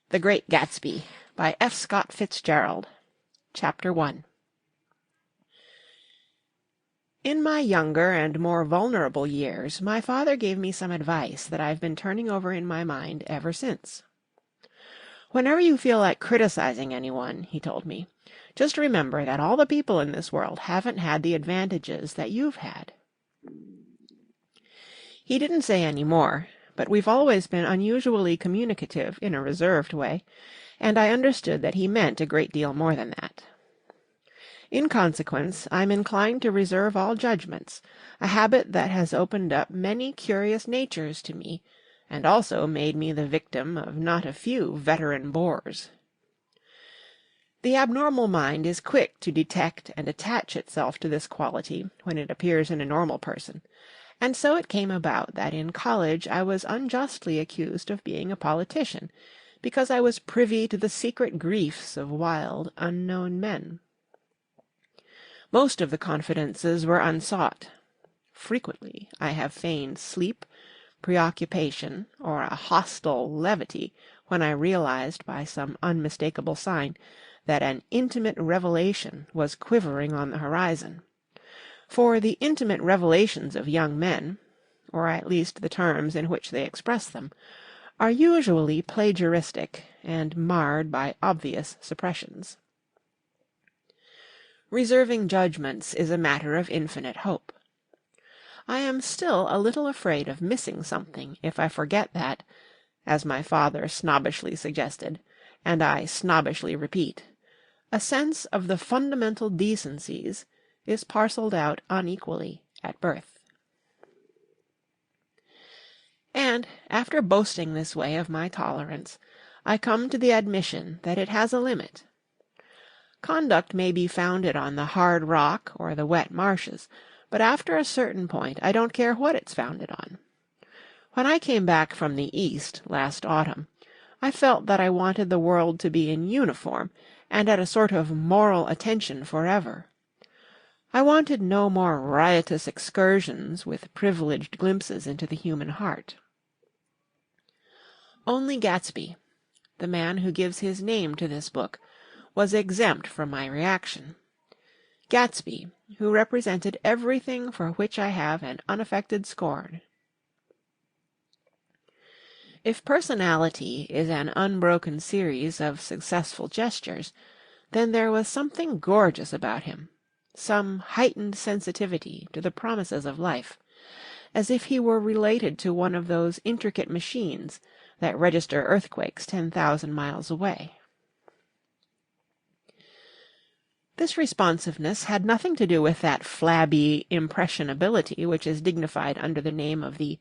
The Great Gatsby by F. Scott Fitzgerald. Chapter 1. In my younger and more vulnerable years, my father gave me some advice that I've been turning over in my mind ever since. Whenever you feel like criticizing anyone, he told me, just remember that all the people in this world haven't had the advantages that you've had. He didn't say any more, but we've always been unusually communicative in a reserved way, and I understood that he meant a great deal more than that. In consequence, I'm inclined to reserve all judgments, a habit that has opened up many curious natures to me, and also made me the victim of not a few veteran bores. The abnormal mind is quick to detect and attach itself to this quality when it appears in a normal person, and so it came about that in college I was unjustly accused of being a politician, because I was privy to the secret griefs of wild, unknown men. Most of the confidences were unsought. Frequently I have feigned sleep, preoccupation, or a hostile levity when I realized by some unmistakable sign that an intimate revelation was quivering on the horizon. For the intimate revelations of young men, or at least the terms in which they express them, are usually plagiaristic and marred by obvious suppressions. Reserving judgments is a matter of infinite hope. I am still a little afraid of missing something if I forget that, as my father snobbishly suggested, and I snobbishly repeat, a sense of the fundamental decencies is parcelled out unequally at birth. And, after boasting this way of my tolerance, I come to the admission that it has a limit. Conduct may be founded on the hard rock or the wet marshes, but after a certain point I don't care what it's founded on. When I came back from the East last autumn, I felt that I wanted the world to be in uniform and at a sort of moral attention forever. I wanted no more riotous excursions with privileged glimpses into the human heart. Only Gatsby, the man who gives his name to this book, was exempt from my reaction. Gatsby, who represented everything for which I have an unaffected scorn. If personality is an unbroken series of successful gestures, then there was something gorgeous about him, some heightened sensitivity to the promises of life, as if he were related to one of those intricate machines that register earthquakes 10,000 miles away. This responsiveness had nothing to do with that flabby impressionability which is dignified under the name of the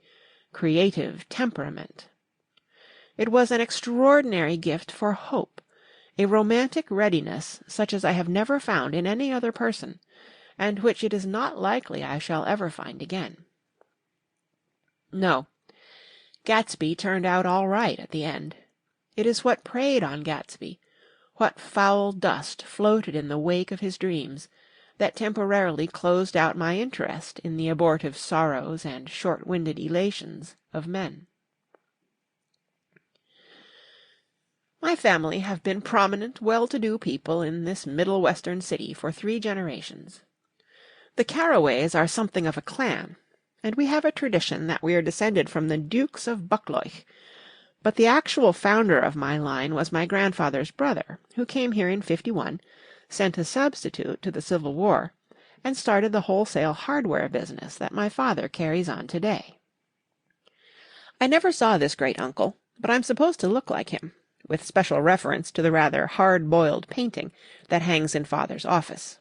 creative temperament. It was an extraordinary gift for hope, a romantic readiness such as I have never found in any other person, and which it is not likely I shall ever find again. No, Gatsby turned out all right at the end. It is what preyed on Gatsby, what foul dust floated in the wake of his dreams, that temporarily closed out my interest in the abortive sorrows and short-winded elations of men. My family have been prominent, well-to-do people in this Middle Western city for 3 generations. The Carraways are something of a clan, and we have a tradition that we are descended from the Dukes of Buccleuch, but the actual founder of my line was my grandfather's brother, who came here in '51, sent a substitute to the Civil War, and started the wholesale hardware business that my father carries on today. I never saw this great-uncle, but I'm supposed to look like him, with special reference to the rather hard-boiled painting that hangs in father's office.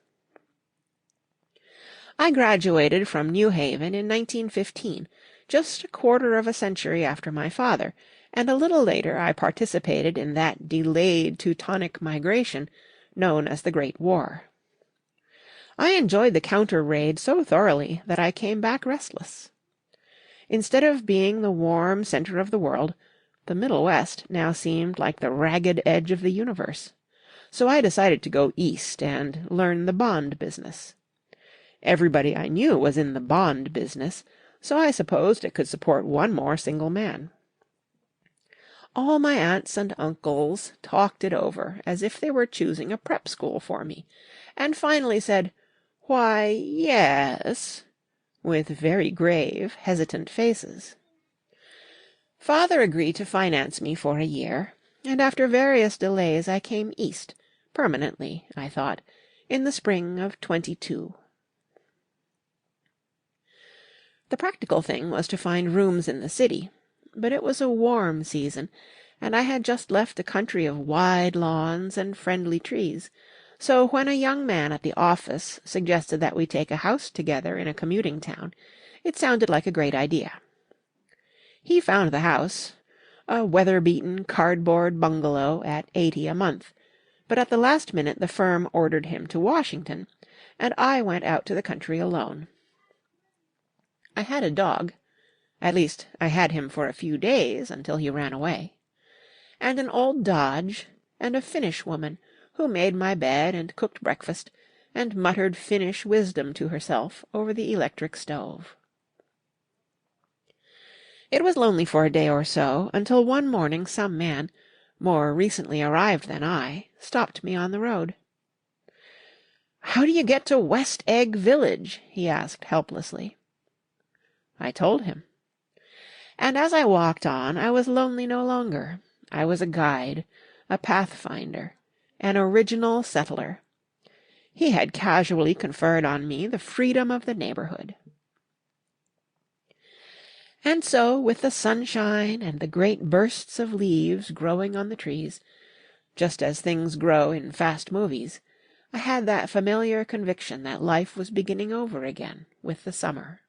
I graduated from New Haven in 1915, just a quarter of a century after my father, and a little later I participated in that delayed Teutonic migration known as the Great War. I enjoyed the counter-raid so thoroughly that I came back restless. Instead of being the warm center of the world, the Middle West now seemed like the ragged edge of the universe, so I decided to go east and learn the bond business. Everybody I knew was in the bond business, so I supposed it could support one more single man. All my aunts and uncles talked it over as if they were choosing a prep school for me, and finally said, "Why, yes," with very grave, hesitant faces. Father agreed to finance me for a year, and after various delays I came east, permanently, I thought, in the spring of 22. The practical thing was to find rooms in the city, but it was a warm season, and I had just left a country of wide lawns and friendly trees, so when a young man at the office suggested that we take a house together in a commuting town, it sounded like a great idea. He found the house, a weather-beaten cardboard bungalow at $80 a month, but at the last minute the firm ordered him to Washington, and I went out to the country alone. I had a dog. At least, I had him for a few days until he ran away, and an old Dodge, and a Finnish woman who made my bed and cooked breakfast, and muttered Finnish wisdom to herself over the electric stove. It was lonely for a day or so, until one morning some man, more recently arrived than I, stopped me on the road. "How do you get to West Egg Village?" he asked helplessly. I told him. And as I walked on, I was lonely no longer. I was a guide, a pathfinder, an original settler. He had casually conferred on me the freedom of the neighborhood. And so, with the sunshine and the great bursts of leaves growing on the trees, just as things grow in fast movies, I had that familiar conviction that life was beginning over again with the summer.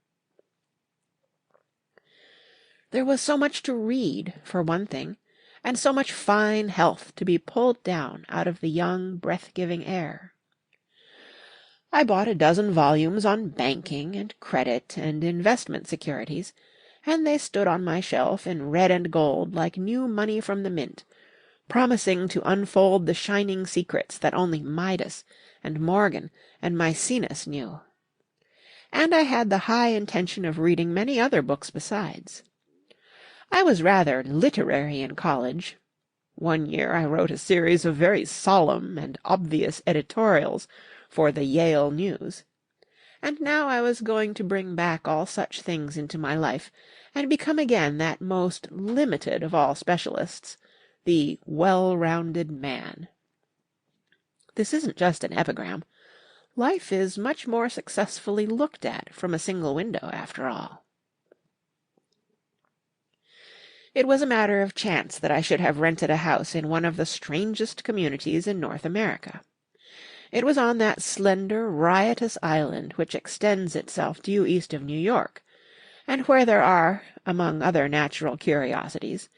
There was so much to read, for one thing, and so much fine health to be pulled down out of the young, breath-giving air. I bought a dozen volumes on banking and credit and investment securities, and they stood on my shelf in red and gold like new money from the mint, promising to unfold the shining secrets that only Midas and Morgan and Maecenas knew. And I had the high intention of reading many other books besides. I was rather literary in college. One year I wrote a series of very solemn and obvious editorials for the Yale News. And now I was going to bring back all such things into my life, and become again that most limited of all specialists, the well-rounded man. This isn't just an epigram. Life is much more successfully looked at from a single window, after all. It was a matter of chance that I should have rented a house in one of the strangest communities in North America. It was on that slender, riotous island which extends itself due east of New York, and where there are, among other natural curiosities,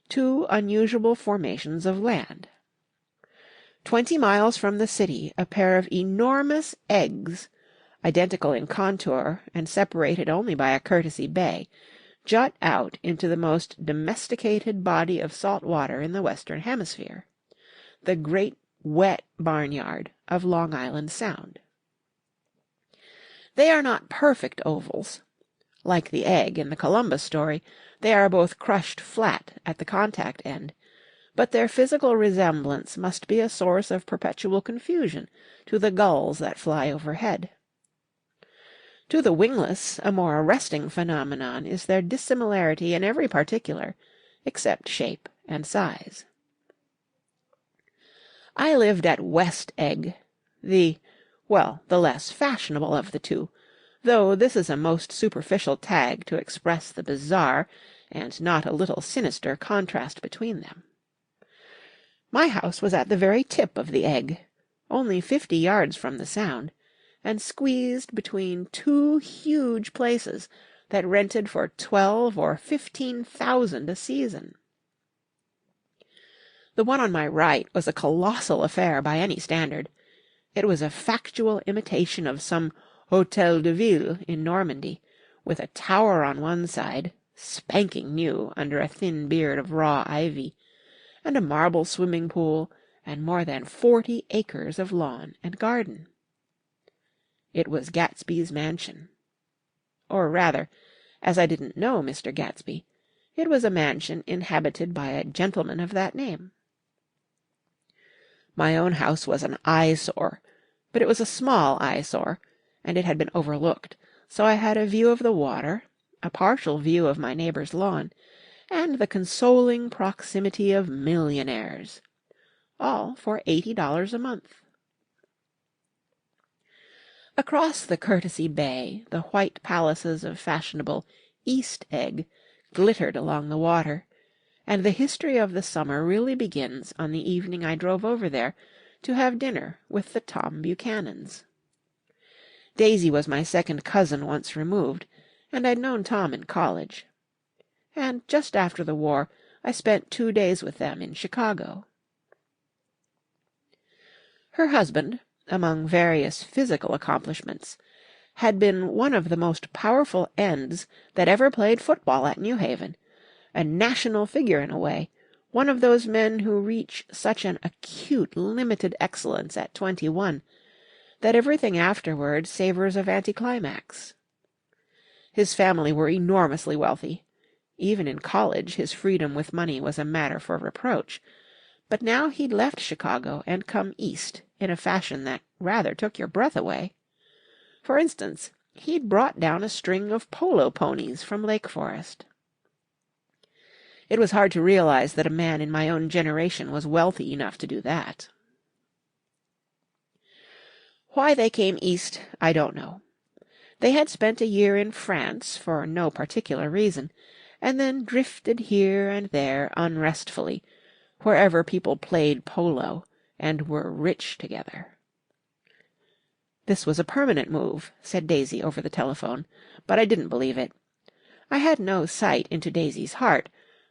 two unusual formations of land. 20 miles from the city a pair of enormous eggs, identical in contour and separated only by a courtesy bay, jut out into the most domesticated body of salt water in the Western Hemisphere, the great wet barnyard of Long Island Sound. They are not perfect ovals. Like the egg in the Columbus story, they are both crushed flat at the contact end, but their physical resemblance must be a source of perpetual confusion to the gulls that fly overhead. To the wingless, a more arresting phenomenon is their dissimilarity in every particular, except shape and size. I lived at West Egg, the less fashionable of the two, though this is a most superficial tag to express the bizarre and not a little sinister contrast between them. My house was at the very tip of the egg, only 50 yards from the Sound, and squeezed between two huge places that rented for $12,000 or $15,000 a season. The one on my right was a colossal affair by any standard. It was a factual imitation of some Hôtel de Ville in Normandy, with a tower on one side, spanking new under a thin beard of raw ivy, and a marble swimming pool, and more than 40 acres of lawn and garden. It was Gatsby's mansion. Or rather, as I didn't know Mr. Gatsby, It was a mansion inhabited by a gentleman of that name. My own house was an eyesore, but it was a small eyesore, and it had been overlooked, so I had a view of the water, a partial view of my neighbour's lawn, and the consoling proximity of millionaires, all for $80 a month. Across the Courtesy Bay, the white palaces of fashionable East Egg glittered along the water, and the history of the summer really begins on the evening I drove over there to have dinner with the Tom Buchanans. Daisy was my second cousin once removed, and I'd known Tom in college. And just after the war I spent 2 days with them in Chicago. Her husband, among various physical accomplishments, had been one of the most powerful ends that ever played football at New Haven, a national figure in a way, one of those men who reach such an acute limited excellence at 21 that everything afterward savours of anticlimax. His family were enormously wealthy. Even in college his freedom with money was a matter for reproach, but now he'd left Chicago and come east in a fashion that rather took your breath away. For instance, he'd brought down a string of polo ponies from Lake Forest. It was hard to realize that a man in my own generation was wealthy enough to do that. Why they came east, I don't know. They had spent a year in France for no particular reason, and then drifted here and there unrestfully, wherever people played polo and were rich together. This was a permanent move, said Daisy over the telephone, but I didn't believe it. I had no sight into Daisy's heart,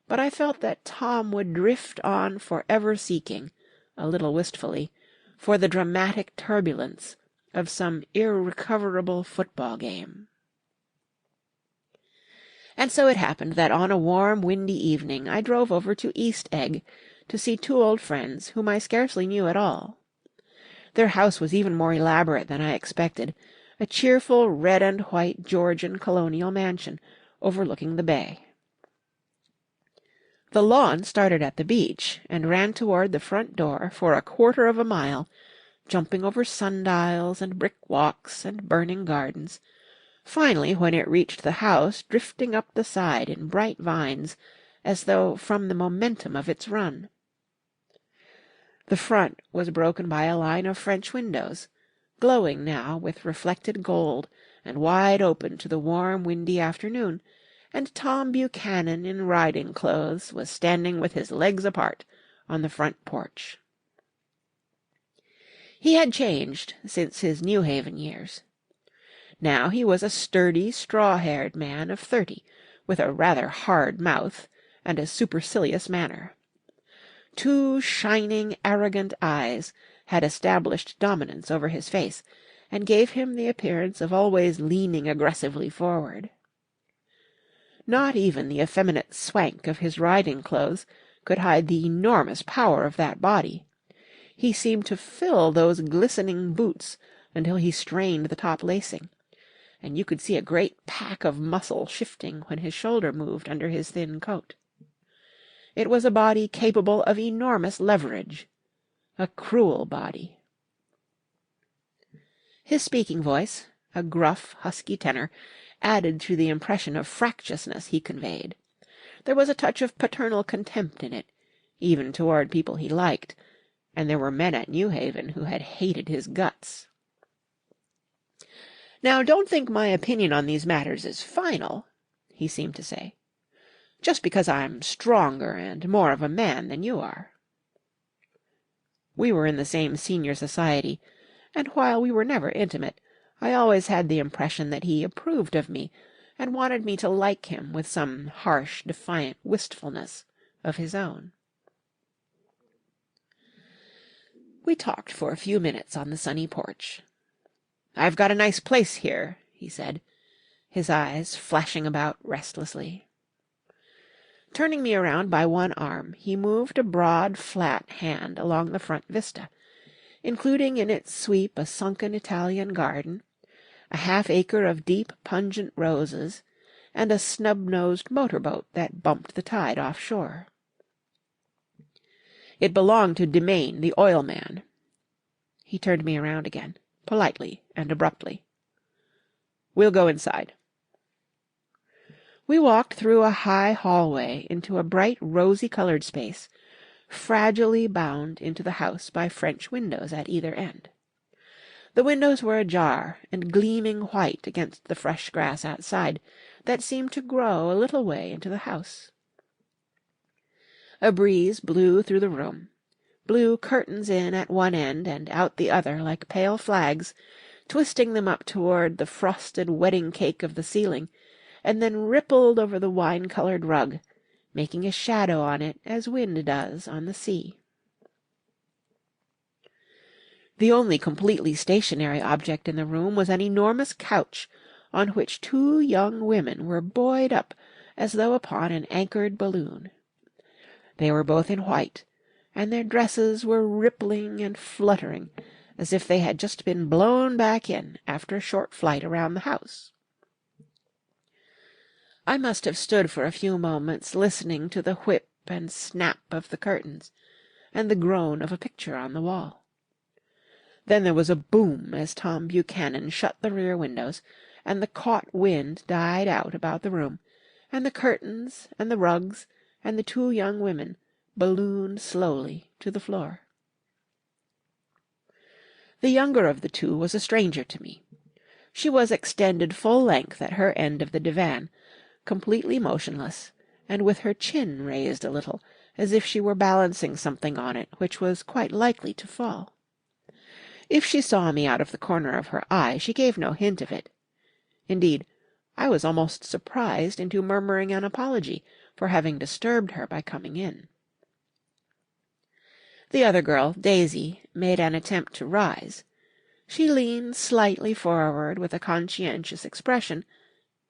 but I felt that Tom would drift on forever seeking, a little wistfully, for the dramatic turbulence of some irrecoverable football game. And so it happened that on a warm, windy evening I drove over to East Egg to see 2 old friends whom I scarcely knew at all. Their house was even more elaborate than I expected, a cheerful red and white Georgian colonial mansion overlooking the bay. The lawn started at the beach and ran toward the front door for 1/4 of a mile, jumping over sundials and brick walks and burning gardens, finally, when it reached the house, drifting up the side in bright vines, as though from the momentum of its run. The front was broken by a line of French windows, glowing now with reflected gold and wide open to the warm, windy afternoon, and Tom Buchanan in riding clothes was standing with his legs apart on the front porch. He had changed since his New Haven years. Now he was a sturdy, straw-haired man of 30, with a rather hard mouth and a supercilious manner. 2 shining, arrogant eyes had established dominance over his face, and gave him the appearance of always leaning aggressively forward. Not even the effeminate swank of his riding clothes could hide the enormous power of that body. He seemed to fill those glistening boots until he strained the top lacing, and you could see a great pack of muscle shifting when his shoulder moved under his thin coat. It was a body capable of enormous leverage, a cruel body. His speaking voice, a gruff, husky tenor, added to the impression of fractiousness he conveyed. There was a touch of paternal contempt in it, even toward people he liked, and there were men at New Haven who had hated his guts. "Now, don't think my opinion on these matters is final," he seemed to say, "just because I'm stronger and more of a man than you are." We were in the same senior society, and while we were never intimate, I always had the impression that he approved of me and wanted me to like him with some harsh, defiant wistfulness of his own. We talked for a few minutes on the sunny porch. "I've got a nice place here," he said, his eyes flashing about restlessly. Turning me around by one arm, he moved a broad, flat hand along the front vista, including in its sweep a sunken Italian garden, a half-acre of deep, pungent roses, and a snub-nosed motor-boat that bumped the tide offshore. It belonged to Demain, the oilman. He turned me around again, politely and abruptly. "We'll go inside." We walked through a high hallway into a bright rosy-coloured space, fragilely bound into the house by French windows at either end. The windows were ajar and gleaming white against the fresh grass outside that seemed to grow a little way into the house. A breeze blew through the room, blew curtains in at one end and out the other like pale flags, twisting them up toward the frosted wedding cake of the ceiling, and then rippled over the wine-coloured rug, making a shadow on it as wind does on the sea. The only completely stationary object in the room was an enormous couch on which two young women were buoyed up as though upon an anchored balloon. They were both in white, and their dresses were rippling and fluttering as if they had just been blown back in after a short flight around the house. I must have stood for a few moments listening to the whip and snap of the curtains, and the groan of a picture on the wall. Then there was a boom as Tom Buchanan shut the rear windows, and the caught wind died out about the room, and the curtains and the rugs and the two young women ballooned slowly to the floor. The younger of the two was a stranger to me. She was extended full length at her end of the divan, completely motionless, and with her chin raised a little, as if she were balancing something on it which was quite likely to fall. If she saw me out of the corner of her eye, she gave no hint of it. Indeed, I was almost surprised into murmuring an apology for having disturbed her by coming in. The other girl, Daisy, made an attempt to rise. She leaned slightly forward with a conscientious expression.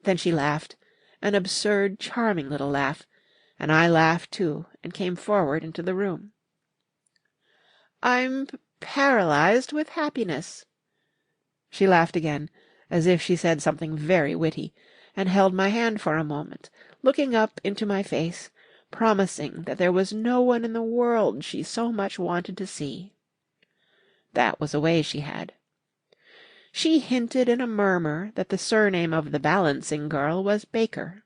Then she laughed, an absurd, charming little laugh, and I laughed too, and came forward into the room. "I'm paralyzed with happiness." She laughed again, as if she said something very witty, and held my hand for a moment, looking up into my face, promising that there was no one in the world she so much wanted to see. That was a way she had. She hinted in a murmur that the surname of the balancing girl was Baker.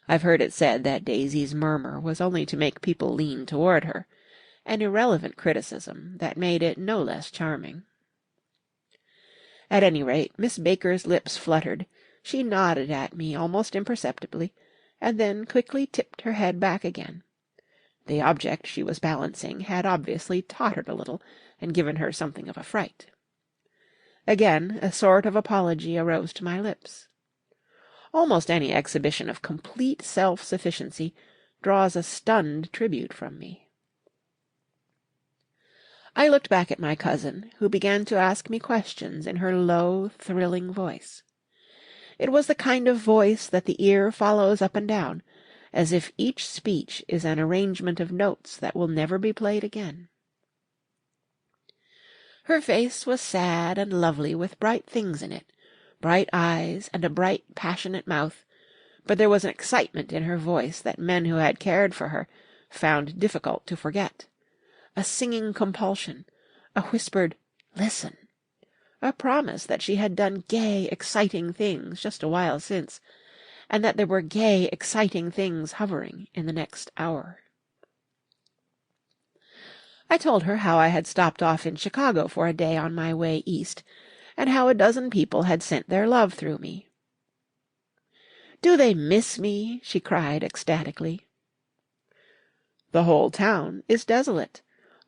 I've heard it said that Daisy's murmur was only to make people lean toward her, an irrelevant criticism that made it no less charming. At any rate, Miss Baker's lips fluttered. She nodded at me almost imperceptibly, and then quickly tipped her head back again. The object she was balancing had obviously tottered a little and given her something of a fright. Again a sort of apology arose to my lips. Almost any exhibition of complete self-sufficiency draws a stunned tribute from me. I looked back at my cousin, who began to ask me questions in her low, thrilling voice. It was the kind of voice that the ear follows up and down, as if each speech is an arrangement of notes that will never be played again. Her face was sad and lovely with bright things in it, bright eyes and a bright, passionate mouth, but there was an excitement in her voice that men who had cared for her found difficult to forget, a singing compulsion, a whispered "listen," a promise that she had done gay, exciting things just a while since, and that there were gay, exciting things hovering in the next hour. I told her how I had stopped off in Chicago for a day on my way east, and how a dozen people had sent their love through me. "Do they miss me?" she cried ecstatically. "The whole town is desolate.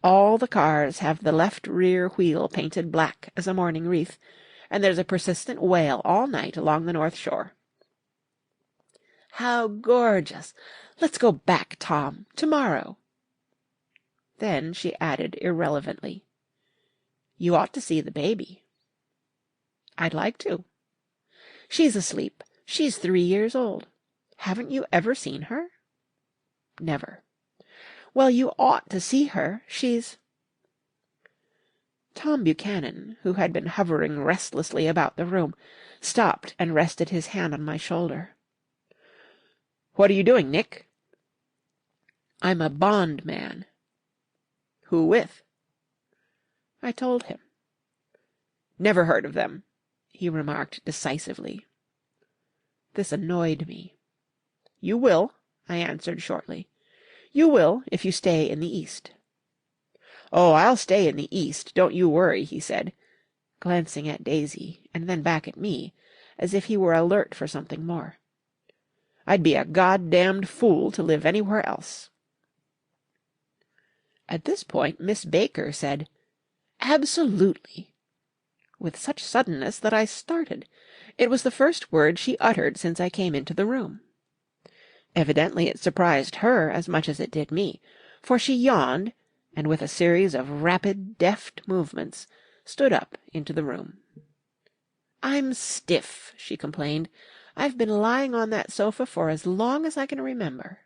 All the cars have the left rear wheel painted black as a mourning wreath, and there's a persistent wail all night along the North Shore." "How gorgeous! Let's go back, Tom, tomorrow." Then she added irrelevantly, "You ought to see the baby." "I'd like to." "She's asleep. She's 3 years old. Haven't you ever seen her?" "Never." "Well, you ought to see her. She's—" Tom Buchanan, who had been hovering restlessly about the room, stopped and rested his hand on my shoulder. "What are you doing, Nick?" "I'm a bondman." "Who with?" I told him. "Never heard of them," he remarked decisively. This annoyed me. "You will," I answered shortly. "You will, if you stay in the East." "Oh, I'll stay in the East, don't you worry," he said, glancing at Daisy and then back at me, as if he were alert for something more. "I'd be a goddamned fool to live anywhere else." At this point Miss Baker said, "Absolutely," with such suddenness that I started. It was the first word she uttered since I came into the room. Evidently it surprised her as much as it did me, for she yawned, and with a series of rapid, deft movements, stood up into the room. "I'm stiff," she complained. "I've been lying on that sofa for as long as I can remember."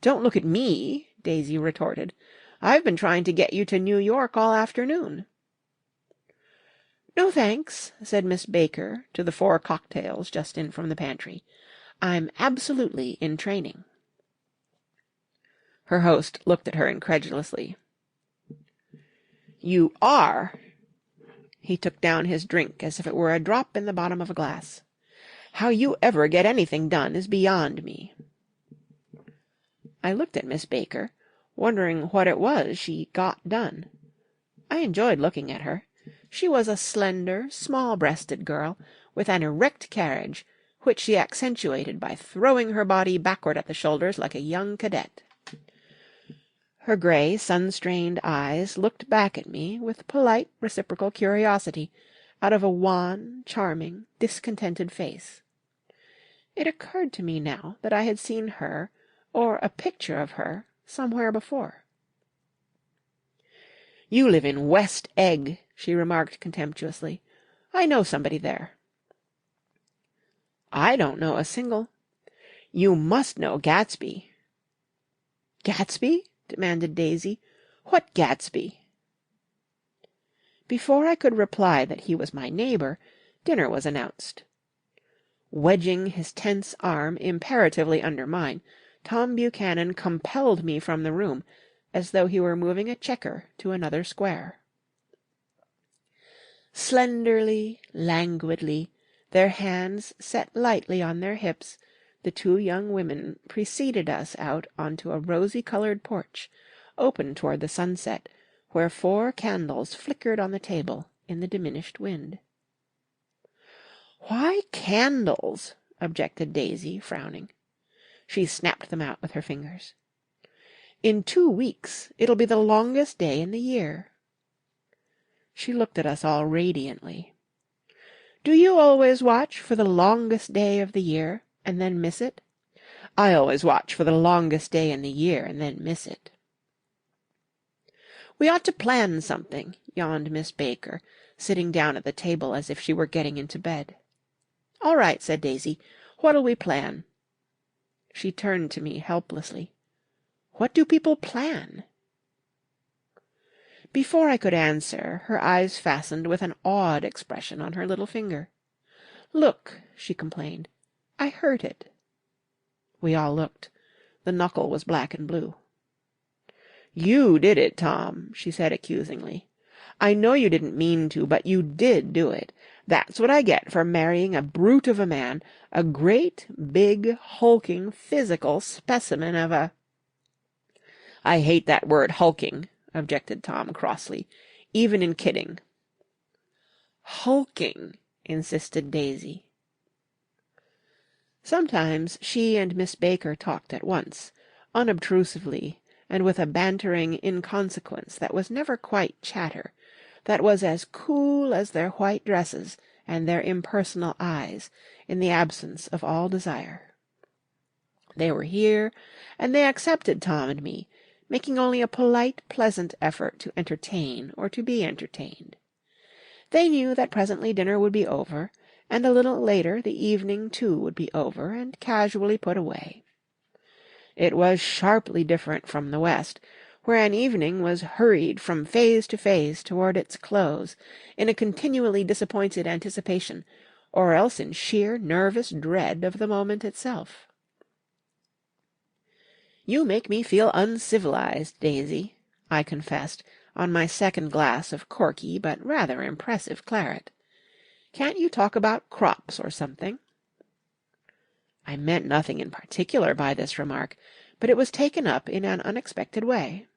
"Don't look at me," Daisy retorted. "I've been trying to get you to New York all afternoon." "No, thanks," said Miss Baker to the 4 cocktails just in from the pantry. "I'm absolutely in training." Her host looked at her incredulously. "You are?" He took down his drink as if it were a drop in the bottom of a glass. "How you ever get anything done is beyond me." I looked at Miss Baker, wondering what it was she got done. I enjoyed looking at her. She was a slender, small-breasted girl, with an erect carriage, which she accentuated by throwing her body backward at the shoulders like a young cadet. Her grey, sun-strained eyes looked back at me with polite, reciprocal curiosity out of a wan, charming, discontented face. It occurred to me now that I had seen her, or a picture of her, somewhere before. "You live in West Egg," she remarked contemptuously. "I know somebody there." "I don't know a single—" "You must know Gatsby." "Gatsby?" demanded Daisy. "What Gatsby?" Before I could reply that he was my neighbour, dinner was announced. Wedging his tense arm imperatively under mine, Tom Buchanan compelled me from the room, as though he were moving a checker to another square. Slenderly, languidly, their hands set lightly on their hips, the 2 young women preceded us out onto a rosy-coloured porch, open toward the sunset, where 4 candles flickered on the table in the diminished wind. "Why candles?" objected Daisy, frowning. She snapped them out with her fingers. "In 2 weeks it'll be the longest day in the year." She looked at us all radiantly. "Do you always watch for the longest day of the year, and then miss it? I always watch for the longest day in the year, and then miss it." "We ought to plan something," yawned Miss Baker, sitting down at the table as if she were getting into bed. "All right," said Daisy. "What'll we plan?" She turned to me helplessly. "What do people plan?" Before I could answer, her eyes fastened with an awed expression on her little finger. "Look," she complained. "I hurt it." We all looked. The knuckle was black and blue. "You did it, Tom," she said accusingly. "I know you didn't mean to, but you did do it. That's what I get for marrying a brute of a man, a great, big, hulking, physical specimen of a—" "I hate that word hulking," objected Tom crossly, "even in kidding." "Hulking," insisted Daisy. Sometimes she and Miss Baker talked at once, unobtrusively, and with a bantering inconsequence that was never quite chatter, that was as cool as their white dresses and their impersonal eyes, in the absence of all desire. They were here, and they accepted Tom and me, making only a polite, pleasant effort to entertain or to be entertained. They knew that presently dinner would be over, and a little later the evening too would be over and casually put away. It was sharply different from the West, where an evening was hurried from phase to phase toward its close, in a continually disappointed anticipation, or else in sheer nervous dread of the moment itself. "You make me feel uncivilized, Daisy," I confessed, on my second glass of corky but rather impressive claret. "Can't you talk about crops or something?" I meant nothing in particular by this remark, but it was taken up in an unexpected way.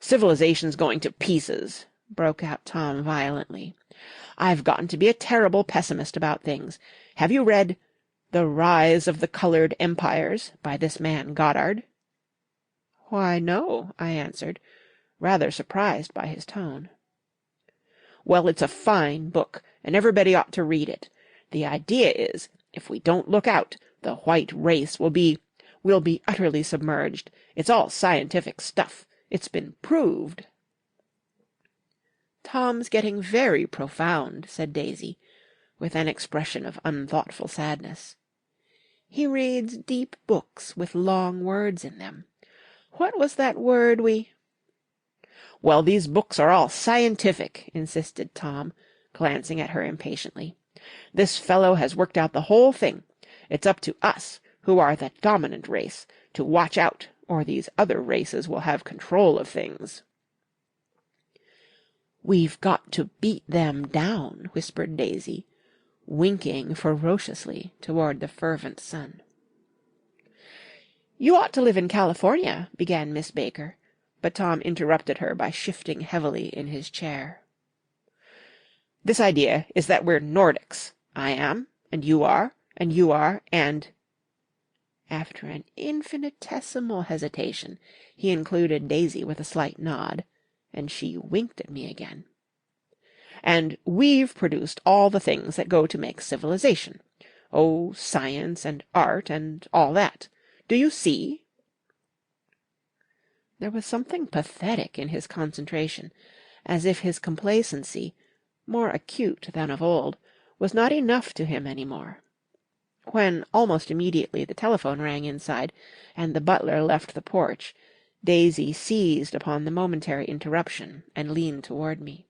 "Civilization's going to pieces," broke out Tom violently. "I've gotten to be a terrible pessimist about things. Have you read The Rise of the Colored Empires by this man Goddard?" "Why, no," I answered, rather surprised by his tone. "Well, it's a fine book, and everybody ought to read it. The idea is, if we don't look out, the white race will be utterly submerged. It's all scientific stuff. It's been proved." "Tom's getting very profound," said Daisy, with an expression of unthoughtful sadness. "He reads deep books with long words in them. What was that word we—" "Well, these books are all scientific," insisted Tom, glancing at her impatiently. "This fellow has worked out the whole thing. It's up to us, who are the dominant race, to watch out, or these other races will have control of things." "We've got to beat them down," whispered Daisy, winking ferociously toward the fervent sun. "You ought to live in California," began Miss Baker, but Tom interrupted her by shifting heavily in his chair. "This idea is that we're Nordics. I am, and you are, and you are, and—" After an infinitesimal hesitation, he included Daisy with a slight nod, and she winked at me again. "And we've produced all the things that go to make civilization. Oh, science and art and all that. Do you see?" There was something pathetic in his concentration, as if his complacency, more acute than of old, was not enough to him any more. When, almost immediately, the telephone rang inside, and the butler left the porch, Daisy seized upon the momentary interruption and leaned toward me.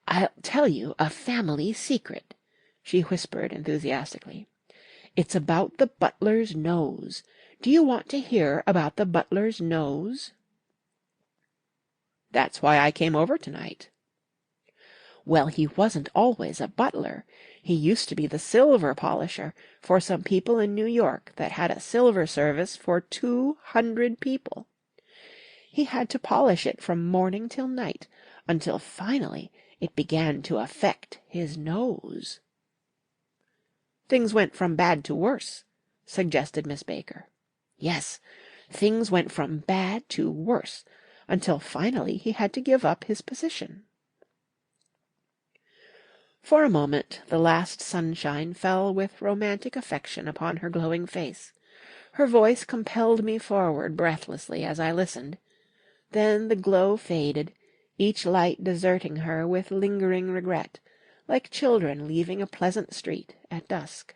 "I'll tell you a family secret," she whispered enthusiastically. "It's about the butler's nose. Do you want to hear about the butler's nose?" "That's why I came over tonight." "Well, he wasn't always a butler. He used to be the silver polisher for some people in New York that had a silver service for 200 people. He had to polish it from morning till night, until finally it began to affect his nose." "Things went from bad to worse," suggested Miss Baker. "Yes, things went from bad to worse, until finally he had to give up his position." For a moment the last sunshine fell with romantic affection upon her glowing face. Her voice compelled me forward breathlessly as I listened. Then the glow faded, each light deserting her with lingering regret, like children leaving a pleasant street at dusk.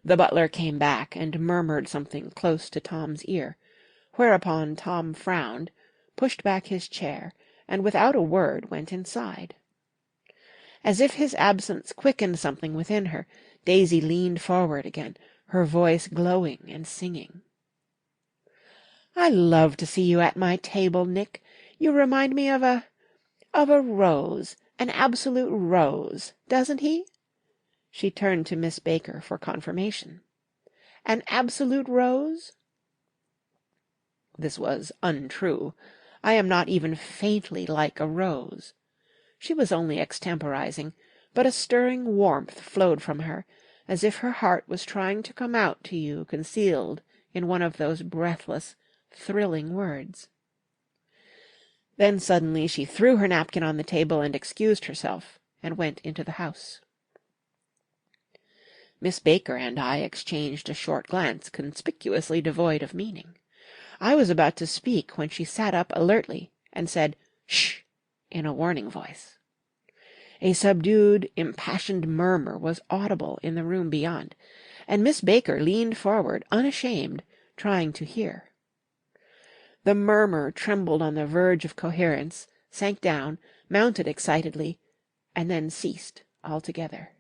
The butler came back and murmured something close to Tom's ear, whereupon Tom frowned, pushed back his chair, and without a word went inside. As if his absence quickened something within her, Daisy leaned forward again, her voice glowing and singing. "I love to see you at my table, Nick. You remind me of a rose, an absolute rose, doesn't he?" She turned to Miss Baker for confirmation. "An absolute rose?" This was untrue. I am not even faintly like a rose. She was only extemporizing, but a stirring warmth flowed from her, as if her heart was trying to come out to you concealed in one of those breathless, thrilling words. Then suddenly she threw her napkin on the table and excused herself, and went into the house. Miss Baker and I exchanged a short glance conspicuously devoid of meaning. I was about to speak when she sat up alertly and said, "Shh!" in a warning voice. A subdued, impassioned murmur was audible in the room beyond, and Miss Baker leaned forward, unashamed, trying to hear. The murmur trembled on the verge of coherence, sank down, mounted excitedly, and then ceased altogether.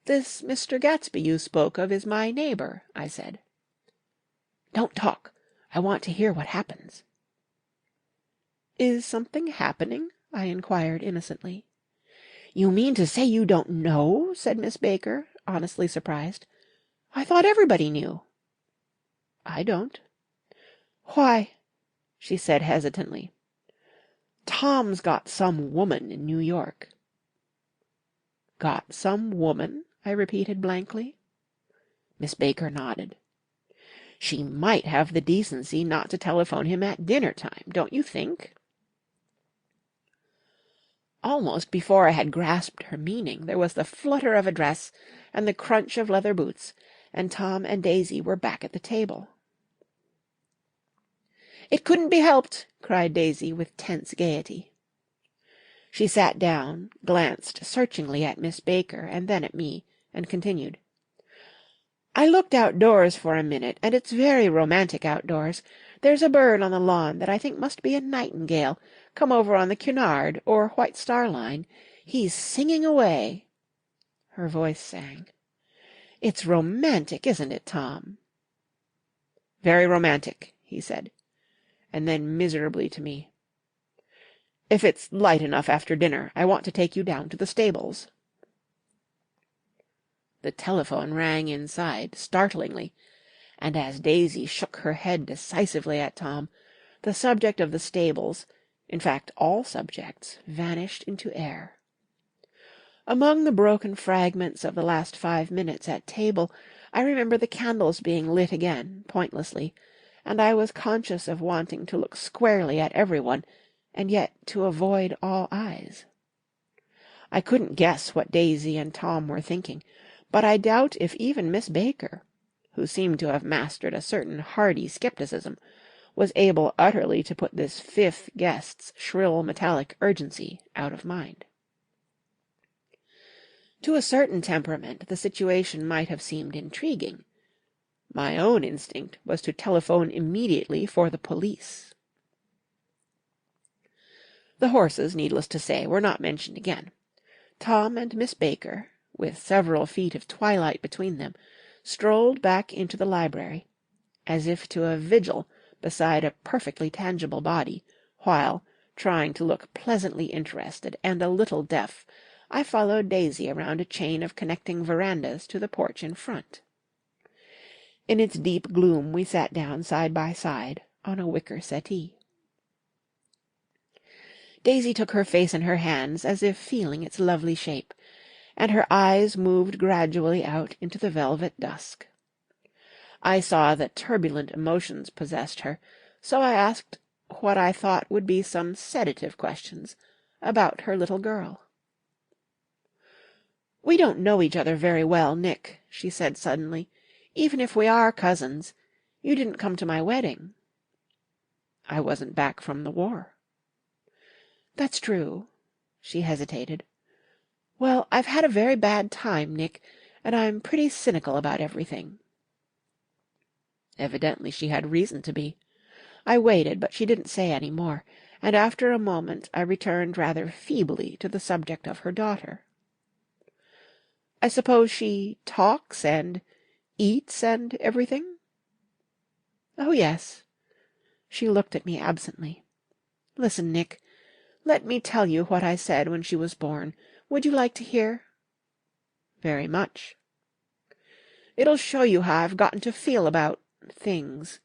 "This Mr. Gatsby you spoke of is my neighbor," I said. "Don't talk. I want to hear what happens." "Is something happening?" I inquired innocently. "You mean to say you don't know?" said Miss Baker, honestly surprised. "I thought everybody knew." "I don't." "Why," she said hesitantly, "Tom's got some woman in New York." "Got some woman?" I repeated blankly. Miss Baker nodded. "She might have the decency not to telephone him at dinner time, don't you think?" Almost before I had grasped her meaning, there was the flutter of a dress and the crunch of leather boots, and Tom and Daisy were back at the table. "It couldn't be helped!" cried Daisy with tense gaiety. She sat down, glanced searchingly at Miss Baker and then at me, and continued. "I looked outdoors for a minute, and it's very romantic outdoors. There's a bird on the lawn that I think must be a nightingale, come over on the Cunard or White Star Line. He's singing away." Her voice sang. "It's romantic, isn't it, Tom?" "Very romantic," he said, and then miserably to me, "If it's light enough after dinner, I want to take you down to the stables." The telephone rang inside, startlingly, and as Daisy shook her head decisively at Tom, the subject of the stables, in fact all subjects, vanished into air. Among the broken fragments of the last 5 minutes at table, I remember the candles being lit again, pointlessly, and I was conscious of wanting to look squarely at everyone, and yet to avoid all eyes. I couldn't guess what Daisy and Tom were thinking, but I doubt if even Miss Baker, who seemed to have mastered a certain hardy skepticism, was able utterly to put this fifth guest's shrill metallic urgency out of mind. To a certain temperament, the situation might have seemed intriguing. My own instinct was to telephone immediately for the police. The horses, needless to say, were not mentioned again. Tom and Miss Baker, with several feet of twilight between them, strolled back into the library, as if to a vigil beside a perfectly tangible body, while, trying to look pleasantly interested and a little deaf, I followed Daisy around a chain of connecting verandas to the porch in front. In its deep gloom we sat down side by side on a wicker settee. Daisy took her face in her hands as if feeling its lovely shape, and her eyes moved gradually out into the velvet dusk. I saw that turbulent emotions possessed her, so I asked what I thought would be some sedative questions about her little girl. "We don't know each other very well, Nick," she said suddenly, "even if we are cousins. You didn't come to my wedding." "I wasn't back from the war." "That's true." She hesitated. "Well, I've had a very bad time, Nick, and I'm pretty cynical about everything." Evidently she had reason to be. I waited, but she didn't say any more, and after a moment I returned rather feebly to the subject of her daughter. "I suppose she talks and eats and everything?" "Oh, yes." She looked at me absently. "Listen, Nick. Let me tell you what I said when she was born. Would you like to hear?" "Very much." "It'll show you how I've gotten to feel about things.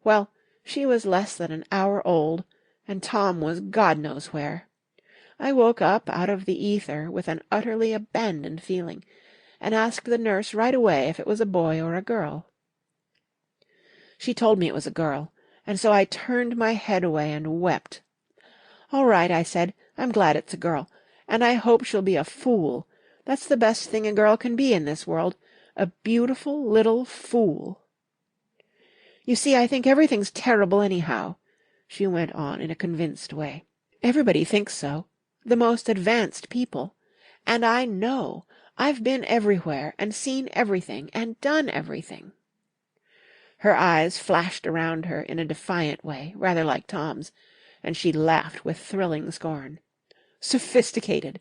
Well, she was less than an hour old, and Tom was God knows where. I woke up out of the ether with an utterly abandoned feeling, and asked the nurse right away if it was a boy or a girl. She told me it was a girl, and so I turned my head away and wept. 'All right,' I said, 'I'm glad it's a girl, and I hope she'll be a fool. That's the best thing a girl can be in this world, a beautiful little fool.' You see, I think everything's terrible anyhow," she went on in a convinced way. "Everybody thinks so, the most advanced people. And I know. I've been everywhere, and seen everything, and done everything. Her eyes flashed around her in a defiant way, rather like Tom's, and she laughed with thrilling scorn. Sophisticated!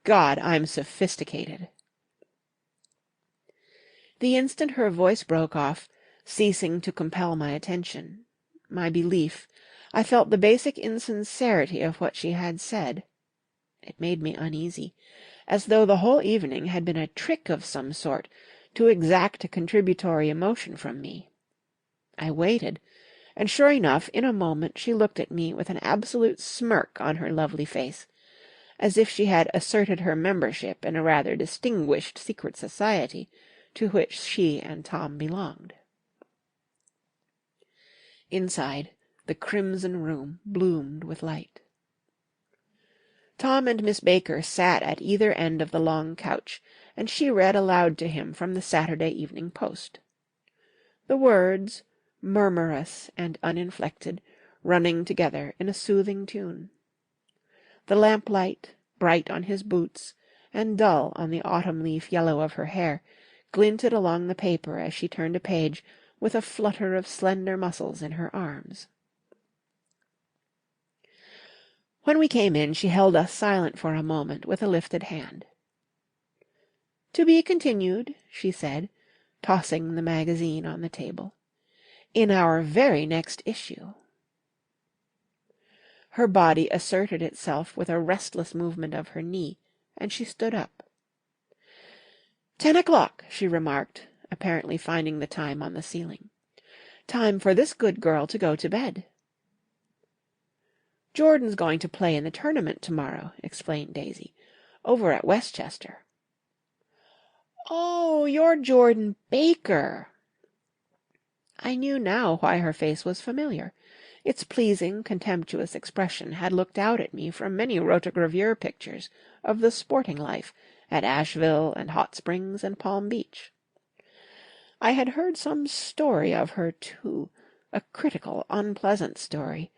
God, I'm sophisticated! The instant her voice broke off, ceasing to compel my attention, my belief, I felt the basic insincerity of what she had said. It made me uneasy, as though the whole evening had been a trick of some sort to exact a contributory emotion from me. I waited, and sure enough, in a moment she looked at me with an absolute smirk on her lovely face, as if she had asserted her membership in a rather distinguished secret society to which she and Tom belonged. Inside, the crimson room bloomed with light. Tom and Miss Baker sat at either end of the long couch, and she read aloud to him from the Saturday Evening Post. The words, murmurous and uninflected, running together in a soothing tune. The lamplight, bright on his boots, and dull on the autumn-leaf yellow of her hair, glinted along the paper as she turned a page with a flutter of slender muscles in her arms. When we came in, she held us silent for a moment with a lifted hand. "To be continued," she said, tossing the magazine on the table, "in our very next issue." Her body asserted itself with a restless movement of her knee, and she stood up. 10 o'clock, she remarked, apparently finding the time on the ceiling. "Time for this good girl to go to bed." "Jordan's going to play in the tournament tomorrow," explained Daisy, "over at Westchester." "Oh, you're Jordan Baker!" I knew now why her face was familiar. Its pleasing, contemptuous expression had looked out at me from many rotogravure pictures of the sporting life at Asheville and Hot Springs and Palm Beach. I had heard some story of her, too, a critical, unpleasant story,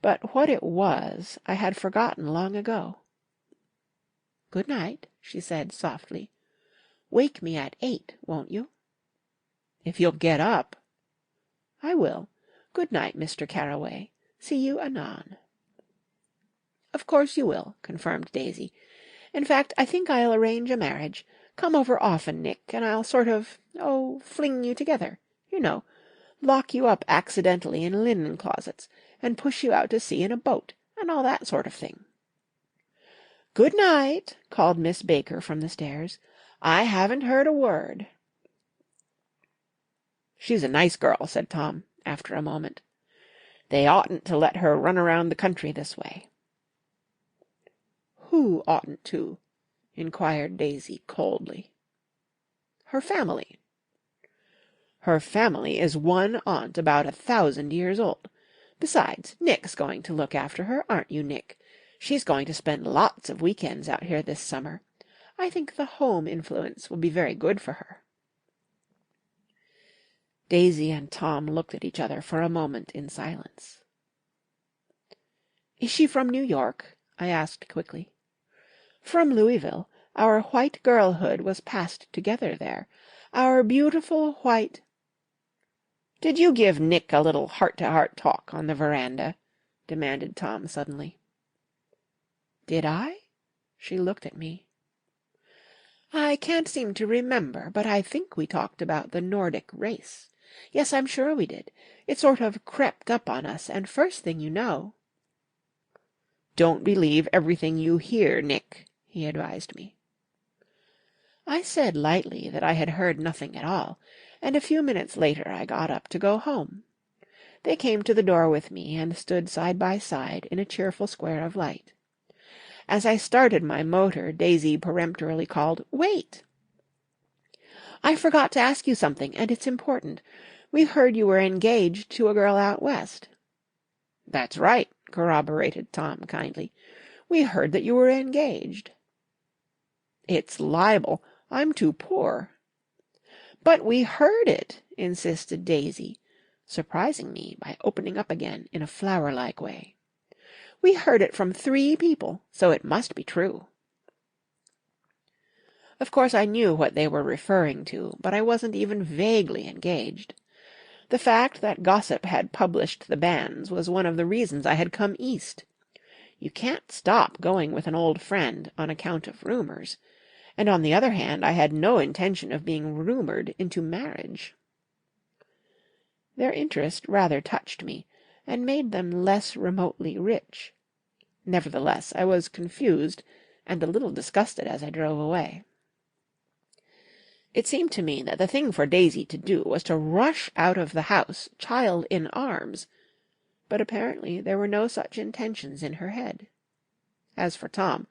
but what it was I had forgotten long ago. "Good night," she said softly. "Wake me at 8, won't you?" "If you'll get up." "I will. Good night, Mr. Carraway. See you anon." "Of course you will," confirmed Daisy. "In fact, I think I'll arrange a marriage. Come over often, Nick, and I'll sort of, fling you together. You know, lock you up accidentally in linen closets, and push you out to sea in a boat, and all that sort of thing." "Good night," called Miss Baker from the stairs. "I haven't heard a word." "She's a nice girl," said Tom, after a moment. "They oughtn't to let her run around the country this way." "Who oughtn't to?" inquired Daisy coldly. "Her family." "Her family is one aunt about 1,000 years old. Besides, Nick's going to look after her, aren't you, Nick? She's going to spend lots of weekends out here this summer. I think the home influence will be very good for her." Daisy and Tom looked at each other for a moment in silence. "Is she from New York?" I asked quickly. "From Louisville. Our white girlhood was passed together there. Our beautiful white—" "Did you give Nick a little heart-to-heart talk on the veranda?" demanded Tom suddenly. "Did I?" She looked at me. "I can't seem to remember, but I think we talked about the Nordic race. Yes, I'm sure we did. It sort of crept up on us, and first thing you know—" "Don't believe everything you hear, Nick," he advised me. I said lightly that I had heard nothing at all, and a few minutes later I got up to go home. They came to the door with me and stood side by side in a cheerful square of light. As I started my motor, Daisy peremptorily called, "Wait!" "I forgot to ask you something, and it's important. We heard you were engaged to a girl out west." "That's right," corroborated Tom kindly. "We heard that you were engaged." "It's libel. I'm too poor." "But we heard it," insisted Daisy, surprising me by opening up again in a flower-like way. "We heard it from 3 people, so it must be true." Of course I knew what they were referring to, but I wasn't even vaguely engaged. The fact that gossip had published the bans was one of the reasons I had come east. You can't stop going with an old friend on account of rumours, and on the other hand I had no intention of being rumoured into marriage. Their interest rather touched me, and made them less remotely rich. Nevertheless, I was confused and a little disgusted as I drove away. It seemed to me that the thing for Daisy to do was to rush out of the house, child in arms, but apparently there were no such intentions in her head. As for Tom,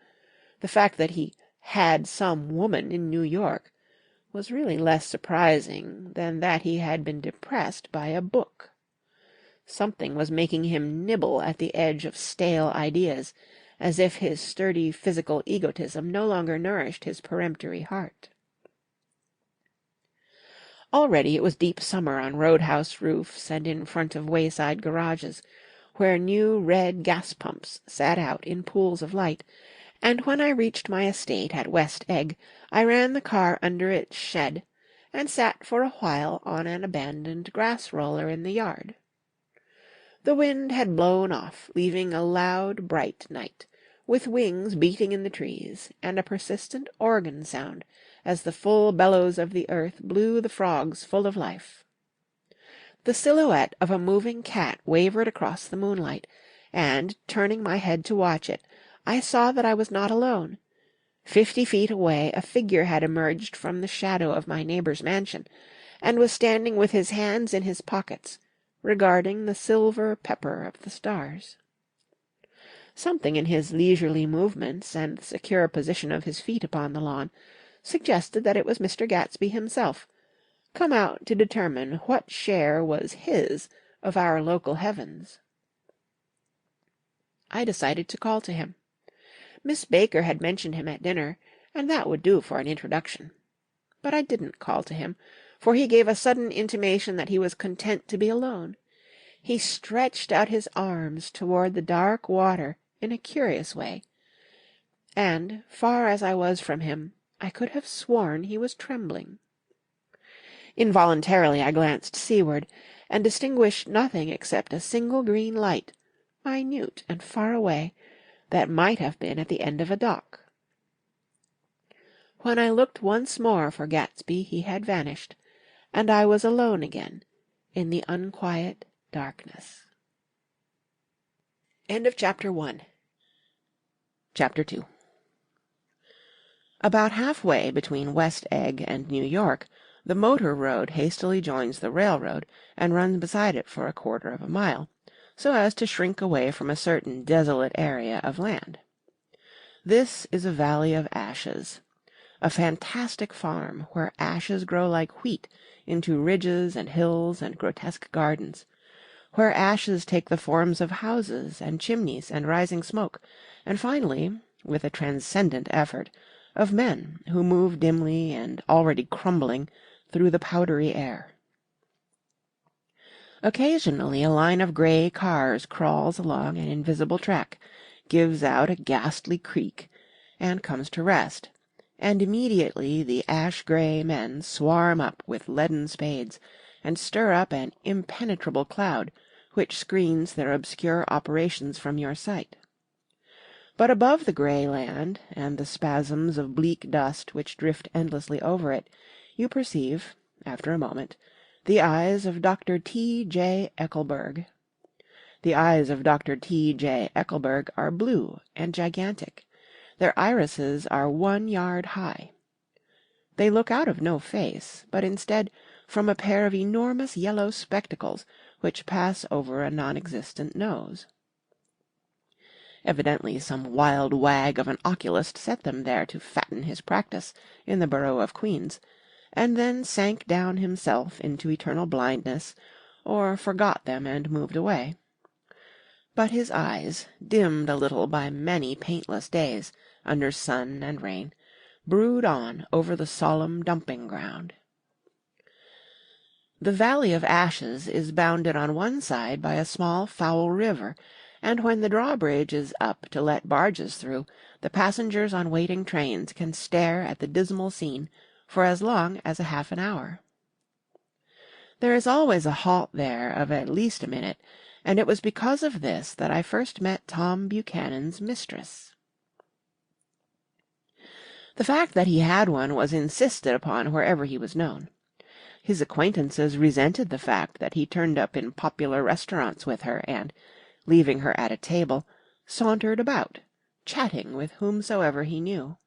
the fact that he had some woman in New York was really less surprising than that he had been depressed by a book. Something was making him nibble at the edge of stale ideas, as if his sturdy physical egotism no longer nourished his peremptory heart. Already it was deep summer on roadhouse roofs and in front of wayside garages, where new red gas-pumps sat out in pools of light, and when I reached my estate at West Egg, I ran the car under its shed, and sat for a while on an abandoned grass-roller in the yard. The wind had blown off, leaving a loud, bright night, with wings beating in the trees, and a persistent organ sound as the full bellows of the earth blew the frogs full of life. The silhouette of a moving cat wavered across the moonlight, and, turning my head to watch it, I saw that I was not alone. 50 feet away a figure had emerged from the shadow of my neighbour's mansion, and was standing with his hands in his pockets, regarding the silver pepper of the stars. Something in his leisurely movements and the secure position of his feet upon the lawn suggested that it was Mr. Gatsby himself, come out to determine what share was his of our local heavens. I decided to call to him. Miss Baker had mentioned him at dinner, and that would do for an introduction. But I didn't call to him, for he gave a sudden intimation that he was content to be alone. He stretched out his arms toward the dark water in a curious way, and, far as I was from him, I could have sworn he was trembling. Involuntarily I glanced seaward, and distinguished nothing except a single green light, minute and far away, that might have been at the end of a dock. When I looked once more for Gatsby, he had vanished, and I was alone again in the unquiet darkness. End of Chapter 1. Chapter 2. About halfway between West Egg and New York, the motor road hastily joins the railroad and runs beside it for 1/4 of a mile, so as to shrink away from a certain desolate area of land. This is a valley of ashes, a fantastic farm where ashes grow like wheat into ridges and hills and grotesque gardens, where ashes take the forms of houses and chimneys and rising smoke, and finally, with a transcendent effort, of men who move dimly and already crumbling through the powdery air. Occasionally a line of grey cars crawls along an invisible track, gives out a ghastly creak, and comes to rest, and immediately the ash-grey men swarm up with leaden spades, and stir up an impenetrable cloud, which screens their obscure operations from your sight. But above the grey land, and the spasms of bleak dust which drift endlessly over it, you perceive, after a moment, the eyes of Dr. T.J. Eckelberg. The eyes of Dr. T.J. Eckelberg are blue and gigantic. Their irises are 1 yard high. They look out of no face, but instead from a pair of enormous yellow spectacles which pass over a non-existent nose. Evidently some wild wag of an oculist set them there to fatten his practice in the borough of Queens, and then sank down himself into eternal blindness, or forgot them and moved away. But his eyes, dimmed a little by many paintless days, under sun and rain, brood on over the solemn dumping-ground. The Valley of Ashes is bounded on one side by a small foul river, and when the drawbridge is up to let barges through, the passengers on waiting trains can stare at the dismal scene for as long as a half an hour. There is always a halt there of at least a minute, and it was because of this that I first met Tom Buchanan's mistress. The fact that he had one was insisted upon wherever he was known. His acquaintances resented the fact that he turned up in popular restaurants with her and, leaving her at a table, sauntered about, chatting with whomsoever he knew.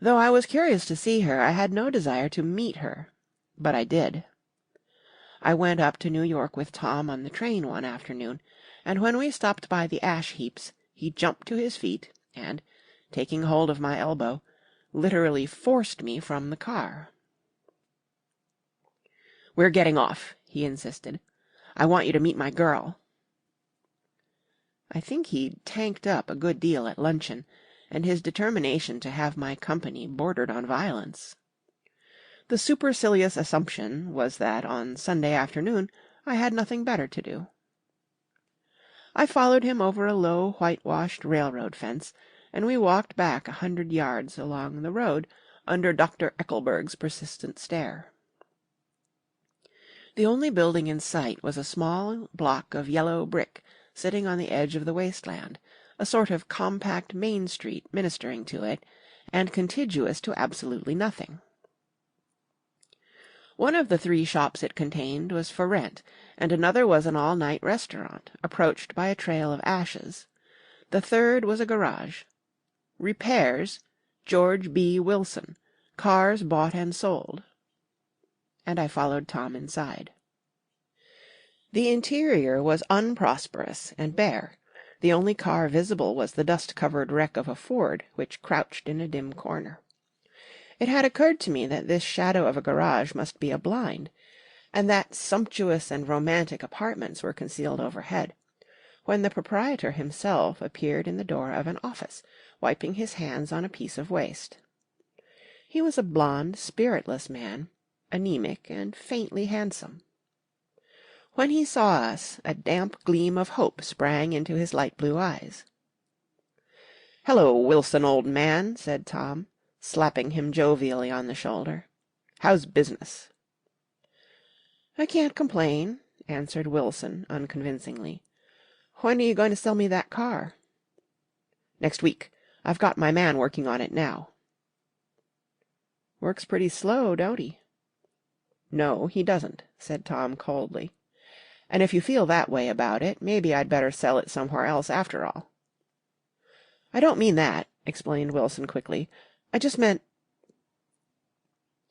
Though I was curious to see her, I had no desire to meet her, but I did. I went up to New York with Tom on the train one afternoon, and when we stopped by the ash heaps, he jumped to his feet and, taking hold of my elbow, literally forced me from the car. "We're getting off," he insisted. "I want you to meet my girl." I think he'd tanked up a good deal at luncheon, and his determination to have my company bordered on violence. The supercilious assumption was that on Sunday afternoon I had nothing better to do. I followed him over a low whitewashed railroad fence, and we walked back 100 yards along the road under Dr. Eckelberg's persistent stare. The only building in sight was a small block of yellow brick sitting on the edge of the wasteland, a sort of compact main street ministering to it, and contiguous to absolutely nothing. One of the 3 shops it contained was for rent, and another was an all-night restaurant, approached by a trail of ashes. The third was a garage. Repairs, George B. Wilson, cars bought and sold. And I followed Tom inside. The interior was unprosperous and bare. The only car visible was the dust-covered wreck of a Ford, which crouched in a dim corner. It had occurred to me that this shadow of a garage must be a blind, and that sumptuous and romantic apartments were concealed overhead, when the proprietor himself appeared in the door of an office, wiping his hands on a piece of waste. He was a blond, spiritless man, anemic and faintly handsome. When he saw us, a damp gleam of hope sprang into his light blue eyes. "Hello, Wilson, old man," said Tom, slapping him jovially on the shoulder. "How's business?" "I can't complain," answered Wilson unconvincingly. "When are you going to sell me that car?" "Next week. I've got my man working on it now." "Works pretty slow, don't he?" "No, he doesn't," said Tom coldly. "And if you feel that way about it, maybe I'd better sell it somewhere else after all." "I don't mean that," explained Wilson quickly. "I just meant—"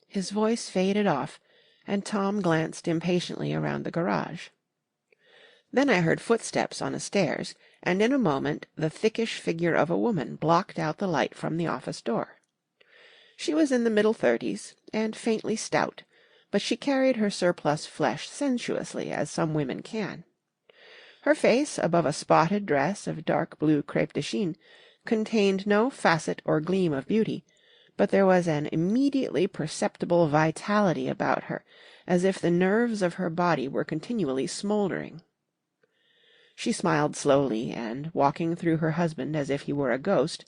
His voice faded off, and Tom glanced impatiently around the garage. Then I heard footsteps on the stairs, and in a moment the thickish figure of a woman blocked out the light from the office door. She was in the middle 30s, and faintly stout, but she carried her surplus flesh sensuously, as some women can. Her face, above a spotted dress of dark blue crêpe de chine, contained no facet or gleam of beauty, but there was an immediately perceptible vitality about her, as if the nerves of her body were continually smouldering. She smiled slowly, and, walking through her husband as if he were a ghost,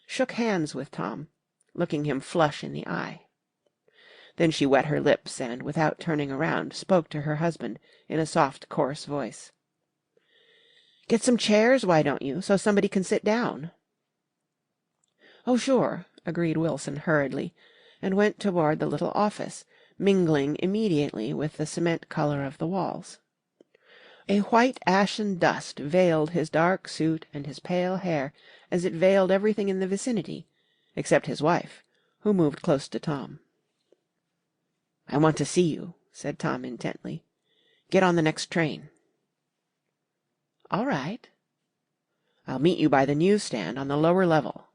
shook hands with Tom, looking him flush in the eye. Then she wet her lips, and, without turning around, spoke to her husband in a soft, coarse voice. "Get some chairs, why don't you, so somebody can sit down?" "Oh, sure," agreed Wilson hurriedly, and went toward the little office, mingling immediately with the cement color of the walls. A white ashen dust veiled his dark suit and his pale hair as it veiled everything in the vicinity, except his wife, who moved close to Tom. "I want to see you," said Tom intently. "Get on the next train." "All right." "I'll meet you by the newsstand on the lower level."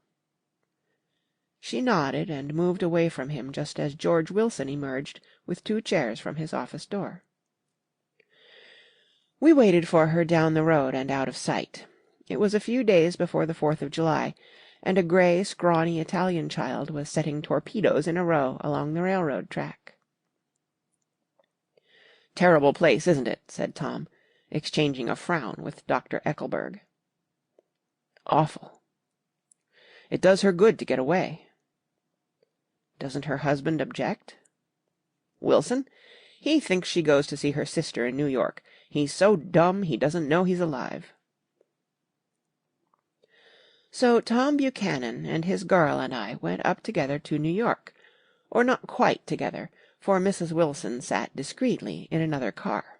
She nodded and moved away from him just as George Wilson emerged with 2 chairs from his office door. We waited for her down the road and out of sight. It was a few days before the 4th of July, and a gray, scrawny Italian child was setting torpedoes in a row along the railroad track. "Terrible place, isn't it?" said Tom, exchanging a frown with Dr. Eckelberg. "Awful." "It does her good to get away." "Doesn't her husband object?" "Wilson? He thinks she goes to see her sister in New York. He's so dumb he doesn't know he's alive." So Tom Buchanan and his girl and I went up together to New York, or not quite together, for Mrs. Wilson sat discreetly in another car.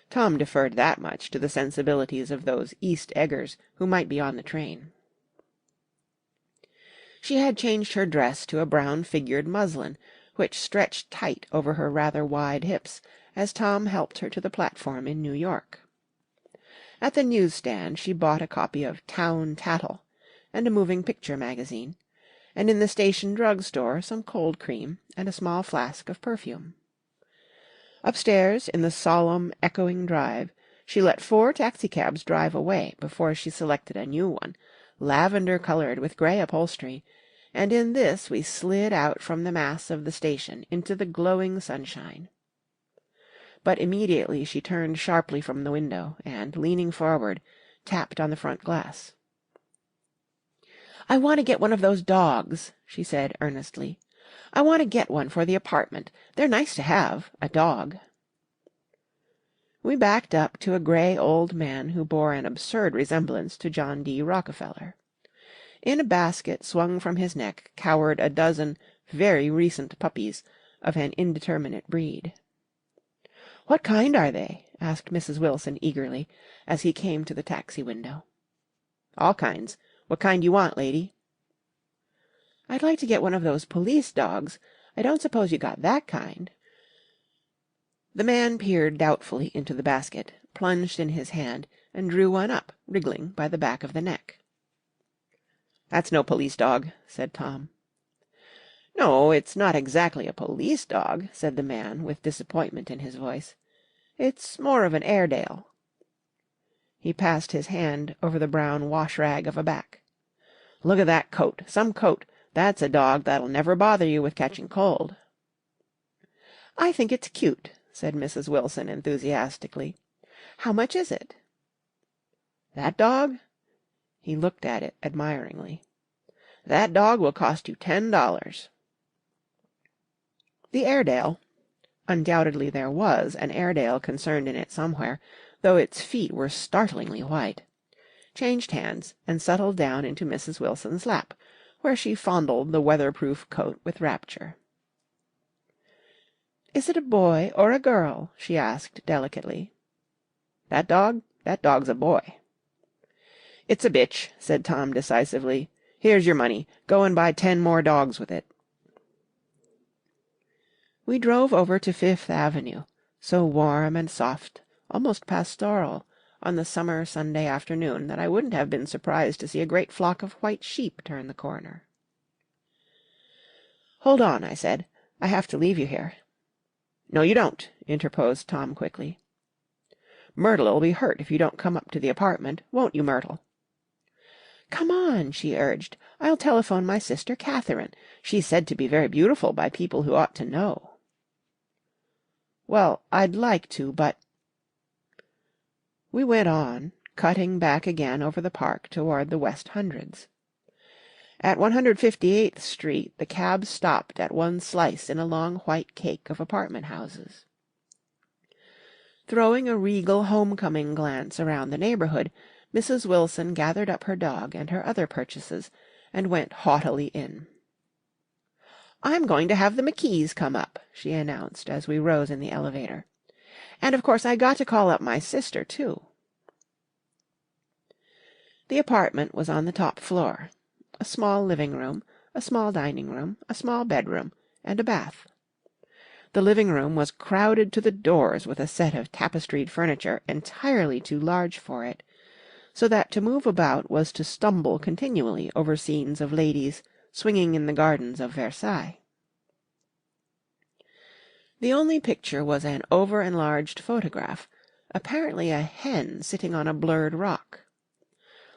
Tom deferred that much to the sensibilities of those East Eggers who might be on the train. She had changed her dress to a brown-figured muslin, which stretched tight over her rather wide hips, as Tom helped her to the platform in New York. At the newsstand she bought a copy of Town Tattle and a moving picture magazine, and in the station drug-store some cold cream and a small flask of perfume. Upstairs, in the solemn, echoing drive, she let 4 taxicabs drive away before she selected a new one, lavender-coloured with grey upholstery, and in this we slid out from the mass of the station into the glowing sunshine. But immediately she turned sharply from the window, and, leaning forward, tapped on the front glass. "I want to get one of those dogs," she said earnestly. "I want to get one for the apartment. They're nice to have, a dog." We backed up to a grey old man who bore an absurd resemblance to John D. Rockefeller. In a basket swung from his neck cowered a dozen very recent puppies of an indeterminate breed. "What kind are they?" asked Mrs. Wilson eagerly, as he came to the taxi window. "All kinds. What kind you want, lady?" "I'd like to get one of those police dogs. I don't suppose you got that kind." The man peered doubtfully into the basket, plunged in his hand, and drew one up, wriggling by the back of the neck. "That's no police dog," said Tom. "No, it's not exactly a police dog," said the man, with disappointment in his voice. "It's more of an Airedale." He passed his hand over the brown wash-rag of a back. "Look at that coat. Some coat. That's a dog that'll never bother you with catching cold." "I think it's cute," said Mrs. Wilson enthusiastically. "How much is it?" "That dog?" He looked at it admiringly. "That dog will cost you $10. The Airedale (undoubtedly there was an Airedale concerned in it somewhere, though its feet were startlingly white) changed hands and settled down into Mrs. Wilson's lap, where she fondled the weatherproof coat with rapture. "Is it a boy or a girl?" she asked delicately. "That dog? That dog's a boy." "It's a bitch," said Tom decisively. "Here's your money. Go and buy 10 more dogs with it." We drove over to Fifth Avenue, so warm and soft, almost pastoral, on the summer Sunday afternoon that I wouldn't have been surprised to see a great flock of white sheep turn the corner. "Hold on," I said. "I have to leave you here." "No, you don't," interposed Tom quickly. "Myrtle'll be hurt if you don't come up to the apartment, won't you, Myrtle?" "Come on," she urged. "I'll telephone my sister Catherine. She's said to be very beautiful by people who ought to know." "Well, I'd like to, but—" We went on, cutting back again over the park toward the West Hundreds. At 158th Street the cab stopped at one slice in a long white cake of apartment houses. Throwing a regal homecoming glance around the neighbourhood, Mrs. Wilson gathered up her dog and her other purchases, and went haughtily in. "I'm going to have the McKees come up," she announced as we rose in the elevator. "And of course I got to call up my sister, too." The apartment was on the top floor. A small living room, a small dining room, a small bedroom, and a bath. The living room was crowded to the doors with a set of tapestried furniture entirely too large for it, so that to move about was to stumble continually over scenes of ladies swinging in the gardens of Versailles. The only picture was an over-enlarged photograph, apparently a hen sitting on a blurred rock.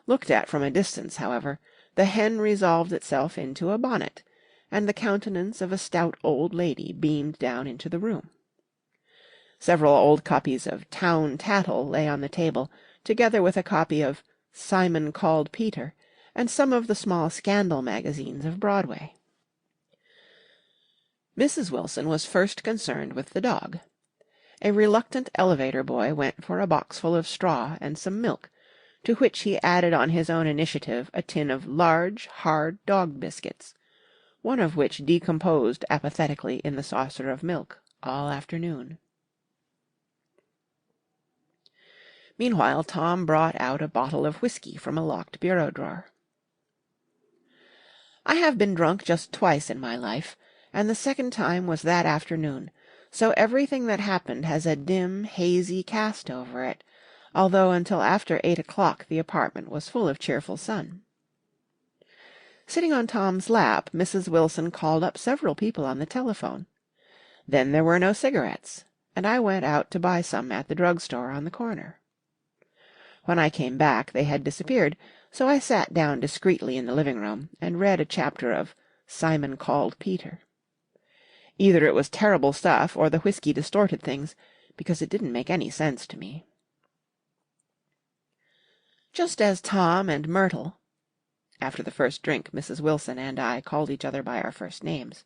Looked at from a distance, however, the hen resolved itself into a bonnet, and the countenance of a stout old lady beamed down into the room. Several old copies of Town Tattle lay on the table, together with a copy of Simon Called Peter, and some of the small scandal magazines of Broadway. Mrs. Wilson was first concerned with the dog. A reluctant elevator boy went for a boxful of straw and some milk, to which he added on his own initiative a tin of large, hard dog biscuits, one of which decomposed apathetically in the saucer of milk all afternoon. Meanwhile Tom brought out a bottle of whiskey from a locked bureau drawer. I have been drunk just twice in my life, and the second time was that afternoon, so everything that happened has a dim, hazy cast over it, although until after 8 o'clock the apartment was full of cheerful sun. Sitting on Tom's lap, Mrs. Wilson called up several people on the telephone. Then there were no cigarettes, and I went out to buy some at the drugstore on the corner. When I came back they had disappeared, so I sat down discreetly in the living-room and read a chapter of Simon Called Peter. Either it was terrible stuff or the whiskey distorted things, because it didn't make any sense to me. Just as Tom and Myrtle, after the first drink Mrs. Wilson and I called each other by our first names,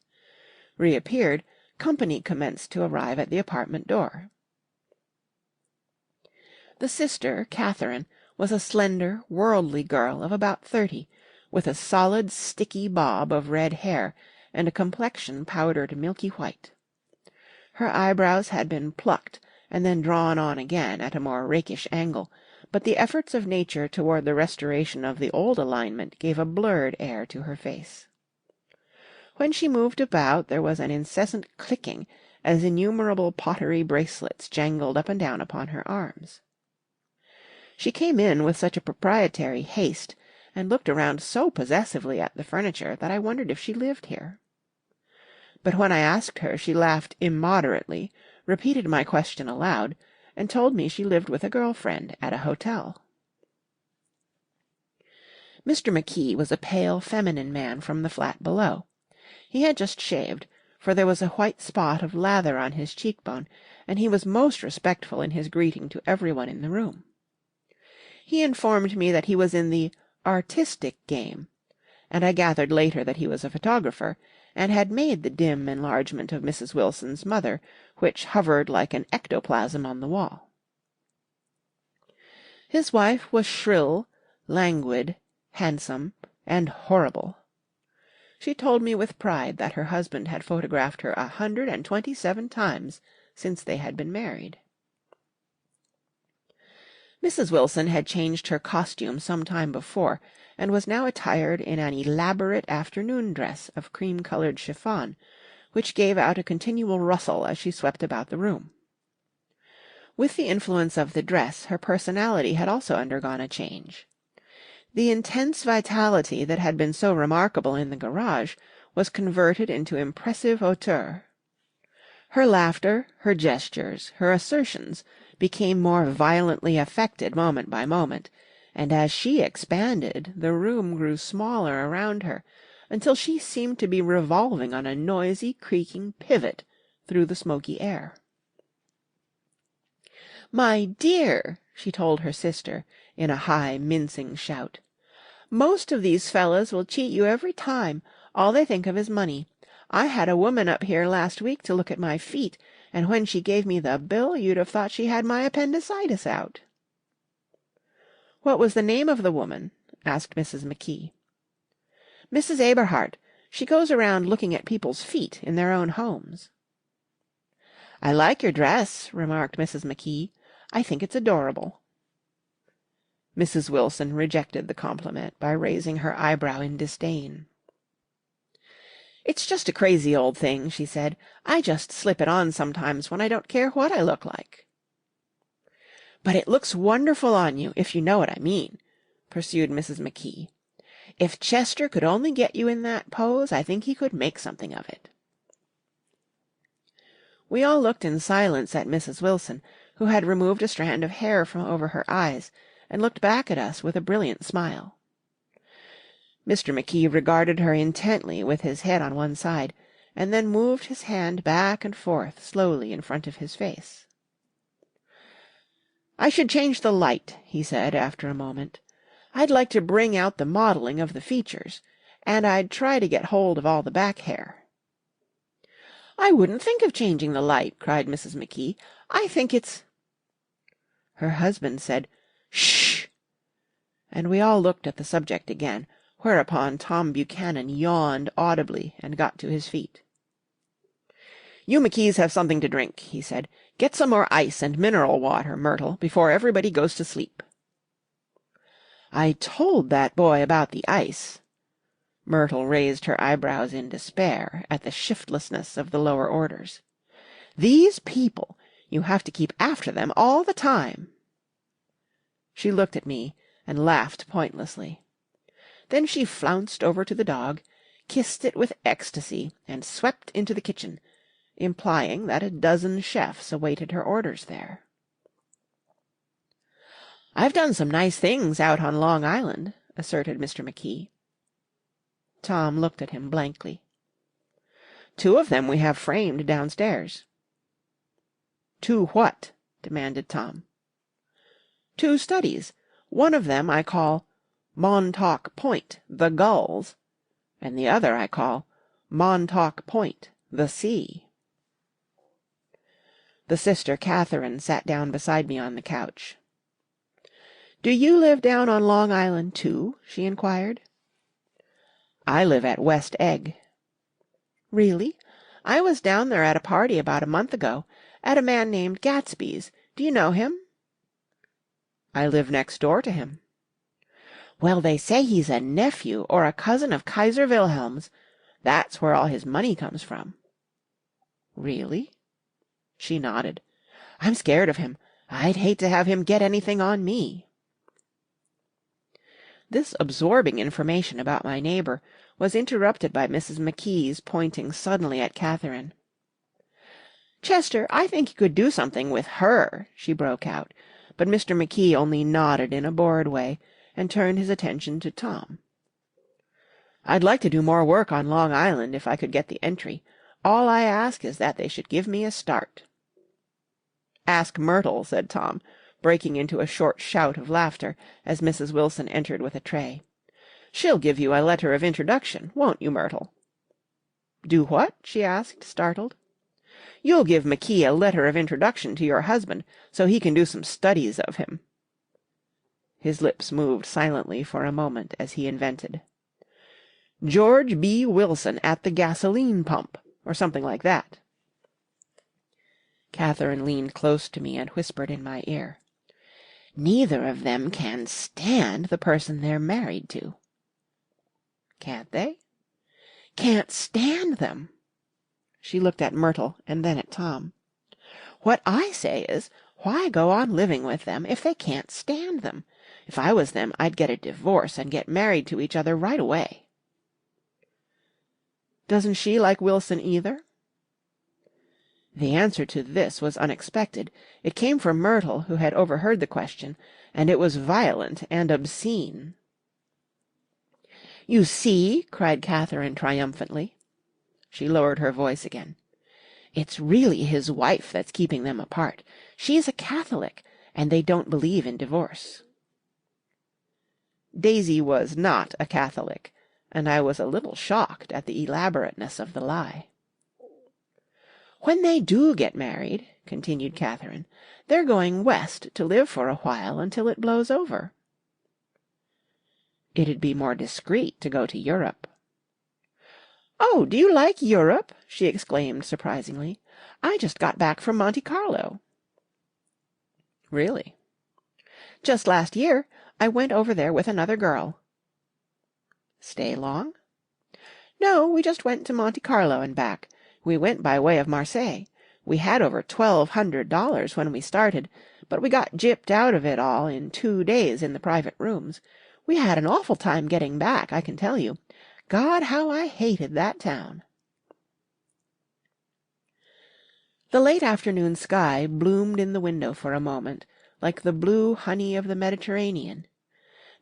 reappeared, company commenced to arrive at the apartment door. The sister, Catherine, was a slender, worldly girl of about 30, with a solid, sticky bob of red hair and a complexion powdered milky white. Her eyebrows had been plucked and then drawn on again at a more rakish angle, but the efforts of nature toward the restoration of the old alignment gave a blurred air to her face. When she moved about there was an incessant clicking as innumerable pottery bracelets jangled up and down upon her arms. She came in with such a proprietary haste, and looked around so possessively at the furniture that I wondered if she lived here. But when I asked her, she laughed immoderately, repeated my question aloud, and told me she lived with a girl-friend at a hotel. Mr. McKee was a pale, feminine man from the flat below. He had just shaved, for there was a white spot of lather on his cheekbone, and he was most respectful in his greeting to everyone in the room. He informed me that he was in the artistic game, and I gathered later that he was a photographer, and had made the dim enlargement of Mrs. Wilson's mother, which hovered like an ectoplasm on the wall. His wife was shrill, languid, handsome, and horrible. She told me with pride that her husband had photographed her 127 times since they had been married. Mrs. Wilson had changed her costume some time before, and was now attired in an elaborate afternoon dress of cream-coloured chiffon, which gave out a continual rustle as she swept about the room. With the influence of the dress, her personality had also undergone a change. The intense vitality that had been so remarkable in the garage was converted into impressive hauteur. Her laughter, her gestures, her assertions became more violently affected moment by moment, and as she expanded, the room grew smaller around her, until she seemed to be revolving on a noisy, creaking pivot through the smoky air. "My dear," she told her sister, in a high, mincing shout, "most of these fellows will cheat you every time. All they think of is money. I had a woman up here last week to look at my feet, and when she gave me the bill you'd have thought she had my appendicitis out." "What was the name of the woman?" asked Mrs. McKee. "Mrs. Aberhart. She goes around looking at people's feet in their own homes." "I like your dress," remarked Mrs. McKee. "I think it's adorable." Mrs. Wilson rejected the compliment by raising her eyebrow in disdain. "It's just a crazy old thing," she said. "I just slip it on sometimes when I don't care what I look like." "But it looks wonderful on you, if you know what I mean," pursued Mrs. McKee. "If Chester could only get you in that pose, I think he could make something of it." We all looked in silence at Mrs. Wilson, who had removed a strand of hair from over her eyes, and looked back at us with a brilliant smile. Mr. McKee regarded her intently with his head on one side, and then moved his hand back and forth slowly in front of his face. "I should change the light," he said after a moment. "I'd like to bring out the modelling of the features, and I'd try to get hold of all the back hair." "I wouldn't think of changing the light," cried Mrs. McKee. "I think it's—" Her husband said, "Shh!" and we all looked at the subject again, whereupon Tom Buchanan yawned audibly and got to his feet. "You McKees have something to drink," he said. "Get some more ice and mineral water, Myrtle, before everybody goes to sleep." "I told that boy about the ice." Myrtle raised her eyebrows in despair at the shiftlessness of the lower orders. "These people! You have to keep after them all the time." She looked at me and laughed pointlessly. Then she flounced over to the dog, kissed it with ecstasy, and swept into the kitchen, implying that a dozen chefs awaited her orders there. "I've done some nice things out on Long Island," asserted Mr. McKee. Tom looked at him blankly. "2 of them we have framed downstairs." "2 what?" demanded Tom. "2 studies. One of them I call Montauk Point, the Gulls, and the other I call Montauk Point, the Sea." The sister Catherine sat down beside me on the couch. "Do you live down on Long Island, too?" she inquired. "I live at West Egg." "Really? I was down there at a party about a month ago, at a man named Gatsby's. Do you know him?" "I live next door to him." "Well, they say he's a nephew or a cousin of Kaiser Wilhelm's. That's where all his money comes from." "Really?" She nodded. "I'm scared of him. I'd hate to have him get anything on me." This absorbing information about my neighbor was interrupted by Mrs. McKee's pointing suddenly at Catherine. "Chester, I think you could do something with her," she broke out, but Mr. McKee only nodded in a bored way and turned his attention to Tom. "I'd like to do more work on Long Island if I could get the entry. All I ask is that they should give me a start." "Ask Myrtle," said Tom, breaking into a short shout of laughter as Mrs. Wilson entered with a tray. "She'll give you a letter of introduction, won't you, Myrtle?" "Do what?" she asked, startled. "You'll give McKee a letter of introduction to your husband, so he can do some studies of him." His lips moved silently for a moment as he invented. "George B. Wilson at the gasoline pump," or something like that. Catherine leaned close to me and whispered in my ear. "Neither of them can stand the person they're married to." "Can't they?" "Can't stand them." She looked at Myrtle and then at Tom. "What I say is, why go on living with them if they can't stand them? If I was them, I'd get a divorce and get married to each other right away." "Doesn't she like Wilson either?" The answer to this was unexpected. It came from Myrtle, who had overheard the question, and it was violent and obscene. "You see!" cried Catherine triumphantly. She lowered her voice again. "It's really his wife that's keeping them apart. She's a Catholic, and they don't believe in divorce." Daisy was not a Catholic, and I was a little shocked at the elaborateness of the lie. "When they do get married," continued Catherine, "they're going West to live for a while until it blows over." "It'd be more discreet to go to Europe." "Oh, do you like Europe?" she exclaimed surprisingly. "I just got back from Monte Carlo." "Really?" "Just last year. I went over there with another girl." "Stay long?" "No, we just went to Monte Carlo and back. We went by way of Marseilles. We had over $1,200 when we started, but we got gypped out of it all in 2 days in the private rooms. We had an awful time getting back, I can tell you. God, how I hated that town." The late afternoon sky bloomed in the window for a moment, like the blue honey of the Mediterranean.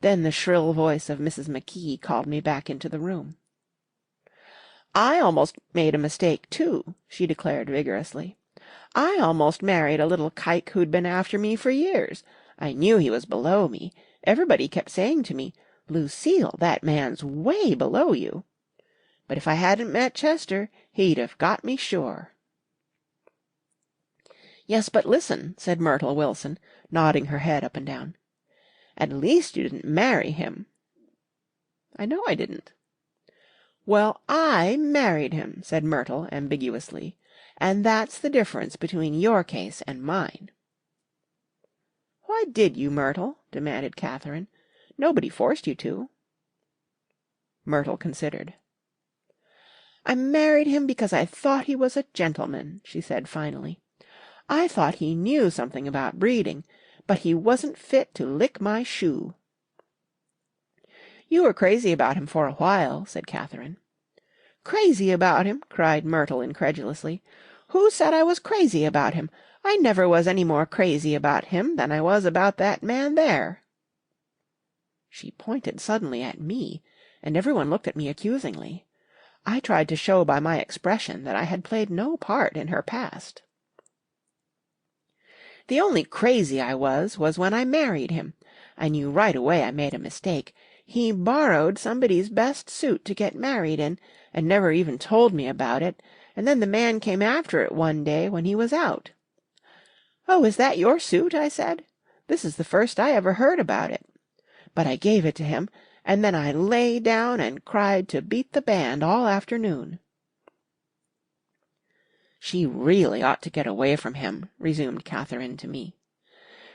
Then the shrill voice of Mrs. McKee called me back into the room. "I almost made a mistake, too," she declared vigorously. "I almost married a little kike who'd been after me for years. I knew he was below me. Everybody kept saying to me, 'Lucille, that man's way below you.' But if I hadn't met Chester, he'd have got me sure." "Yes, but listen," said Myrtle Wilson, nodding her head up and down. "At least you didn't marry him." "I know I didn't." "Well, I married him," said Myrtle ambiguously, "and that's the difference between your case and mine." "Why did you, Myrtle?" demanded Catherine. "Nobody forced you to." Myrtle considered. "I married him because I thought he was a gentleman," she said finally. "I thought he knew something about breeding, but he wasn't fit to lick my shoe." "You were crazy about him for a while," said Catherine. "Crazy about him!" cried Myrtle incredulously. "Who said I was crazy about him? I never was any more crazy about him than I was about that man there." She pointed suddenly at me, and everyone looked at me accusingly. I tried to show by my expression that I had played no part in her past. "The only crazy I was when I married him. I knew right away I made a mistake. He borrowed somebody's best suit to get married in, and never even told me about it, and then the man came after it one day when he was out. 'Oh, is that your suit?' I said. 'This is the first I ever heard about it.' But I gave it to him, and then I lay down and cried to beat the band all afternoon." "She really ought to get away from him," resumed Catherine to me.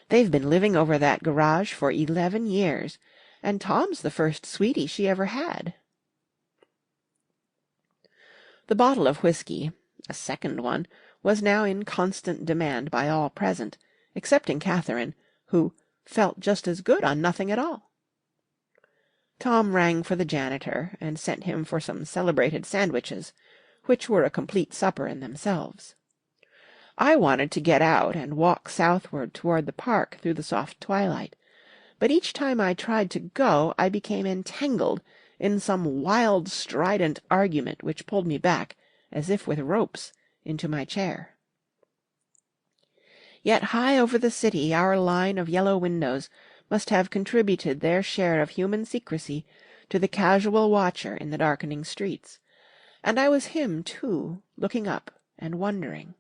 "They've been living over that garage for 11 years, and Tom's the first sweetie she ever had." The bottle of whiskey, a second one, was now in constant demand by all present, excepting Catherine, who "felt just as good on nothing at all." Tom rang for the janitor, and sent him for some celebrated sandwiches, which were a complete supper in themselves. I wanted to get out and walk southward toward the park through the soft twilight, but each time I tried to go I became entangled in some wild strident argument which pulled me back, as if with ropes, into my chair. Yet high over the city our line of yellow windows must have contributed their share of human secrecy to the casual watcher in the darkening streets, and I was him, too, looking up and wondering.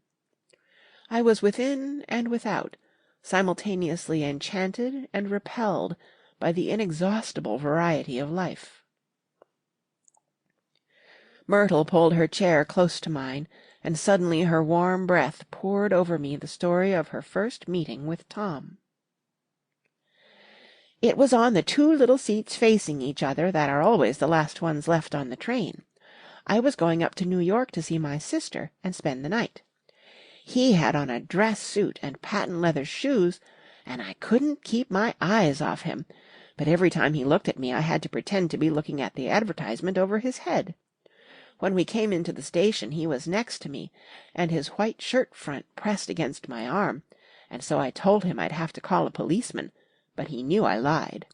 I was within and without, simultaneously enchanted and repelled by the inexhaustible variety of life. Myrtle pulled her chair close to mine, and suddenly her warm breath poured over me the story of her first meeting with Tom. "It was on the two little seats facing each other that are always the last ones left on the train. I was going up to New York to see my sister and spend the night. He had on a dress suit and patent leather shoes, and I couldn't keep my eyes off him, but every time he looked at me I had to pretend to be looking at the advertisement over his head. When we came into the station he was next to me, and his white shirt front pressed against my arm, and so I told him I'd have to call a policeman, but he knew I lied.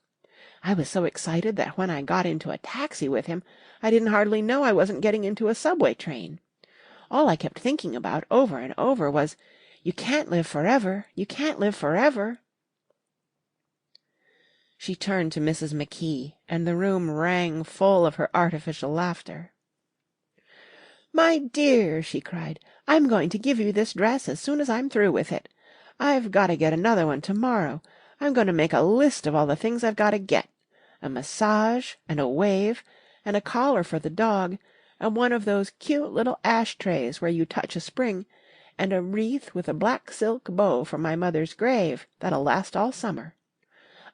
I was so excited that when I got into a taxi with him, I didn't hardly know I wasn't getting into a subway train. All I kept thinking about over and over was, 'You can't live forever, you can't live forever.'" She turned to Mrs. McKee, and the room rang full of her artificial laughter. "My dear," she cried, "I'm going to give you this dress as soon as I'm through with it. I've got to get another one tomorrow. I'm going to make a list of all the things I've got to get. A massage, and a wave, and a collar for the dog, and one of those cute little ashtrays where you touch a spring, and a wreath with a black silk bow for my mother's grave that'll last all summer.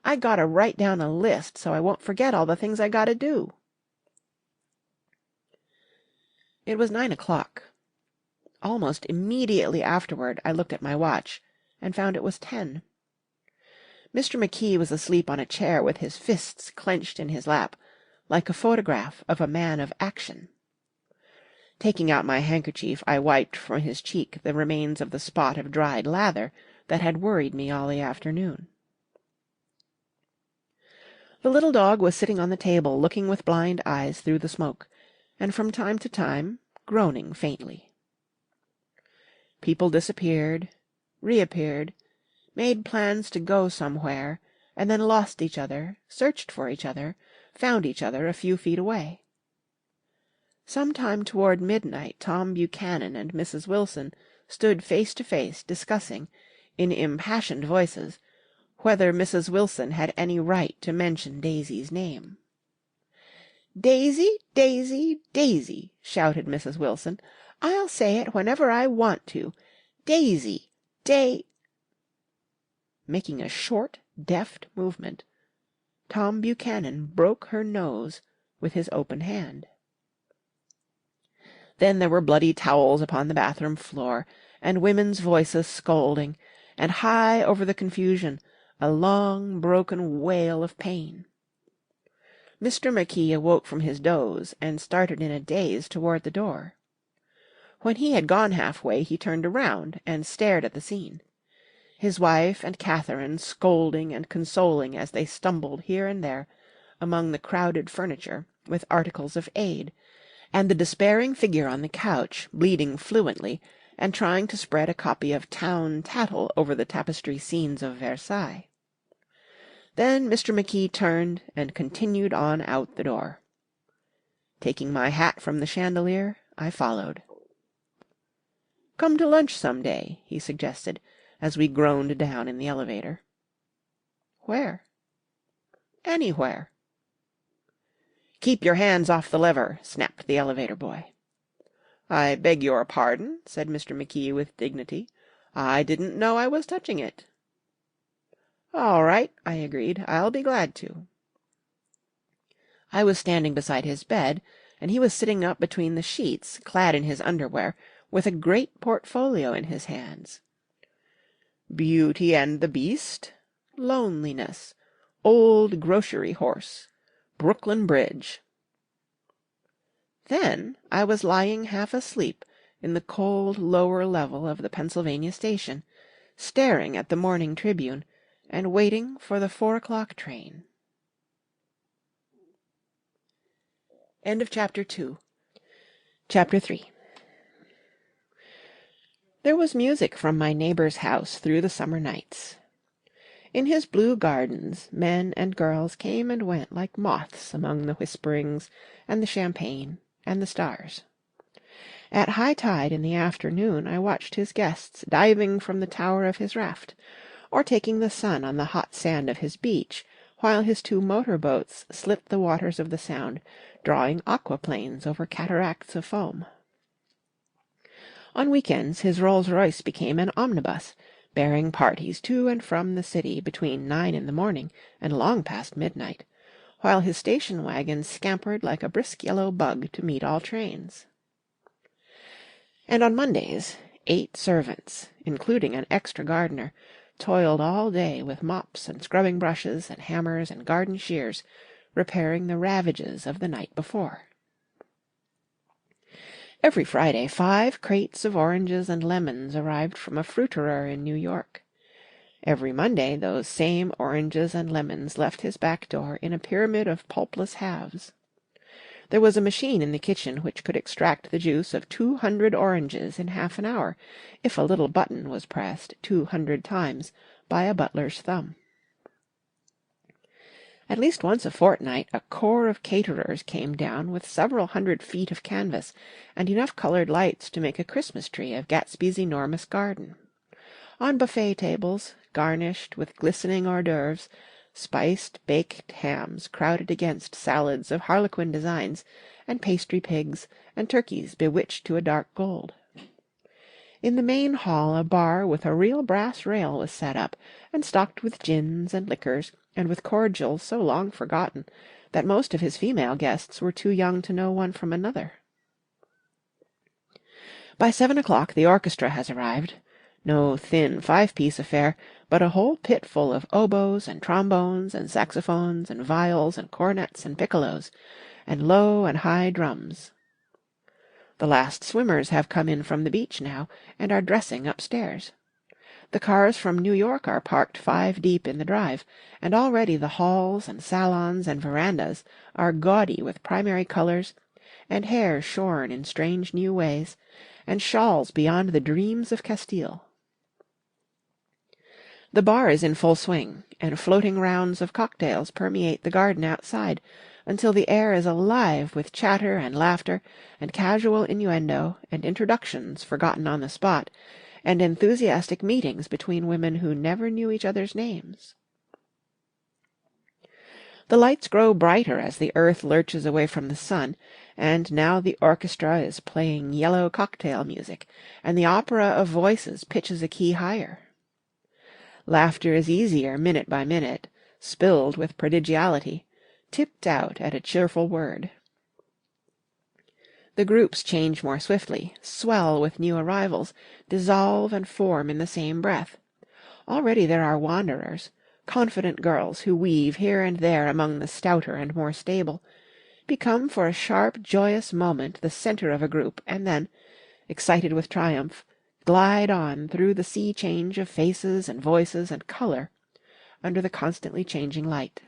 I gotta write down a list so I won't forget all the things I gotta do." It was 9 o'clock. Almost immediately afterward I looked at my watch, and found it was 10. Mr. McKee was asleep on a chair with his fists clenched in his lap, like a photograph of a man of action. Taking out my handkerchief, I wiped from his cheek the remains of the spot of dried lather that had worried me all the afternoon. The little dog was sitting on the table looking with blind eyes through the smoke, and from time to time groaning faintly. People disappeared, reappeared, made plans to go somewhere, and then lost each other, searched for each other, found each other a few feet away. Sometime toward midnight Tom Buchanan and Mrs. Wilson stood face to face discussing, in impassioned voices, whether Mrs. Wilson had any right to mention Daisy's name. "Daisy, Daisy, Daisy," shouted Mrs. Wilson. "I'll say it whenever I want to. Daisy, Making a short, deft movement, Tom Buchanan broke her nose with his open hand. Then there were bloody towels upon the bathroom floor, and women's voices scolding, and high over the confusion a long, broken wail of pain. Mr. McKee awoke from his doze, and started in a daze toward the door. When he had gone halfway, he turned around and stared at the scene. His wife and Catherine scolding and consoling as they stumbled here and there among the crowded furniture with articles of aid, and the despairing figure on the couch bleeding fluently and trying to spread a copy of Town Tattle over the tapestry scenes of Versailles. Then Mr. McKee turned and continued on out the door. Taking my hat from the chandelier, I followed. "Come to lunch some day," he suggested, as we groaned down in the elevator. "Where?" "Anywhere." "Keep your hands off the lever," snapped the elevator boy. "I beg your pardon," said Mr. McKee with dignity. "I didn't know I was touching it." "All right," I agreed. "I'll be glad to." I was standing beside his bed, and he was sitting up between the sheets, clad in his underwear, with a great portfolio in his hands. "Beauty and the Beast," "Loneliness," "Old Grocery Horse," "Brooklyn Bridge." Then I was lying half asleep in the cold lower level of the Pennsylvania station, staring at the Morning Tribune, and waiting for the 4 o'clock train. End of Chapter 2. Chapter 3. There was music from my neighbor's house through the summer nights. In his blue gardens men and girls came and went like moths among the whisperings and the champagne and the stars. At high tide in the afternoon I watched his guests diving from the tower of his raft, or taking the sun on the hot sand of his beach, while his 2 motor boats slipped the waters of the Sound, drawing aquaplanes over cataracts of foam. On weekends his Rolls-Royce became an omnibus, bearing parties to and from the city between 9 in the morning and long past midnight, while his station wagon scampered like a brisk yellow bug to meet all trains. And on Mondays 8 servants, including an extra gardener, toiled all day with mops and scrubbing brushes and hammers and garden shears, repairing the ravages of the night before. Every Friday 5 crates of oranges and lemons arrived from a fruiterer in New York. Every Monday those same oranges and lemons left his back door in a pyramid of pulpless halves. There was a machine in the kitchen which could extract the juice of 200 oranges in half an hour, if a little button was pressed 200 times by a butler's thumb. At least once a fortnight a corps of caterers came down with several hundred feet of canvas and enough colored lights to make a Christmas tree of Gatsby's enormous garden. On buffet tables, garnished with glistening hors d'oeuvres, spiced baked hams crowded against salads of harlequin designs, and pastry pigs, and turkeys bewitched to a dark gold. In the main hall a bar with a real brass rail was set up, and stocked with gins and liquors, and with cordials so long forgotten that most of his female guests were too young to know one from another. By 7 o'clock the orchestra has arrived. No thin 5-piece affair, but a whole pit full of oboes and trombones and saxophones and viols and cornets and piccolos, and low and high drums. The last swimmers have come in from the beach now, and are dressing upstairs. The cars from New York are parked 5 deep in the drive, and already the halls and salons and verandas are gaudy with primary colors, and hair shorn in strange new ways, and shawls beyond the dreams of Castile. The bar is in full swing, and floating rounds of cocktails permeate the garden outside, until the air is alive with chatter and laughter, and casual innuendo, and introductions forgotten on the spot, and enthusiastic meetings between women who never knew each other's names. The lights grow brighter as the earth lurches away from the sun, and now the orchestra is playing yellow cocktail music, and the opera of voices pitches a key higher. Laughter is easier minute by minute, spilled with prodigality, tipped out at a cheerful word. The groups change more swiftly, swell with new arrivals, dissolve and form in the same breath. Already there are wanderers, confident girls who weave here and there among the stouter and more stable, become for a sharp, joyous moment the centre of a group, and then, excited with triumph, glide on through the sea change of faces and voices and colour, under the constantly changing light.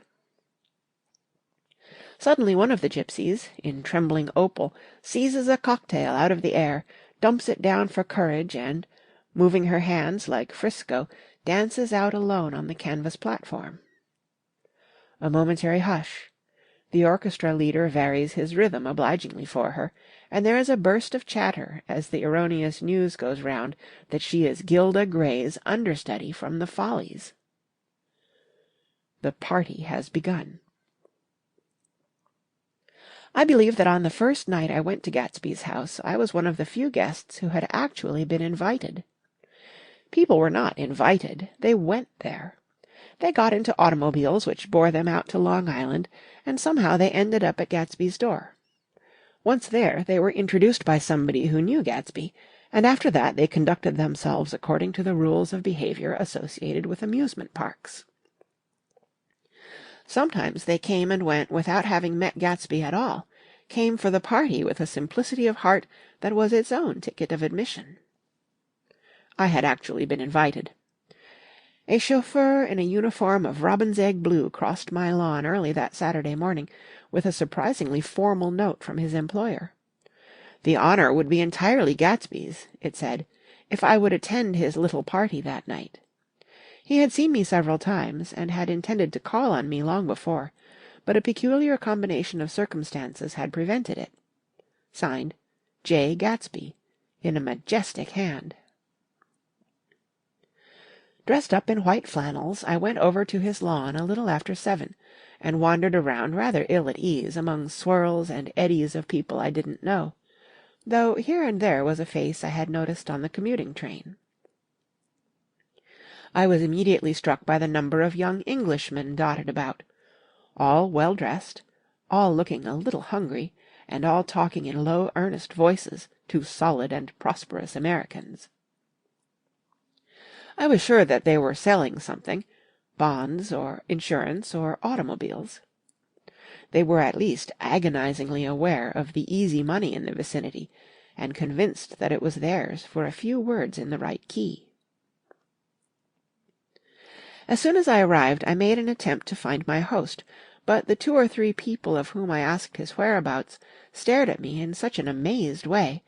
Suddenly one of the gypsies, in trembling opal, seizes a cocktail out of the air, dumps it down for courage, and, moving her hands like Frisco, dances out alone on the canvas platform. A momentary hush. The orchestra leader varies his rhythm obligingly for her, and there is a burst of chatter as the erroneous news goes round that she is Gilda Gray's understudy from the Follies. The party has begun. I believe that on the first night I went to Gatsby's house I was one of the few guests who had actually been invited. People were not invited, they went there. They got into automobiles which bore them out to Long Island, and somehow they ended up at Gatsby's door. Once there, they were introduced by somebody who knew Gatsby, and after that they conducted themselves according to the rules of behaviour associated with amusement parks. Sometimes they came and went without having met Gatsby at all, came for the party with a simplicity of heart that was its own ticket of admission. I had actually been invited. A chauffeur in a uniform of robin's egg blue crossed my lawn early that Saturday morning, with a surprisingly formal note from his employer. The honour would be entirely Gatsby's, it said, if I would attend his little party that night. He had seen me several times, and had intended to call on me long before, but a peculiar combination of circumstances had prevented it. Signed, J. Gatsby, in a majestic hand. Dressed up in white flannels, I went over to his lawn a little after 7, and wandered around rather ill at ease among swirls and eddies of people I didn't know, though here and there was a face I had noticed on the commuting train. I was immediately struck by the number of young Englishmen dotted about, all well dressed, all looking a little hungry, and all talking in low, earnest voices to solid and prosperous Americans. I was sure that they were selling something, bonds or insurance or automobiles. They were at least agonizingly aware of the easy money in the vicinity, and convinced that it was theirs for a few words in the right key. As soon as I arrived, I made an attempt to find my host, but the 2 or 3 people of whom I asked his whereabouts stared at me in such an amazed way,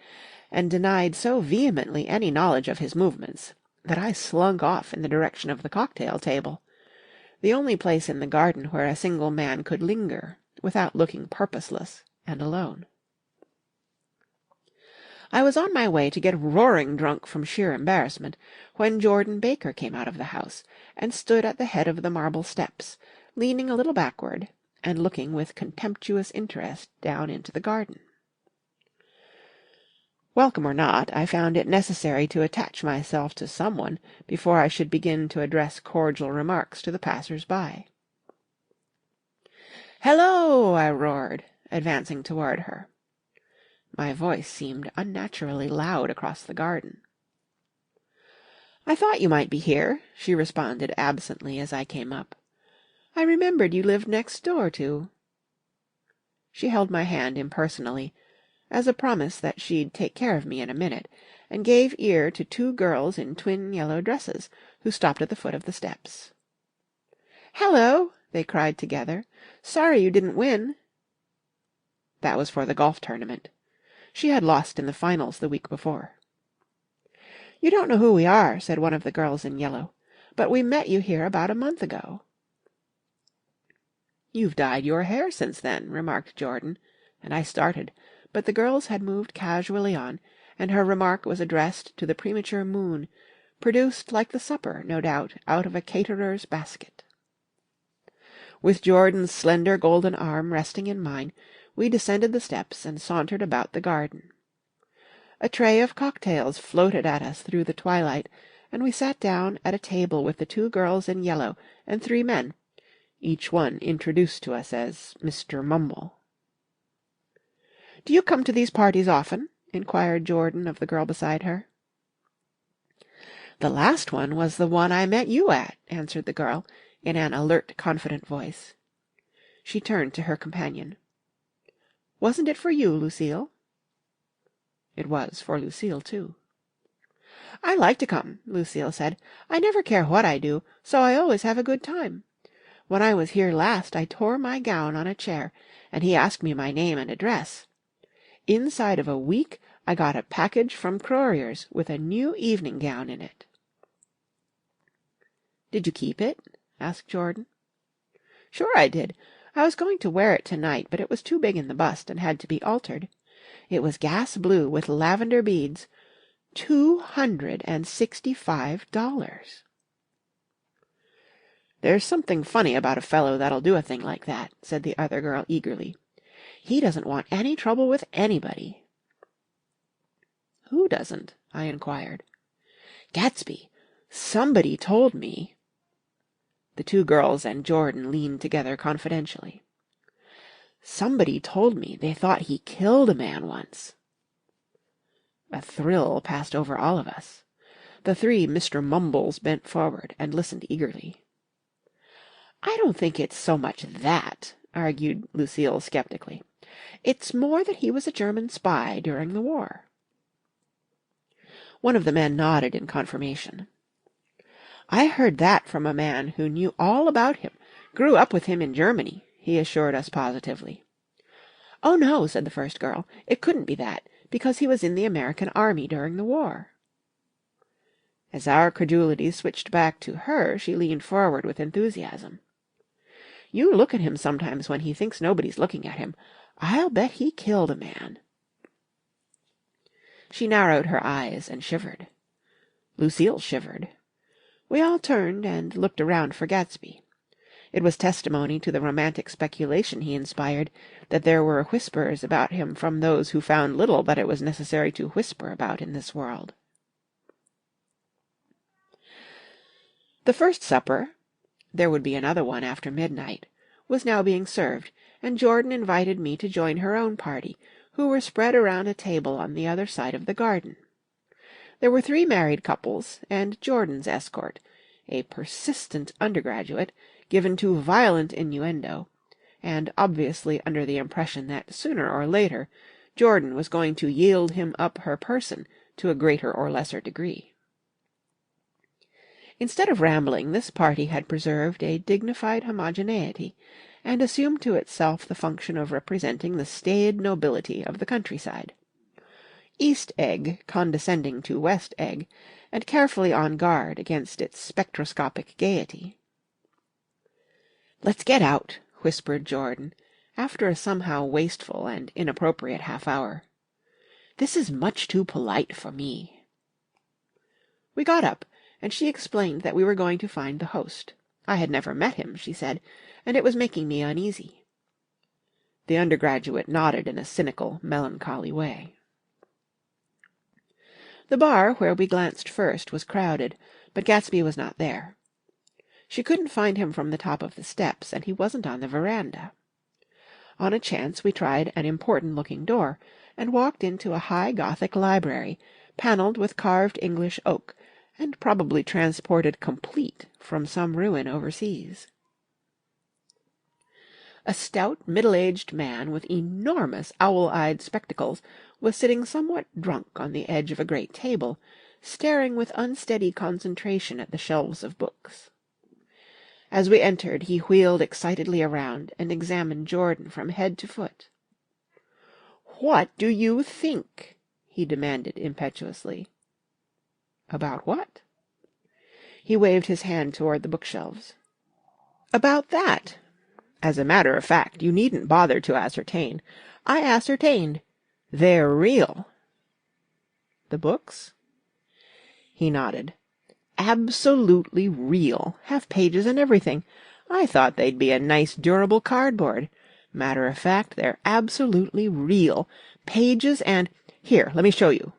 and denied so vehemently any knowledge of his movements, that I slunk off in the direction of the cocktail table, the only place in the garden where a single man could linger, without looking purposeless and alone. I was on my way to get roaring drunk from sheer embarrassment, when Jordan Baker came out of the house, and stood at the head of the marble steps, leaning a little backward, and looking with contemptuous interest down into the garden. Welcome or not, I found it necessary to attach myself to someone before I should begin to address cordial remarks to the passers-by. "Hello!" I roared, advancing toward her. My voice seemed unnaturally loud across the garden. "I thought you might be here," she responded absently as I came up. "I remembered you lived next door to—" She held my hand impersonally, as a promise that she'd take care of me in a minute, and gave ear to 2 girls in twin yellow dresses, who stopped at the foot of the steps. "Hello!" they cried together. "Sorry you didn't win." That was for the golf tournament. She had lost in the finals the week before. "You don't know who we are," said one of the girls in yellow, but we met you here about a month ago." "You've dyed your hair since then," remarked Jordan, and I started, but the girls had moved casually on, and her remark was addressed to the premature moon, produced like the supper, no doubt, out of a caterer's basket. With Jordan's slender golden arm resting in mine, we descended the steps and sauntered about the garden. A tray of cocktails floated at us through the twilight, and we sat down at a table with the 2 girls in yellow and 3 men, each one introduced to us as Mr. Mumble. "Do you come to these parties often?" inquired Jordan of the girl beside her. "The last one was the one I met you at," answered the girl, in an alert, confident voice. She turned to her companion. "Wasn't it for you, Lucille?" It was for Lucille, too. "I like to come," Lucille said. "I never care what I do, so I always have a good time. When I was here last I tore my gown on a chair, and he asked me my name and address. Inside of a week I got a package from Crorier's with a new evening gown in it." "Did you keep it?" asked Jordan. "Sure I did. I was going to wear it tonight, but it was too big in the bust and had to be altered. It was gas blue with lavender beads. $265. "There's something funny about a fellow that'll do a thing like that," said the other girl eagerly. "He doesn't want any trouble with anybody." "Who doesn't?" I inquired. "Gatsby. Somebody told me—" The 2 girls and Jordan leaned together confidentially. "Somebody told me they thought he killed a man once." A thrill passed over all of us. The 3 Mr. Mumbles bent forward and listened eagerly. "I don't think it's so much that," argued Lucille skeptically. "It's more that he was a German spy during the war." One of the men nodded in confirmation. "I heard that from a man who knew all about him, grew up with him in Germany," he assured us positively. "Oh, no," said the first girl. "It couldn't be that, because he was in the American army during the war." As our credulity switched back to her, she leaned forward with enthusiasm. "You look at him sometimes when he thinks nobody's looking at him. I'll bet he killed a man." She narrowed her eyes and shivered. Lucille shivered. We all turned and looked around for Gatsby. It was testimony to the romantic speculation he inspired that there were whispers about him from those who found little that it was necessary to whisper about in this world. The first supper—there would be another one after midnight—was now being served, and Jordan invited me to join her own party, who were spread around a table on the other side of the garden. There were 3 married couples, and Jordan's escort, a persistent undergraduate, given to violent innuendo, and obviously under the impression that sooner or later Jordan was going to yield him up her person to a greater or lesser degree. Instead of rambling, this party had preserved a dignified homogeneity, and assumed to itself the function of representing the staid nobility of the countryside. East Egg condescending to West Egg, and carefully on guard against its spectroscopic gaiety. "Let's get out," whispered Jordan, after a somehow wasteful and inappropriate half-hour. "This is much too polite for me." We got up, and she explained that we were going to find the host. I had never met him, she said, and it was making me uneasy. The undergraduate nodded in a cynical, melancholy way. The bar where we glanced first was crowded, but Gatsby was not there. She couldn't find him from the top of the steps, and he wasn't on the veranda. On a chance we tried an important-looking door, and walked into a high Gothic library, panelled with carved English oak, and probably transported complete from some ruin overseas. A stout, middle-aged man with enormous owl-eyed spectacles was sitting somewhat drunk on the edge of a great table, staring with unsteady concentration at the shelves of books. As we entered, he wheeled excitedly around and examined Jordan from head to foot. "What do you think?" he demanded impetuously. "About what?" He waved his hand toward the bookshelves. "About that. As a matter of fact, you needn't bother to ascertain. I ascertained. They're real." "The books?" He nodded. "Absolutely real. Have pages and everything. I thought they'd be a nice durable cardboard. Matter of fact, they're absolutely real. Pages and... Here, let me show you."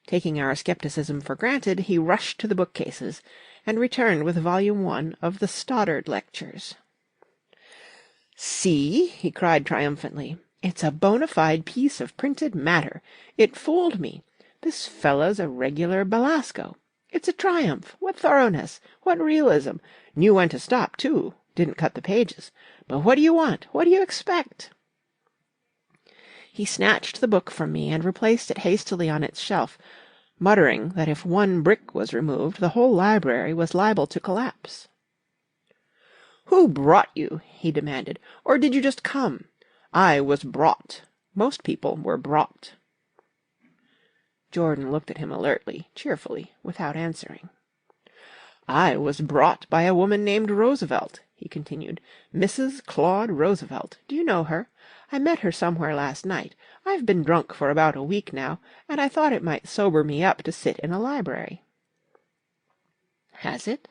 Taking our skepticism for granted, he rushed to the bookcases, and returned with Volume 1 of the Stoddard Lectures. "See," he cried triumphantly, "it's a bona fide piece of printed matter. It fooled me. This fellow's a regular Belasco. It's a triumph. What thoroughness! What realism! Knew when to stop, too. Didn't cut the pages. But what do you want? What do you expect?" He snatched the book from me and replaced it hastily on its shelf, muttering that if one brick was removed, the whole library was liable to collapse. "Who brought you?" he demanded. "Or did you just come? I was brought. Most people were brought." Jordan looked at him alertly, cheerfully, without answering. "I was brought by a woman named Roosevelt," he continued. "Mrs. Claude Roosevelt. Do you know her? I met her somewhere last night. I've been drunk for about a week now, and I thought it might sober me up to sit in a library." "Has it?"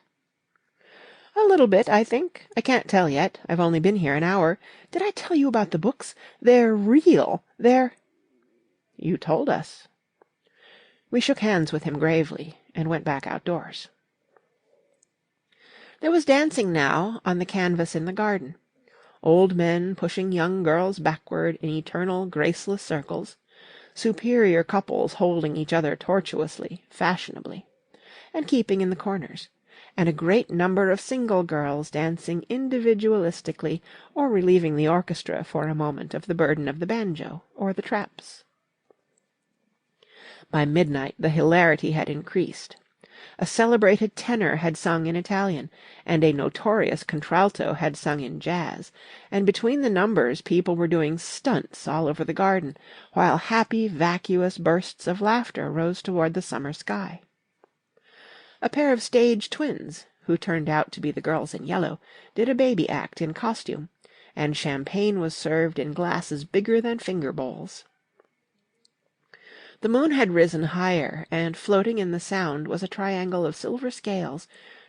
"A little bit, I think. I can't tell yet. I've only been here an hour. Did I tell you about the books? They're real. They're—" "You told us." We shook hands with him gravely, and went back outdoors. There was dancing now on the canvas in the garden. Old men pushing young girls backward in eternal graceless circles, superior couples holding each other tortuously, fashionably, and keeping in the corners, and a great number of single girls dancing individualistically or relieving the orchestra for a moment of the burden of the banjo or the traps. By midnight the hilarity had increased. A celebrated tenor had sung in Italian, and a notorious contralto had sung in jazz, and between the numbers people were doing stunts all over the garden, while happy, vacuous bursts of laughter rose toward the summer sky. A pair of stage twins, who turned out to be the girls in yellow, did a baby act in costume, and champagne was served in glasses bigger than finger bowls. The moon had risen higher, and floating in the Sound was a triangle of silver scales,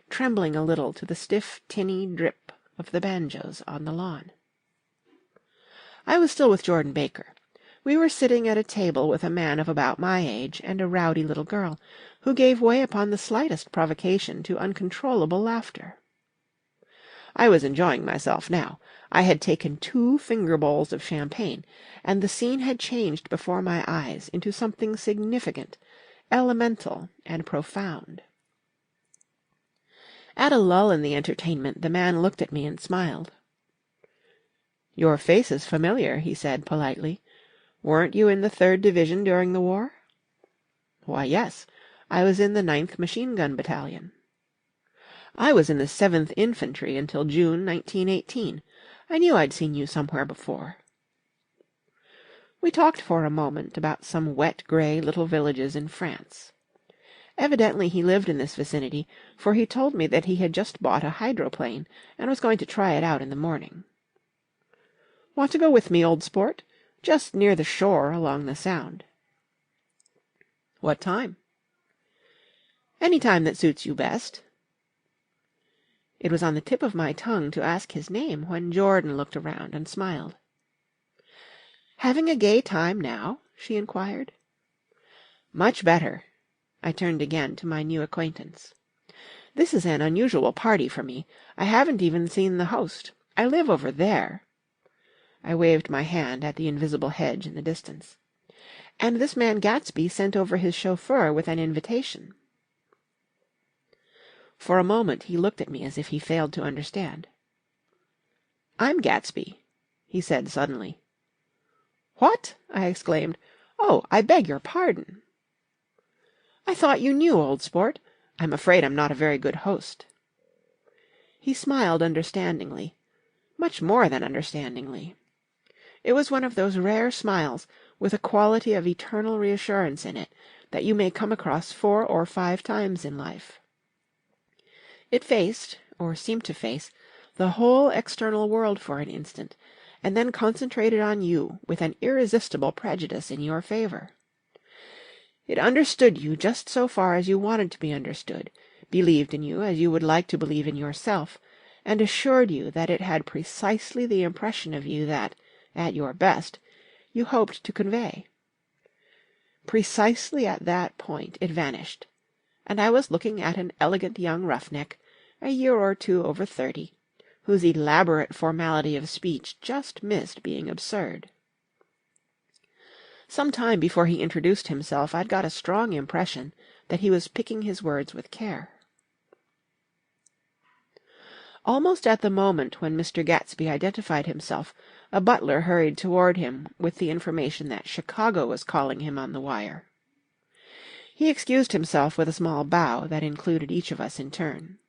trembling a little to the stiff, tinny drip of the banjos on the lawn. I was still with Jordan Baker. We were sitting at a table with a man of about my age and a rowdy little girl, who gave way upon the slightest provocation to uncontrollable laughter. I was enjoying myself now. I had taken 2 finger bowls of champagne, and the scene had changed before my eyes into something significant, elemental, and profound. At a lull in the entertainment, the man looked at me and smiled. "Your face is familiar," he said politely. "Weren't you in the 3rd Division during the war?" "Why, yes. I was in the 9th Machine Gun Battalion." "I was in the 7th Infantry until June 1918. I knew I'd seen you somewhere before." We talked for a moment about some wet, grey little villages in France. Evidently he lived in this vicinity, for he told me that he had just bought a hydroplane and was going to try it out in the morning. "Want to go with me, old sport? Just near the shore along the Sound." "What time?" "Any time that suits you best." It was on the tip of my tongue to ask his name when Jordan looked around and smiled. "Having a gay time now?" she inquired. "Much better." I turned again to my new acquaintance. "This is an unusual party for me. I haven't even seen the host. I live over there." I waved my hand at the invisible hedge in the distance. "And this man Gatsby sent over his chauffeur with an invitation." For a moment he looked at me as if he failed to understand. "I'm Gatsby," he said suddenly. "What?" I exclaimed. "Oh, I beg your pardon." "I thought you knew, old sport. I'm afraid I'm not a very good host." He smiled understandingly, much more than understandingly. It was one of those rare smiles with a quality of eternal reassurance in it that you may come across 4 or 5 times in life. It faced, or seemed to face, the whole external world for an instant, and then concentrated on you with an irresistible prejudice in your favor. It understood you just so far as you wanted to be understood, believed in you as you would like to believe in yourself, and assured you that it had precisely the impression of you that, at your best, you hoped to convey. Precisely at that point it vanished, and I was looking at an elegant young roughneck, a year or 2 over 30, whose elaborate formality of speech just missed being absurd. Some time before he introduced himself I'd got a strong impression that he was picking his words with care. Almost at the moment when Mr. Gatsby identified himself, a butler hurried toward him with the information that Chicago was calling him on the wire. He excused himself with a small bow that included each of us in turn.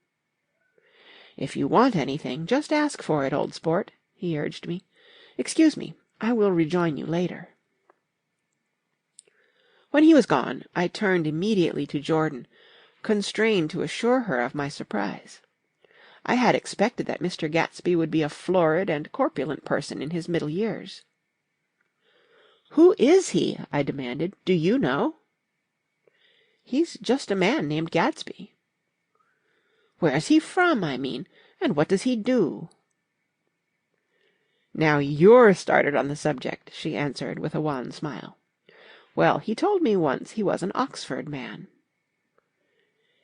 "If you want anything, just ask for it, old sport," he urged me. "Excuse me, I will rejoin you later." When he was gone, I turned immediately to Jordan, constrained to assure her of my surprise. I had expected that Mr. Gatsby would be a florid and corpulent person in his middle years. "Who is he?" I demanded. "Do you know?" "He's just a man named Gatsby." "Where's he from, I mean, and what does he do?" "Now you're started on the subject," she answered with a wan smile. "Well, he told me once he was an Oxford man."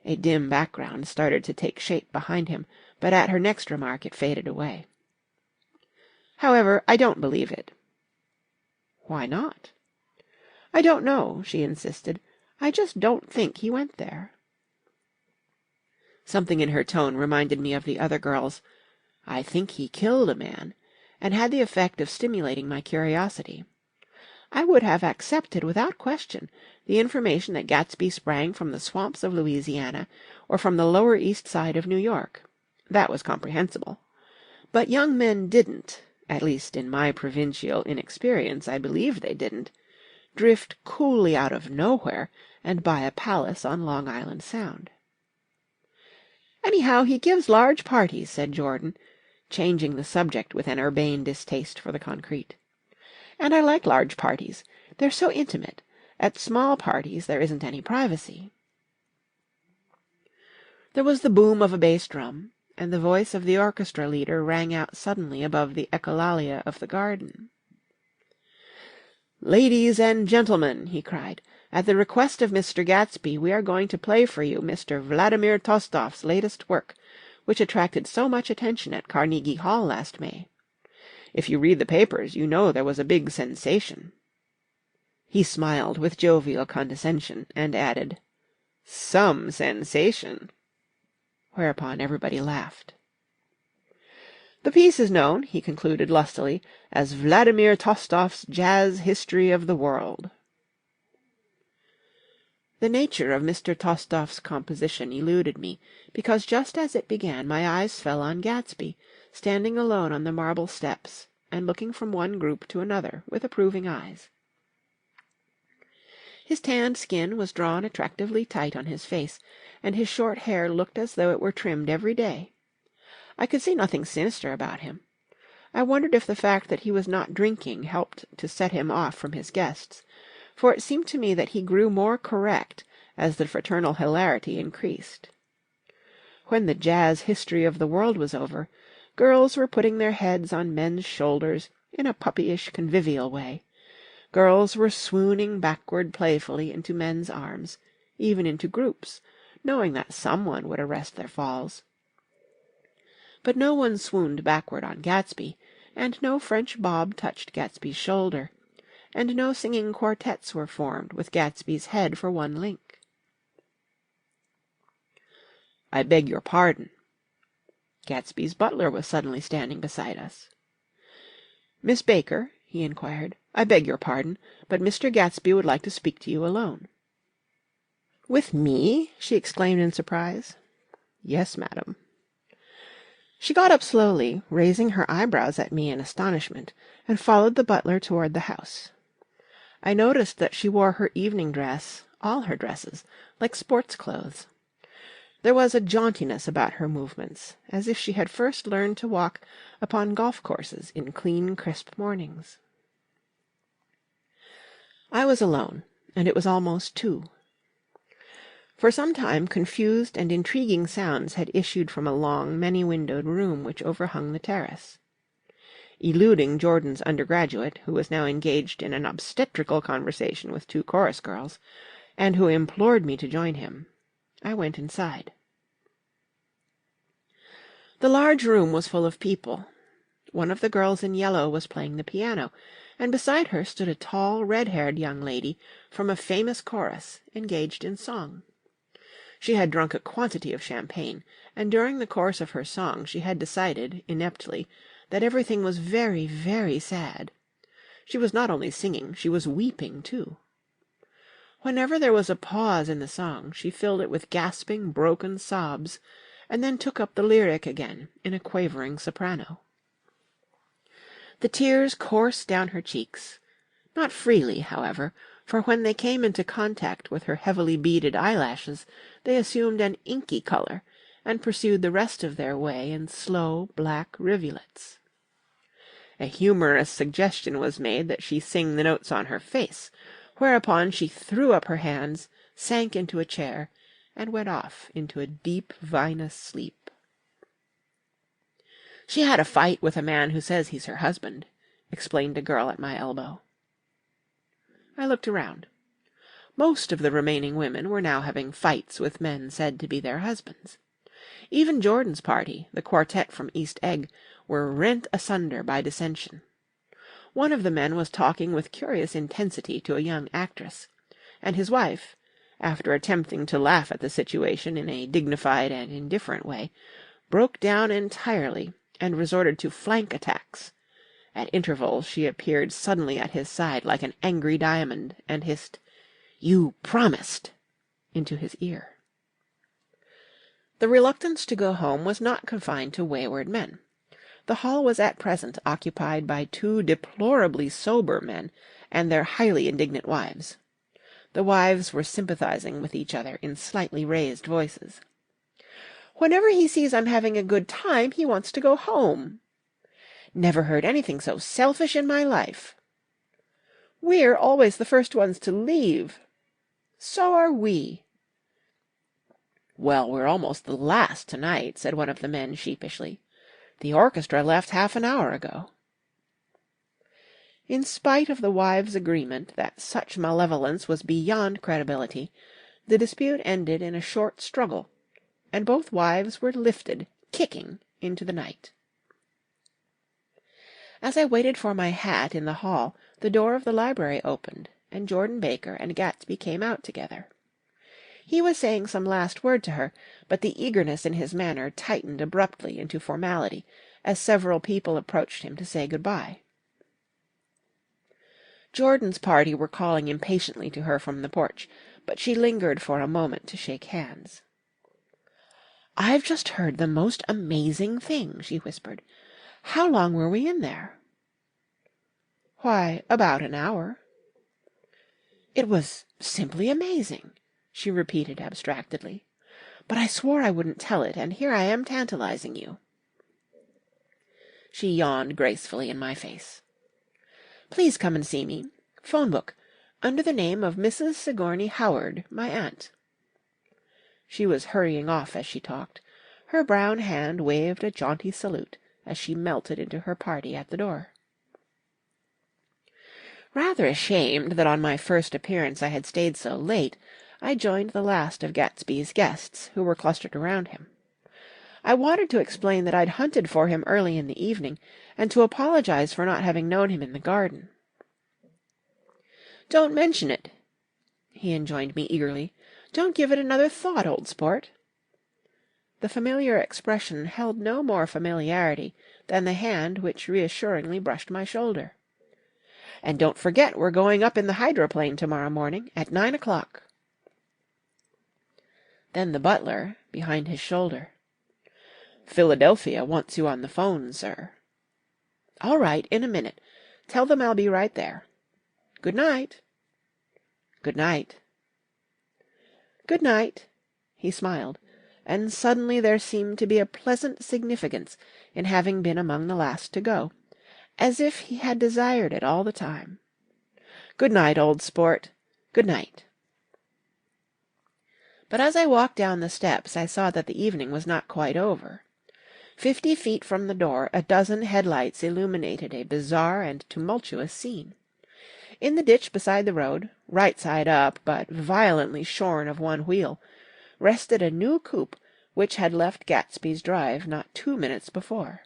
A dim background started to take shape behind him, but at her next remark it faded away. "However, I don't believe it." "Why not?" "I don't know," she insisted. "I just don't think he went there." Something in her tone reminded me of the other girl's "I think he killed a man," and had the effect of stimulating my curiosity. I would have accepted without question the information that Gatsby sprang from the swamps of Louisiana or from the Lower East Side of New York. That was comprehensible. But young men didn't, at least in my provincial inexperience I believed they didn't, drift coolly out of nowhere and buy a palace on Long Island Sound. "Anyhow, he gives large parties," said Jordan, changing the subject with an urbane distaste for the concrete. "And I like large parties. They're so intimate. At small parties there isn't any privacy." There was the boom of a bass drum, and the voice of the orchestra leader rang out suddenly above the echolalia of the garden. "Ladies and gentlemen," he cried, "at the request of Mr. Gatsby we are going to play for you Mr. Vladimir Tostof's latest work, which attracted so much attention at Carnegie Hall last May. If you read the papers, you know there was a big sensation." He smiled with jovial condescension, and added, "Some sensation," whereupon everybody laughed. "The piece is known," he concluded lustily, "as Vladimir Tostof's Jazz History of the World." The nature of Mr. Tostof's composition eluded me, because just as it began my eyes fell on Gatsby, standing alone on the marble steps, and looking from one group to another with approving eyes. His tanned skin was drawn attractively tight on his face, and his short hair looked as though it were trimmed every day. I could see nothing sinister about him. I wondered if the fact that he was not drinking helped to set him off from his guests, for it seemed to me that he grew more correct as the fraternal hilarity increased. When the Jazz History of the World was over, girls were putting their heads on men's shoulders in a puppyish convivial way. Girls were swooning backward playfully into men's arms, even into groups, knowing that someone would arrest their falls. But no one swooned backward on Gatsby, and no French bob touched Gatsby's shoulder, and no singing quartets were formed with Gatsby's head for one link. "I beg your pardon." Gatsby's butler was suddenly standing beside us. "Miss Baker," he inquired, "I beg your pardon, but Mr. Gatsby would like to speak to you alone." "With me?" she exclaimed in surprise. "Yes, madam." She got up slowly, raising her eyebrows at me in astonishment, and followed the butler toward the house. I noticed that she wore her evening dress, all her dresses, like sports clothes. There was a jauntiness about her movements, as if she had first learned to walk upon golf-courses in clean, crisp mornings. I was alone, and it was almost 2. For some time confused and intriguing sounds had issued from a long, many-windowed room which overhung the terrace. Eluding Jordan's undergraduate, who was now engaged in an obstetrical conversation with 2 chorus girls, and who implored me to join him, I went inside. The large room was full of people. One of the girls in yellow was playing the piano, and beside her stood a tall, red-haired young lady from a famous chorus, engaged in song. She had drunk a quantity of champagne, and during the course of her song she had decided, ineptly, that everything was very, very sad. She was not only singing, she was weeping too. Whenever there was a pause in the song, she filled it with gasping, broken sobs, and then took up the lyric again in a quavering soprano. The tears coursed down her cheeks, not freely, however, for when they came into contact with her heavily beaded eyelashes, they assumed an inky color, and pursued the rest of their way in slow, black rivulets. A humorous suggestion was made that she sing the notes on her face, whereupon she threw up her hands, sank into a chair, and went off into a deep, vinous sleep. "She had a fight with a man who says he's her husband," explained a girl at my elbow. I looked around. Most of the remaining women were now having fights with men said to be their husbands. Even Jordan's party, the quartet from East Egg, were rent asunder by dissension. One of the men was talking with curious intensity to a young actress, and his wife, after attempting to laugh at the situation in a dignified and indifferent way, broke down entirely and resorted to flank attacks. At intervals she appeared suddenly at his side like an angry diamond, and hissed, "You promised!" into his ear. The reluctance to go home was not confined to wayward men. The hall was at present occupied by 2 deplorably sober men and their highly indignant wives. The wives were sympathizing with each other in slightly raised voices. "Whenever he sees I'm having a good time, he wants to go home." "Never heard anything so selfish in my life." "We're always the first ones to leave." "So are we." "Well, we're almost the last tonight," said one of the men sheepishly. "The orchestra left half an hour ago." In spite of the wives' agreement that such malevolence was beyond credibility, the dispute ended in a short struggle, and both wives were lifted, kicking, into the night. As I waited for my hat in the hall, the door of the library opened, and Jordan Baker and Gatsby came out together. He was saying some last word to her, but the eagerness in his manner tightened abruptly into formality, as several people approached him to say good-bye. Jordan's party were calling impatiently to her from the porch, but she lingered for a moment to shake hands. "I've just heard the most amazing thing," she whispered. "How long were we in there?" "Why, about an hour." "It was simply amazing," she repeated abstractedly. "But I swore I wouldn't tell it, and here I am tantalizing you." She yawned gracefully in my face. "Please come and see me. Phone book. Under the name of Mrs. Sigourney Howard, my aunt." She was hurrying off as she talked. Her brown hand waved a jaunty salute as she melted into her party at the door. Rather ashamed that on my first appearance I had stayed so late, I joined the last of Gatsby's guests, who were clustered around him. I wanted to explain that I'd hunted for him early in the evening, and to apologize for not having known him in the garden. "Don't mention it," he enjoined me eagerly. "Don't give it another thought, old sport." The familiar expression held no more familiarity than the hand which reassuringly brushed my shoulder. "And don't forget we're going up in the hydroplane tomorrow morning at 9 o'clock." Then the butler, behind his shoulder. "Philadelphia wants you on the phone, sir." "All right, in a minute. Tell them I'll be right there. Good night." "Good night." "Good night." He smiled, and suddenly there seemed to be a pleasant significance in having been among the last to go, as if he had desired it all the time. "Good night, old sport. Good night." But as I walked down the steps I saw that the evening was not quite over. 50 feet from the door a dozen headlights illuminated a bizarre and tumultuous scene. In the ditch beside the road, right side up but violently shorn of one wheel, rested a new coupe which had left Gatsby's drive not 2 minutes before.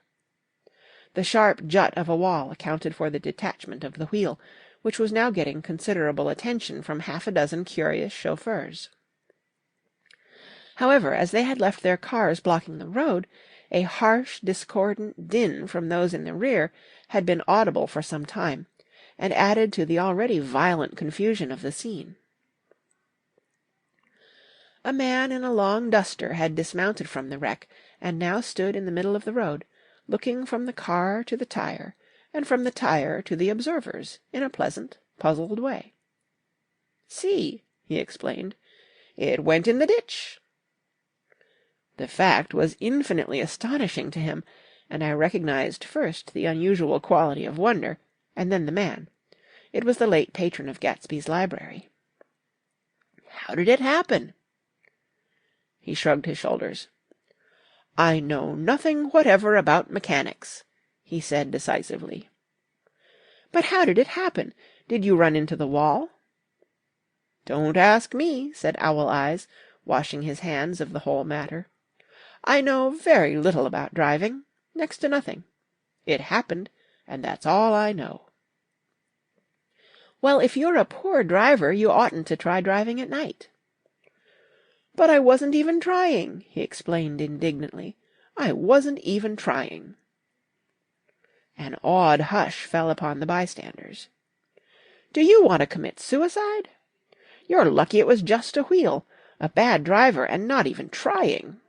The sharp jut of a wall accounted for the detachment of the wheel, which was now getting considerable attention from half a dozen curious chauffeurs. However, as they had left their cars blocking the road, a harsh, discordant din from those in the rear had been audible for some time, and added to the already violent confusion of the scene. A man in a long duster had dismounted from the wreck, and now stood in the middle of the road, looking from the car to the tire, and from the tire to the observers, in a pleasant, puzzled way. "See," he explained, "it went in the ditch." The fact was infinitely astonishing to him, and I recognized first the unusual quality of wonder, and then the man. It was the late patron of Gatsby's library. "How did it happen?" He shrugged his shoulders. "I know nothing whatever about mechanics," he said decisively. "But how did it happen? Did you run into the wall?" "Don't ask me," said Owl Eyes, washing his hands of the whole matter. "I know very little about driving, next to nothing. It happened, and that's all I know." "Well, if you're a poor driver, you oughtn't to try driving at night." "But I wasn't even trying," he explained indignantly. "I wasn't even trying." An awed hush fell upon the bystanders. "Do you want to commit suicide? You're lucky it was just a wheel, a bad driver, and not even trying."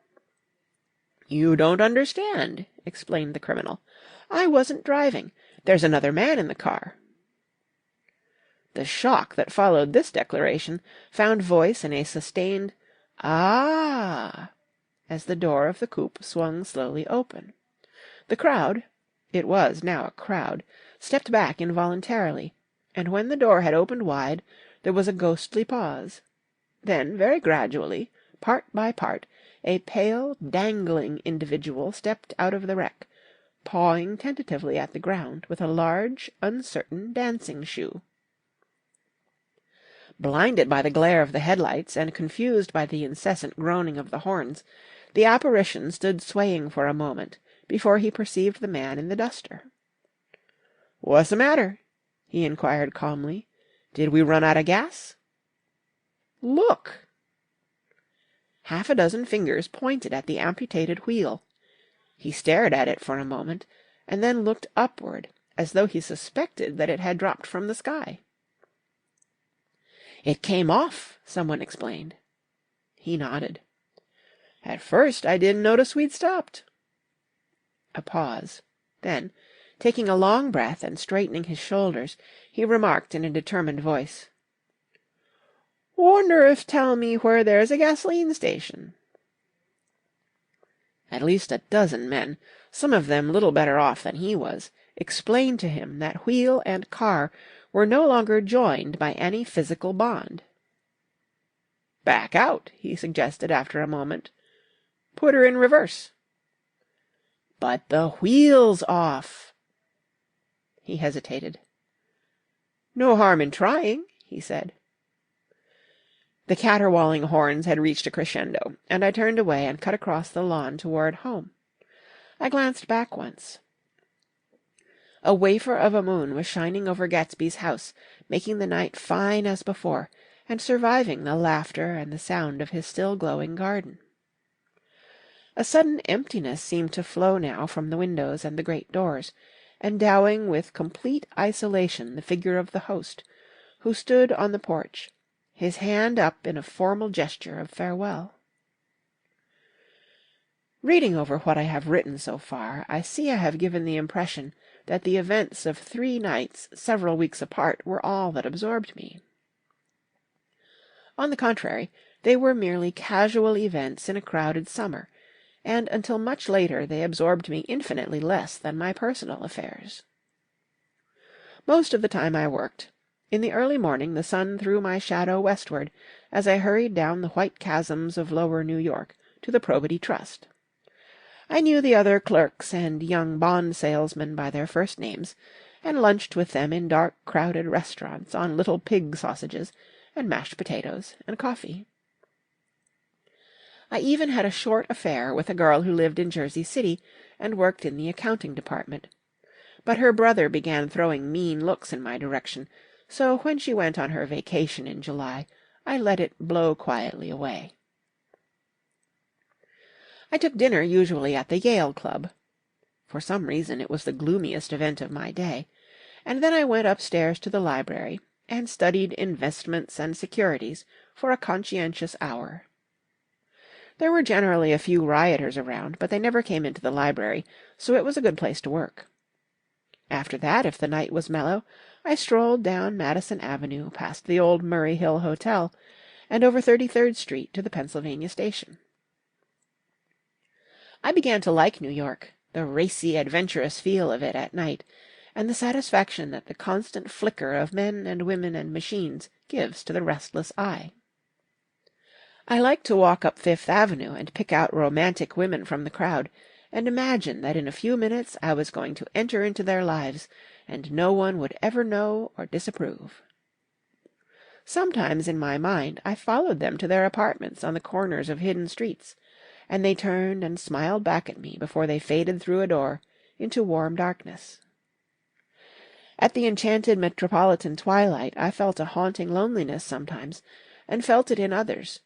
"You don't understand," explained the criminal. "I wasn't driving. There's another man in the car." The shock that followed this declaration found voice in a sustained "Ah!" as the door of the coupe swung slowly open. The crowd, it was now a crowd, stepped back involuntarily, and when the door had opened wide, there was a ghostly pause. Then, very gradually, part by part, a pale, dangling individual stepped out of the wreck, pawing tentatively at the ground with a large, uncertain dancing shoe. Blinded by the glare of the headlights and confused by the incessant groaning of the horns, the apparition stood swaying for a moment before he perceived the man in the duster. "What's the matter?" he inquired calmly. "Did we run out of gas?" "Look!" Half a dozen fingers pointed at the amputated wheel. He stared at it for a moment, and then looked upward, as though he suspected that it had dropped from the sky. "It came off," someone explained. He nodded. "At first I didn't notice we'd stopped." A pause. Then, taking a long breath and straightening his shoulders, he remarked in a determined voice, "Wonder if tell me where there's a gasoline station." At least a dozen men, some of them little better off than he was, explained to him that wheel and car were no longer joined by any physical bond. "Back out," he suggested after a moment. "Put her in reverse." "But the wheel's off." He hesitated. "No harm in trying," he said. The caterwauling horns had reached a crescendo, and I turned away and cut across the lawn toward home. I glanced back once. A wafer of a moon was shining over Gatsby's house, making the night fine as before, and surviving the laughter and the sound of his still glowing garden. A sudden emptiness seemed to flow now from the windows and the great doors, endowing with complete isolation the figure of the host, who stood on the porch, his hand up in a formal gesture of farewell. Reading over what I have written so far, I see I have given the impression that the events of 3 nights several weeks apart were all that absorbed me. On the contrary, They were merely casual events in a crowded summer, and until much later they absorbed me infinitely less than my personal affairs. Most of the time I worked. In the early morning the sun threw my shadow westward as I hurried down the white chasms of lower New York to the Probity Trust. I knew the other clerks and young bond salesmen by their first names, and lunched with them in dark, crowded restaurants on little pig sausages and mashed potatoes and coffee. I even had a short affair with a girl who lived in Jersey City and worked in the accounting department. But her brother began throwing mean looks in my direction, so when she went on her vacation in July, I let it blow quietly away. I took dinner usually at the Yale Club. For some reason it was the gloomiest event of my day, and then I went upstairs to the library and studied investments and securities for a conscientious hour. There were generally a few rioters around, but they never came into the library, so it was a good place to work. After that, if the night was mellow, I strolled down Madison Avenue past the old Murray Hill Hotel and over 33rd Street to the Pennsylvania Station. I began to like New York, the racy, adventurous feel of it at night, and the satisfaction that the constant flicker of men and women and machines gives to the restless eye. I liked to walk up Fifth Avenue and pick out romantic women from the crowd, and imagine that in a few minutes I was going to enter into their lives, and no one would ever know or disapprove. Sometimes in my mind I followed them to their apartments on the corners of hidden streets, and they turned and smiled back at me before they faded through a door into warm darkness. At the enchanted metropolitan twilight I felt a haunting loneliness sometimes, and felt it in others,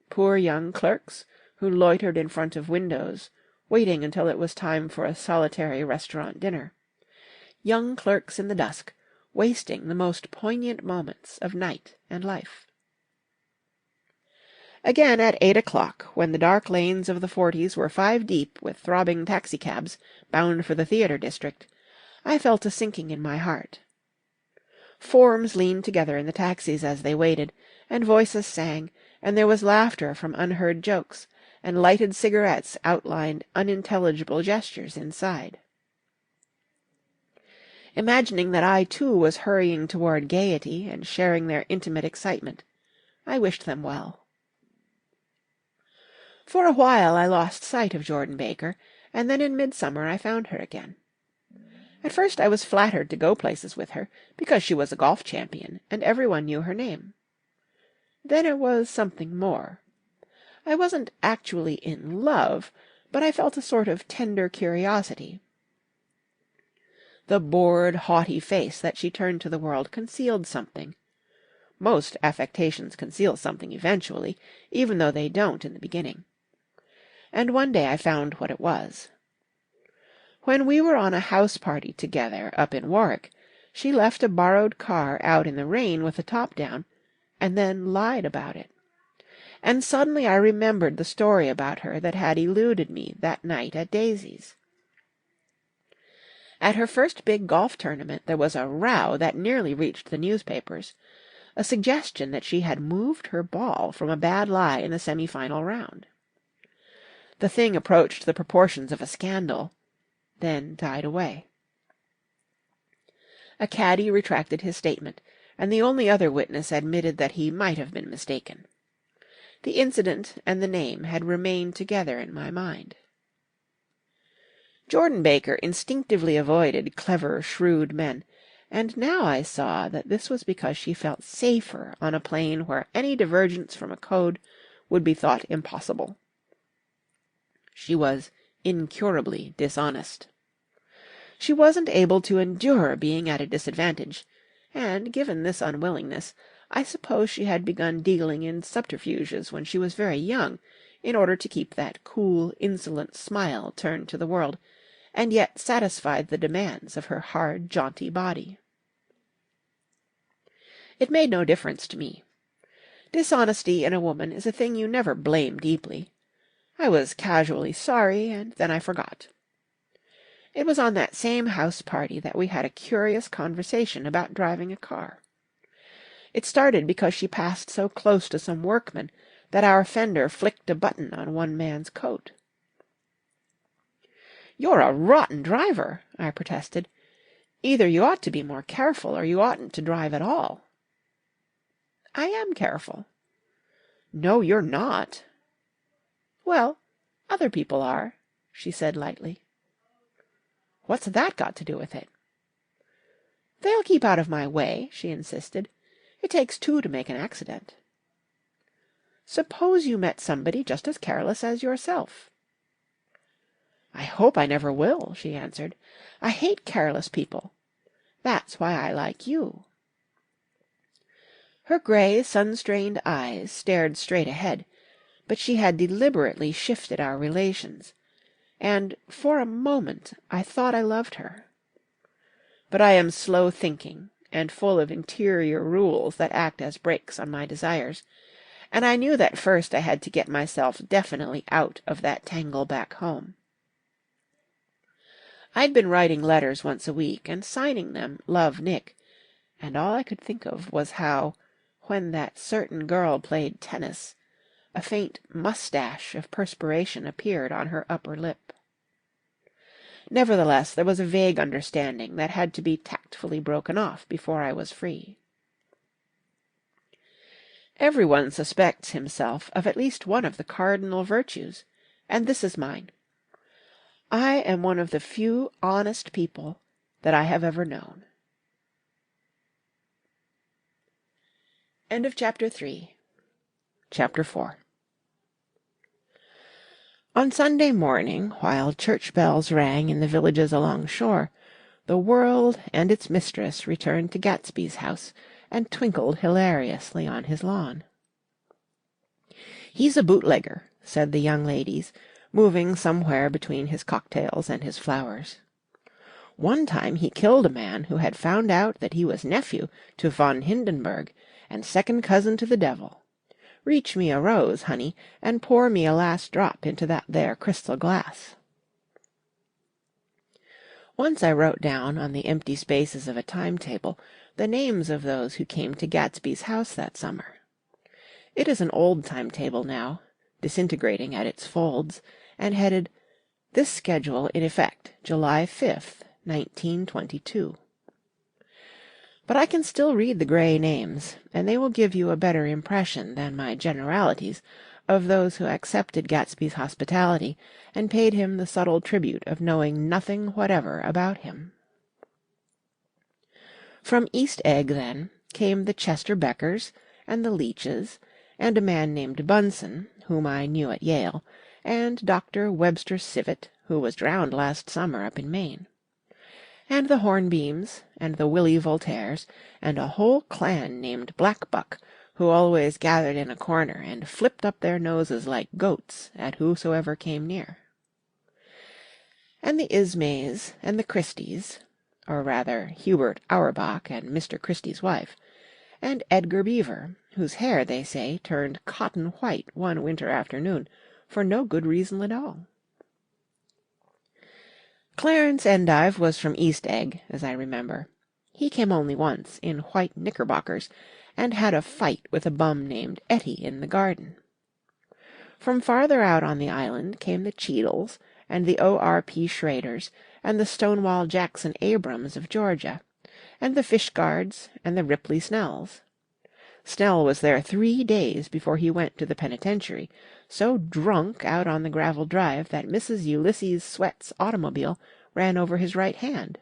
poor young clerks who loitered in front of windows, waiting until it was time for a solitary restaurant dinner, young clerks in the dusk, wasting the most poignant moments of night and life. Again at 8 o'clock, when the dark lanes of the 40s were 5 deep with throbbing taxicabs bound for the theatre district, I felt a sinking in my heart. Forms leaned together in the taxis as they waited, and voices sang, and there was laughter from unheard jokes, and lighted cigarettes outlined unintelligible gestures inside. Imagining that I too was hurrying toward gaiety and sharing their intimate excitement, I wished them well. For a while I lost sight of Jordan Baker, and then in midsummer I found her again. At first I was flattered to go places with her, because she was a golf champion, and everyone knew her name. Then it was something more. I wasn't actually in love, but I felt a sort of tender curiosity. The bored, haughty face that she turned to the world concealed something. Most affectations conceal something eventually, even though they don't in the beginning. And one day I found what it was. When we were on a house party together up in Warwick, she left a borrowed car out in the rain with the top down, and then lied about it. And suddenly I remembered the story about her that had eluded me that night at Daisy's. At her first big golf tournament there was a row that nearly reached the newspapers, a suggestion that she had moved her ball from a bad lie in the semi-final round. The thing approached the proportions of a scandal, then died away. A caddy retracted his statement, and the only other witness admitted that he might have been mistaken. The incident and the name had remained together in my mind. Jordan Baker instinctively avoided clever, shrewd men, and now I saw that this was because she felt safer on a plane where any divergence from a code would be thought impossible. She was incurably dishonest. She wasn't able to endure being at a disadvantage, and, given this unwillingness, I suppose she had begun dealing in subterfuges when she was very young, in order to keep that cool, insolent smile turned to the world, and yet satisfied the demands of her hard, jaunty body. It made no difference to me. Dishonesty in a woman is a thing you never blame deeply. I was casually sorry, and then I forgot. It was on that same house party that we had a curious conversation about driving a car. It started because she passed so close to some workmen that our fender flicked a button on one man's coat. "You're a rotten driver," I protested. "Either you ought to be more careful, or you oughtn't to drive at all." "I am careful." "No, you're not." "Well, other people are," she said lightly. "What's that got to do with it?" "They'll keep out of my way," she insisted. "It takes two to make an accident." "Suppose you met somebody just as careless as yourself." "I hope I never will," she answered. "I hate careless people. That's why I like you." Her grey, sun-strained eyes stared straight ahead, but she had deliberately shifted our relations, and for a moment I thought I loved her. But I am slow-thinking, and full of interior rules that act as brakes on my desires, and I knew that first I had to get myself definitely out of that tangle back home. I'd been writing letters once a week and signing them "Love, Nick," and all I could think of was how, when that certain girl played tennis, a faint moustache of perspiration appeared on her upper lip. Nevertheless, there was a vague understanding that had to be tactfully broken off before I was free. Everyone suspects himself of at least one of the cardinal virtues, and this is mine. I am one of the few honest people that I have ever known. End of Chapter 3. Chapter 4. On Sunday morning, while church bells rang in the villages along shore, the world and its mistress returned to Gatsby's house and twinkled hilariously on his lawn. "He's a bootlegger," said the young ladies, moving somewhere between his cocktails and his flowers. "One time he killed a man who had found out that he was nephew to von Hindenburg and second cousin to the devil. Reach me a rose, honey, and pour me a last drop into that there crystal glass." Once I wrote down on the empty spaces of a timetable the names of those who came to Gatsby's house that summer. It is an old timetable now, disintegrating at its folds, and headed, "This schedule in effect July 5th, 1922." But I can still read the grey names, and they will give you a better impression than my generalities of those who accepted Gatsby's hospitality and paid him the subtle tribute of knowing nothing whatever about him. From East Egg, then, came the Chester Beckers, and the Leaches, and a man named Bunsen, whom I knew at Yale, and Dr. Webster Civet, who was drowned last summer up in Maine, and the Hornbeams, and the Willie Voltaires, and a whole clan named Black Buck, who always gathered in a corner and flipped up their noses like goats at whosoever came near. And the Ismays, and the Christies, or rather Hubert Auerbach and Mr. Christie's wife, and Edgar Beaver, whose hair, they say, turned cotton white one winter afternoon, for no good reason at all. Clarence Endive was from East Egg, as I remember. He came only once, in white knickerbockers, and had a fight with a bum named Etty in the garden. From farther out on the island came the Cheadles, and the O.R.P. Schraders, and the Stonewall Jackson Abrams of Georgia, and the Fishguards, and the Ripley Snells. Snell was there 3 days before he went to the penitentiary, so drunk out on the gravel drive that Mrs. Ulysses Sweat's automobile ran over his right hand.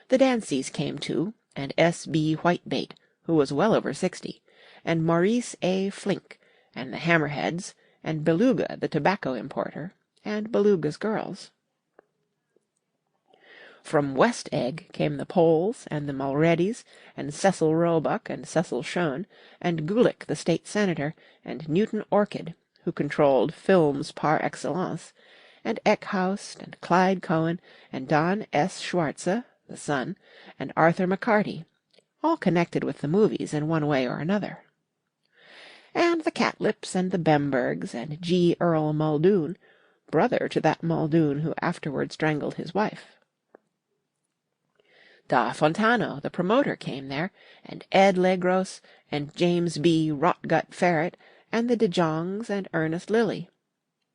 The Danceys came too, and S.B. Whitebait, who was well over 60, and Maurice A. Flink, and the Hammerheads, and Beluga, the tobacco importer, and Beluga's girls. From West Egg came the Poles, and the Mulredys, and Cecil Roebuck, and Cecil Schoen, and Gulick, the state senator, and Newton Orchid, who controlled films par excellence, and Eckhouse, and Clyde Cohen, and Don S. Schwarze, the son, and Arthur McCarty, all connected with the movies in one way or another. And the Catlips, and the Bembergs, and G. Earl Muldoon, brother to that Muldoon who afterward strangled his wife. Da Fontano, the promoter, came there, and Ed Legros, and James B. Rotgut Ferret, and the De Jongs, and Ernest Lilly.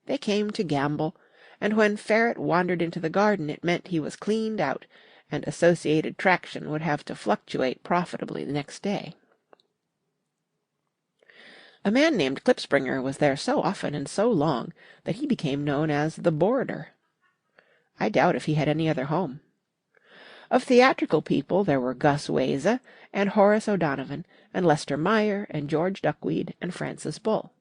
They came to gamble, and when Ferret wandered into the garden it meant he was cleaned out, and Associated Traction would have to fluctuate profitably the next day. A man named Klipspringer was there so often and so long that he became known as the Boarder. I doubt if he had any other home. Of theatrical people there were Gus Weza, and Horace O'Donovan, and Lester Meyer, and George Duckweed, and Francis Bull.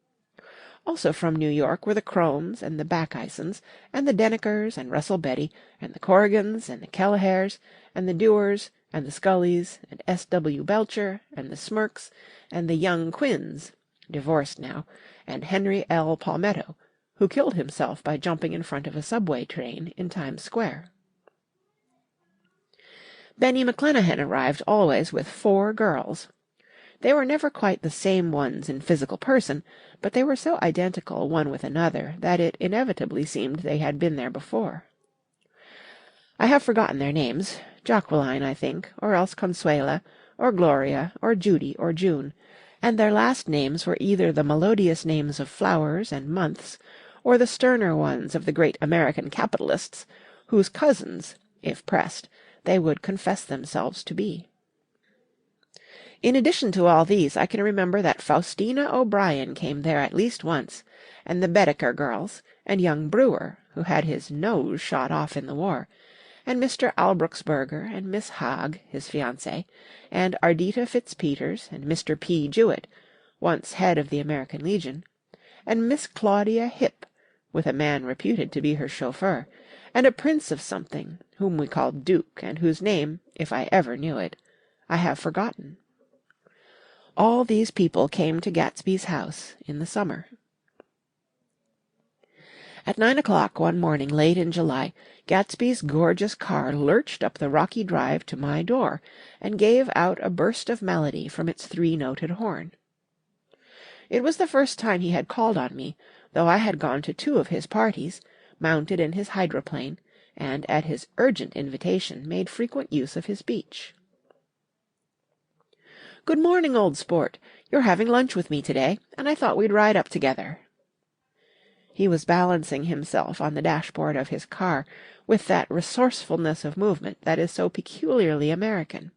Also from New York were the Cromes, and the Backisons, and the Denekers, and Russell Betty, and the Corrigans, and the Kellehares, and the Dewars, and the Scullys, and S. W. Belcher, and the Smirks, and the young Quinns, divorced now, and Henry L. Palmetto, who killed himself by jumping in front of a subway train in Times Square. Benny McClenahan arrived always with 4 girls. They were never quite the same ones in physical person, but they were so identical one with another that it inevitably seemed they had been there before. I have forgotten their names, Jacqueline, I think, or else Consuela, or Gloria, or Judy, or June, and their last names were either the melodious names of flowers and months, or the sterner ones of the great American capitalists, whose cousins, if pressed, they would confess themselves to be. In addition to all these, I can remember that Faustina O'Brien came there at least once, and the Baedeker girls, and young Brewer, who had his nose shot off in the war, and Mr. Albrucksberger, and Miss Haag, his fiancée, and Ardita Fitzpeters, and Mr. P. Jewett, once head of the American Legion, and Miss Claudia Hipp, with a man reputed to be her chauffeur, and a prince of something, whom we called Duke, and whose name, if I ever knew it, I have forgotten. All these people came to Gatsby's house in the summer. At 9 o'clock one morning late in July, Gatsby's gorgeous car lurched up the rocky drive to my door, and gave out a burst of melody from its 3-noted horn. It was the first time he had called on me, though I had gone to 2 of his parties, mounted in his hydroplane, and at his urgent invitation made frequent use of his beach. "Good morning, old sport. You're having lunch with me today, and I thought we'd ride up together." He was balancing himself on the dashboard of his car with that resourcefulness of movement that is so peculiarly American.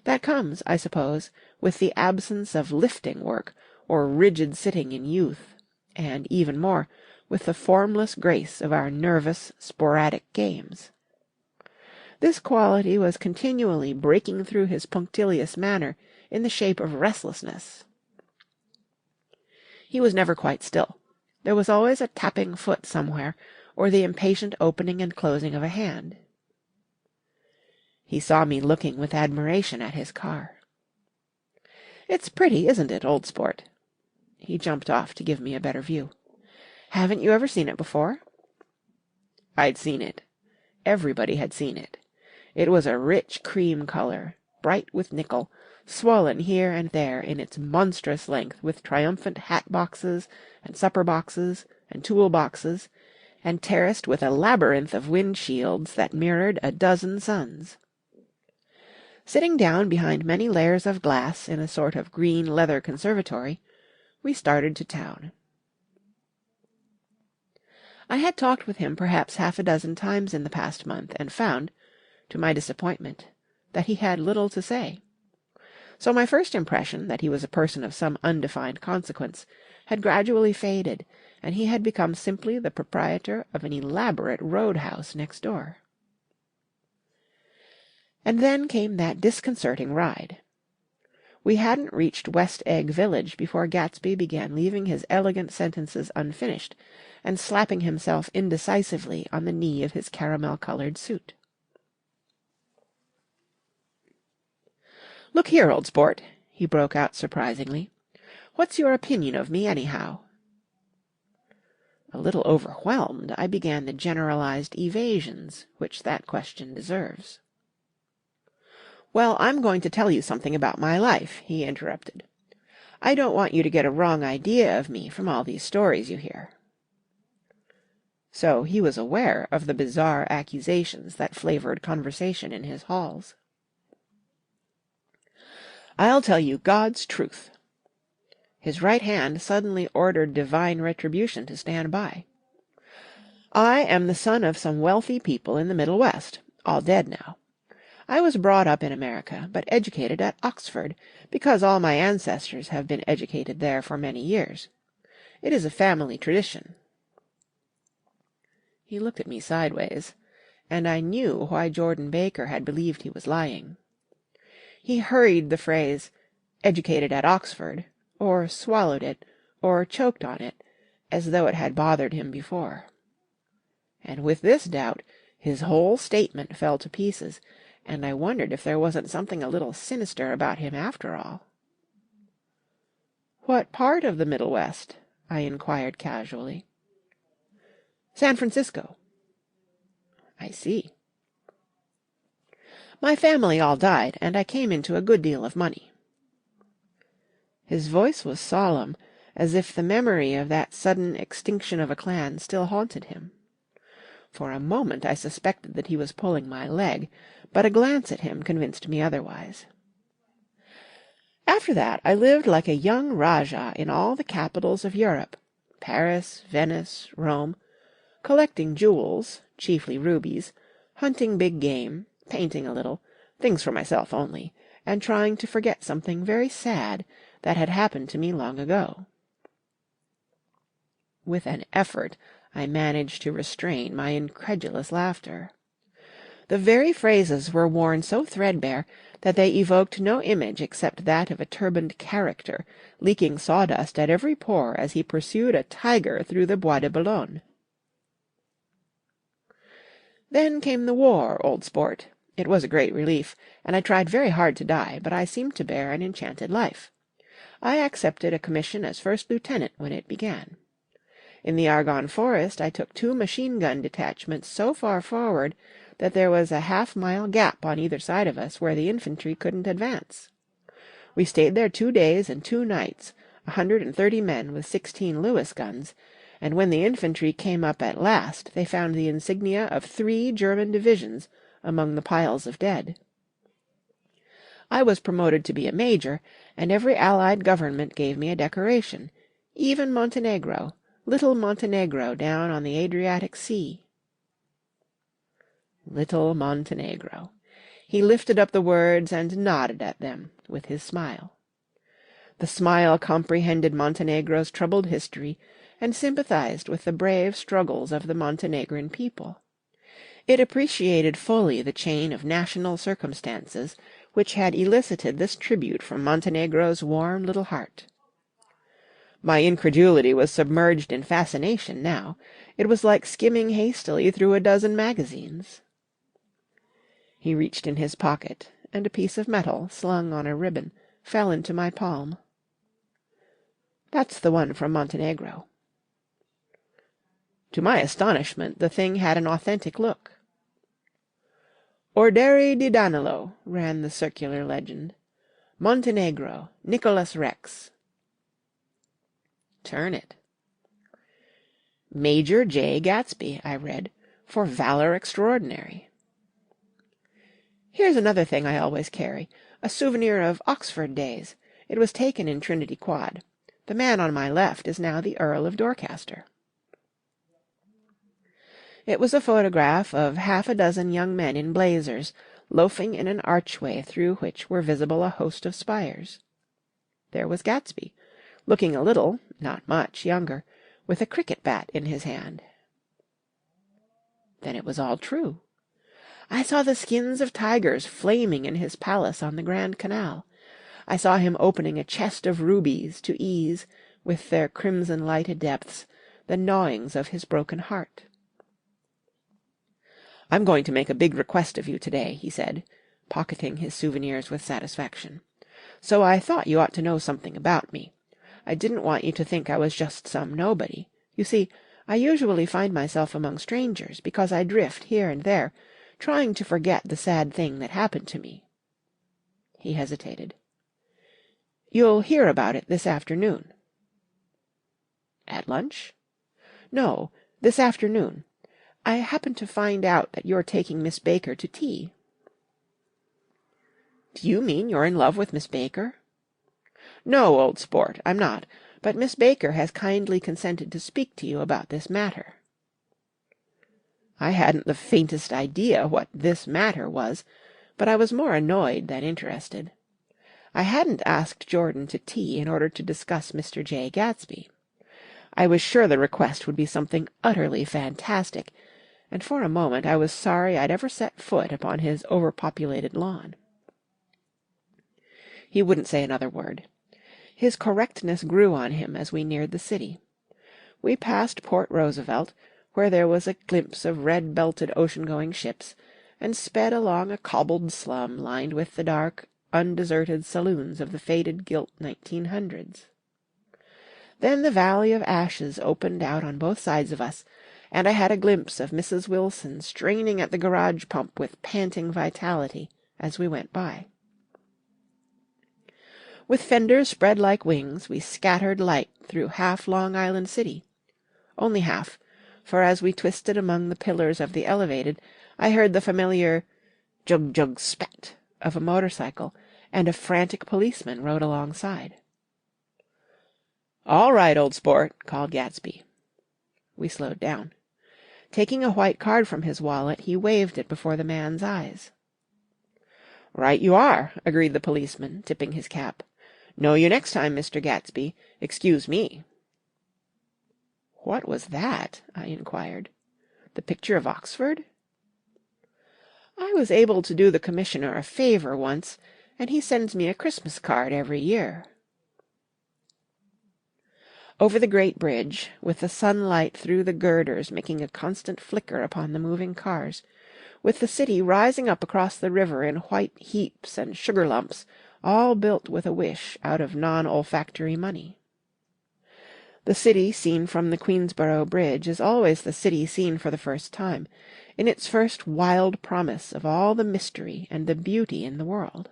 That comes, I suppose, with the absence of lifting work or rigid sitting in youth, and, even more, with the formless grace of our nervous, sporadic games. This quality was continually breaking through his punctilious manner in the shape of restlessness. He was never quite still. There was always a tapping foot somewhere, or the impatient opening and closing of a hand. He saw me looking with admiration at his car. "It's pretty, isn't it, old sport?" He jumped off to give me a better view. "Haven't you ever seen it before?" I'd seen it. Everybody had seen it. It was a rich cream color, bright with nickel, swollen here and there in its monstrous length with triumphant hat-boxes, and supper-boxes, and tool-boxes, and terraced with a labyrinth of wind-shields that mirrored a dozen suns. Sitting down behind many layers of glass in a sort of green leather conservatory, we started to town. I had talked with him perhaps half a dozen times in the past month, and found, to my disappointment, that he had little to say. So my first impression, that he was a person of some undefined consequence, had gradually faded, and he had become simply the proprietor of an elaborate road-house next door. And then came that disconcerting ride. We hadn't reached West Egg Village before Gatsby began leaving his elegant sentences unfinished, and slapping himself indecisively on the knee of his caramel-coloured suit. "Look here, old sport," he broke out surprisingly. "What's your opinion of me, anyhow?" A little overwhelmed, I began the generalized evasions which that question deserves. "Well, I'm going to tell you something about my life," he interrupted. "I don't want you to get a wrong idea of me from all these stories you hear." So he was aware of the bizarre accusations that flavored conversation in his halls. "I'll tell you God's truth." His right hand suddenly ordered divine retribution to stand by. "I am the son of some wealthy people in the Middle West, all dead now. I was brought up in America, but educated at Oxford, because all my ancestors have been educated there for many years. It is a family tradition." He looked at me sideways, and I knew why Jordan Baker had believed he was lying. He hurried the phrase, "educated at Oxford," or swallowed it, or choked on it, as though it had bothered him before. And with this doubt, his whole statement fell to pieces, and I wondered if there wasn't something a little sinister about him after all. "What part of the Middle West?" I inquired casually. "San Francisco." "I see." "My family all died, and I came into a good deal of money." His voice was solemn, as if the memory of that sudden extinction of a clan still haunted him. For a moment I suspected that he was pulling my leg, but a glance at him convinced me otherwise. "After that I lived like a young Rajah in all the capitals of Europe, Paris, Venice, Rome, collecting jewels, chiefly rubies, hunting big game, painting a little, things for myself only, and trying to forget something very sad that had happened to me long ago." With an effort I managed to restrain my incredulous laughter. The very phrases were worn so threadbare that they evoked no image except that of a turbaned character leaking sawdust at every pore as he pursued a tiger through the Bois de Boulogne. "Then came the war, old sport. It was a great relief, and I tried very hard to die, but I seemed to bear an enchanted life. I accepted a commission as first lieutenant when it began. In the Argonne Forest I took 2 machine-gun detachments so far forward that there was a half-mile gap on either side of us where the infantry couldn't advance. We stayed there 2 days and 2 nights, 130 men with 16 Lewis guns, and when the infantry came up at last they found the insignia of 3 German divisions among the piles of dead. I was promoted to be a major, and every Allied government gave me a decoration, even Montenegro, little Montenegro down on the Adriatic Sea. Little Montenegro. He lifted up the words and nodded at them with his smile. The smile comprehended Montenegro's troubled history and sympathized with the brave struggles of the Montenegrin people. It appreciated fully the chain of national circumstances which had elicited this tribute from Montenegro's warm little heart. My incredulity was submerged in fascination now. It was like skimming hastily through a dozen magazines. He reached in his pocket, and a piece of metal, slung on a ribbon, fell into my palm. "That's the one from Montenegro." To my astonishment, the thing had an authentic look. "Orderi di Danilo," ran the circular legend. "Montenegro, Nicholas Rex." "Turn it." "Major J. Gatsby," I read, "for valor extraordinary." "Here's another thing I always carry, a souvenir of Oxford days. It was taken in Trinity Quad. The man on my left is now the Earl of Dorchester." It was a photograph of half a dozen young men in blazers, loafing in an archway through which were visible a host of spires. There was Gatsby, looking a little, not much, younger, with a cricket bat in his hand. Then it was all true. I saw the skins of tigers flaming in his palace on the Grand Canal. I saw him opening a chest of rubies to ease, with their crimson-lighted depths, the gnawings of his broken heart. "I'm going to make a big request of you today," he said, pocketing his souvenirs with satisfaction. "So I thought you ought to know something about me. I didn't want you to think I was just some nobody. You see, I usually find myself among strangers, because I drift here and there, trying to forget the sad thing that happened to me." He hesitated. "You'll hear about it this afternoon." "At lunch?" "No, this afternoon. I happened to find out that you're taking Miss Baker to tea." "Do you mean you're in love with Miss Baker?" "No, old sport, I'm not, but Miss Baker has kindly consented to speak to you about this matter." I hadn't the faintest idea what "this matter" was, but I was more annoyed than interested. I hadn't asked Jordan to tea in order to discuss Mr. J. Gatsby. I was sure the request would be something utterly fantastic, and for a moment I was sorry I'd ever set foot upon his overpopulated lawn. He wouldn't say another word. His correctness grew on him as we neared the city. We passed Port Roosevelt, where there was a glimpse of red-belted ocean-going ships, and sped along a cobbled slum lined with the dark, undeserted saloons of the faded gilt 1900s. Then the Valley of Ashes opened out on both sides of us, and I had a glimpse of Mrs. Wilson straining at the garage pump with panting vitality as we went by. With fenders spread like wings, we scattered light through half Long Island City. Only half, for as we twisted among the pillars of the Elevated, I heard the familiar jug-jug-spat of a motorcycle, and a frantic policeman rode alongside. "All right, old sport," called Gatsby. We slowed down. Taking a white card from his wallet, he waved it before the man's eyes. "Right you are," agreed the policeman, tipping his cap. "Know you next time, Mr. Gatsby. Excuse me." "What was that?" I inquired. "The picture of Oxford?" "I was able to do the commissioner a favour once, and he sends me a Christmas card every year." Over the great bridge, with the sunlight through the girders making a constant flicker upon the moving cars, with the city rising up across the river in white heaps and sugar lumps, all built with a wish out of non-olfactory money. The city seen from the Queensborough Bridge is always the city seen for the first time, in its first wild promise of all the mystery and the beauty in the world.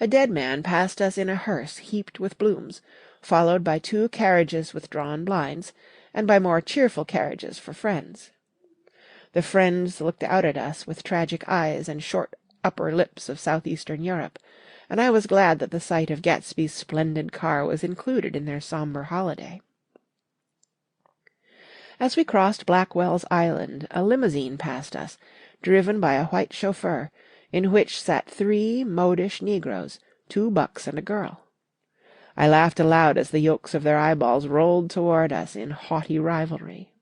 A dead man passed us in a hearse heaped with blooms, followed by 2 carriages with drawn blinds, and by more cheerful carriages for friends. The friends looked out at us with tragic eyes and short upper lips of southeastern Europe, and I was glad that the sight of Gatsby's splendid car was included in their sombre holiday. As we crossed Blackwell's Island, a limousine passed us, driven by a white chauffeur, in which sat 3 modish negroes, 2 bucks and a girl. I laughed aloud as the yolks of their eyeballs rolled toward us in haughty rivalry.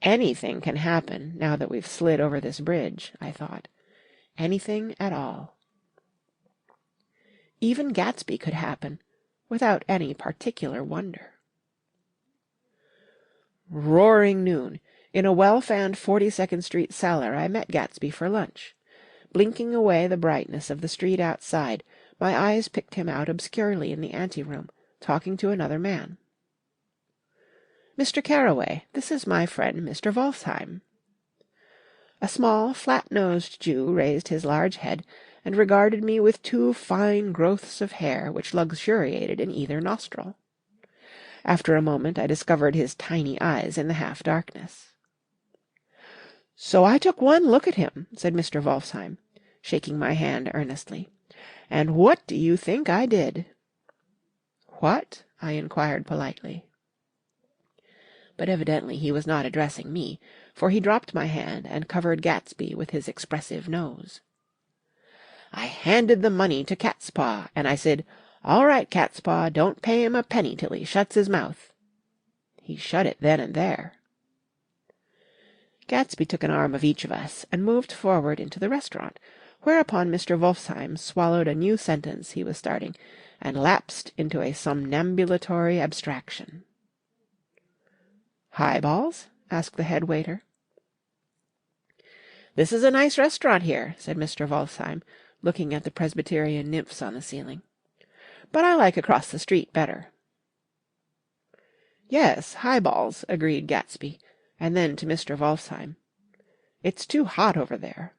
Anything can happen now that we've slid over this bridge, I thought. Anything at all. Even Gatsby could happen, without any particular wonder. Roaring noon. In a well-fanned 42nd Street cellar I met Gatsby for lunch. Blinking away the brightness of the street outside, my eyes picked him out obscurely in the anteroom, talking to another man. "Mr. Carraway, this is my friend Mr. Wolfsheim." A small, flat-nosed Jew raised his large head and regarded me with 2 fine growths of hair which luxuriated in either nostril. After a moment I discovered his tiny eyes in the half-darkness. "So I took one look at him," said Mr. Wolfsheim, shaking my hand earnestly. "And what do you think I did?" "What?" I inquired politely. But evidently he was not addressing me, for he dropped my hand and covered Gatsby with his expressive nose. "I handed the money to Catspaw, and I said, 'All right, Catspaw, don't pay him a penny till he shuts his mouth.' He shut it then and there." Gatsby took an arm of each of us and moved forward into the restaurant, whereupon Mr. Wolfsheim swallowed a new sentence he was starting, and lapsed into a somnambulatory abstraction. "Highballs?" asked the head waiter. "This is a nice restaurant here," said Mr. Wolfsheim, looking at the Presbyterian nymphs on the ceiling. "But I like across the street better." "Yes, highballs," agreed Gatsby, and then to Mr. Wolfsheim, "It's too hot over there."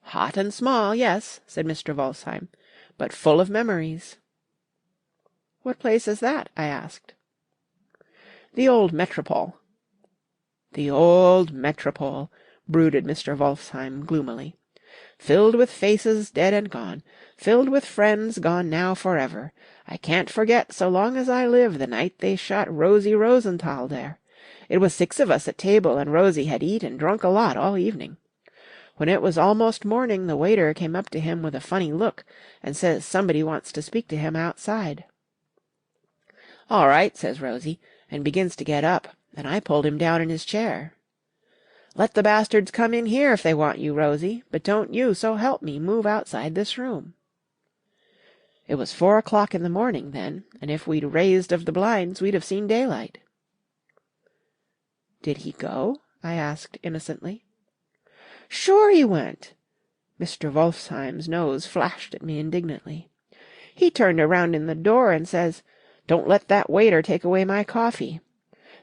"Hot and small, yes," said Mr. Wolfsheim, "but full of memories." "What place is that?" I asked. The old metropole." "The old metropole," brooded Mr. Wolfsheim gloomily. "Filled with faces dead and gone, filled with friends gone now forever. I can't forget so long as I live the night they shot Rosie Rosenthal there. It was 6 of us at table, and Rosie had eat and drunk a lot all evening. When it was almost morning, the waiter came up to him with a funny look, and says somebody wants to speak to him outside. 'All right,' says Rosie, and begins to get up, and I pulled him down in his chair. 'Let the bastards come in here if they want you, Rosie, but don't you, so help me, move outside this room.' It was 4 o'clock in the morning then, and if we'd raised of the blinds we'd have seen daylight." "Did he go?" I asked innocently. "Sure he went!" Mr. Wolfsheim's nose flashed at me indignantly. "He turned around in the door and says, 'Don't let that waiter take away my coffee.'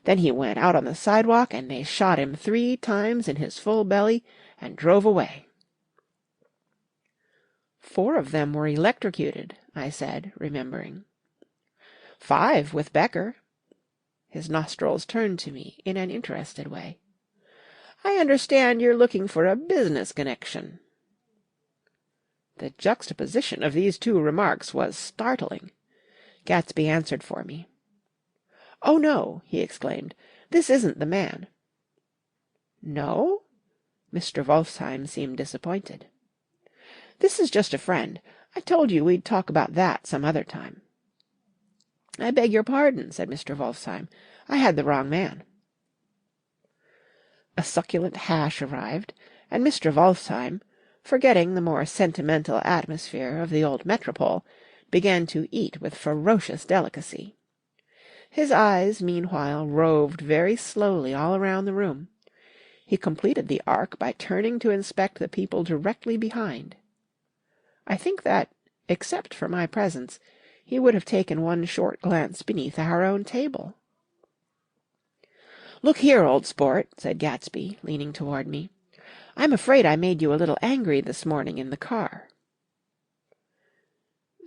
Then he went out on the sidewalk, and they shot him 3 times in his full belly and drove away." "4 of them were electrocuted," I said, remembering. "5 with Becker." His nostrils turned to me in an interested way. "I understand you're looking for a business connection." The juxtaposition of these 2 remarks was startling. Gatsby answered for me. "Oh, no," he exclaimed. "This isn't the man." "No?" Mr. Wolfsheim seemed disappointed. "This is just a friend. I told you we'd talk about that some other time." "I beg your pardon," said Mr. Wolfsheim. "I had the wrong man." A succulent hash arrived, and Mr. Wolfsheim, forgetting the more sentimental atmosphere of the old metropole, began to eat with ferocious delicacy. His eyes, meanwhile, roved very slowly all around the room. He completed the arc by turning to inspect the people directly behind. I think that, except for my presence, he would have taken one short glance beneath our own table. "Look here, old sport," said Gatsby, leaning toward me. "I'm afraid I made you a little angry this morning in the car."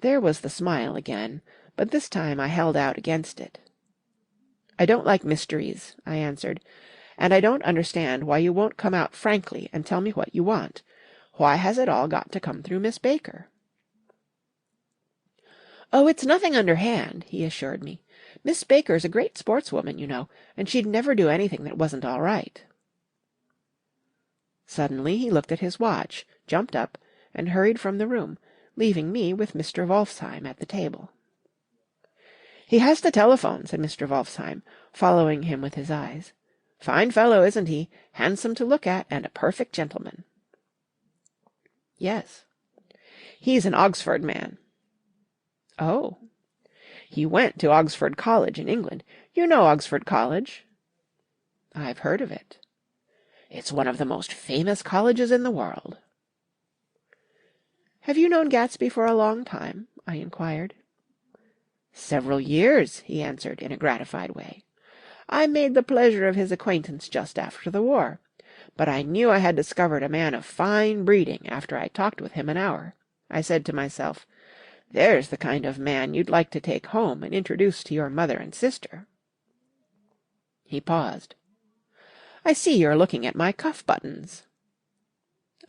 There was the smile again, but this time I held out against it. "I don't like mysteries," I answered, "and I don't understand why you won't come out frankly and tell me what you want. Why has it all got to come through Miss Baker?" "Oh, it's nothing underhand," he assured me. "Miss Baker's a great sportswoman, you know, and she'd never do anything that wasn't all right." Suddenly he looked at his watch, jumped up, and hurried from the room, leaving me with Mr. Wolfsheim at the table. "He has to telephone," said Mr. Wolfsheim, following him with his eyes. "Fine fellow, isn't he? Handsome to look at, and a perfect gentleman." "Yes." "He's an Oxford man." "Oh." "He went to Oxford College in England. You know Oxford College?" "I've heard of it." "It's one of the most famous colleges in the world." "Have you known Gatsby for a long time?" I inquired. "Several years," he answered in a gratified way. "I made the pleasure of his acquaintance just after the war, but I knew I had discovered a man of fine breeding after I talked with him an hour. I said to myself, 'There's the kind of man you'd like to take home and introduce to your mother and sister.'" He paused. "I see you're looking at my cuff buttons."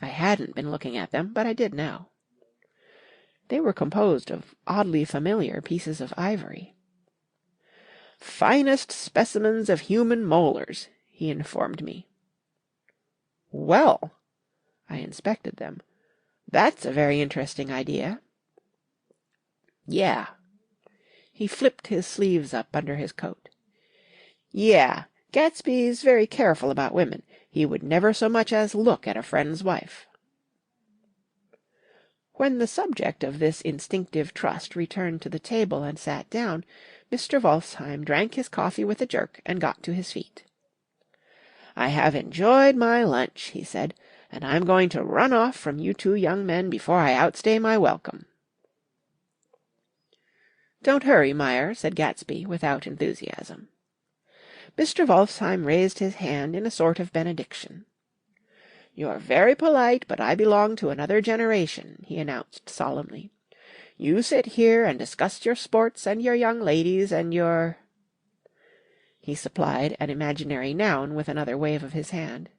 I hadn't been looking at them, but I did now. They were composed of oddly familiar pieces of ivory. "Finest specimens of human molars," he informed me. "Well!" I inspected them. "That's a very interesting idea." "Yeah." He flipped his sleeves up under his coat. "Yeah, Gatsby's very careful about women. He would never so much as look at a friend's wife." When the subject of this instinctive trust returned to the table and sat down, Mr. Wolfsheim drank his coffee with a jerk and got to his feet. "I have enjoyed my lunch," he said, "and I'm going to run off from you 2 young men before I outstay my welcome." "Don't hurry, Meyer," said Gatsby without enthusiasm. Mr. Wolfsheim raised his hand in a sort of benediction. "You're very polite, but I belong to another generation," he announced solemnly. "You sit here and discuss your sports and your young ladies and your—" He supplied an imaginary noun with another wave of his hand.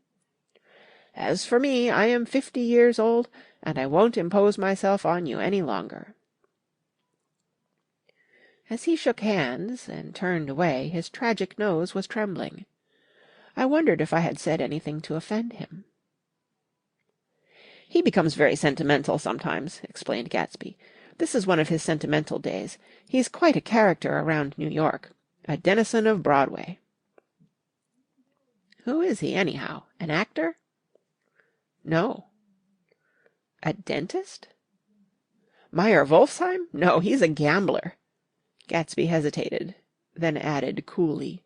As for me, I am 50 years old, and I won't impose myself on you any longer. As he shook hands and turned away, his tragic nose was trembling. I wondered if I had said anything to offend him. "He becomes very sentimental sometimes," explained Gatsby. "This is one of his sentimental days. He's quite a character around New York. A denizen of Broadway." "Who is he, anyhow? An actor?" "No." "A dentist?" "Meyer Wolfsheim? No, he's a gambler." Gatsby hesitated, then added coolly,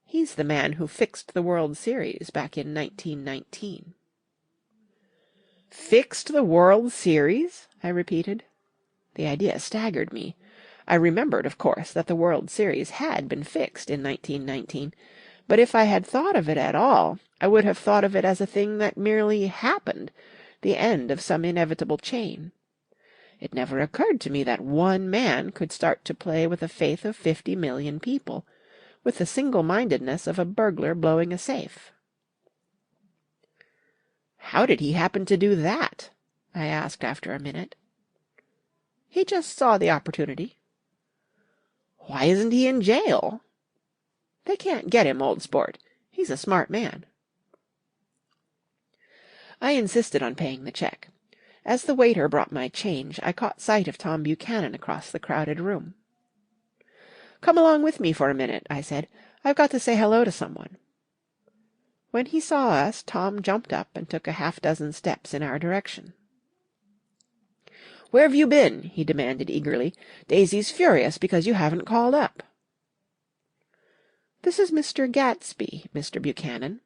"He's the man who fixed the World Series back in 1919. "Fixed the World Series?" I repeated. The idea staggered me. I remembered, of course, that the World Series had been fixed in 1919, but if I had thought of it at all, I would have thought of it as a thing that merely happened, the end of some inevitable chain. It never occurred to me that one man could start to play with the faith of 50 million people, with the single-mindedness of a burglar blowing a safe. "How did he happen to do that?" I asked after a minute. "He just saw the opportunity." "Why isn't he in jail?" "They can't get him, old sport. He's a smart man." I insisted on paying the check. As the waiter brought my change, I caught sight of Tom Buchanan across the crowded room. "Come along with me for a minute," I said. "I've got to say hello to someone." When he saw us, Tom jumped up and took a half-dozen steps in our direction. "Where've you been?" he demanded eagerly. "Daisy's furious because you haven't called up." "This is Mr. Gatsby, Mr. Buchanan."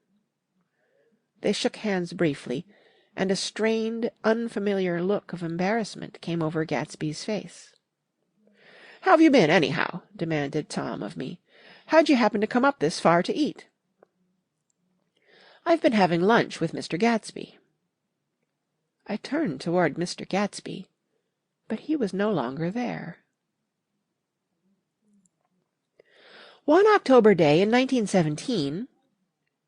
They shook hands briefly, and a strained, unfamiliar look of embarrassment came over Gatsby's face. "How've you been, anyhow?" demanded Tom of me. "How'd you happen to come up this far to eat?" "I've been having lunch with Mr. Gatsby." I turned toward Mr. Gatsby, but he was no longer there. "One October day in 1917,"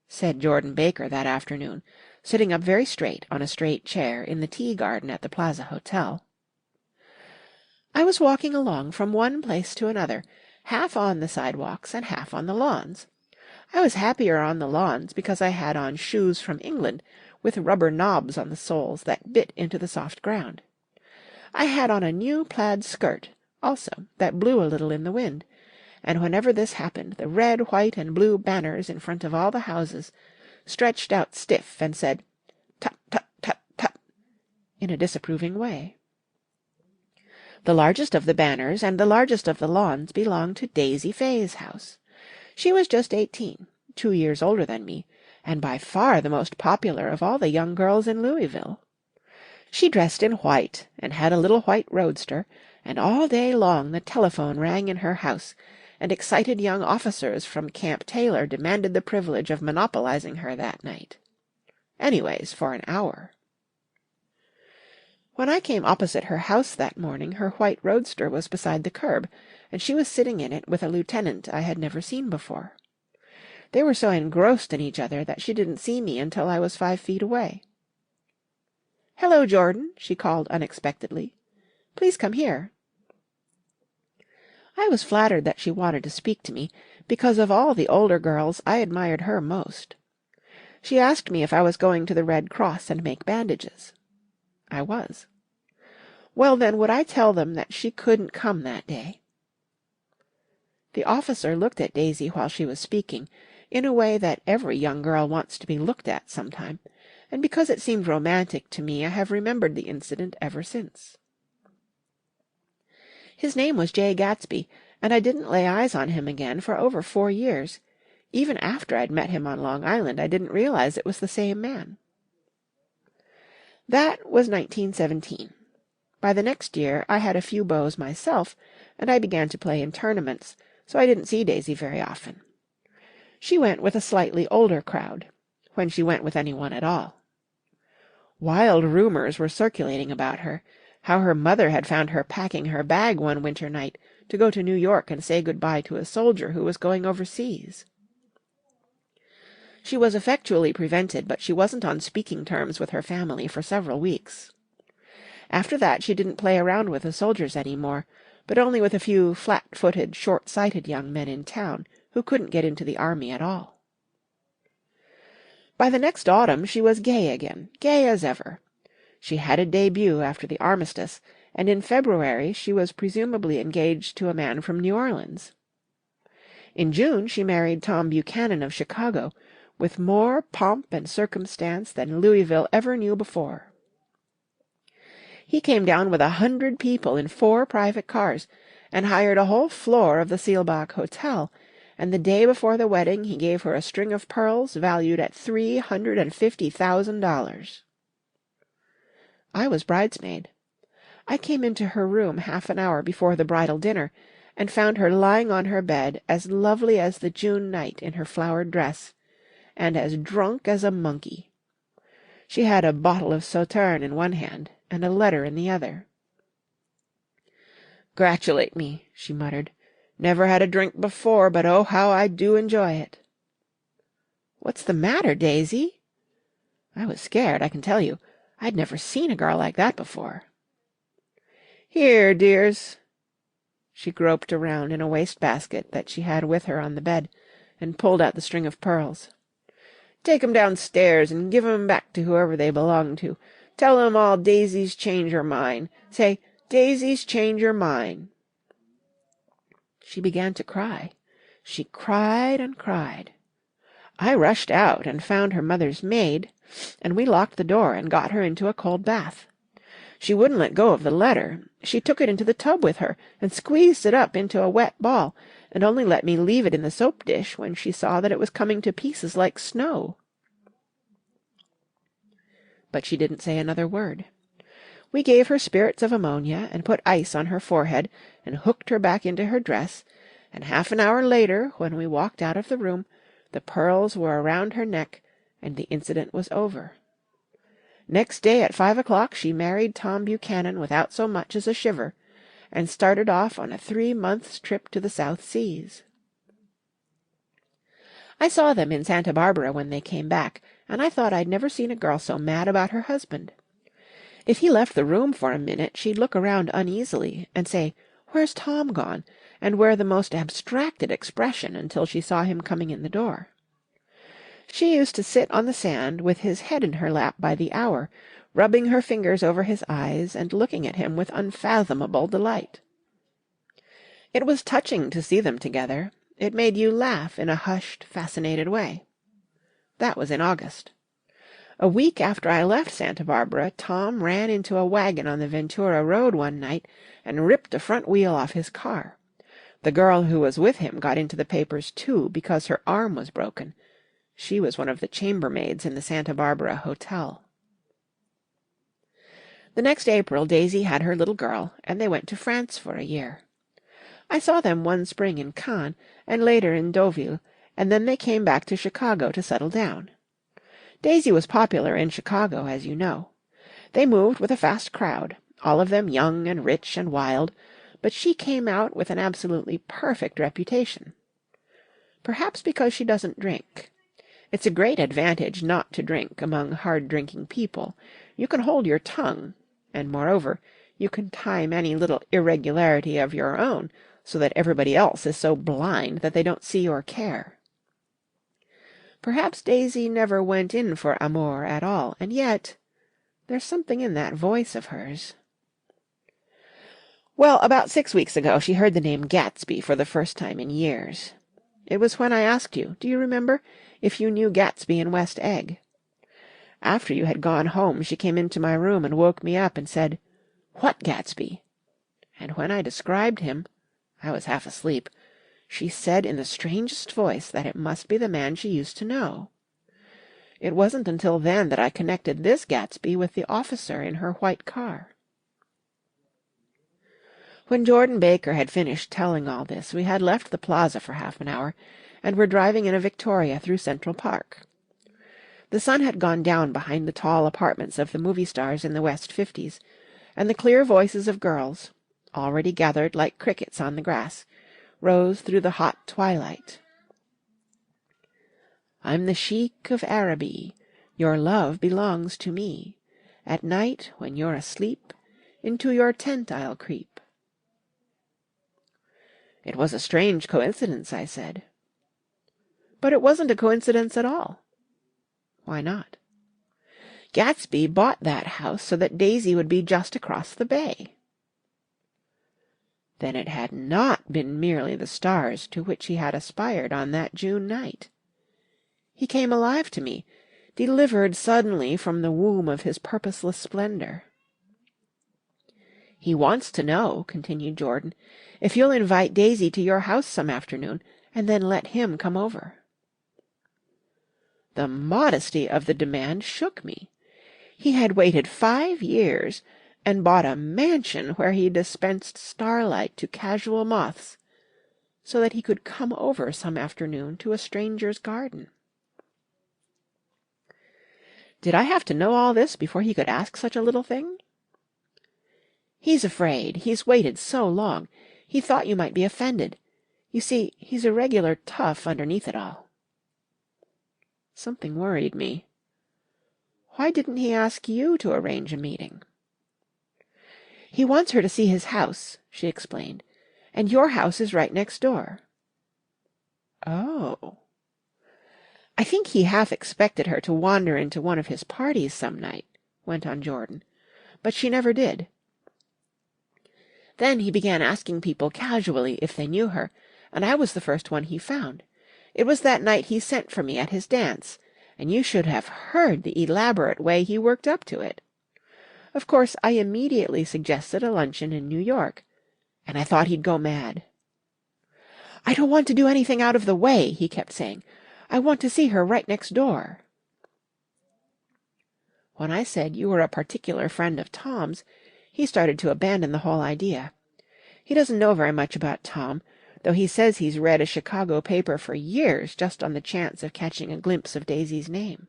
said Jordan Baker that afternoon, sitting up very straight on a straight chair in the tea garden at the Plaza Hotel, "I was walking along from one place to another, half on the sidewalks and half on the lawns. I was happier on the lawns because I had on shoes from England with rubber knobs on the soles that bit into the soft ground. I had on a new plaid skirt, also, that blew a little in the wind, and whenever this happened the red, white, and blue banners in front of all the houses stretched out stiff and said, 'Tut, tut, tut, tut,' in a disapproving way. The largest of the banners and the largest of the lawns belonged to Daisy Fay's house. She was just 18, 2 years older than me, and by far the most popular of all the young girls in Louisville. She dressed in white, and had a little white roadster, and all day long the telephone rang in her house, and excited young officers from Camp Taylor demanded the privilege of monopolizing her that night. Anyways, for an hour. When I came opposite her house that morning, her white roadster was beside the curb, and she was sitting in it with a lieutenant I had never seen before. They were so engrossed in each other that she didn't see me until I was 5 feet away. "Hello, Jordan," she called unexpectedly. "Please come here." I was flattered that she wanted to speak to me, because of all the older girls I admired her most. She asked me if I was going to the Red Cross and make bandages. I was. Well, then, would I tell them that she couldn't come that day? The officer looked at Daisy while she was speaking, in a way that every young girl wants to be looked at sometime, and because it seemed romantic to me I have remembered the incident ever since. His name was J. Gatsby, and I didn't lay eyes on him again for over 4 years. Even after I'd met him on Long Island, I didn't realize it was the same man. That was 1917. By the next year I had a few beaux myself, and I began to play in tournaments, so I didn't see Daisy very often. She went with a slightly older crowd, when she went with anyone at all. Wild rumors were circulating about her, how her mother had found her packing her bag one winter night, to go to New York and say good-bye to a soldier who was going overseas. She was effectually prevented, but she wasn't on speaking terms with her family for several weeks. After that she didn't play around with the soldiers any more, but only with a few flat-footed, short-sighted young men in town who couldn't get into the army at all. By the next autumn she was gay again, gay as ever. She had a debut after the armistice, and in February she was presumably engaged to a man from New Orleans. In June she married Tom Buchanan of Chicago, with more pomp and circumstance than Louisville ever knew before. He came down with 100 people in 4 private cars, and hired a whole floor of the Seelbach Hotel, and the day before the wedding he gave her a string of pearls valued at $350,000. I was bridesmaid. I came into her room half an hour before the bridal dinner, and found her lying on her bed as lovely as the June night in her flowered dress, and as drunk as a monkey. She had a bottle of Sauterne in one hand, and a letter in the other. "Gratulate me," she muttered. "Never had a drink before, but oh, how I do enjoy it." "What's the matter, Daisy?" I was scared, I can tell you. I'd never seen a girl like that before. "Here, dears." She groped around in a waste-basket that she had with her on the bed, and pulled out the string of pearls. "Take 'em downstairs and give 'em back to whoever they belong to. Tell 'em all Daisy's change her mind. Say, Daisy's change her mind." She began to cry. She cried and cried. I rushed out and found her mother's maid, and we locked the door and got her into a cold bath. She wouldn't let go of the letter. She took it into the tub with her, and squeezed it up into a wet ball, and only let me leave it in the soap dish when she saw that it was coming to pieces like snow. But she didn't say another word. We gave her spirits of ammonia, and put ice on her forehead, and hooked her back into her dress, and half an hour later, when we walked out of the room, the pearls were around her neck, and the incident was over. Next day at 5 o'clock she married Tom Buchanan without so much as a shiver, and started off on a 3-months' trip to the South Seas. I saw them in Santa Barbara when they came back, and I thought I'd never seen a girl so mad about her husband. If he left the room for a minute, she'd look around uneasily, and say, "Where's Tom gone?" and wear the most abstracted expression until she saw him coming in the door. She used to sit on the sand with his head in her lap by the hour, rubbing her fingers over his eyes and looking at him with unfathomable delight. It was touching to see them together. It made you laugh in a hushed, fascinated way. That was in August. A week after I left Santa Barbara, Tom ran into a wagon on the Ventura Road one night and ripped a front wheel off his car. The girl who was with him got into the papers, too, because her arm was broken. She was one of the chambermaids in the Santa Barbara Hotel. The next April Daisy had her little girl, and they went to France for a year. I saw them one spring in Cannes, and later in Deauville, and then they came back to Chicago to settle down. Daisy was popular in Chicago, as you know. They moved with a fast crowd, all of them young and rich and wild, but she came out with an absolutely perfect reputation. Perhaps because she doesn't drink. It's a great advantage not to drink among hard-drinking people. You can hold your tongue, and, moreover, you can time any little irregularity of your own so that everybody else is so blind that they don't see or care. Perhaps Daisy never went in for amour at all, and yet there's something in that voice of hers. Well, about 6 weeks ago she heard the name Gatsby for the first time in years. It was when I asked you, do you remember, if you knew Gatsby in West Egg. After you had gone home she came into my room and woke me up and said, "What Gatsby?" And when I described him, I was half asleep, she said in the strangest voice that it must be the man she used to know. It wasn't until then that I connected this Gatsby with the officer in her white car. When Jordan Baker had finished telling all this, we had left the plaza for half an hour, and were driving in a Victoria through Central Park. The sun had gone down behind the tall apartments of the movie stars in the West 50s, and the clear voices of girls, already gathered like crickets on the grass, rose through the hot twilight. I'm the Sheik of Araby, your love belongs to me. At night, when you're asleep, into your tent I'll creep. It was a strange coincidence, I said. But it wasn't a coincidence at all. Why not? Gatsby bought that house so that Daisy would be just across the bay. Then it had not been merely the stars to which he had aspired on that June night. He came alive to me, delivered suddenly from the womb of his purposeless splendor. He wants to know, continued Jordan, if you'll invite Daisy to your house some afternoon, and then let him come over. The modesty of the demand shook me. He had waited 5 years and bought a mansion where he dispensed starlight to casual moths, so that he could come over some afternoon to a stranger's garden. Did I have to know all this before he could ask such a little thing? He's afraid. He's waited so long. He thought you might be offended. You see, he's a regular tough underneath it all. Something worried me. Why didn't he ask you to arrange a meeting? He wants her to see his house, she explained, and your house is right next door. Oh. I think he half expected her to wander into one of his parties some night, went on Jordan, but she never did. Then he began asking people casually if they knew her, and I was the first one he found. It was that night he sent for me at his dance, and you should have heard the elaborate way he worked up to it. Of course, I immediately suggested a luncheon in New York, and I thought he'd go mad. I don't want to do anything out of the way, he kept saying. I want to see her right next door. When I said you were a particular friend of Tom's, he started to abandon the whole idea. He doesn't know very much about Tom, though he says he's read a Chicago paper for years just on the chance of catching a glimpse of Daisy's name.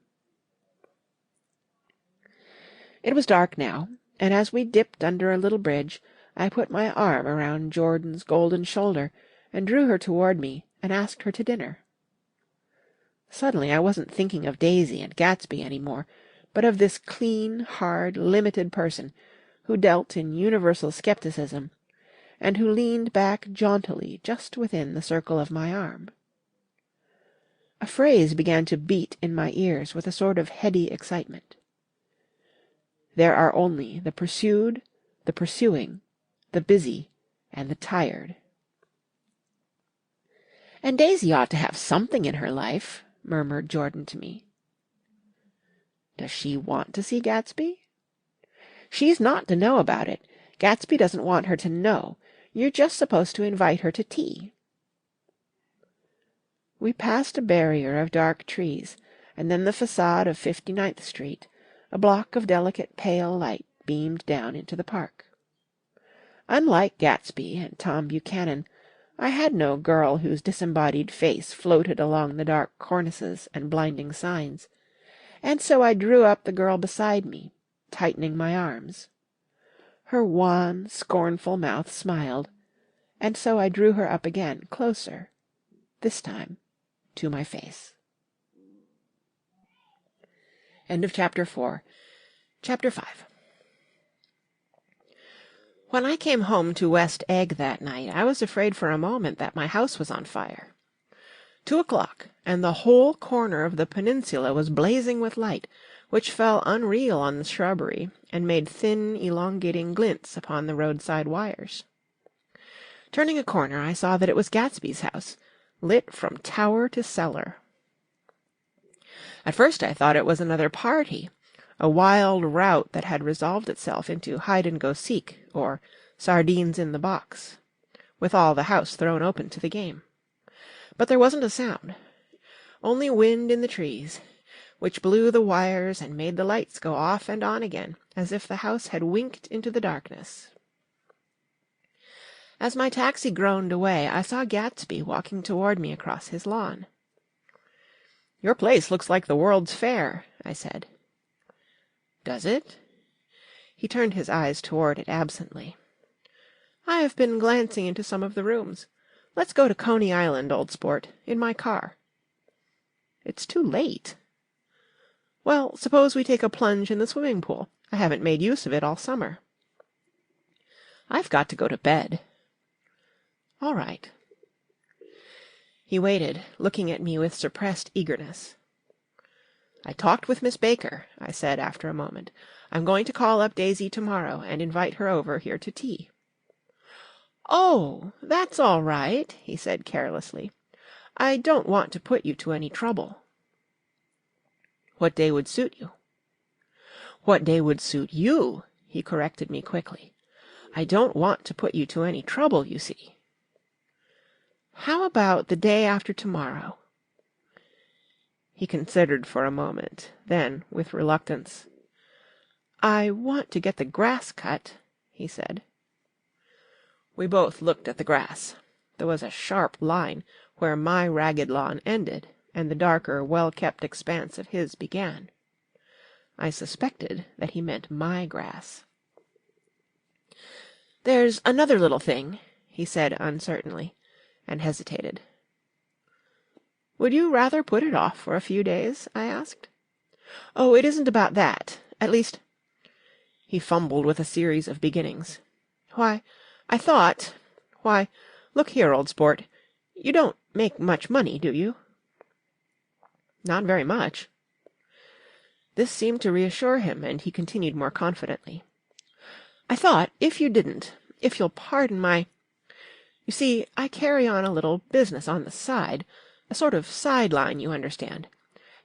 It was dark now, and as we dipped under a little bridge, I put my arm around Jordan's golden shoulder and drew her toward me and asked her to dinner. Suddenly I wasn't thinking of Daisy and Gatsby any more, but of this clean, hard, limited person who dealt in universal skepticism, and who leaned back jauntily just within the circle of my arm. A phrase began to beat in my ears with a sort of heady excitement. There are only the pursued, the pursuing, the busy, and the tired. And Daisy ought to have something in her life, murmured Jordan to me. Does she want to see Gatsby? She's not to know about it. Gatsby doesn't want her to know. You're just supposed to invite her to tea. We passed a barrier of dark trees, and then the facade of 59th Street. A block of delicate pale light beamed down into the park. Unlike Gatsby and Tom Buchanan, I had no girl whose disembodied face floated along the dark cornices and blinding signs, and so I drew up the girl beside me, tightening my arms. Her wan, scornful mouth smiled, and so I drew her up again, closer, this time to my face. End of Chapter 4. Chapter 5. When I came home to West Egg that night, I was afraid for a moment that my house was on fire. 2 o'clock, and the whole corner of the peninsula was blazing with light, which fell unreal on the shrubbery, and made thin, elongating glints upon the roadside wires. Turning a corner, I saw that it was Gatsby's house, lit from tower to cellar. At first I thought it was another party, a wild rout that had resolved itself into hide-and-go-seek, or sardines in the box, with all the house thrown open to the game. But there wasn't a sound, only wind in the trees, which blew the wires and made the lights go off and on again, as if the house had winked into the darkness. As my taxi groaned away, I saw Gatsby walking toward me across his lawn. "Your place looks like the World's Fair," I said. "Does it?" He turned his eyes toward it absently. "I have been glancing into some of the rooms. Let's go to Coney Island, old sport, in my car." "It's too late." "Well, suppose we take a plunge in the swimming pool. I haven't made use of it all summer." "I've got to go to bed." "All right." He waited, looking at me with suppressed eagerness. "I talked with Miss Baker," I said after a moment. "I'm going to call up Daisy tomorrow and invite her over here to tea." "Oh, that's all right," he said carelessly. "I don't want to put you to any trouble." "What day would suit you?" "What day would suit you," he corrected me quickly. "I don't want to put you to any trouble, you see." "How about the day after tomorrow?" He considered for a moment. Then, with reluctance, "I want to get the grass cut," he said. We both looked at the grass. There was a sharp line where my ragged lawn ended, and the darker, well-kept expanse of his began. I suspected that he meant my grass. "There's another little thing," he said uncertainly, and hesitated. "Would you rather put it off for a few days?" I asked. "Oh, it isn't about that. At least—" He fumbled with a series of beginnings. "Why, I thought— Why, look here, old sport. You don't make much money, do you?" "Not very much." This seemed to reassure him, and he continued more confidently. "I thought, if you didn't, if you'll pardon my— You see, I carry on a little business on the side, a sort of side-line, you understand.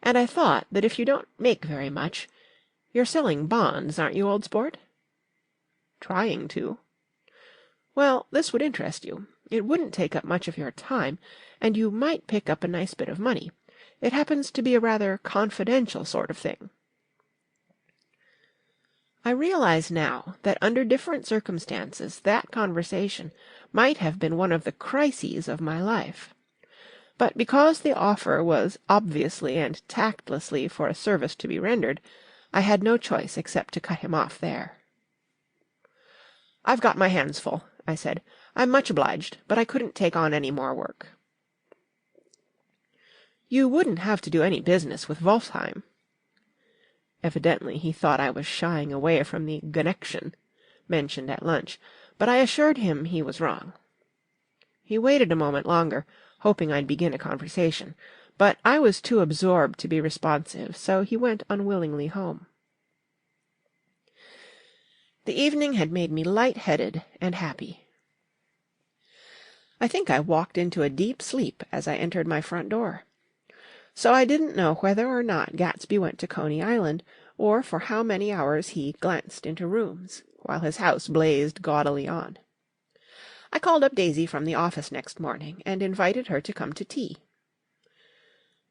And I thought that if you don't make very much— You're selling bonds, aren't you, old sport?" "Trying to." "Well, this would interest you. It wouldn't take up much of your time, and you might pick up a nice bit of money. It happens to be a rather confidential sort of thing." I realize now that under different circumstances that conversation might have been one of the crises of my life. But because the offer was obviously and tactlessly for a service to be rendered, I had no choice except to cut him off there. "I've got my hands full," I said. "I'm much obliged, but I couldn't take on any more work." "You wouldn't have to do any business with Wolfsheim." Evidently he thought I was shying away from the connection mentioned at lunch, but I assured him he was wrong. He waited a moment longer, hoping I'd begin a conversation, but I was too absorbed to be responsive, so he went unwillingly home. The evening had made me light-headed and happy. I think I walked into a deep sleep as I entered my front door. So I didn't know whether or not Gatsby went to Coney Island, or for how many hours he glanced into rooms, while his house blazed gaudily on. I called up Daisy from the office next morning, and invited her to come to tea.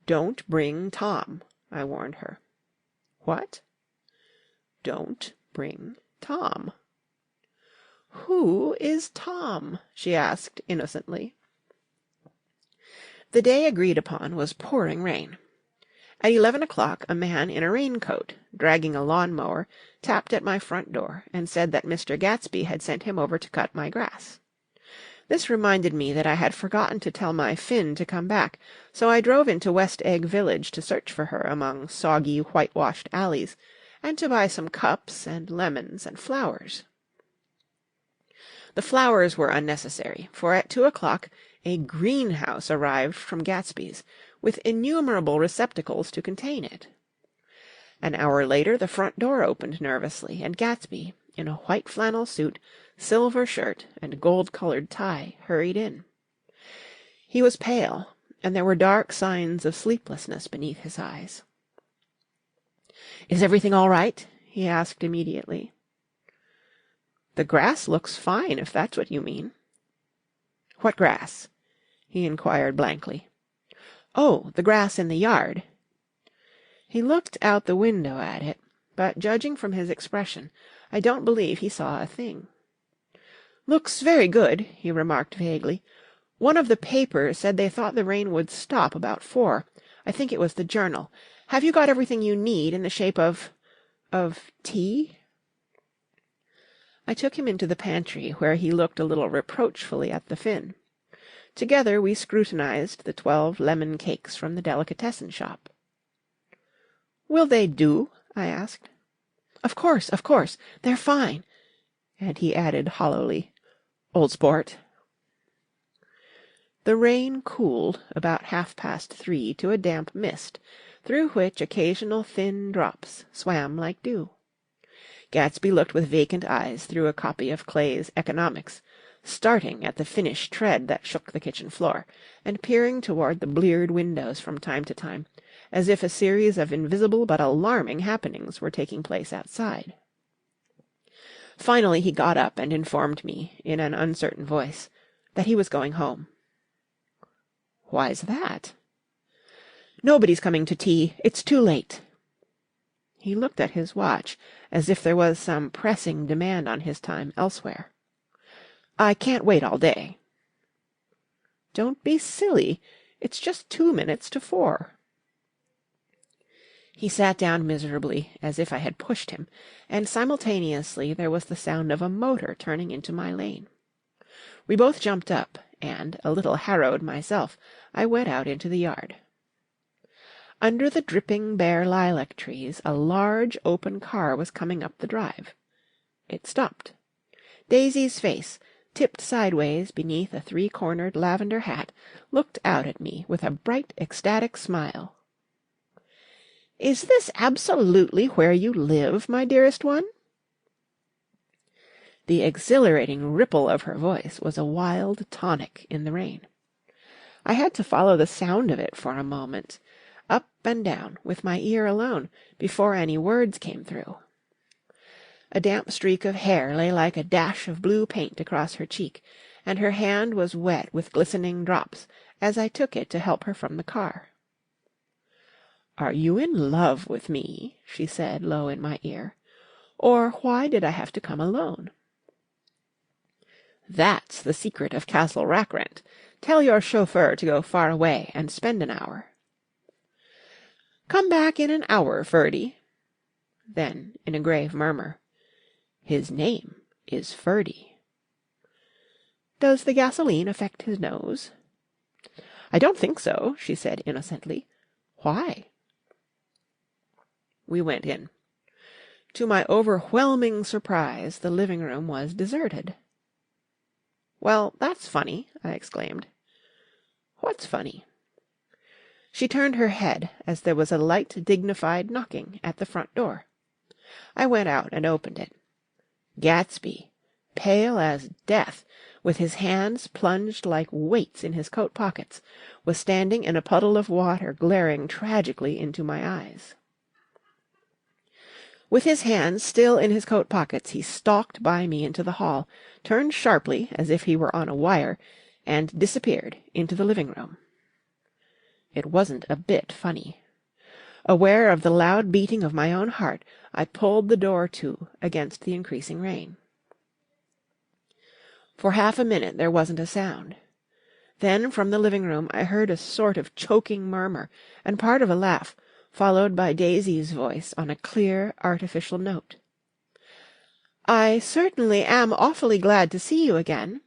"Don't bring Tom," I warned her. "What?" "Don't bring Tom." "Who is Tom?" she asked innocently. The day agreed upon was pouring rain. At 11 o'clock a man in a raincoat, dragging a lawn-mower, tapped at my front door and said that Mr. Gatsby had sent him over to cut my grass. This reminded me that I had forgotten to tell my Finn to come back, so I drove into West Egg Village to search for her among soggy, whitewashed alleys, and to buy some cups and lemons and flowers. The flowers were unnecessary, for at 2 o'clock a greenhouse arrived from Gatsby's, with innumerable receptacles to contain it. An hour later the front door opened nervously, and Gatsby, in a white flannel suit, silver shirt, and gold-coloured tie, hurried in. He was pale, and there were dark signs of sleeplessness beneath his eyes. "Is everything all right?" he asked immediately. "The grass looks fine, if that's what you mean." "What grass?" he inquired blankly. "Oh, the grass in the yard." He looked out the window at it, but judging from his expression, I don't believe he saw a thing. "Looks very good," he remarked vaguely. "One of the papers said they thought the rain would stop about 4. I think it was the Journal. Have you got everything you need in the shape of tea?" I took him into the pantry, where he looked a little reproachfully at the fin. Together we scrutinized the 12 lemon cakes from the delicatessen shop. "Will they do?" I asked. Of course. They're fine." And he added hollowly, "Old sport." The rain cooled about 3:30 to a damp mist, through which occasional thin drops swam like dew. Gatsby looked with vacant eyes through a copy of Clay's Economics, starting at the Finnish tread that shook the kitchen floor, and peering toward the bleared windows from time to time, as if a series of invisible but alarming happenings were taking place outside. Finally he got up and informed me, in an uncertain voice, that he was going home. "Why's that?" "Nobody's coming to tea. It's too late." He looked at his watch, as if there was some pressing demand on his time elsewhere. "I can't wait all day." "Don't be silly. It's just 2 minutes to 4. He sat down miserably, as if I had pushed him, and simultaneously there was the sound of a motor turning into my lane. We both jumped up, and, a little harrowed myself, I went out into the yard. Under the dripping bare lilac trees a large open car was coming up the drive. It stopped. Daisy's face, tipped sideways beneath a 3-cornered lavender hat, looked out at me with a bright, ecstatic smile. "Is this absolutely where you live, my dearest one?" The exhilarating ripple of her voice was a wild tonic in the rain. I had to follow the sound of it for a moment, up and down, with my ear alone, before any words came through. A damp streak of hair lay like a dash of blue paint across her cheek, and her hand was wet with glistening drops as I took it to help her from the car. "Are you in love with me?" she said low in my ear. "Or why did I have to come alone?" "That's the secret of Castle Rackrent. Tell your chauffeur to go far away and spend an hour." "Come back in an hour, Ferdy." Then, in a grave murmur, "His name is Ferdy." "Does the gasoline affect his nose?" "I don't think so," she said innocently. "Why?" We went in. To my overwhelming surprise, the living room was deserted. "Well, that's funny," I exclaimed. "What's funny?" She turned her head as there was a light, dignified knocking at the front door. I went out and opened it. Gatsby, pale as death, with his hands plunged like weights in his coat pockets, was standing in a puddle of water, glaring tragically into my eyes. With his hands still in his coat pockets, he stalked by me into the hall, turned sharply as if he were on a wire, and disappeared into the living room. It wasn't a bit funny. Aware of the loud beating of my own heart, I pulled the door to against the increasing rain. For half a minute there wasn't a sound. Then from the living room I heard a sort of choking murmur, and part of a laugh, followed by Daisy's voice on a clear, artificial note. "I certainly am awfully glad to see you again."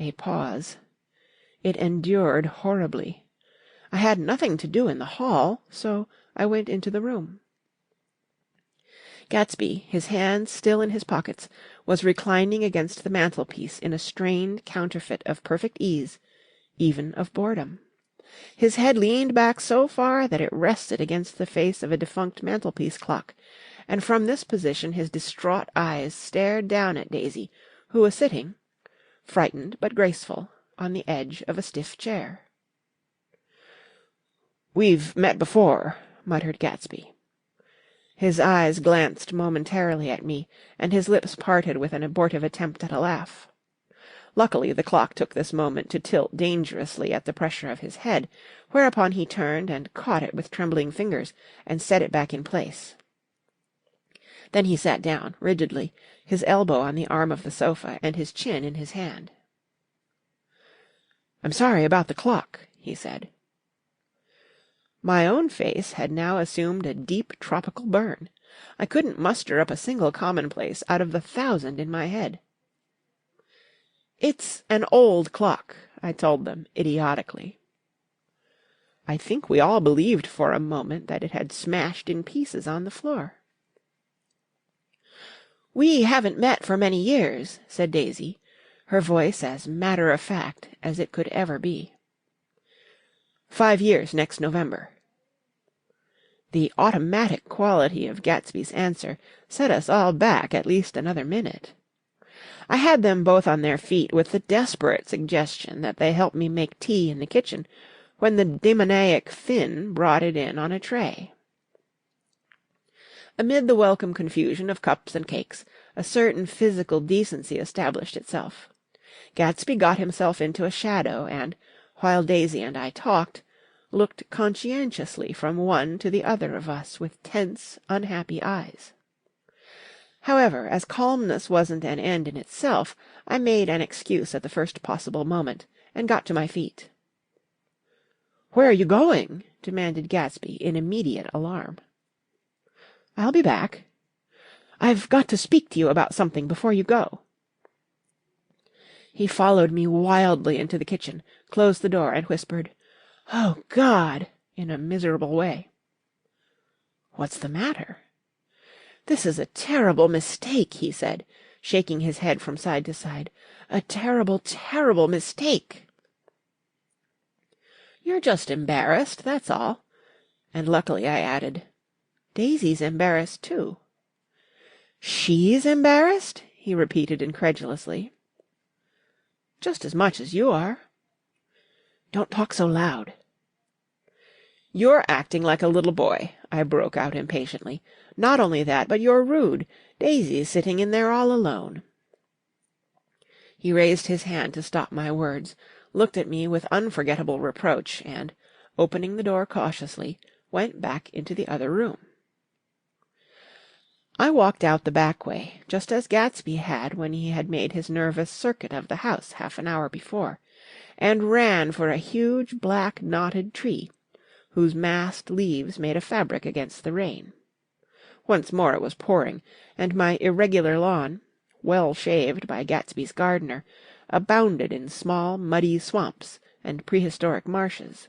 A pause. It endured horribly. I had nothing to do in the hall, so I went into the room. Gatsby, his hands still in his pockets, was reclining against the mantelpiece in a strained counterfeit of perfect ease, even of boredom. His head leaned back so far that it rested against the face of a defunct mantelpiece clock, and from this position his distraught eyes stared down at Daisy, who was sitting, frightened but graceful, on the edge of a stiff chair. "We've met before," muttered Gatsby. His eyes glanced momentarily at me, and his lips parted with an abortive attempt at a laugh. Luckily the clock took this moment to tilt dangerously at the pressure of his head, whereupon he turned and caught it with trembling fingers, and set it back in place. Then he sat down, rigidly, his elbow on the arm of the sofa, and his chin in his hand. "I'm sorry about the clock," he said. My own face had now assumed a deep tropical burn. I couldn't muster up a single commonplace out of the 1,000 in my head. "It's an old clock," I told them idiotically. I think we all believed for a moment that it had smashed in pieces on the floor. "We haven't met for many years," said Daisy, her voice as matter-of-fact as it could ever be. 5 years next November. The automatic quality of Gatsby's answer set us all back at least another minute. I had them both on their feet with the desperate suggestion that they help me make tea in the kitchen, when the demoniac Finn brought it in on a tray. Amid the welcome confusion of cups and cakes, a certain physical decency established itself. Gatsby got himself into a shadow, and, while Daisy and I talked, looked conscientiously from one to the other of us with tense, unhappy eyes. However, as calmness wasn't an end in itself, I made an excuse at the first possible moment, and got to my feet. "Where are you going?" demanded Gatsby in immediate alarm. "I'll be back." "I've got to speak to you about something before you go." He followed me wildly into the kitchen, closed the door, and whispered, "Oh, God!" in a miserable way. "What's the matter?" "This is a terrible mistake," he said, shaking his head from side to side. "A terrible, terrible mistake." "You're just embarrassed, that's all." And luckily I added, "Daisy's embarrassed, too." "She's embarrassed?" he repeated incredulously. "Just as much as you are." "Don't talk so loud." "You're acting like a little boy," I broke out impatiently. "Not only that, but you're rude. Daisy's sitting in there all alone." He raised his hand to stop my words, looked at me with unforgettable reproach, and, opening the door cautiously, went back into the other room. I walked out the back way, just as Gatsby had when he had made his nervous circuit of the house half an hour before, and ran for a huge black knotted tree, whose massed leaves made a fabric against the rain. Once more it was pouring, and my irregular lawn, well shaved by Gatsby's gardener, abounded in small muddy swamps and prehistoric marshes.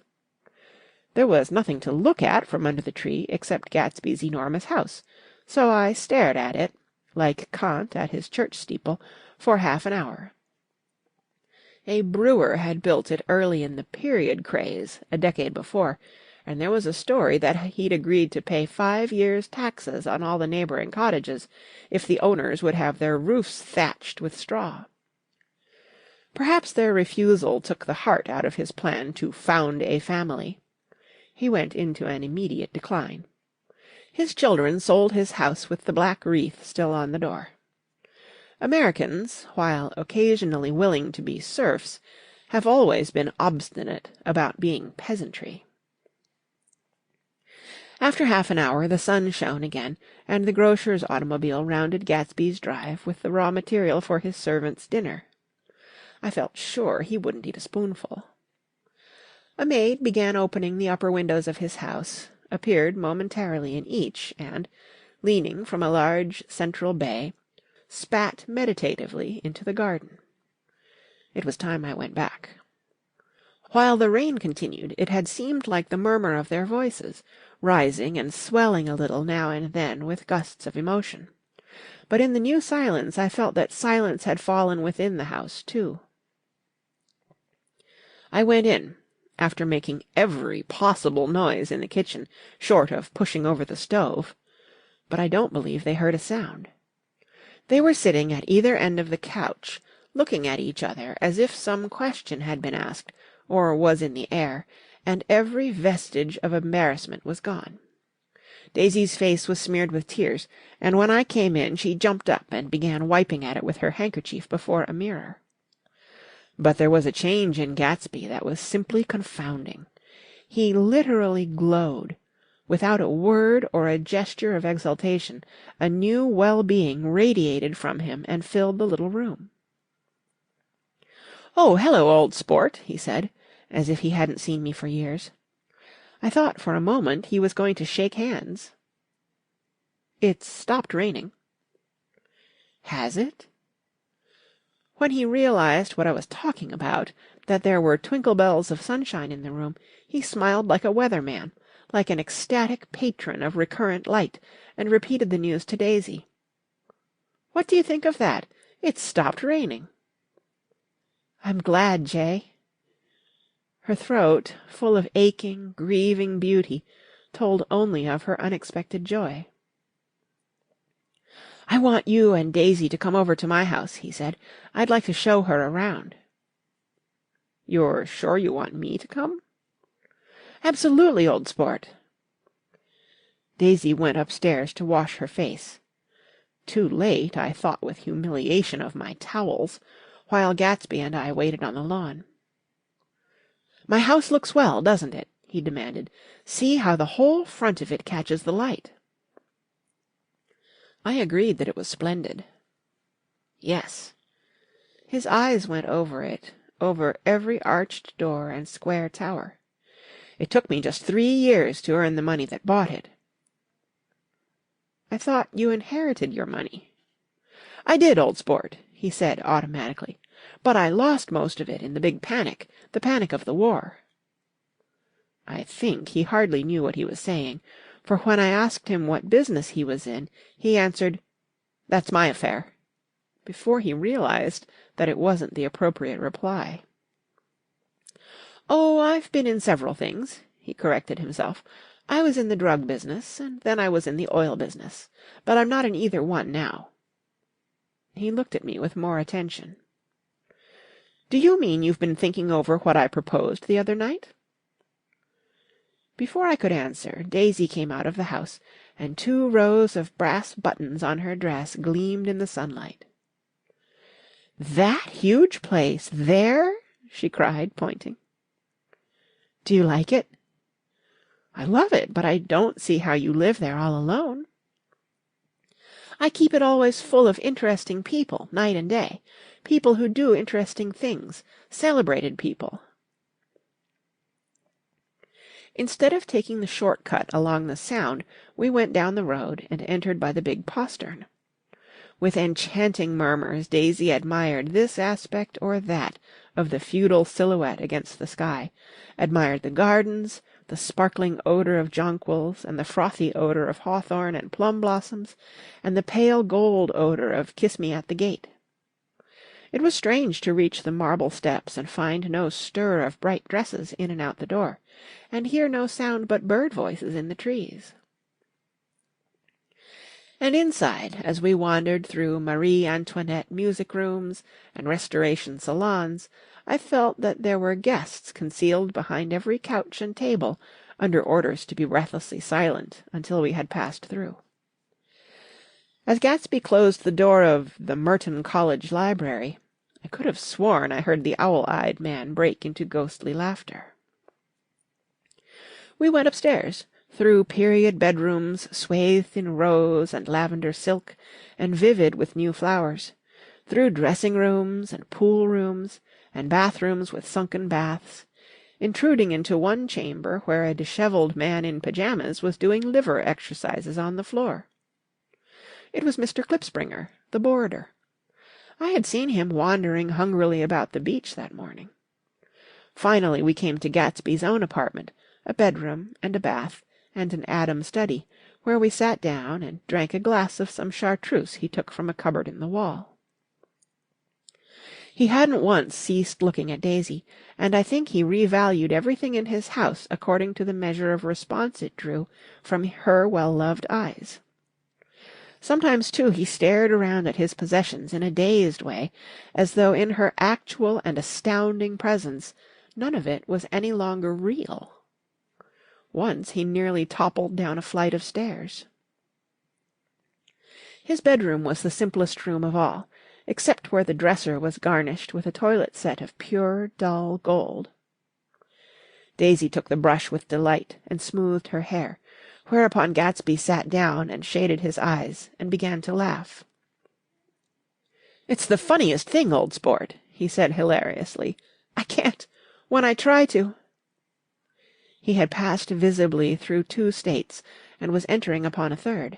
There was nothing to look at from under the tree except Gatsby's enormous house, so I stared at it, like Kant at his church steeple, for half an hour. A brewer had built it early in the period craze, a decade before, and there was a story that he'd agreed to pay 5 years' taxes on all the neighbouring cottages if the owners would have their roofs thatched with straw. Perhaps their refusal took the heart out of his plan to found a family. He went into an immediate decline. His children sold his house with the black wreath still on the door. Americans, while occasionally willing to be serfs, have always been obstinate about being peasantry. After half an hour the sun shone again, and the grocer's automobile rounded Gatsby's drive with the raw material for his servant's dinner. I felt sure he wouldn't eat a spoonful. A maid began opening the upper windows of his house, appeared momentarily in each, and, leaning from a large central bay, spat meditatively into the garden. It was time I went back. While the rain continued, it had seemed like the murmur of their voices, rising and swelling a little now and then with gusts of emotion. But in the new silence I felt that silence had fallen within the house, too. I went in, after making every possible noise in the kitchen, short of pushing over the stove, but I don't believe they heard a sound. They were sitting at either end of the couch, looking at each other as if some question had been asked, or was in the air, and every vestige of embarrassment was gone. Daisy's face was smeared with tears, and when I came in she jumped up and began wiping at it with her handkerchief before a mirror. But there was a change in Gatsby that was simply confounding. He literally glowed. Without a word or a gesture of exultation, a new well-being radiated from him and filled the little room. "Oh, hello, old sport," he said, as if he hadn't seen me for years. I thought for a moment he was going to shake hands. "It's stopped raining." "Has it?" When he realized what I was talking about, that there were twinkle bells of sunshine in the room, he smiled like a weather-man, like an ecstatic patron of recurrent light, and repeated the news to Daisy. "What do you think of that? It's stopped raining." "I'm glad, Jay." Her throat, full of aching, grieving beauty, told only of her unexpected joy. "I want you and Daisy to come over to my house," he said. "I'd like to show her around." "You're sure you want me to come?" "Absolutely, old sport." Daisy went upstairs to wash her face. Too late, I thought with humiliation of my towels, while Gatsby and I waited on the lawn. "My house looks well, doesn't it?" he demanded. "See how the whole front of it catches the light." I agreed that it was splendid. "Yes." His eyes went over it, over every arched door and square tower. "It took me just 3 years to earn the money that bought it." "I thought you inherited your money." "I did, old sport," he said automatically. "But I lost most of it in the big panic, the panic of the war." I think he hardly knew what he was saying, for when I asked him what business he was in, he answered, "That's my affair," before he realized that it wasn't the appropriate reply. "Oh, I've been in several things," he corrected himself. "I was in the drug business, and then I was in the oil business. But I'm not in either one now." He looked at me with more attention. "Do you mean you've been thinking over what I proposed the other night?" Before I could answer, Daisy came out of the house, and 2 rows of brass buttons on her dress gleamed in the sunlight. "That huge place there?" she cried, pointing. "Do you like it?" "I love it, but I don't see how you live there all alone." "I keep it always full of interesting people, night and day. People who do interesting things. Celebrated people." Instead of taking the short cut along the Sound, we went down the road and entered by the big postern. With enchanting murmurs Daisy admired this aspect or that of the feudal silhouette against the sky, admired the gardens, the sparkling odour of jonquils, and the frothy odour of hawthorn and plum blossoms, and the pale gold odour of kiss-me-at-the-gate. It was strange to reach the marble steps and find no stir of bright dresses in and out the door, and hear no sound but bird voices in the trees. And inside, as we wandered through Marie Antoinette music-rooms and Restoration salons, I felt that there were guests concealed behind every couch and table, under orders to be breathlessly silent until we had passed through. As Gatsby closed the door of the Merton College Library, I could have sworn I heard the owl-eyed man break into ghostly laughter. We went upstairs, through period bedrooms swathed in rose and lavender silk, and vivid with new flowers, through dressing-rooms and pool-rooms, and bathrooms with sunken baths, intruding into one chamber where a dishevelled man in pyjamas was doing liver exercises on the floor. It was Mr. Klipspringer, the boarder. I had seen him wandering hungrily about the beach that morning. Finally we came to Gatsby's own apartment, a bedroom and a bath and an Adam study, where we sat down and drank a glass of some chartreuse he took from a cupboard in the wall. He hadn't once ceased looking at Daisy, and I think he revalued everything in his house according to the measure of response it drew from her well-loved eyes. Sometimes, too, he stared around at his possessions in a dazed way, as though in her actual and astounding presence none of it was any longer real. Once he nearly toppled down a flight of stairs. His bedroom was the simplest room of all, except where the dresser was garnished with a toilet set of pure, dull gold. Daisy took the brush with delight and smoothed her hair, whereupon Gatsby sat down and shaded his eyes and began to laugh. "It's the funniest thing, old sport," he said hilariously. "I can't. When I try to—" He had passed visibly through 2 states, and was entering upon a third.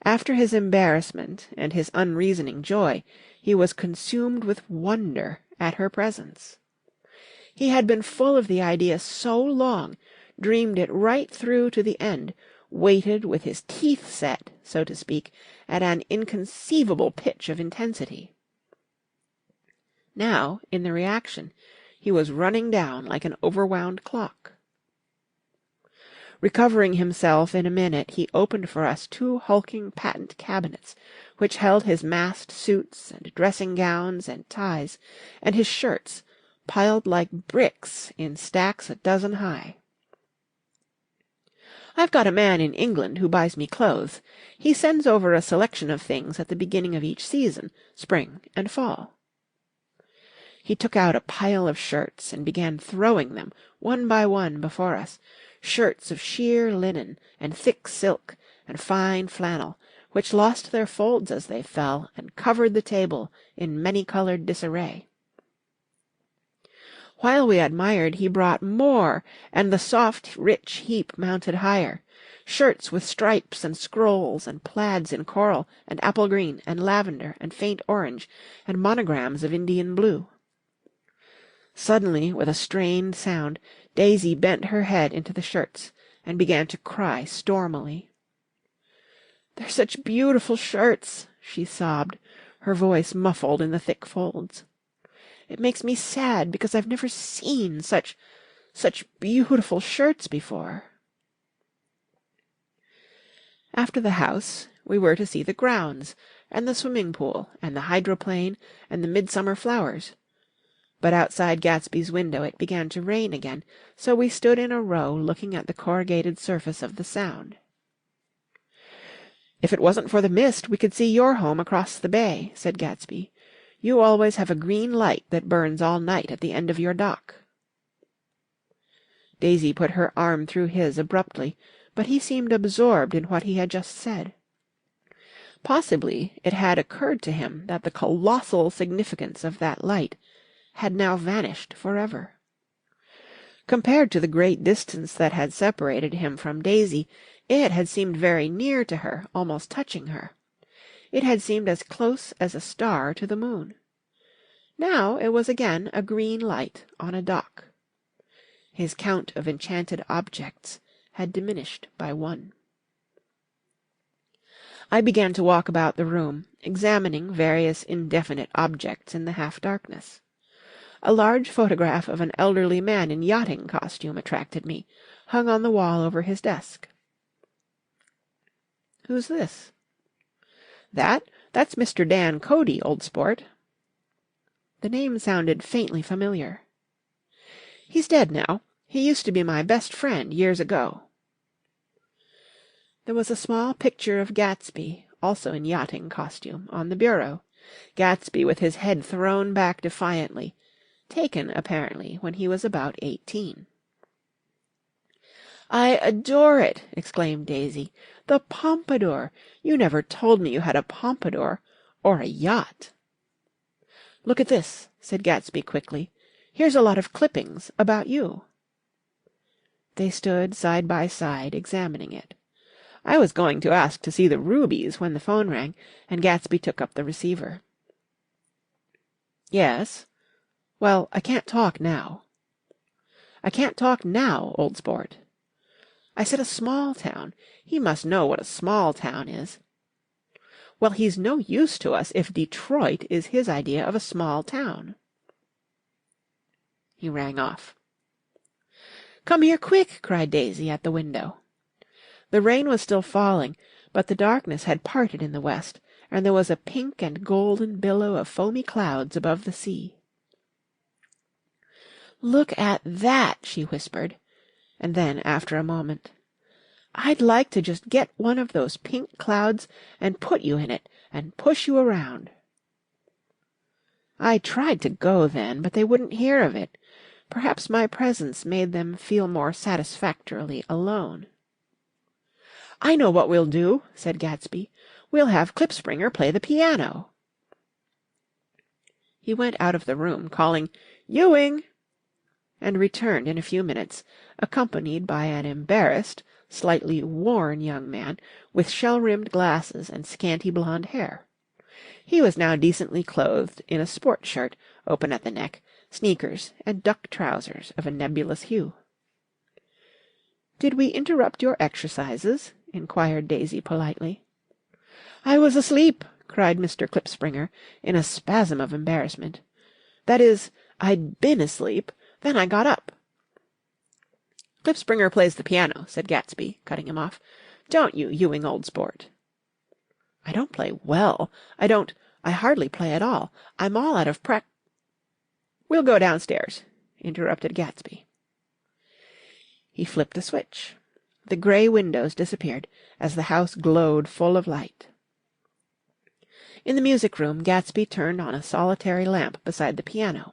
After his embarrassment and his unreasoning joy, he was consumed with wonder at her presence. He had been full of the idea so long, dreamed it right through to the end, waited with his teeth set, so to speak, at an inconceivable pitch of intensity. Now, in the reaction, he was running down like an overwound clock. Recovering himself in a minute, he opened for us 2 hulking patent cabinets, which held his massed suits and dressing-gowns and ties, and his shirts, piled like bricks in stacks a dozen high. "I've got a man in England who buys me clothes. He sends over a selection of things at the beginning of each season, spring and fall." He took out a pile of shirts and began throwing them, one by one, before us, shirts of sheer linen and thick silk and fine flannel, which lost their folds as they fell and covered the table in many-coloured disarray. While we admired, he brought more, and the soft, rich heap mounted higher, shirts with stripes and scrolls and plaids in coral and apple green and lavender and faint orange and monograms of Indian blue. Suddenly, with a strained sound, Daisy bent her head into the shirts and began to cry stormily. "They're such beautiful shirts," she sobbed, her voice muffled in the thick folds. "It makes me sad because I've never seen such beautiful shirts before." After the house, we were to see the grounds, and the swimming pool, and the hydroplane, and the midsummer flowers. But outside Gatsby's window it began to rain again, so we stood in a row looking at the corrugated surface of the Sound. "If it wasn't for the mist, we could see your home across the bay," said Gatsby. "You always have a green light that burns all night at the end of your dock." Daisy put her arm through his abruptly, but he seemed absorbed in what he had just said. Possibly it had occurred to him that the colossal significance of that light had now vanished forever. Compared to the great distance that had separated him from Daisy, it had seemed very near to her, almost touching her. It had seemed as close as a star to the moon. Now it was again a green light on a dock. His count of enchanted objects had diminished by 1. I began to walk about the room, examining various indefinite objects in the half-darkness. A large photograph of an elderly man in yachting costume attracted me, hung on the wall over his desk. "Who's this?" That's Mr. Dan Cody, old sport." The name sounded faintly familiar. "He's dead now. He used to be my best friend years ago." There was a small picture of Gatsby, also in yachting costume, on the bureau, Gatsby with his head thrown back defiantly, taken, apparently, when he was about 18. "I adore it!" exclaimed Daisy. "The pompadour! You never told me you had a pompadour, or a yacht." "Look at this," said Gatsby quickly. "Here's a lot of clippings about you." They stood side by side, examining it. I was going to ask to see the rubies when the phone rang, and Gatsby took up the receiver. "Yes? Well, I can't talk now." "I can't talk now, old sport." "I said a small town. He must know what a small town is." "Well, he's no use to us if Detroit is his idea of a small town." He rang off. "Come here quick!" cried Daisy at the window. The rain was still falling, but the darkness had parted in the west, and there was a pink and golden billow of foamy clouds above the sea. "Look at that!" she whispered, and then, after a moment, "I'd like to just get one of those pink clouds and put you in it and push you around." I tried to go then, but they wouldn't hear of it. Perhaps my presence made them feel more satisfactorily alone. "I know what we'll do," said Gatsby. "We'll have Klipspringer play the piano." He went out of the room, calling "Ewing!" and returned in a few minutes, accompanied by an embarrassed, slightly worn young man with shell-rimmed glasses and scanty blonde hair. He was now decently clothed in a sport shirt, open at the neck, sneakers, and duck trousers of a nebulous hue. "Did we interrupt your exercises?" inquired Daisy politely. "I was asleep," cried Mr. Klipspringer, in a spasm of embarrassment. "That is, I'd been asleep, then I got up." "Klipspringer plays the piano," said Gatsby, cutting him off. "Don't you, Ewing, old sport?" "I don't play well. I hardly play at all. I'm all out of "We'll go downstairs," interrupted Gatsby. He flipped a switch. The grey windows disappeared as the house glowed full of light. In the music-room Gatsby turned on a solitary lamp beside the piano.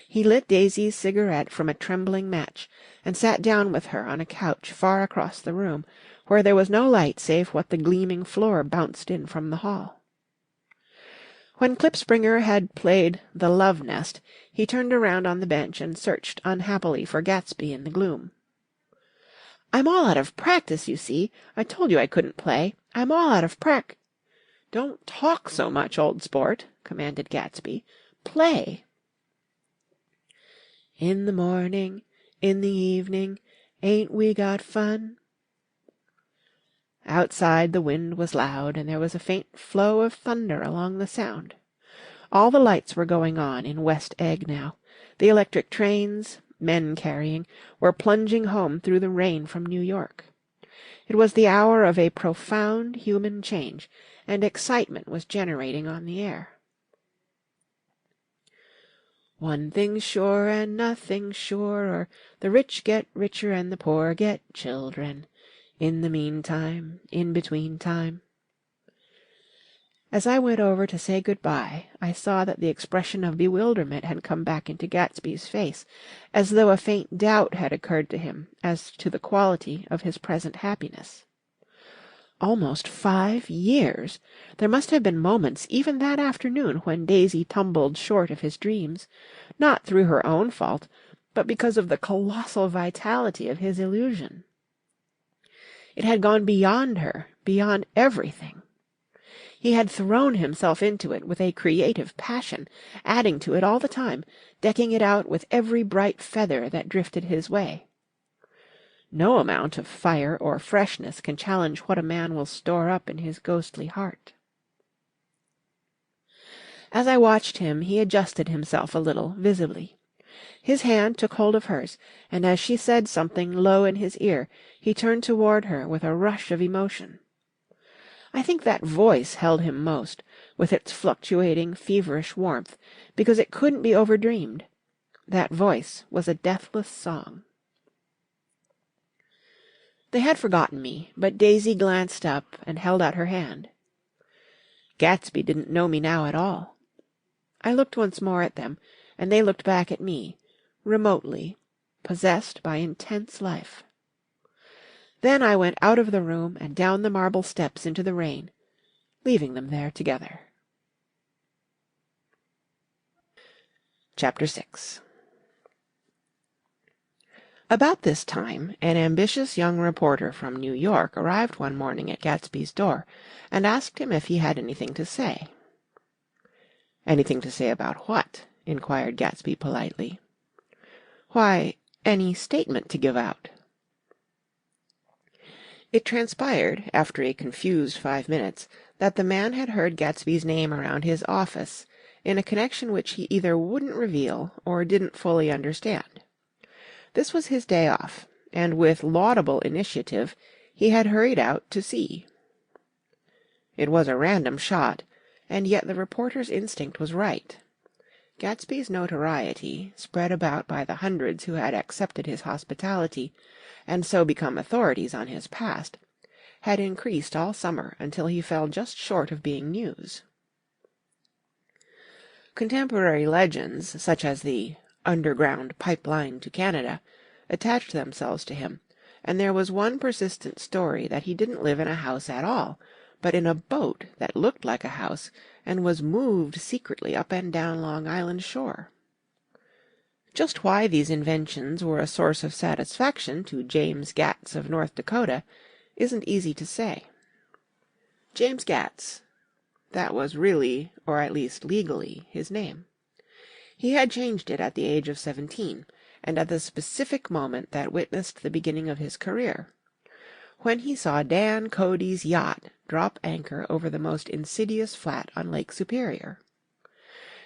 He lit Daisy's cigarette from a trembling match, and sat down with her on a couch far across the room, where there was no light save what the gleaming floor bounced in from the hall. When Klipspringer had played The Love Nest, he turned around on the bench and searched unhappily for Gatsby in the gloom. "I'm all out of practice, you see. I told you I couldn't play. I'm all out of "Don't talk so much, old sport," commanded Gatsby. "Play." "In the morning, in the evening, ain't we got fun?" Outside the wind was loud, and there was a faint flow of thunder along the sound. All the lights were going on in West Egg now. The electric trains, men carrying, were plunging home through the rain from New York. It was the hour of a profound human change, and excitement was generating on the air. "One thing's sure and nothing's surer, the rich get richer and the poor get children. In the meantime, in between time." As I went over to say good-bye, I saw that the expression of bewilderment had come back into Gatsby's face, as though a faint doubt had occurred to him as to the quality of his present happiness. Almost 5 years! There must have been moments even that afternoon when Daisy tumbled short of his dreams, not through her own fault, but because of the colossal vitality of his illusion. It had gone beyond her, beyond everything. He had thrown himself into it with a creative passion, adding to it all the time, decking it out with every bright feather that drifted his way. No amount of fire or freshness can challenge what a man will store up in his ghostly heart. As I watched him, he adjusted himself a little, visibly. His hand took hold of hers, and as she said something low in his ear, he turned toward her with a rush of emotion. I think that voice held him most, with its fluctuating, feverish warmth, because it couldn't be overdreamed. That voice was a deathless song. They had forgotten me, but Daisy glanced up and held out her hand. Gatsby didn't know me now at all. I looked once more at them, and they looked back at me, remotely, possessed by intense life. Then I went out of the room and down the marble steps into the rain, leaving them there together. Chapter 6. About this time, an ambitious young reporter from New York arrived one morning at Gatsby's door, and asked him if he had anything to say. "Anything to say about what?" inquired Gatsby politely. "Why, any statement to give out." It transpired, after a confused 5 minutes, that the man had heard Gatsby's name around his office, in a connection which he either wouldn't reveal or didn't fully understand. This was his day off, and with laudable initiative he had hurried out to see. It was a random shot, and yet the reporter's instinct was right. Gatsby's notoriety, spread about by the hundreds who had accepted his hospitality, and so become authorities on his past, had increased all summer until he fell just short of being news. Contemporary legends, such as the underground pipeline to Canada, attached themselves to him, and there was one persistent story that he didn't live in a house at all, but in a boat that looked like a house and was moved secretly up and down Long Island shore. Just why these inventions were a source of satisfaction to James Gatz of North Dakota isn't easy to say. James Gatz. That was really, or at least legally, his name. He had changed it at the age of 17, and at the specific moment that witnessed the beginning of his career, when he saw Dan Cody's yacht drop anchor over the most insidious flat on Lake Superior.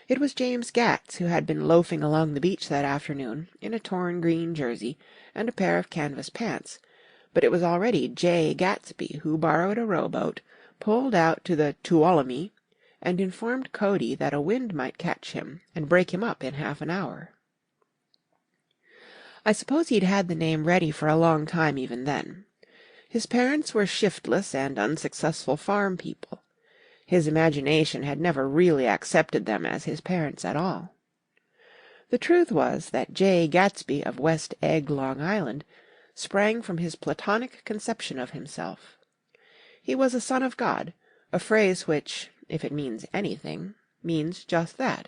It was James Gatz who had been loafing along the beach that afternoon in a torn green jersey and a pair of canvas pants, but it was already J. Gatsby who borrowed a rowboat, pulled out to the Tuolumne, and informed Cody that a wind might catch him and break him up in half an hour. I suppose he'd had the name ready for a long time even then. His parents were shiftless and unsuccessful farm people. His imagination had never really accepted them as his parents at all. The truth was that J. Gatsby of West Egg, Long Island, sprang from his platonic conception of himself. He was a son of God, a phrase which, if it means anything, means just that,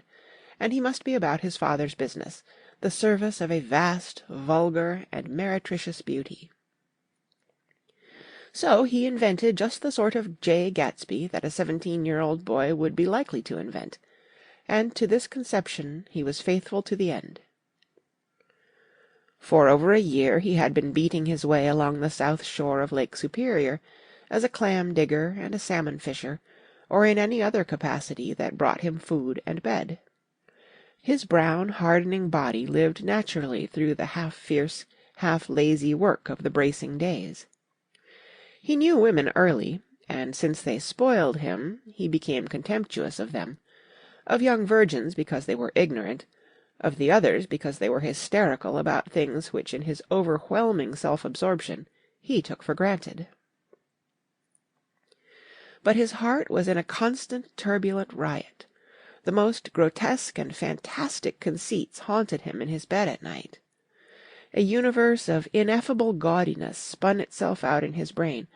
and he must be about his father's business, the service of a vast, vulgar, and meretricious beauty. So he invented just the sort of J. Gatsby that a 17-year-old boy would be likely to invent, and to this conception he was faithful to the end. For over a year he had been beating his way along the south shore of Lake Superior as a clam digger and a salmon fisher, or in any other capacity that brought him food and bed. His brown, hardening body lived naturally through the half-fierce, half-lazy work of the bracing days. He knew women early, and since they spoiled him, he became contemptuous of them, of young virgins because they were ignorant, of the others because they were hysterical about things which in his overwhelming self-absorption he took for granted. But his heart was in a constant turbulent riot. The most grotesque and fantastic conceits haunted him in his bed at night. A universe of ineffable gaudiness spun itself out in his brain,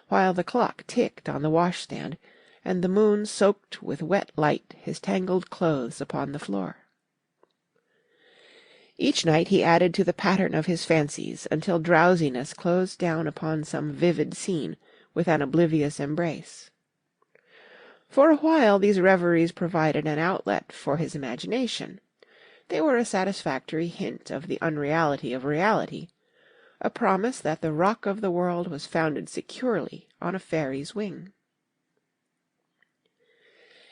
while the clock ticked on the washstand, and the moon soaked with wet light his tangled clothes upon the floor. Each night he added to the pattern of his fancies, until drowsiness closed down upon some vivid scene with an oblivious embrace. For a while these reveries provided an outlet for his imagination. They were a satisfactory hint of the unreality of reality, a promise that the rock of the world was founded securely on a fairy's wing.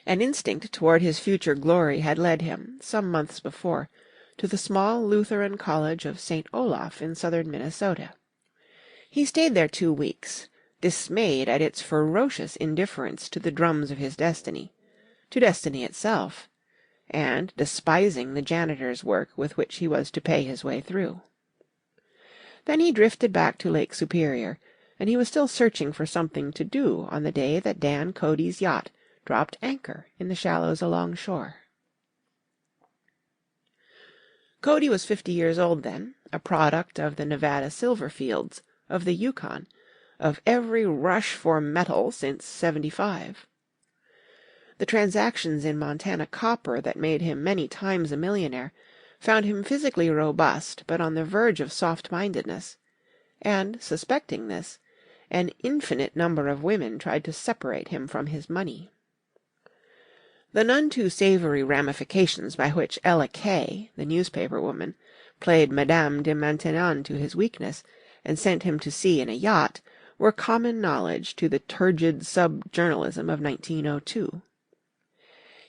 An instinct toward his future glory had led him, some months before, to the small Lutheran college of St. Olaf in southern Minnesota. He stayed there 2 weeks, dismayed at its ferocious indifference to the drums of his destiny, to destiny itself, and despising the janitor's work with which he was to pay his way through. Then he drifted back to Lake Superior, and he was still searching for something to do on the day that Dan Cody's yacht dropped anchor in the shallows alongshore. Cody was 50 years old then, a product of the Nevada silver fields, of the Yukon, of every rush for metal since '75. The transactions in Montana copper that made him many times a millionaire found him physically robust but on the verge of soft-mindedness, and, suspecting this, an infinite number of women tried to separate him from his money. The none too savoury ramifications by which Ella Kay, the newspaper woman, played Madame de Maintenon to his weakness, and sent him to sea in a yacht, were common knowledge to the turgid sub-journalism of 1902.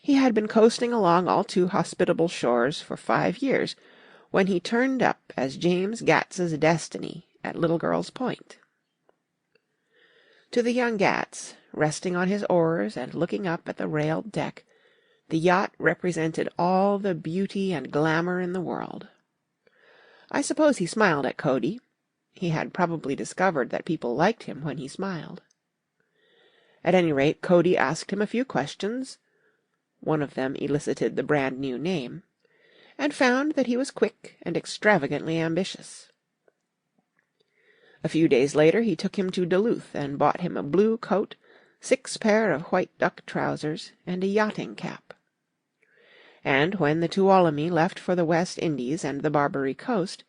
He had been coasting along all too hospitable shores for 5 years, when he turned up as James Gatz's destiny at Little Girl's Point. To the young Gatz, resting on his oars and looking up at the railed deck, the yacht represented all the beauty and glamour in the world. I suppose he smiled at Cody. He had probably discovered that people liked him when he smiled. At any rate, Cody asked him a few questions, one of them elicited the brand-new name, and found that he was quick and extravagantly ambitious. A few days later he took him to Duluth and bought him a blue coat, 6 pair of white duck trousers, and a yachting cap. and when the Tuolumne left for the West Indies and the Barbary Coast,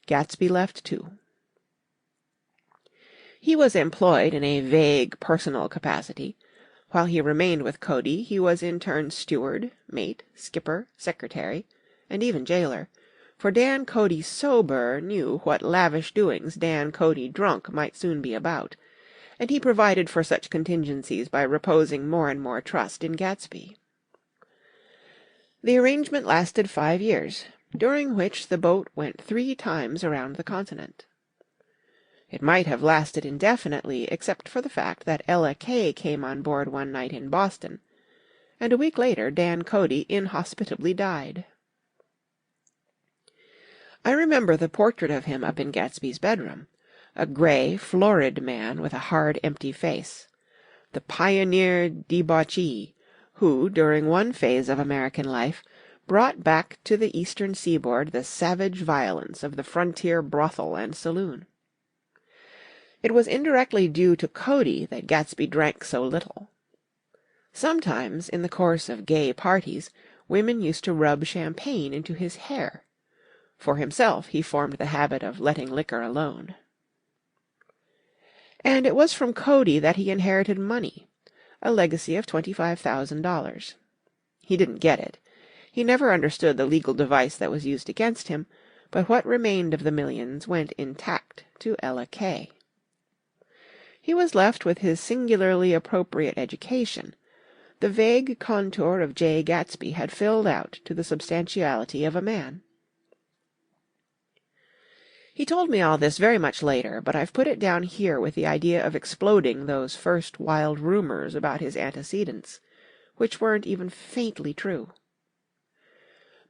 Gatsby left too. He was employed in a vague personal capacity. While he remained with Cody, he was in turn steward, mate, skipper, secretary, and even jailer, for Dan Cody sober knew what lavish doings Dan Cody drunk might soon be about, and he provided for such contingencies by reposing more and more trust in Gatsby. The arrangement lasted 5 years, during which the boat went 3 times around the continent. It might have lasted indefinitely, except for the fact that Ella Kay came on board one night in Boston, and a week later Dan Cody inhospitably died. I remember the portrait of him up in Gatsby's bedroom, a gray, florid man with a hard, empty face, the pioneer debauchee, who, during one phase of American life, brought back to the eastern seaboard the savage violence of the frontier brothel and saloon. It was indirectly due to Cody that Gatsby drank so little. Sometimes, in the course of gay parties, women used to rub champagne into his hair. For himself, he formed the habit of letting liquor alone. And it was from Cody that he inherited money, a legacy of $25,000. He didn't get it. He never understood the legal device that was used against him, but what remained of the millions went intact to Ella Kay. He was left with his singularly appropriate education. The vague contour of J. Gatsby had filled out to the substantiality of a man. He told me all this very much later, but I've put it down here with the idea of exploding those first wild rumors about his antecedents, which weren't even faintly true.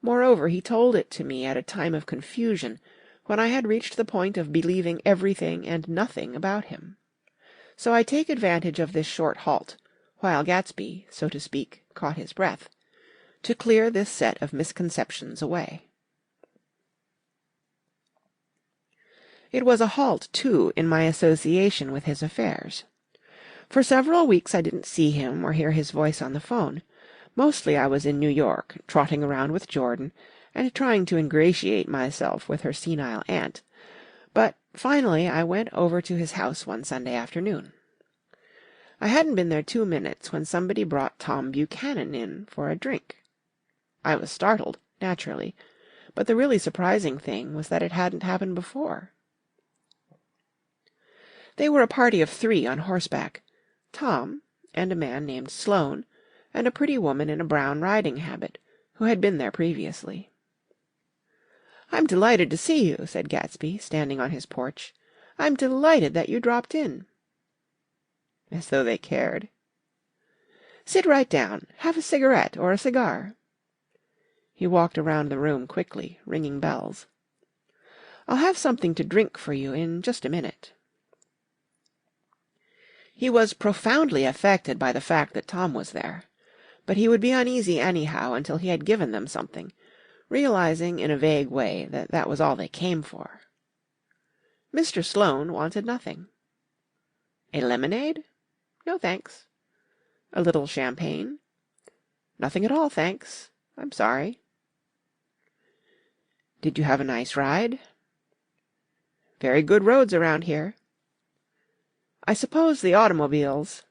Moreover, he told it to me at a time of confusion, when I had reached the point of believing everything and nothing about him. So I take advantage of this short halt, while Gatsby, so to speak, caught his breath, to clear this set of misconceptions away. It was a halt, too, in my association with his affairs. For several weeks I didn't see him or hear his voice on the phone. Mostly I was in New York, trotting around with Jordan, and trying to ingratiate myself with her senile aunt. But finally I went over to his house one Sunday afternoon. I hadn't been there 2 minutes when somebody brought Tom Buchanan in for a drink. I was startled, naturally, but the really surprising thing was that it hadn't happened before. They were a party of 3 on horseback, Tom, and a man named Sloane, and a pretty woman in a brown riding habit, who had been there previously. "I'm delighted to see you," said Gatsby, standing on his porch. "I'm delighted that you dropped in." As though they cared. "Sit right down. Have a cigarette or a cigar." He walked around the room quickly, ringing bells. "I'll have something to drink for you in just a minute." He was profoundly affected by the fact that Tom was there, but he would be uneasy anyhow until he had given them something, realizing in a vague way that that was all they came for. Mr. Sloane wanted nothing. A lemonade? No, thanks. A little champagne? Nothing at all, thanks. I'm sorry. Did you have a nice ride? Very good roads around here. I suppose the automobiles...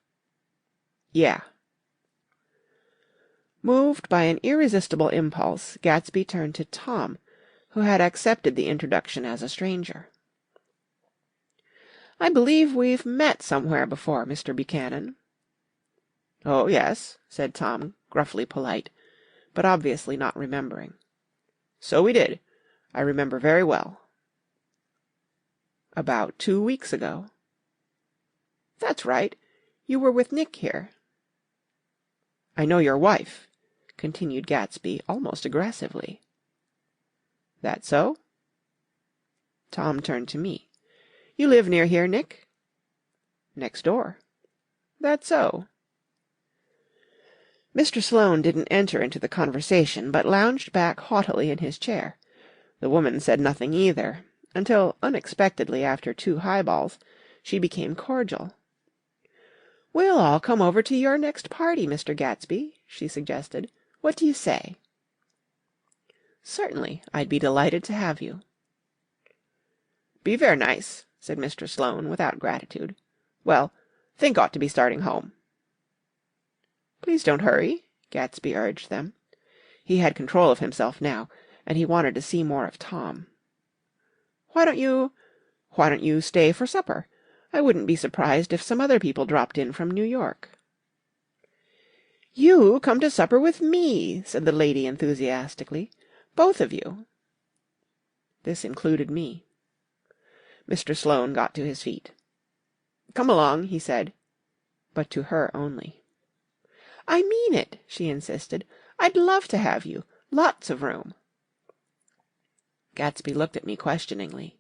Yeah. Moved by an irresistible impulse, Gatsby turned to Tom, who had accepted the introduction as a stranger. "I believe we've met somewhere before, Mr. Buchanan." "Oh, yes," said Tom, gruffly polite, but obviously not remembering. "So we did. I remember very well." "About 2 weeks ago." "That's right. You were with Nick here." "I know your wife," continued Gatsby almost aggressively. "That so?" Tom turned to me. "You live near here, Nick?" "Next door." "That so?" Mr. Sloane didn't enter into the conversation, but lounged back haughtily in his chair. The woman said nothing either, until, unexpectedly after 2 highballs, she became cordial. "We'll all come over to your next party, Mr. Gatsby," she suggested. "What do you say?" "Certainly. I'd be delighted to have you." "Be ver' nice," said Mr. Sloane, without gratitude. "Well, think ought to be starting home." "Please don't hurry," Gatsby urged them. He had control of himself now, and he wanted to see more of Tom. "Why don't you stay for supper? I wouldn't be surprised if some other people dropped in from New York." "You come to supper with me," said the lady enthusiastically. "Both of you." This included me. Mr. Sloane got to his feet. "Come along," he said, but to her only. "I mean it," she insisted. "I'd love to have you. Lots of room." Gatsby looked at me questioningly.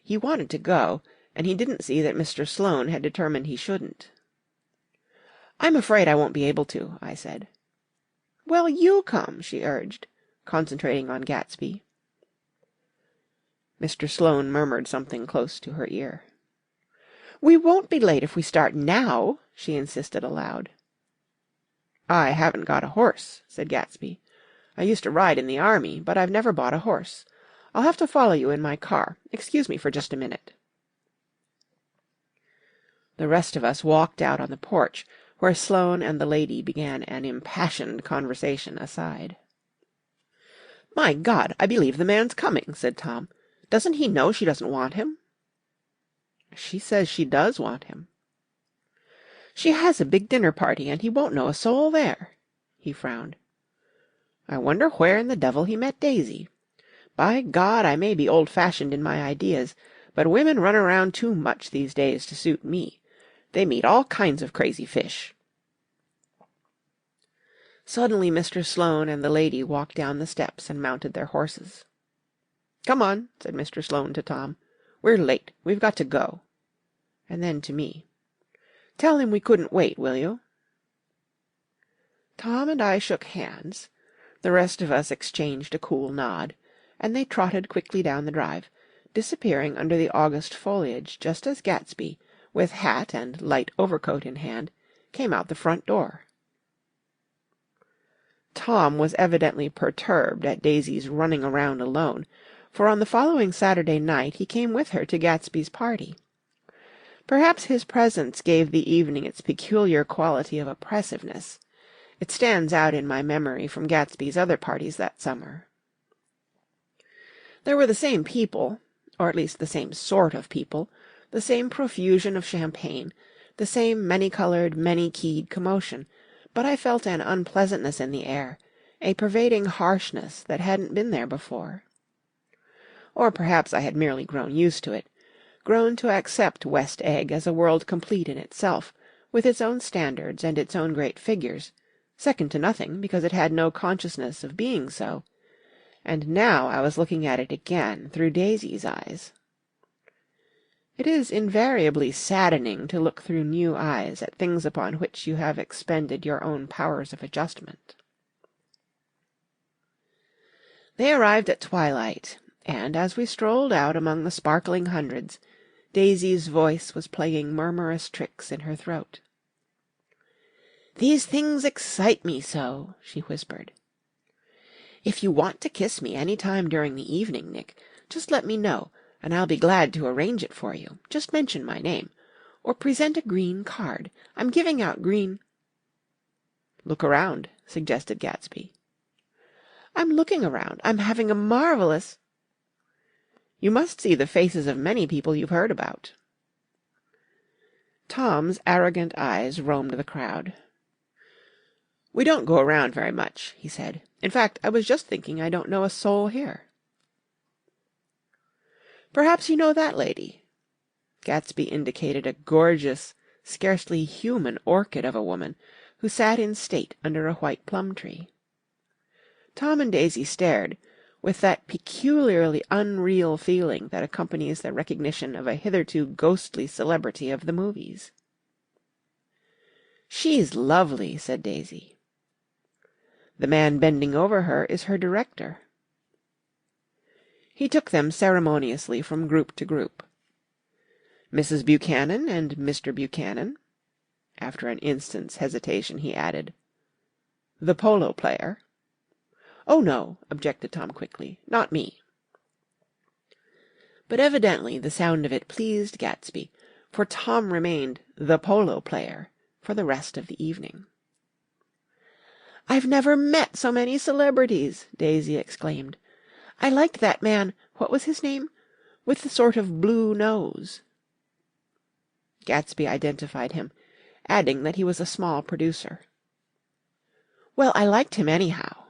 He wanted to go, and he didn't see that Mr. Sloane had determined he shouldn't. "I'm afraid I won't be able to," I said. "Well, you come," she urged, concentrating on Gatsby. Mr. Sloane murmured something close to her ear. "We won't be late if we start now," she insisted aloud. "I haven't got a horse," said Gatsby. "I used to ride in the army, but I've never bought a horse. I'll have to follow you in my car. Excuse me for just a minute." The rest of us walked out on the porch, where Sloane and the lady began an impassioned conversation aside. "My God, I believe the man's coming," said Tom. "Doesn't he know she doesn't want him?" "She says she does want him." "She has a big dinner party, and he won't know a soul there." He frowned. "I wonder where in the devil he met Daisy. By God, I may be old-fashioned in my ideas, but women run around too much these days to suit me. They meet all kinds of crazy fish." Suddenly Mr. Sloane and the lady walked down the steps and mounted their horses. "Come on," said Mr. Sloane to Tom. "We're late. We've got to go." And then to me. "Tell him we couldn't wait, will you?" Tom and I shook hands. The rest of us exchanged a cool nod, and they trotted quickly down the drive, disappearing under the August foliage just as Gatsby, with hat and light overcoat in hand, came out the front door. Tom was evidently perturbed at Daisy's running around alone, for on the following Saturday night he came with her to Gatsby's party. Perhaps his presence gave the evening its peculiar quality of oppressiveness. It stands out in my memory from Gatsby's other parties that summer. There were the same people, or at least the same sort of people, the same profusion of champagne, the same many-coloured, many-keyed commotion, but I felt an unpleasantness in the air, a pervading harshness that hadn't been there before. Or perhaps I had merely grown used to it, grown to accept West Egg as a world complete in itself, with its own standards and its own great figures, second to nothing because it had no consciousness of being so, and now I was looking at it again through Daisy's eyes. It is invariably saddening to look through new eyes at things upon which you have expended your own powers of adjustment. They arrived at twilight, and as we strolled out among the sparkling hundreds, Daisy's voice was playing murmurous tricks in her throat. "These things excite me so," she whispered. "If you want to kiss me any time during the evening, Nick, just let me know, and I'll be glad to arrange it for you. Just mention my name. Or present a green card. I'm giving out green—" "Look around," suggested Gatsby. "I'm looking around. I'm having a marvellous—" "You must see the faces of many people you've heard about." Tom's arrogant eyes roamed the crowd. "We don't go around very much," he said. "In fact, I was just thinking I don't know a soul here." "Perhaps you know that lady." Gatsby indicated a gorgeous, scarcely human orchid of a woman who sat in state under a white plum tree. Tom and Daisy stared, with that peculiarly unreal feeling that accompanies the recognition of a hitherto ghostly celebrity of the movies. "She's lovely," said Daisy. "The man bending over her is her director." He took them ceremoniously from group to group. "Mrs. Buchanan and Mr. Buchanan." After an instant's hesitation he added, "The polo player." "Oh, no," objected Tom quickly. "Not me." But evidently the sound of it pleased Gatsby, for Tom remained the polo player for the rest of the evening. "I've never met so many celebrities!" Daisy exclaimed. "I liked that man, what was his name? With the sort of blue nose." Gatsby identified him, adding that he was a small producer. "Well, I liked him anyhow."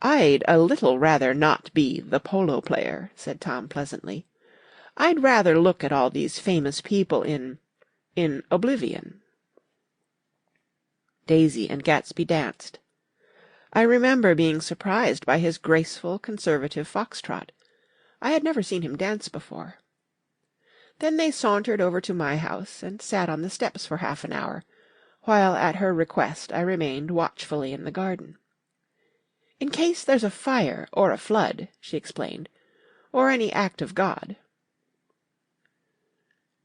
"I'd a little rather not be the polo player," said Tom pleasantly. "I'd rather look at all these famous people in oblivion." Daisy and Gatsby danced. I remember being surprised by his graceful, conservative foxtrot. I had never seen him dance before. Then they sauntered over to my house and sat on the steps for half an hour, while at her request I remained watchfully in the garden. "In case there's a fire or a flood," she explained, "or any act of God."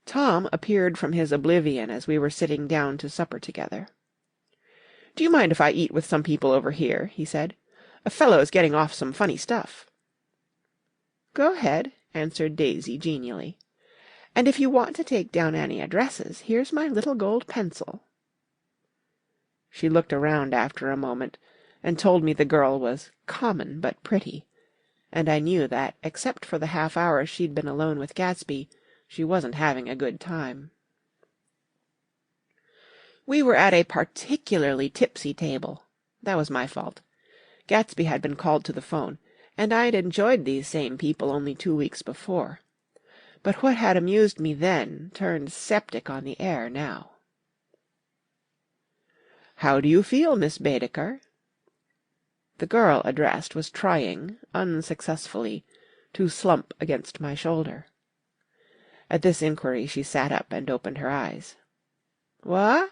Tom appeared from his oblivion as we were sitting down to supper together. "Do you mind if I eat with some people over here?" he said. "A fellow's getting off some funny stuff." "Go ahead," answered Daisy genially. "And if you want to take down any addresses, here's my little gold pencil." She looked around after a moment, and told me the girl was common but pretty, and I knew that, except for the half hour she'd been alone with Gatsby, she wasn't having a good time. We were at a particularly tipsy table. That was my fault. Gatsby had been called to the phone, and I'd enjoyed these same people only 2 weeks before. But what had amused me then turned septic on the air now. "How do you feel, Miss Baedeker?" The girl addressed was trying, unsuccessfully, to slump against my shoulder. At this inquiry she sat up and opened her eyes. "What?"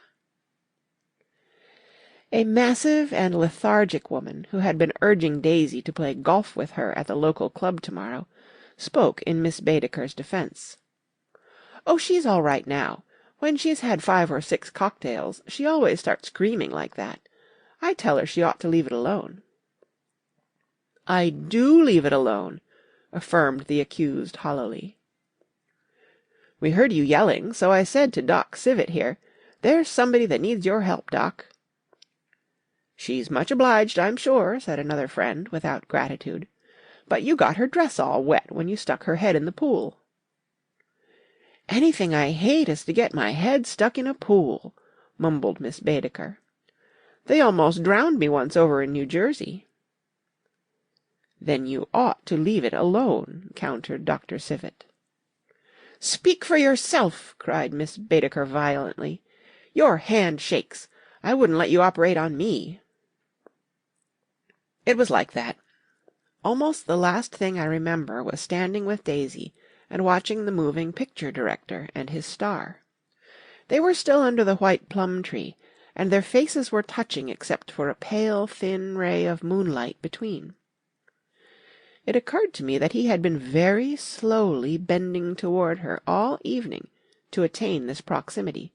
A massive and lethargic woman, who had been urging Daisy to play golf with her at the local club tomorrow, spoke in Miss Baedeker's defence. "Oh, she's all right now. When she's had 5 or 6 cocktails, she always starts screaming like that. I tell her she ought to leave it alone." "I do leave it alone," affirmed the accused hollowly. "We heard you yelling, so I said to Doc Civet here, 'There's somebody that needs your help, Doc.'" "She's much obliged, I'm sure," said another friend, without gratitude. "But you got her dress all wet when you stuck her head in the pool." "Anything I hate is to get my head stuck in a pool," mumbled Miss Baedeker. "They almost drowned me once over in New Jersey." "Then you ought to leave it alone," countered Dr. Civet. "Speak for yourself!" cried Miss Baedeker violently. "Your hand shakes. I wouldn't let you operate on me." It was like that. Almost the last thing I remember was standing with Daisy and watching the moving picture director and his star. They were still under the white plum tree, and their faces were touching except for a pale, thin ray of moonlight between. It occurred to me that he had been very slowly bending toward her all evening to attain this proximity,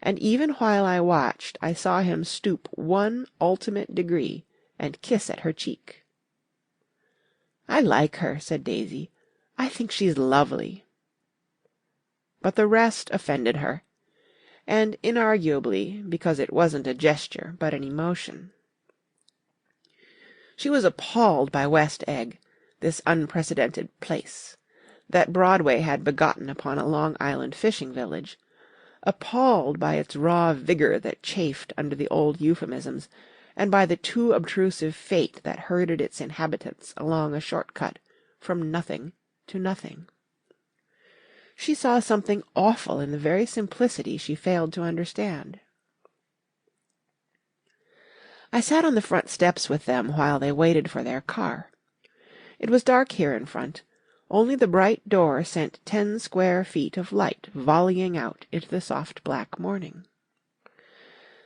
and even while I watched I saw him stoop one ultimate degree and kiss at her cheek. "I like her," said Daisy. "I think she's lovely." But the rest offended her, and inarguably because it wasn't a gesture but an emotion. She was appalled by West Egg, this unprecedented place, that Broadway had begotten upon a Long Island fishing village, appalled by its raw vigor that chafed under the old euphemisms, and by the too obtrusive fate that herded its inhabitants along a short cut from nothing to nothing. She saw something awful in the very simplicity she failed to understand. I sat on the front steps with them while they waited for their car. It was dark here in front. Only the bright door sent 10 square feet of light volleying out into the soft black morning.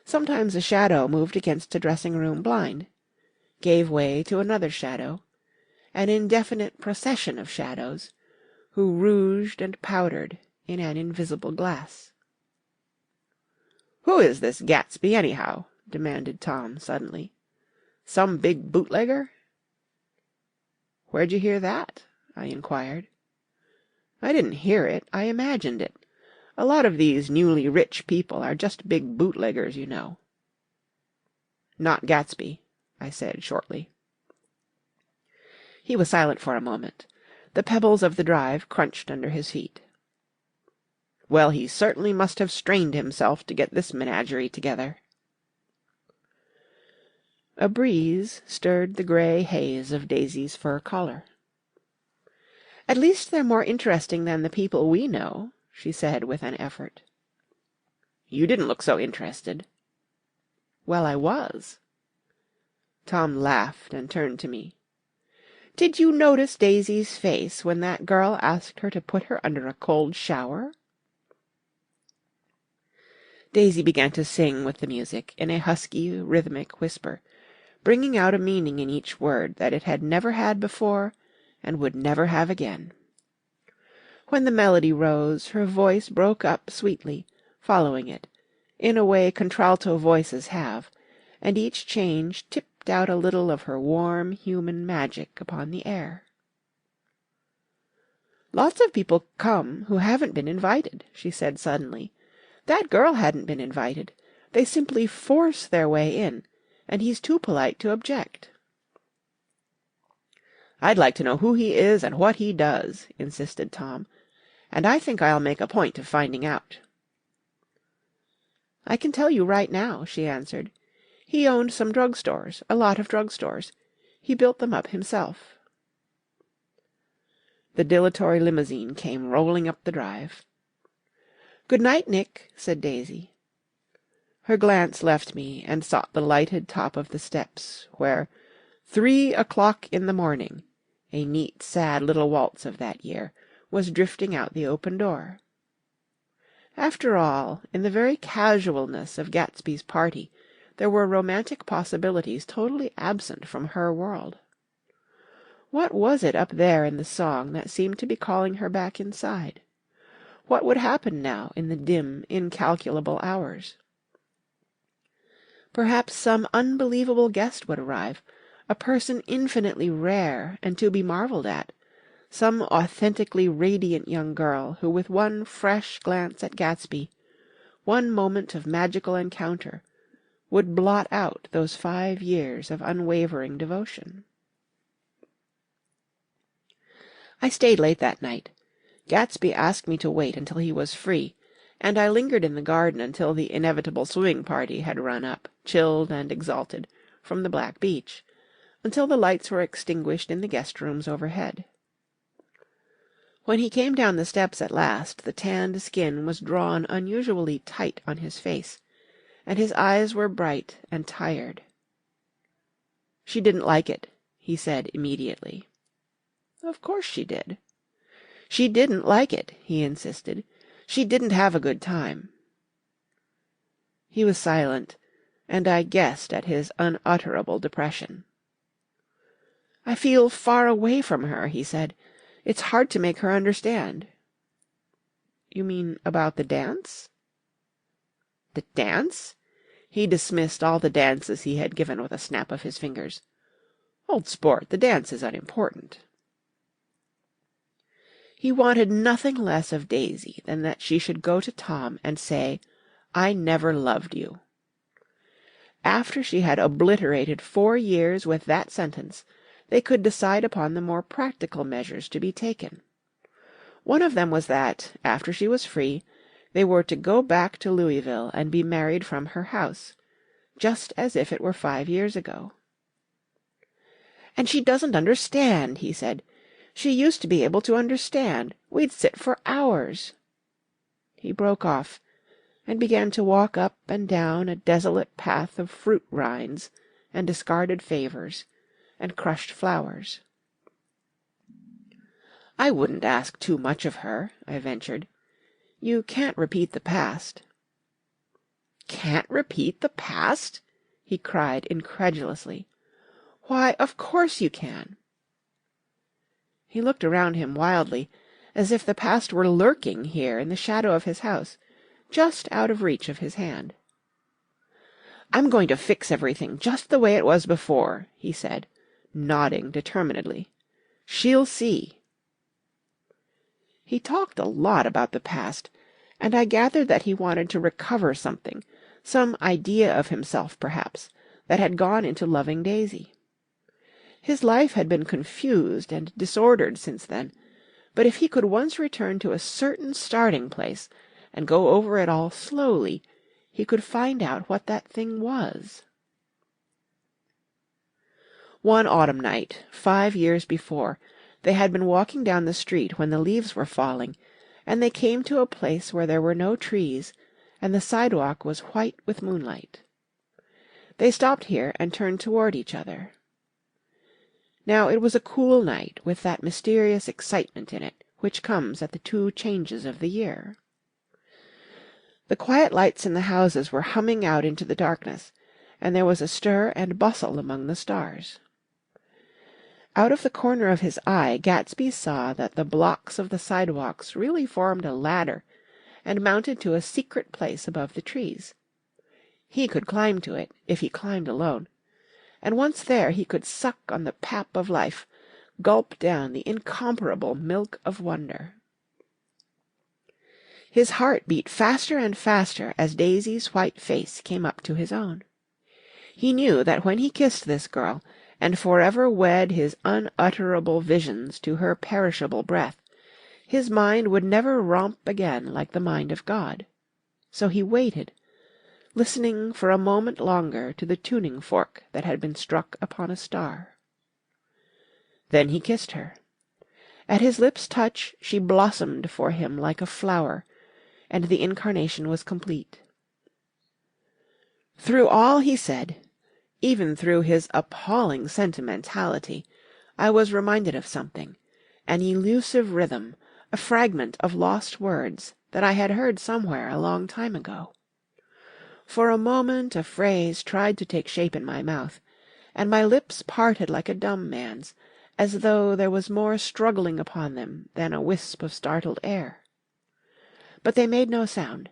Sometimes a shadow moved against a dressing-room blind, gave way to another shadow, an indefinite procession of shadows, who rouged and powdered in an invisible glass. "Who is this Gatsby, anyhow?" demanded Tom suddenly. Some big bootlegger?" "Where'd you hear that?" I inquired. "I didn't hear it. I imagined it. A lot of these newly rich people are just big bootleggers, you know." "Not Gatsby," I said shortly. He was silent for a moment. The pebbles of the drive crunched under his feet. "Well, he certainly must have strained himself to get this menagerie together." A breeze stirred the grey haze of Daisy's fur collar. "At least they're more interesting than the people we know," she said with an effort. "You didn't look so interested." "Well, I was." Tom laughed and turned to me. "Did you notice Daisy's face when that girl asked her to put her under a cold shower?" Daisy began to sing with the music in a husky, rhythmic whisper, bringing out a meaning in each word that it had never had before and would never have again. When the melody rose, her voice broke up sweetly, following it, in a way contralto voices have, and each change tipped out a little of her warm human magic upon the air. "Lots of people come who haven't been invited," she said suddenly. "That girl hadn't been invited. They simply force their way in, and he's too polite to object." "I'd like to know who he is and what he does," insisted Tom, "and I think I'll make a point of finding out." "I can tell you right now," she answered. "He owned some drugstores, a lot of drugstores. He built them up himself." The dilatory limousine came rolling up the drive. "Good night, Nick," said Daisy. Her glance left me and sought the lighted top of the steps, where 3 o'clock in the morning, a neat, sad little waltz of that year, was drifting out the open door. After all, in the very casualness of Gatsby's party, there were romantic possibilities totally absent from her world. What was it up there in the song that seemed to be calling her back inside? What would happen now in the dim, incalculable hours? Perhaps some unbelievable guest would arrive, a person infinitely rare and to be marvelled at, some authentically radiant young girl who with one fresh glance at Gatsby, one moment of magical encounter, would blot out those 5 years of unwavering devotion. I stayed late that night. Gatsby asked me to wait until he was free, and I lingered in the garden until the inevitable swimming party had run up, chilled and exalted, from the black beach, until the lights were extinguished in the guest rooms overhead. When he came down the steps at last, the tanned skin was drawn unusually tight on his face, and his eyes were bright and tired. "She didn't like it," he said immediately. Of course she did. "She didn't like it," he insisted. "She didn't have a good time." He was silent, and I guessed at his unutterable depression. "I feel far away from her," he said. "It's hard to make her understand." "You mean about the dance?" "The dance?" He dismissed all the dances he had given with a snap of his fingers. "Old sport, the dance is unimportant." He wanted nothing less of Daisy than that she should go to Tom and say, "I never loved you." After she had obliterated 4 years with that sentence, they could decide upon the more practical measures to be taken. One of them was that, after she was free, they were to go back to Louisville and be married from her house, just as if it were 5 years ago. "And she doesn't understand," he said. "She used to be able to understand. We'd sit for hours." He broke off, and began to walk up and down a desolate path of fruit rinds and discarded favours and crushed flowers. "I wouldn't ask too much of her," I ventured. "You can't repeat the past." "Can't repeat the past?" he cried incredulously. "Why, of course you can." He looked around him wildly, as if the past were lurking here in the shadow of his house, just out of reach of his hand. "I'm going to fix everything just the way it was before," he said, nodding determinedly. "She'll see." He talked a lot about the past, and I gathered that he wanted to recover something, some idea of himself, perhaps, that had gone into loving Daisy. His life had been confused and disordered since then, but if he could once return to a certain starting place and go over it all slowly, he could find out what that thing was. One autumn night, 5 years before, they had been walking down the street when the leaves were falling, and they came to a place where there were no trees, and the sidewalk was white with moonlight. They stopped here and turned toward each other. Now it was a cool night, with that mysterious excitement in it which comes at the 2 changes of the year. The quiet lights in the houses were humming out into the darkness, and there was a stir and bustle among the stars. Out of the corner of his eye Gatsby saw that the blocks of the sidewalks really formed a ladder, and mounted to a secret place above the trees. He could climb to it, if he climbed alone, and once there he could suck on the pap of life, gulp down the incomparable milk of wonder. His heart beat faster and faster as Daisy's white face came up to his own. He knew that when he kissed this girl, and forever wed his unutterable visions to her perishable breath, his mind would never romp again like the mind of God. So he waited, listening for a moment longer to the tuning fork that had been struck upon a star. Then he kissed her. At his lips' touch she blossomed for him like a flower, and the incarnation was complete. Through all he said, even through his appalling sentimentality, I was reminded of something, an elusive rhythm, a fragment of lost words that I had heard somewhere a long time ago. For a moment a phrase tried to take shape in my mouth, and my lips parted like a dumb man's, as though there was more struggling upon them than a wisp of startled air. But they made no sound,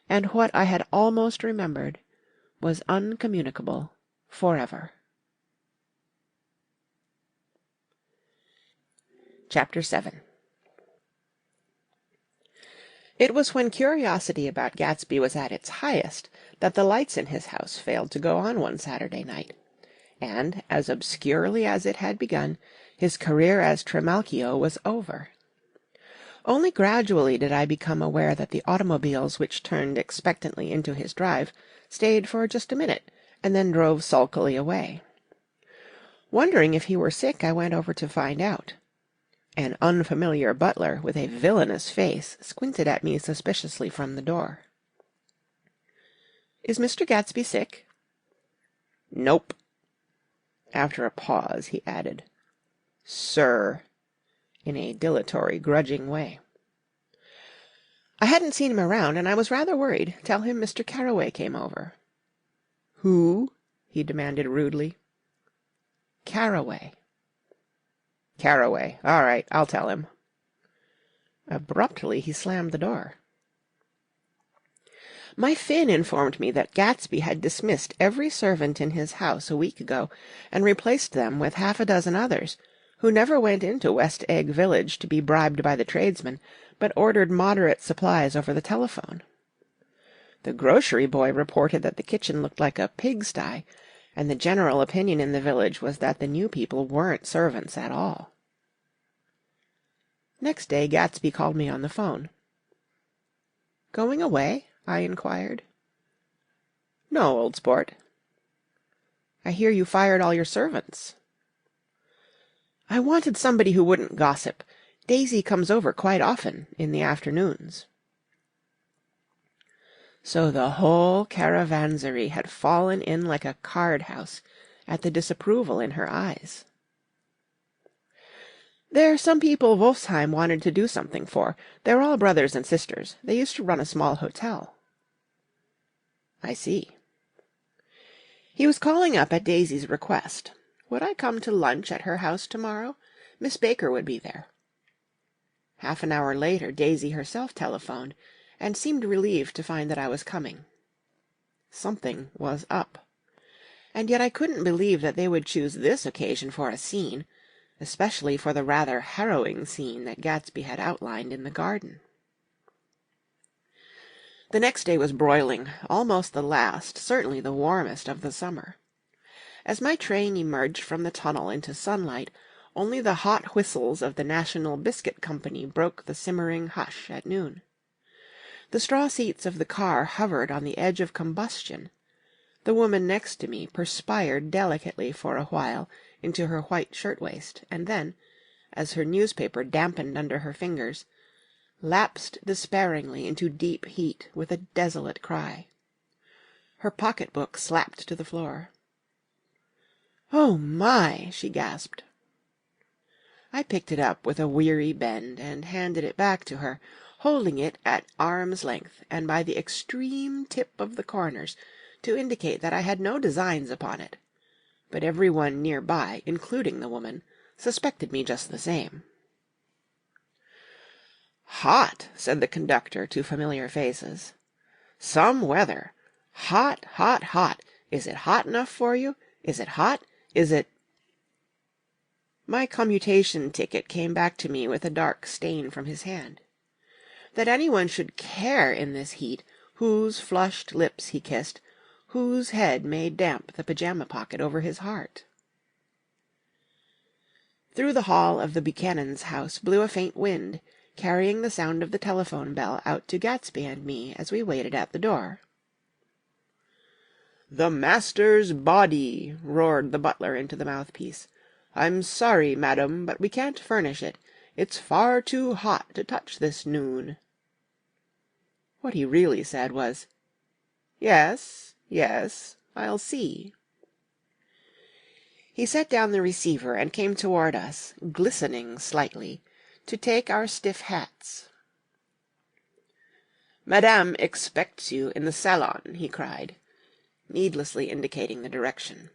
and what I had almost remembered was uncommunicable forever. Chapter 7. It was when curiosity about Gatsby was at its highest that the lights in his house failed to go on one Saturday night, and, as obscurely as it had begun, his career as Trimalchio was over. Only gradually did I become aware that the automobiles which turned expectantly into his drive stayed for just a minute, and then drove sulkily away. Wondering if he were sick, I went over to find out. An unfamiliar butler with a villainous face squinted at me suspiciously from the door. "Is Mr. Gatsby sick?" "Nope." After a pause he added, "Sir," in a dilatory, grudging way. I hadn't seen him around, and I was rather worried. Tell him Mr. Carroway came over. "Who?" he demanded rudely. "Carroway." "Carroway. All right, I'll tell him." Abruptly he slammed the door. My Finn informed me that Gatsby had dismissed every servant in his house a week ago, and replaced them with half a dozen others, who never went into West Egg Village to be bribed by the tradesmen, but ordered moderate supplies over the telephone. The grocery boy reported that the kitchen looked like a pigsty, and the general opinion in the village was that the new people weren't servants at all. Next day Gatsby called me on the phone. "Going away?" I inquired. "No, old sport." "I hear you fired all your servants." "I wanted somebody who wouldn't gossip. Daisy comes over quite often, in the afternoons." So the whole caravanserai had fallen in like a card-house at the disapproval in her eyes. "There's some people Wolfsheim wanted to do something for. They're all brothers and sisters. They used to run a small hotel." "I see." He was calling up at Daisy's request. Would I come to lunch at her house tomorrow? Miss Baker would be there. Half an hour later Daisy herself telephoned, and seemed relieved to find that I was coming. Something was up. And yet I couldn't believe that they would choose this occasion for a scene, especially for the rather harrowing scene that Gatsby had outlined in the garden. The next day was broiling, almost the last, certainly the warmest of the summer. As my train emerged from the tunnel into sunlight, only the hot whistles of the National Biscuit Company broke the simmering hush at noon. The straw seats of the car hovered on the edge of combustion. The woman next to me perspired delicately for a while into her white shirtwaist, and then, as her newspaper dampened under her fingers, lapsed despairingly into deep heat with a desolate cry. Her pocket-book slapped to the floor. "Oh, my!" she gasped. I picked it up with a weary bend and handed it back to her, holding it at arm's length and by the extreme tip of the corners to indicate that I had no designs upon it. But every one near by, including the woman, suspected me just the same. "Hot," said the conductor to familiar faces. "Some weather. Hot, hot, hot. Is it hot enough for you? Is it hot? Is it—" My commutation ticket came back to me with a dark stain from his hand. That anyone should care in this heat whose flushed lips he kissed, whose head made damp the pajama pocket over his heart. Through the hall of the Buchanan's house blew a faint wind, carrying the sound of the telephone bell out to Gatsby and me as we waited at the door. "The master's body!" roared the butler into the mouthpiece. "I'm sorry, madam, but we can't furnish it. It's far too hot to touch this noon." What he really said was, "Yes, yes, I'll see." He set down the receiver and came toward us, glistening slightly, to take our stiff hats. "Madame expects you in the salon," he cried, needlessly indicating the direction.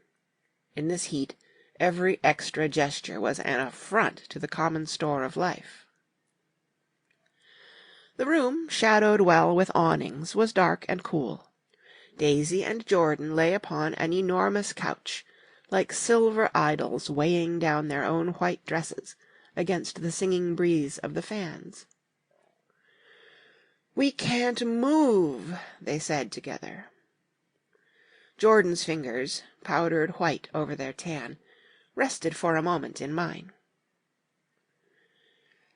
In this heat, every extra gesture was an affront to the common store of life. The room, shadowed well with awnings, was dark and cool. Daisy and Jordan lay upon an enormous couch, like silver idols weighing down their own white dresses against the singing breeze of the fans. "We can't move," they said together. Jordan's fingers, powdered white over their tan, rested for a moment in mine.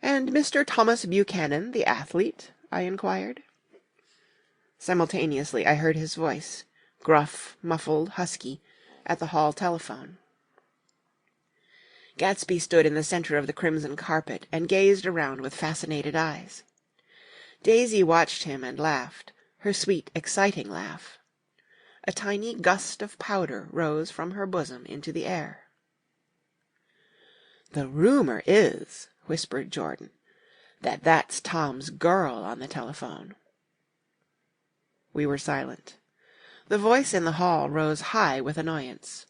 "And Mr. Thomas Buchanan, the athlete?" I inquired. Simultaneously I heard his voice, gruff, muffled, husky, at the hall telephone. Gatsby stood in the center of the crimson carpet and gazed around with fascinated eyes. Daisy watched him and laughed, her sweet, exciting laugh. A tiny gust of powder rose from her bosom into the air. "The rumor is," whispered Jordan, "that that's Tom's girl on the telephone." We were silent. The voice in the hall rose high with annoyance.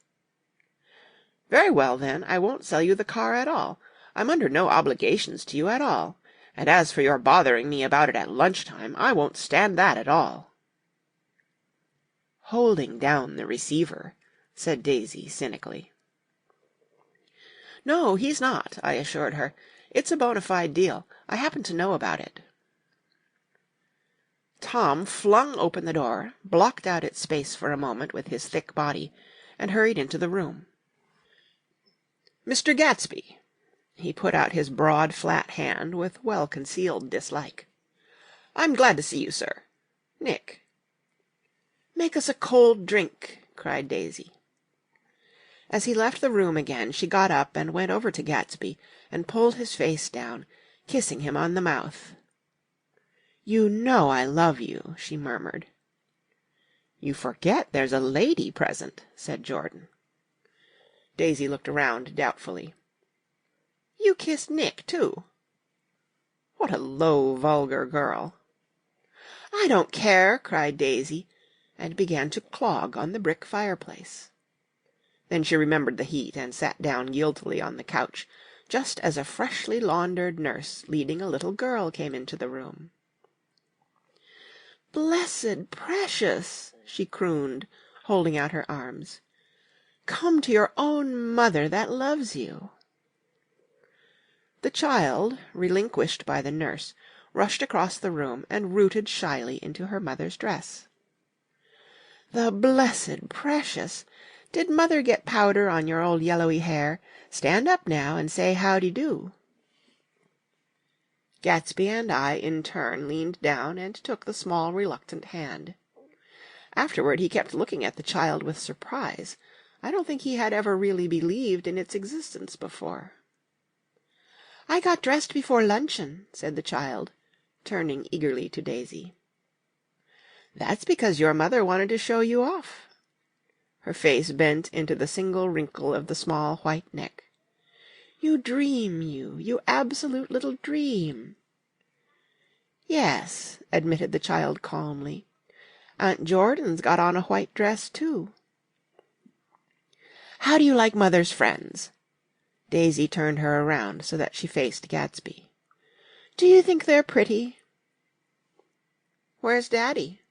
"Very well, then, I won't sell you the car at all. I'm under no obligations to you at all. And as for your bothering me about it at lunchtime, I won't stand that at all." "Holding down the receiver," said Daisy cynically. "No, he's not," I assured her. "It's a bona fide deal. I happen to know about it." Tom flung open the door, blocked out its space for a moment with his thick body, and hurried into the room. "Mr. Gatsby." He put out his broad, flat hand with well-concealed dislike. "I'm glad to see you, sir. Nick." "Make us a cold drink," cried Daisy. As he left the room again, she got up and went over to Gatsby and pulled his face down, kissing him on the mouth. "You know I love you," she murmured. "You forget there's a lady present," said Jordan. Daisy looked around doubtfully. "You kissed Nick, too." What a low, vulgar girl. "I don't care," cried Daisy, and began to clog on the brick fireplace. Then she remembered the heat and sat down guiltily on the couch, just as a freshly laundered nurse leading a little girl came into the room. "Blessed precious!" she crooned, holding out her arms. "Come to your own mother that loves you." The child, relinquished by the nurse, rushed across the room and rooted shyly into her mother's dress. "The blessed precious! Did mother get powder on your old yellowy hair? Stand up now and say howdy-do." Gatsby and I in turn leaned down and took the small reluctant hand. Afterward he kept looking at the child with surprise. I don't think he had ever really believed in its existence before. "I got dressed before luncheon," said the child, turning eagerly to Daisy. "That's because your mother wanted to show you off." Her face bent into the single wrinkle of the small white neck. "You dream, you absolute little dream." "Yes," admitted the child calmly. "Aunt Jordan's got on a white dress, too." "How do you like mother's friends?" Daisy turned her around so that she faced Gatsby. "Do you think they're pretty?" "Where's Daddy?"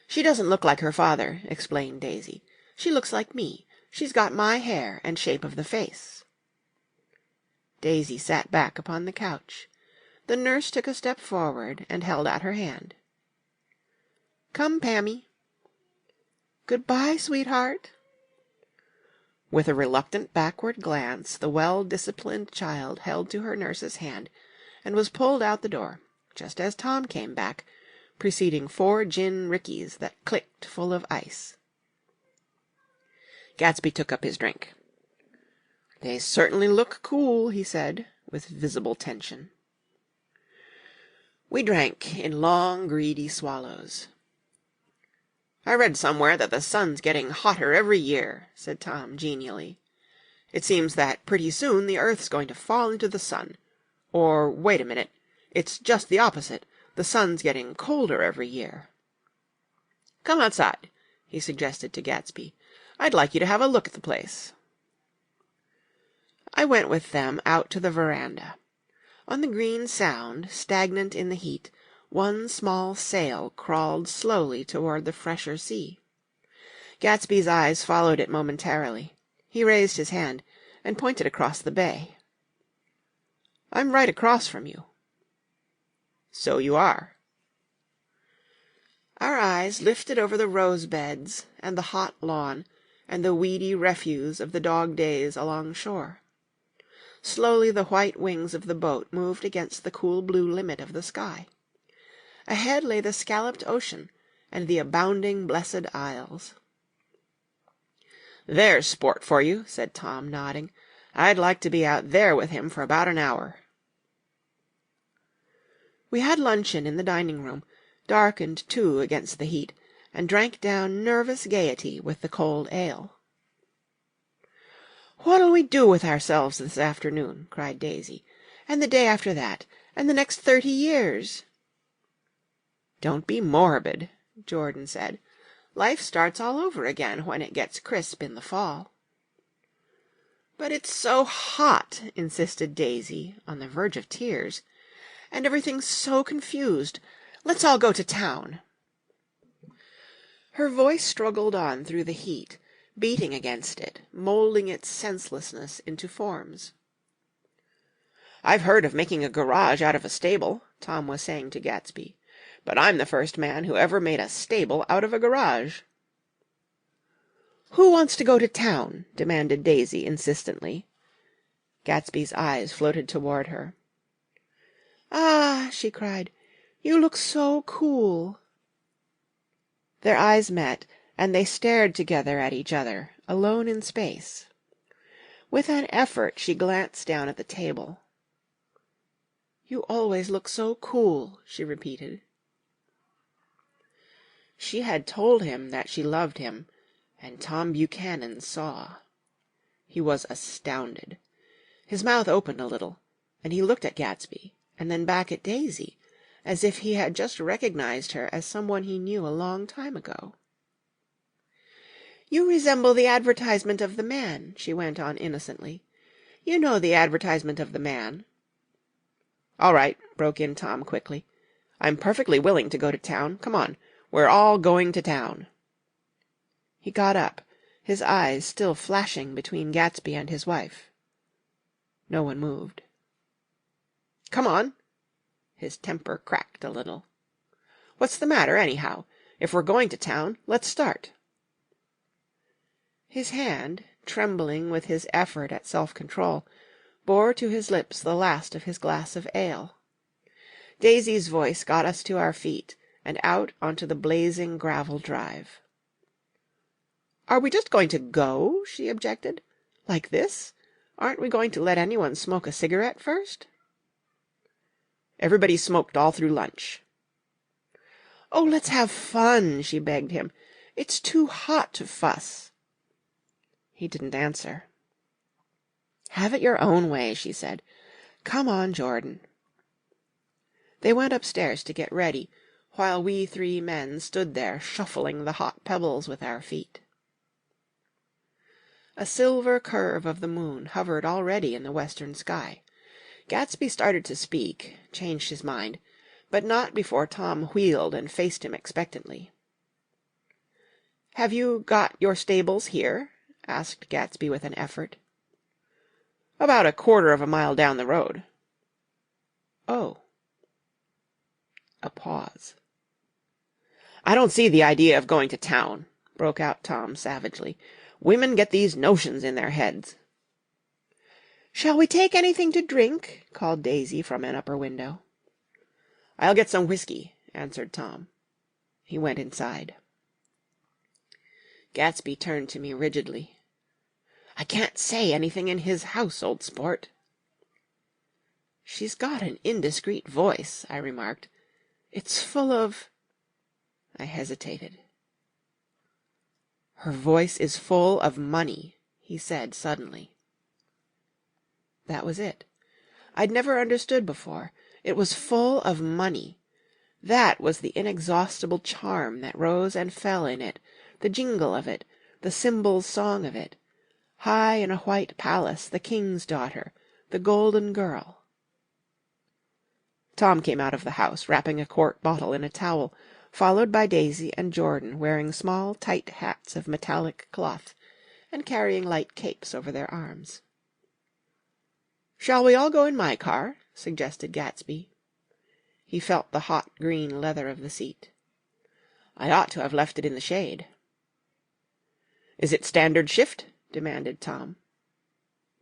"She doesn't look like her father," explained Daisy. "She looks like me. She's got my hair and shape of the face." Daisy sat back upon the couch. The nurse took a step forward and held out her hand. "Come, Pammy." "Good-bye, sweetheart." With a reluctant backward glance, the well-disciplined child held to her nurse's hand and was pulled out the door, just as Tom came back, preceding 4 gin rickeys that clicked full of ice. Gatsby took up his drink. "They certainly look cool," he said, with visible tension. We drank in long, greedy swallows. "I read somewhere that the sun's getting hotter every year," said Tom genially. "It seems that pretty soon the earth's going to fall into the sun. Or wait a minute, it's just the opposite. The sun's getting colder every year." "Come outside," he suggested to Gatsby. "I'd like you to have a look at the place." I went with them out to the veranda. On the green Sound, stagnant in the heat, one small sail crawled slowly toward the fresher sea. Gatsby's eyes followed it momentarily. He raised his hand and pointed across the bay. "I'm right across from you." "So you are." Our eyes lifted over the rose beds and the hot lawn and the weedy refuse of the dog days along shore. Slowly the white wings of the boat moved against the cool blue limit of the sky. Ahead lay the scalloped ocean and the abounding Blessed Isles. "There's sport for you," said Tom, nodding. "I'd like to be out there with him for about an hour." We had luncheon in the dining-room, darkened too against the heat, and drank down nervous gaiety with the cold ale. "What'll we do with ourselves this afternoon?" cried Daisy. "And the day after that? And the next 30 years?" "Don't be morbid," Jordan said. "Life starts all over again when it gets crisp in the fall." "But it's so hot," insisted Daisy, on the verge of tears. "And everything's so confused. Let's all go to town." Her voice struggled on through the heat, beating against it, moulding its senselessness into forms. "I've heard of making a garage out of a stable," Tom was saying to Gatsby. "But I'm the first man who ever made a stable out of a garage." "Who wants to go to town?" demanded Daisy insistently. Gatsby's eyes floated toward her. "Ah," she cried, "you look so cool." Their eyes met, and they stared together at each other, alone in space. With an effort she glanced down at the table. "You always look so cool," she repeated. She had told him that she loved him, and Tom Buchanan saw. He was astounded. His mouth opened a little, and he looked at Gatsby, and then back at Daisy, as if he had just recognized her as someone he knew a long time ago. "You resemble the advertisement of the Man," she went on innocently. "You know the advertisement of the Man." "All right," broke in Tom quickly. I'm perfectly willing to go to town. Come on. We're all going to town." He got up, his eyes still flashing between Gatsby and his wife. No one moved. "Come on." His temper cracked a little. "What's the matter, anyhow? If we're going to town, let's start." His hand, trembling with his effort at self-control, bore to his lips the last of his glass of ale. Daisy's voice got us to our feet and out onto the blazing gravel drive. "Are we just going to go?" she objected. "Like this? Aren't we going to let anyone smoke a cigarette first?" "Everybody smoked all through lunch." "Oh, let's have fun," she begged him. "It's too hot to fuss." He didn't answer. "Have it your own way," she said. "Come on, Jordan." They went upstairs to get ready, while we three men stood there shuffling the hot pebbles with our feet. A silver curve of the moon hovered already in the western sky. Gatsby started to speak, changed his mind, but not before Tom wheeled and faced him expectantly. "Have you got your stables here?" asked Gatsby with an effort. "About a quarter of a mile down the road." "Oh." A pause. "I don't see the idea of going to town," broke out Tom savagely. "Women get these notions in their heads." "Shall we take anything to drink?" called Daisy from an upper window. "I'll get some whiskey," answered Tom. He went inside. Gatsby turned to me rigidly. "I can't say anything in his house, old sport." "She's got an indiscreet voice," I remarked. "It's full of—" I hesitated. "Her voice is full of money," he said suddenly. That was it. I'd never understood before. It was full of money. That was the inexhaustible charm that rose and fell in it, the jingle of it, the cymbals' song of it. High in a white palace, the king's daughter, the golden girl. Tom came out of the house, wrapping a quart bottle in a towel, followed by Daisy and Jordan wearing small tight hats of metallic cloth, and carrying light capes over their arms. "Shall we all go in my car?" suggested Gatsby. He felt the hot green leather of the seat. "I ought to have left it in the shade." "Is it standard shift?" demanded Tom.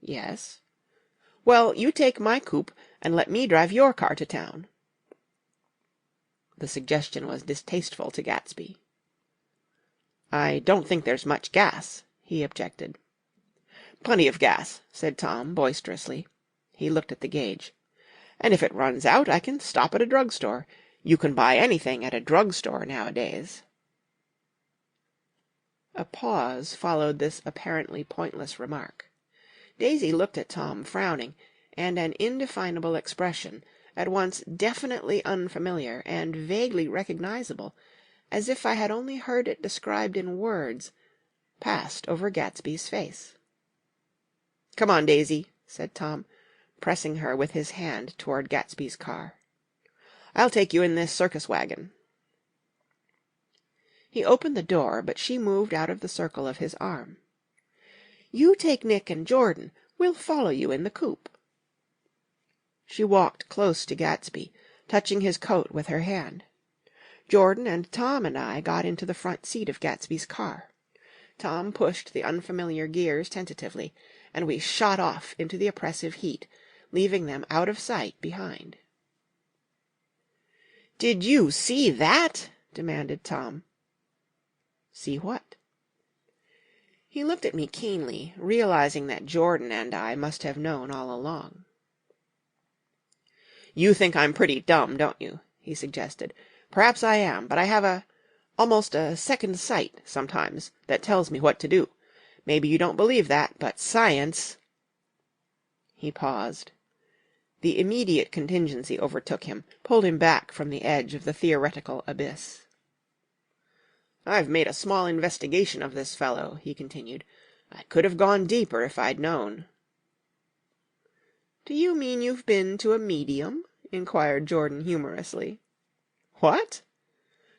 "Yes." "Well, you take my coupe and let me drive your car to town." The suggestion was distasteful to Gatsby. "I don't think there's much gas," he objected. "Plenty of gas," said Tom boisterously. He looked at the gauge. "And if it runs out, I can stop at a drugstore. You can buy anything at a drugstore nowadays." A pause followed this apparently pointless remark. Daisy looked at Tom frowning, and an indefinable expression, at once definitely unfamiliar and vaguely recognizable, as if I had only heard it described in words, passed over Gatsby's face. "Come on, Daisy," said Tom, pressing her with his hand toward Gatsby's car. "I'll take you in this circus wagon." He opened the door, but she moved out of the circle of his arm. "You take Nick and Jordan. We'll follow you in the coupe." She walked close to Gatsby, touching his coat with her hand. Jordan and Tom and I got into the front seat of Gatsby's car. Tom pushed the unfamiliar gears tentatively, and we shot off into the oppressive heat, leaving them out of sight behind. "Did you see that?" demanded Tom. "See what?" He looked at me keenly, realizing that Jordan and I must have known all along. "You think I'm pretty dumb, don't you?" he suggested. "Perhaps I am, but I have almost a second sight, sometimes, that tells me what to do. Maybe you don't believe that, but science—" He paused. The immediate contingency overtook him, pulled him back from the edge of the theoretical abyss. "I've made a small investigation of this fellow," he continued. "I could have gone deeper if I'd known." "Do you mean you've been to a medium?" inquired Jordan humorously. "What?"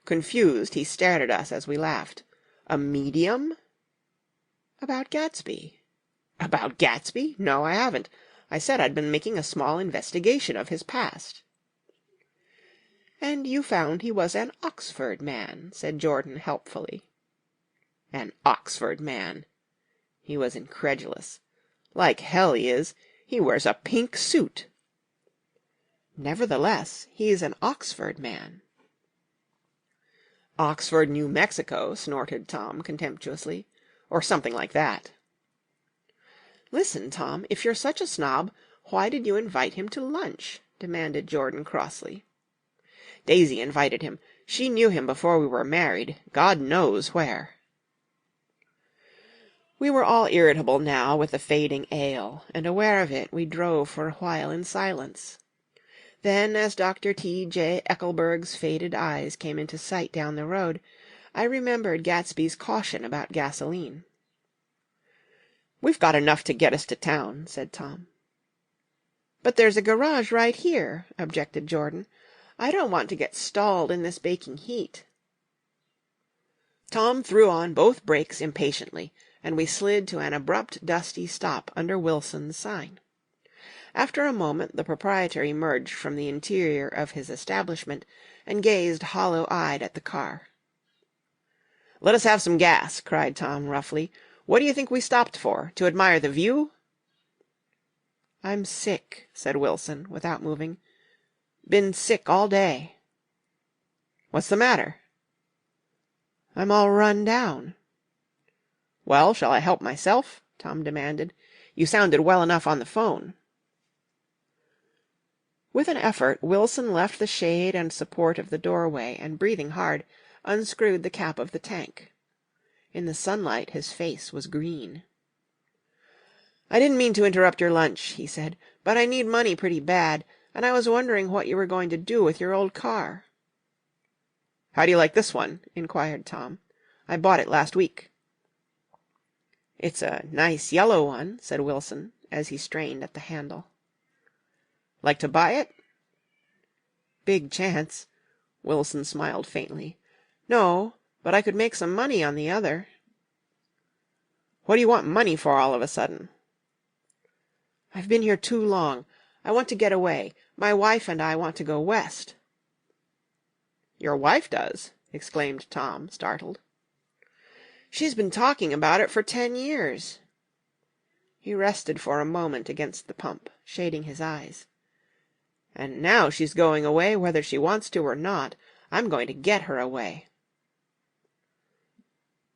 Confused, he stared at us as we laughed. "A medium?" "About Gatsby." "About Gatsby? No, I haven't. I said I'd been making a small investigation of his past." "And you found he was an Oxford man," said Jordan helpfully. "An Oxford man!" He was incredulous. "Like hell he is. He wears a pink suit." "Nevertheless, he's an Oxford man." "Oxford, New Mexico," snorted Tom contemptuously. "Or something like that." "Listen, Tom, if you're such a snob, why did you invite him to lunch?" demanded Jordan crossly. "Daisy invited him. She knew him before we were married, God knows where." We were all irritable now with the fading ale, and aware of it, we drove for a while in silence. Then, as Dr. T.J. Eckelberg's faded eyes came into sight down the road, I remembered Gatsby's caution about gasoline. "We've got enough to get us to town," said Tom. "But there's a garage right here," objected Jordan. "I don't want to get stalled in this baking heat." Tom threw on both brakes impatiently, and we slid to an abrupt, dusty stop under Wilson's sign. After a moment the proprietor emerged from the interior of his establishment and gazed hollow-eyed at the car. "Let us have some gas," cried Tom roughly. "What do you think we stopped for? To admire the view?" "I'm sick," said Wilson, without moving. "Been sick all day." "What's the matter?" "I'm all run down." "Well, shall I help myself?" Tom demanded. "You sounded well enough on the phone." With an effort, Wilson left the shade and support of the doorway, and breathing hard, unscrewed the cap of the tank. In the sunlight his face was green. "I didn't mean to interrupt your lunch," he said, "but I need money pretty bad, and I was wondering what you were going to do with your old car." "How do you like this one?" inquired Tom. "I bought it last week." "It's a nice yellow one," said Wilson, as he strained at the handle. "Like to buy it?" "Big chance." Wilson smiled faintly. "No, but I could make some money on the other." "What do you want money for all of a sudden?" "I've been here too long. I want to get away. My wife and I want to go west." "Your wife does?" exclaimed Tom, startled. "She's been talking about it for 10 years." He rested for a moment against the pump, shading his eyes. "And now she's going away whether she wants to or not. I'm going to get her away."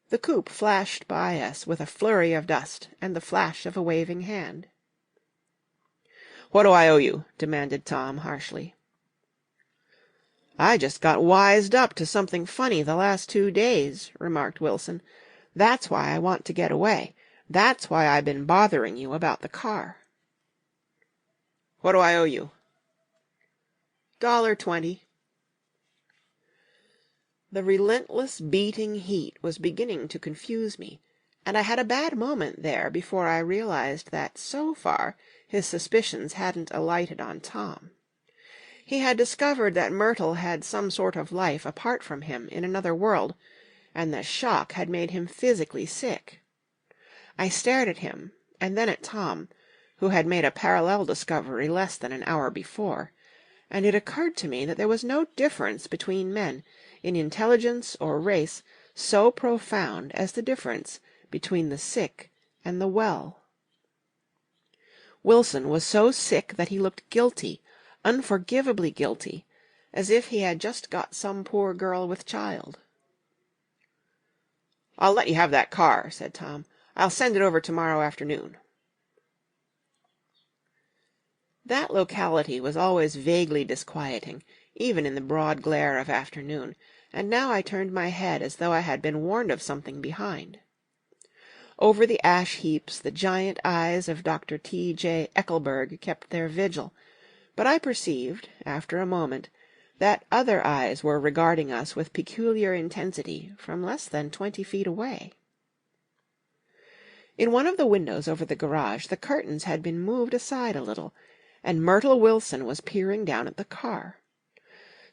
The coupe flashed by us with a flurry of dust and the flash of a waving hand. "What do I owe you?" demanded Tom harshly. "I just got wised up to something funny the last 2 days," remarked Wilson. "That's why I want to get away. That's why I've been bothering you about the car." "What do I owe you?" $1.20. The relentless beating heat was beginning to confuse me, and I had a bad moment there before I realized that, so far, his suspicions hadn't alighted on Tom. He had discovered that Myrtle had some sort of life apart from him in another world, and the shock had made him physically sick. I stared at him, and then at Tom, who had made a parallel discovery less than an hour before, and it occurred to me that there was no difference between men in intelligence or race so profound as the difference between the sick and the well. Wilson was so sick that he looked guilty, unforgivably guilty, as if he had just got some poor girl with child. "I'll let you have that car," said Tom. "I'll send it over tomorrow afternoon." That locality was always vaguely disquieting, even in the broad glare of afternoon, and now I turned my head as though I had been warned of something behind. Over the ash heaps the giant eyes of Dr. T.J. Eckelberg kept their vigil, but I perceived, after a moment, that other eyes were regarding us with peculiar intensity from less than 20 feet away. In one of the windows over the garage the curtains had been moved aside a little, and Myrtle Wilson was peering down at the car.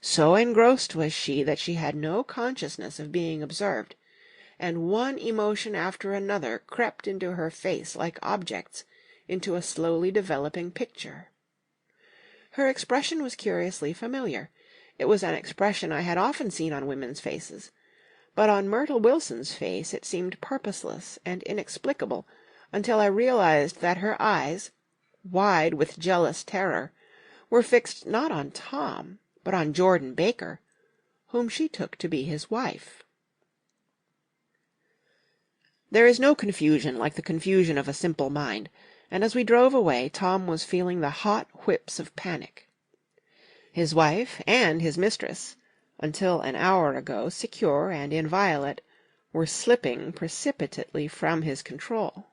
So engrossed was she that she had no consciousness of being observed, and one emotion after another crept into her face like objects into a slowly developing picture. Her expression was curiously familiar. It was an expression I had often seen on women's faces, but on Myrtle Wilson's face it seemed purposeless and inexplicable until I realized that her eyes, wide with jealous terror, were fixed not on Tom, but on Jordan Baker, whom she took to be his wife. There is no confusion like the confusion of a simple mind, and as we drove away Tom was feeling the hot whips of panic. His wife and his mistress, until an hour ago secure and inviolate, were slipping precipitately from his control.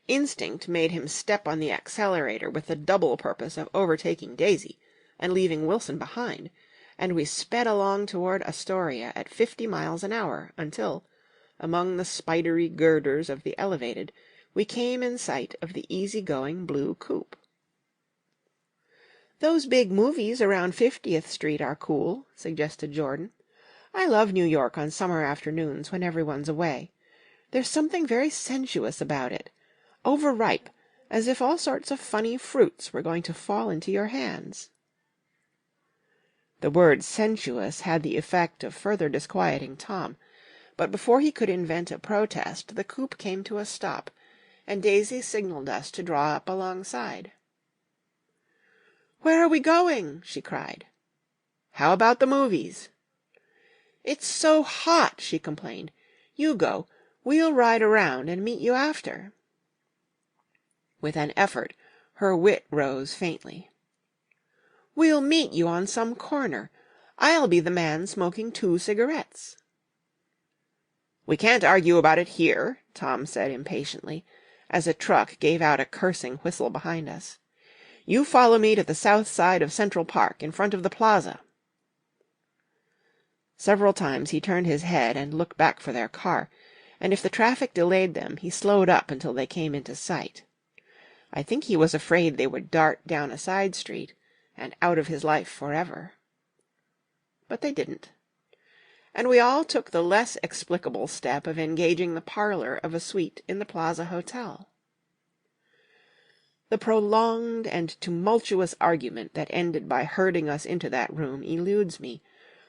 Instinct made him step on the accelerator with the double purpose of overtaking Daisy and leaving Wilson behind, and we sped along toward Astoria at 50 miles an hour until, among the spidery girders of the elevated, we came in sight of the easy-going blue coupe. "Those big movies around 50th Street are cool," suggested Jordan. "I love New York on summer afternoons when everyone's away. There's something very sensuous about it. Overripe, as if all sorts of funny fruits were going to fall into your hands." The word sensuous had the effect of further disquieting Tom, but before he could invent a protest the coupe came to a stop, and Daisy signaled us to draw up alongside. "Where are we going?" she cried. "How about the movies?" "It's so hot," she complained. "You go. We'll ride around and meet you after." With an effort her wit rose faintly. "We'll meet you on some corner. I'll be the man smoking 2 cigarettes." "We can't argue about it here," Tom said impatiently, as a truck gave out a cursing whistle behind us. "You follow me to the south side of Central Park, in front of the plaza." Several times he turned his head and looked back for their car, and if the traffic delayed them, he slowed up until they came into sight. I think he was afraid they would dart down a side street and out of his life forever. But they didn't. And we all took the less explicable step of engaging the parlor of a suite in the Plaza Hotel. The prolonged and tumultuous argument that ended by herding us into that room eludes me,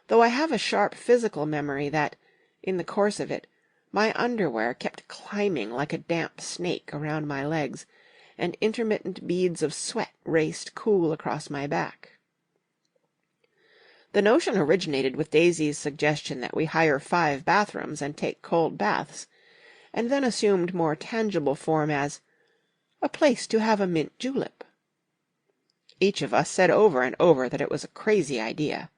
though I have a sharp physical memory that, in the course of it, my underwear kept climbing like a damp snake around my legs, and intermittent beads of sweat raced cool across my back. The notion originated with Daisy's suggestion that we hire 5 bathrooms and take cold baths, and then assumed more tangible form as a place to have a mint julep. Each of us said over and over that it was a crazy idea.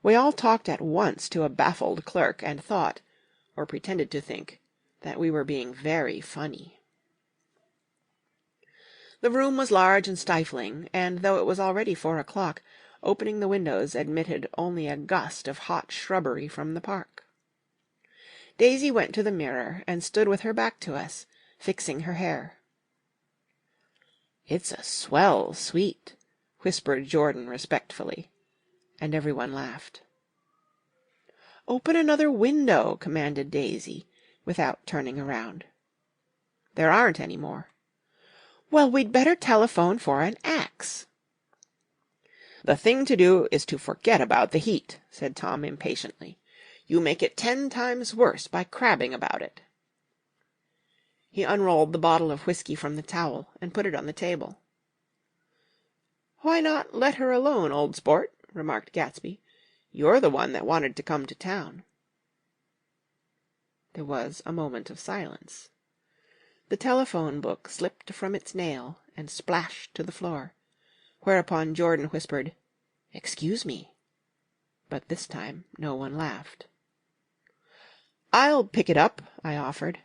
We all talked at once to a baffled clerk and thought, or pretended to think, that we were being very funny. The room was large and stifling, and though it was already 4 o'clock, opening the windows admitted only a gust of hot shrubbery from the park. Daisy went to the mirror and stood with her back to us, fixing her hair. "It's a swell suite," whispered Jordan respectfully, and everyone laughed. "Open another window," commanded Daisy, without turning around. "There aren't any more." "Well, we'd better telephone for an axe." "The thing to do is to forget about the heat," said Tom impatiently. "You make it 10 times worse by crabbing about it." He unrolled the bottle of whiskey from the towel and put it on the table. "Why not let her alone, old sport?" remarked Gatsby. "You're the one that wanted to come to town." There was a moment of silence. The telephone book slipped from its nail and splashed to the floor, whereupon Jordan whispered, "Excuse me," but this time no one laughed. "I'll pick it up," I offered.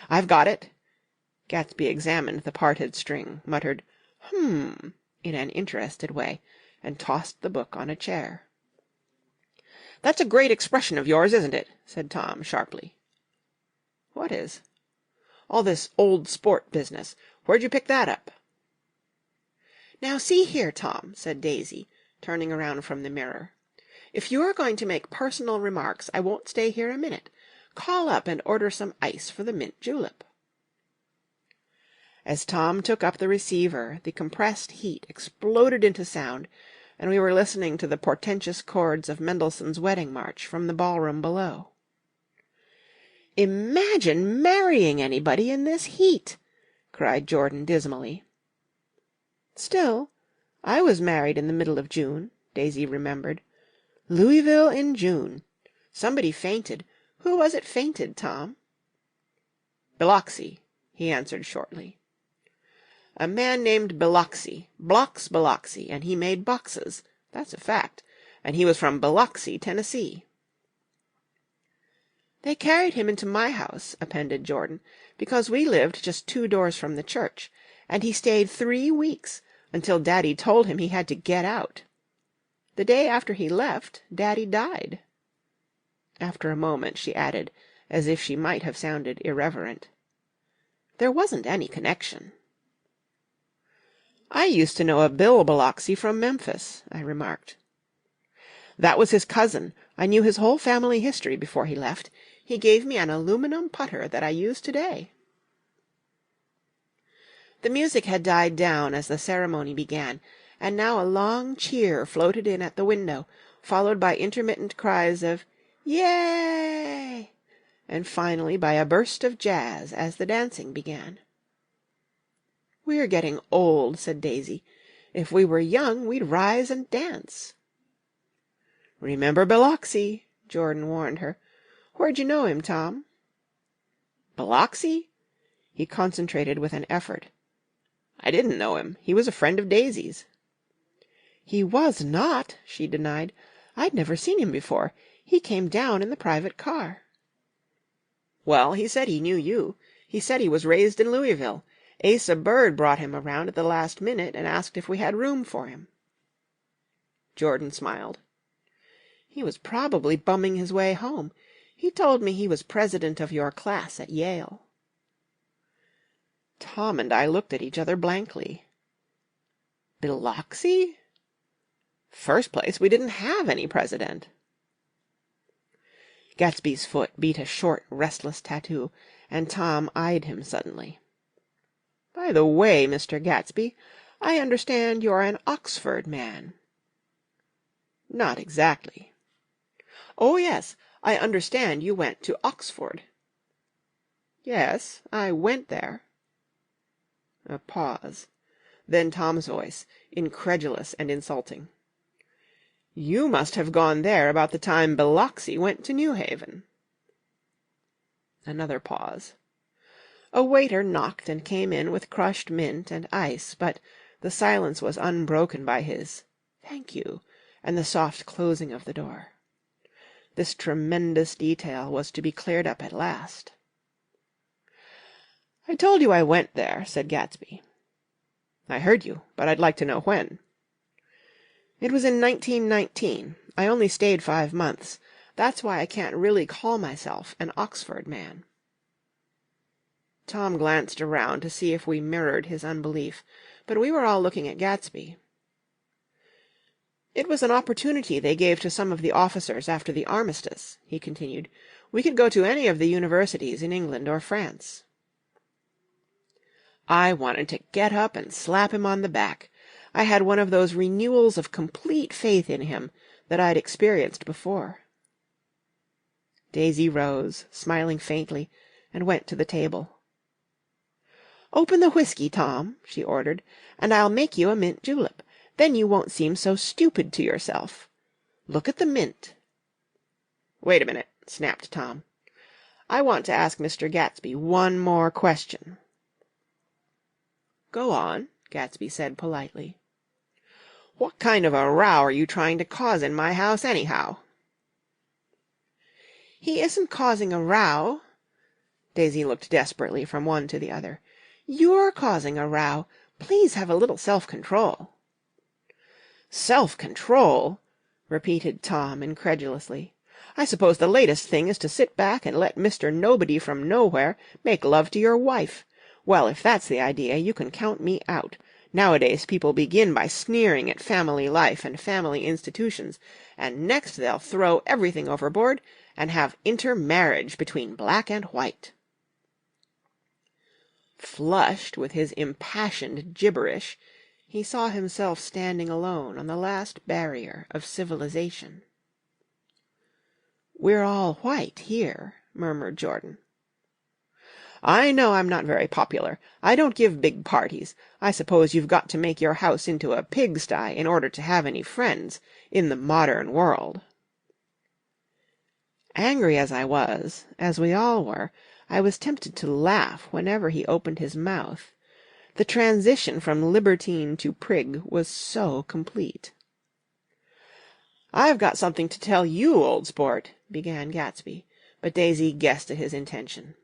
"I've got it." Gatsby examined the parted string, muttered "Hmm" in an interested way, and tossed the book on a chair. "That's a great expression of yours, isn't it?" said Tom sharply. "What is?" "All this old sport business. Where'd you pick that up?" "Now see here, Tom," said Daisy, turning around from the mirror. If you're going to make personal remarks, I won't stay here a minute. Call up and order some ice for the mint julep." As Tom took up the receiver, the compressed heat exploded into sound, and we were listening to the portentous chords of Mendelssohn's Wedding March from the ballroom below. "Imagine marrying anybody in this heat!" cried Jordan dismally. "Still, I was married in the middle of June," Daisy remembered. "Louisville in June. Somebody fainted. Who was it fainted, Tom?" "Biloxi," he answered shortly. "A man named Biloxi, Blocks Biloxi, and he made boxes. That's a fact. And he was from Biloxi, Tennessee." "They carried him into my house," appended Jordan, "because we lived just 2 doors from the church, and he stayed 3 weeks, until Daddy told him he had to get out. The day after he left, Daddy died." After a moment she added, as if she might have sounded irreverent, "There wasn't any connection." "I used to know a Bill Biloxi from Memphis," I remarked. "That was his cousin. I knew his whole family history before he left. He gave me an aluminum putter that I use today." The music had died down as the ceremony began, and now a long cheer floated in at the window, followed by intermittent cries of "Yay!" and finally by a burst of jazz as the dancing began. "We're getting old," said Daisy. "If we were young, we'd rise and dance." "Remember Biloxi," Jordan warned her. "Where'd you know him, Tom?" "Biloxi?" He concentrated with an effort. "I didn't know him. He was a friend of Daisy's." "He was not," she denied. "I'd never seen him before. He came down in the private car." "Well, he said he knew you. He said he was raised in Louisville. Asa Bird brought him around at the last minute and asked if we had room for him." Jordan smiled. "He was probably bumming his way home. He told me he was president of your class at Yale." Tom and I looked at each other blankly. "Biloxi? First place, we didn't have any president." Gatsby's foot beat a short, restless tattoo, and Tom eyed him suddenly. "By the way, Mr. Gatsby, I understand you're an Oxford man." "Not exactly." "Oh, yes, I understand you went to Oxford." "Yes, I went there." A pause. Then Tom's voice, incredulous and insulting. "You must have gone there about the time Biloxi went to New Haven." Another pause. A waiter knocked and came in with crushed mint and ice, but the silence was unbroken by his "Thank you," and the soft closing of the door. This tremendous detail was to be cleared up at last. "I told you I went there," said Gatsby. "I heard you, but I'd like to know when." "It was in 1919. I only stayed 5 months. That's why I can't really call myself an Oxford man." Tom glanced around to see if we mirrored his unbelief, but we were all looking at Gatsby. "It was an opportunity they gave to some of the officers after the armistice," he continued. "We could go to any of the universities in England or France." I wanted to get up and slap him on the back. I had one of those renewals of complete faith in him that I'd experienced before. Daisy rose, smiling faintly, and went to the table. "Open the whiskey, Tom," she ordered, "and I'll make you a mint julep. Then you won't seem so stupid to yourself. Look at the mint." "Wait a minute," snapped Tom. "I want to ask Mr. Gatsby one more question." "Go on," Gatsby said politely. "What kind of a row are you trying to cause in my house, anyhow?" "He isn't causing a row." Daisy looked desperately from one to the other. "You're causing a row. Please have a little self-control." "Self-control!" repeated Tom incredulously. "I suppose the latest thing is to sit back and let Mr. Nobody from Nowhere make love to your wife. Well, if that's the idea, you can count me out. Nowadays people begin by sneering at family life and family institutions, and next they'll throw everything overboard and have intermarriage between black and white." Flushed with his impassioned gibberish, he saw himself standing alone on the last barrier of civilization. "We're all white here," murmured Jordan. "I know I'm not very popular. I don't give big parties. I suppose you've got to make your house into a pigsty in order to have any friends in the modern world." Angry as I was, as we all were, I was tempted to laugh whenever he opened his mouth. The transition from libertine to prig was so complete. "I've got something to tell you, old sport," began Gatsby, but Daisy guessed at his intention.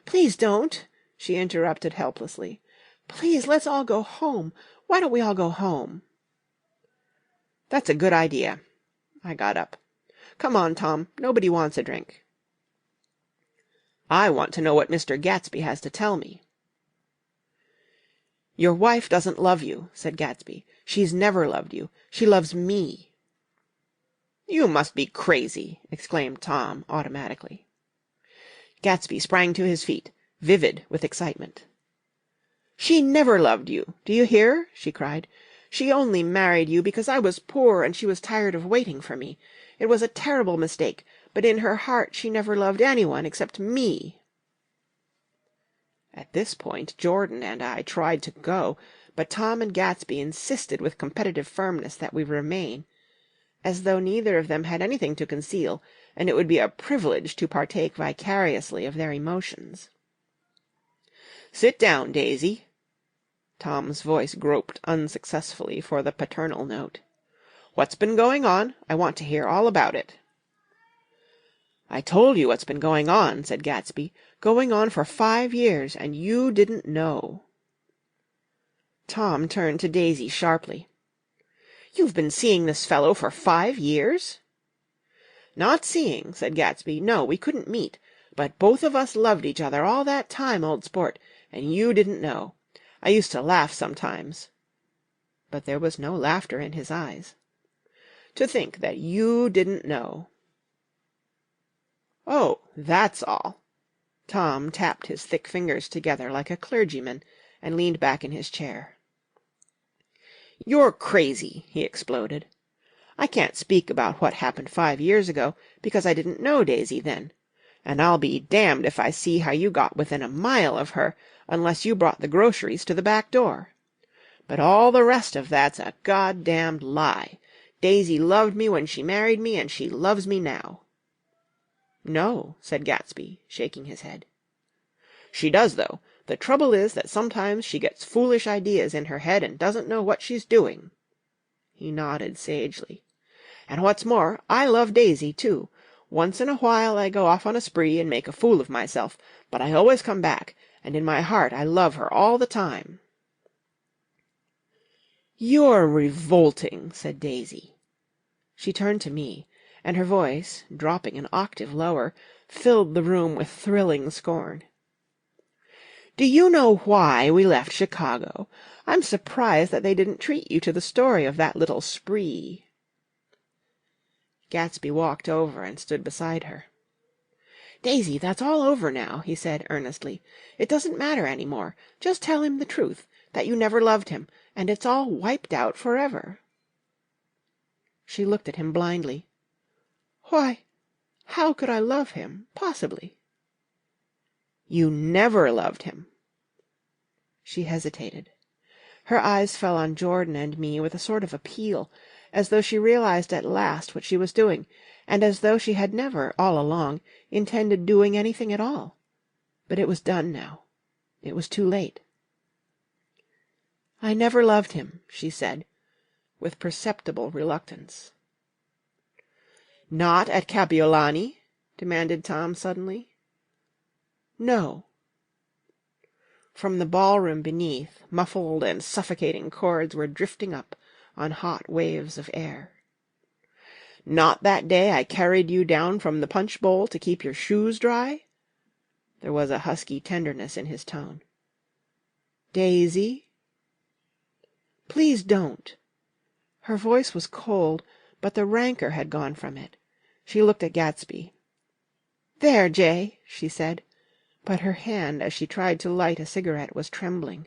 "Please don't," she interrupted helplessly. "Please, let's all go home. Why don't we all go home?" "That's a good idea." I got up. "Come on, Tom. Nobody wants a drink." "I want to know what Mr. Gatsby has to tell me." "Your wife doesn't love you," said Gatsby. "She's never loved you. She loves me." "You must be crazy!" exclaimed Tom automatically. Gatsby sprang to his feet, vivid with excitement. "She never loved you, do you hear?" she cried. "She only married you because I was poor and she was tired of waiting for me. It was a terrible mistake, but in her heart she never loved anyone except me." At this point Jordan and I tried to go, but Tom and Gatsby insisted with competitive firmness that we remain, as though neither of them had anything to conceal, and it would be a privilege to partake vicariously of their emotions. "Sit down, Daisy." Tom's voice groped unsuccessfully for the paternal note. "What's been going on? I want to hear all about it." "I told you what's been going on," said Gatsby. "Going on for 5 years, and you didn't know." Tom turned to Daisy sharply. "You've been seeing this fellow for 5 years?" "Not seeing," said Gatsby. "No, we couldn't meet. But both of us loved each other all that time, old sport, and you didn't know. I used to laugh sometimes." But there was no laughter in his eyes. "To think that you didn't know." "Oh, that's all." Tom tapped his thick fingers together like a clergyman, and leaned back in his chair. "You're crazy," he exploded. "I can't speak about what happened 5 years ago, because I didn't know Daisy then. And I'll be damned if I see how you got within a mile of her, unless you brought the groceries to the back door. But all the rest of that's a goddamned lie. Daisy loved me when she married me, and she loves me now." "No," said Gatsby, shaking his head. "She does, though. The trouble is that sometimes she gets foolish ideas in her head and doesn't know what she's doing." He nodded sagely. "And what's more, I love Daisy, too. Once in a while I go off on a spree and make a fool of myself, but I always come back, and in my heart I love her all the time." "You're revolting," said Daisy. She turned to me, and her voice, dropping an octave lower, filled the room with thrilling scorn. "Do you know why we left Chicago? I'm surprised that they didn't treat you to the story of that little spree." Gatsby walked over and stood beside her. "Daisy, that's all over now," he said earnestly. "It doesn't matter any more. Just tell him the truth, that you never loved him, and it's all wiped out forever." She looked at him blindly. "Why, how could I love him, possibly?" "You never loved him." She hesitated. Her eyes fell on Jordan and me with a sort of appeal, as though she realized at last what she was doing, and as though she had never, all along, intended doing anything at all. But it was done now. It was too late. "I never loved him," she said, with perceptible reluctance. "Not at Kapiolani?" demanded Tom suddenly. "No." From the ballroom beneath, muffled and suffocating chords were drifting up on hot waves of air. "Not that day I carried you down from the punch bowl to keep your shoes dry?" There was a husky tenderness in his tone. "Daisy?" Please don't." Her voice was cold, but the rancor had gone from it. She looked at Gatsby. "There, Jay," she said, but her hand as she tried to light a cigarette was trembling.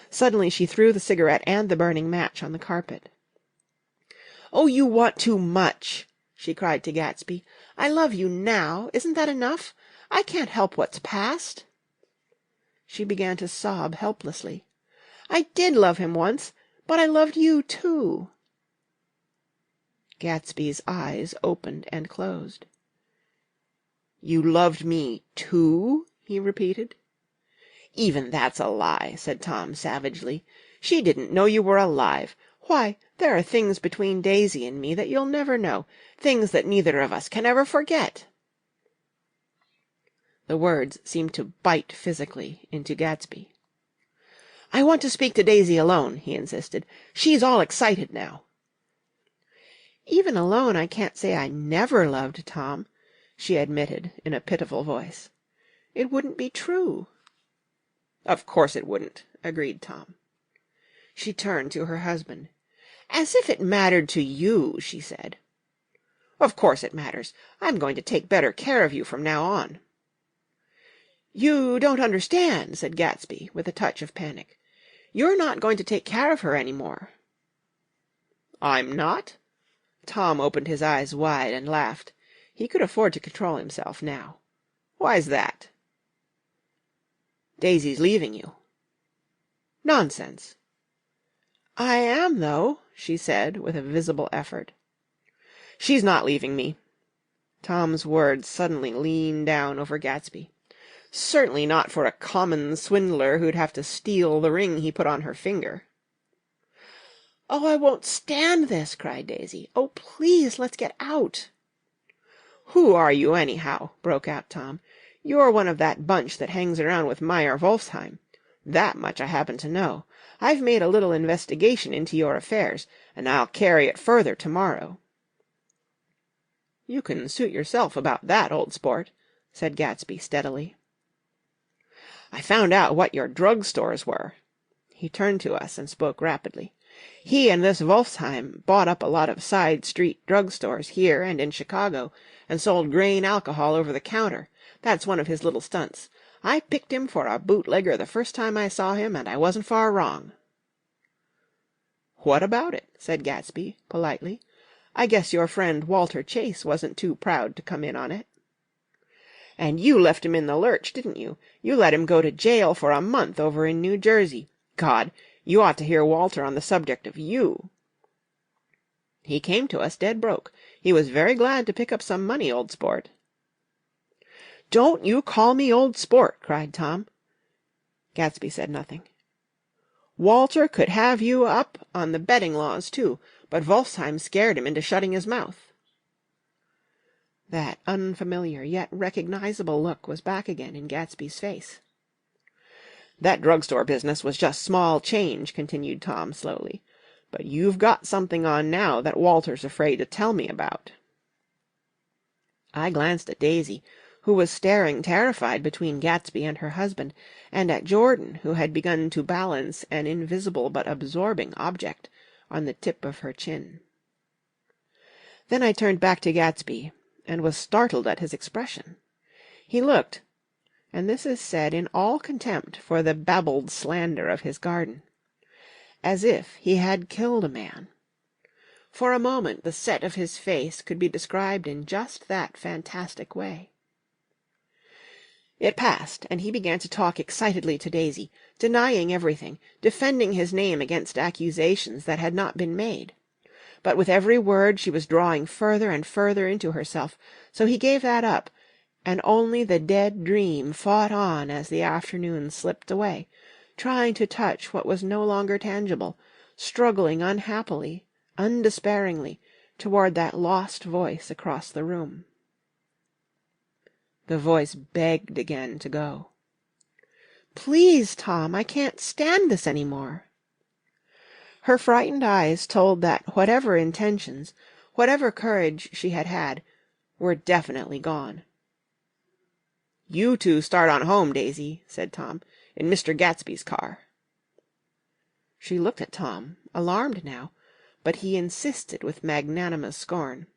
Suddenly she threw the cigarette and the burning match on the carpet. "Oh, you want too much!" she cried to Gatsby. "I love you now. Isn't that enough? I can't help what's past." She began to sob helplessly. "I did love him once, but I loved you too." Gatsby's eyes opened and closed. "You loved me too?" he repeated. "Even that's a lie," said Tom savagely. "She didn't know you were alive. Why, there are things between Daisy and me that you'll never know, things that neither of us can ever forget." The words seemed to bite physically into Gatsby. "I want to speak to Daisy alone," he insisted. "She's all excited now." "Even alone I can't say I never loved Tom," she admitted in a pitiful voice. "It wouldn't be true." "Of course it wouldn't," agreed Tom. She turned to her husband. "As if it mattered to you," she said. "Of course it matters. I'm going to take better care of you from now on." "You don't understand," said Gatsby, with a touch of panic. "You're not going to take care of her any more." "I'm not?" Tom opened his eyes wide and laughed. He could afford to control himself now. "Why's that?" "Daisy's leaving you." "Nonsense." "I am, though," she said, with a visible effort. "She's not leaving me." Tom's words suddenly leaned down over Gatsby. "Certainly not for a common swindler who'd have to steal the ring he put on her finger." "Oh, I won't stand this!" cried Daisy. "Oh, please, let's get out." "Who are you, anyhow?" broke out Tom. "You're one of that bunch that hangs around with Meyer Wolfsheim. That much I happen to know. I've made a little investigation into your affairs, and I'll carry it further tomorrow." "You can suit yourself about that, old sport," said Gatsby steadily. "I found out what your drug stores were." He turned to us and spoke rapidly. "He and this Wolfsheim bought up a lot of side street drug stores here and in Chicago, and sold grain alcohol over the counter. That's one of his little stunts. I picked him for a bootlegger the first time I saw him, and I wasn't far wrong." "What about it?" said Gatsby, politely. "I guess your friend Walter Chase wasn't too proud to come in on it." "And you left him in the lurch, didn't you? You let him go to jail for a month over in New Jersey. God, you ought to hear Walter on the subject of you." "He came to us dead broke. He was very glad to pick up some money, old sport." "Don't you call me old sport!" cried Tom. Gatsby said nothing. "Walter could have you up on the betting laws, too, but Wolfsheim scared him into shutting his mouth." That unfamiliar yet recognizable look was back again in Gatsby's face. "That drugstore business was just small change," continued Tom slowly. "But you've got something on now that Walter's afraid to tell me about." I glanced at Daisy, who was staring terrified between Gatsby and her husband, and at Jordan, who had begun to balance an invisible but absorbing object on the tip of her chin. Then I turned back to Gatsby, and was startled at his expression. He looked, and this is said in all contempt for the babbled slander of his garden, as if he had killed a man. For a moment the set of his face could be described in just that fantastic way. It passed, and he began to talk excitedly to Daisy, denying everything, defending his name against accusations that had not been made. But with every word she was drawing further and further into herself, so he gave that up, and only the dead dream fought on as the afternoon slipped away, trying to touch what was no longer tangible, struggling unhappily, undespairingly, toward that lost voice across the room. The voice begged again to go. "Please, Tom, I can't stand this any more." Her frightened eyes told that whatever intentions, whatever courage she had had, were definitely gone. "You two start on home, Daisy," said Tom, "in Mr. Gatsby's car." She looked at Tom, alarmed now, but he insisted with magnanimous scorn.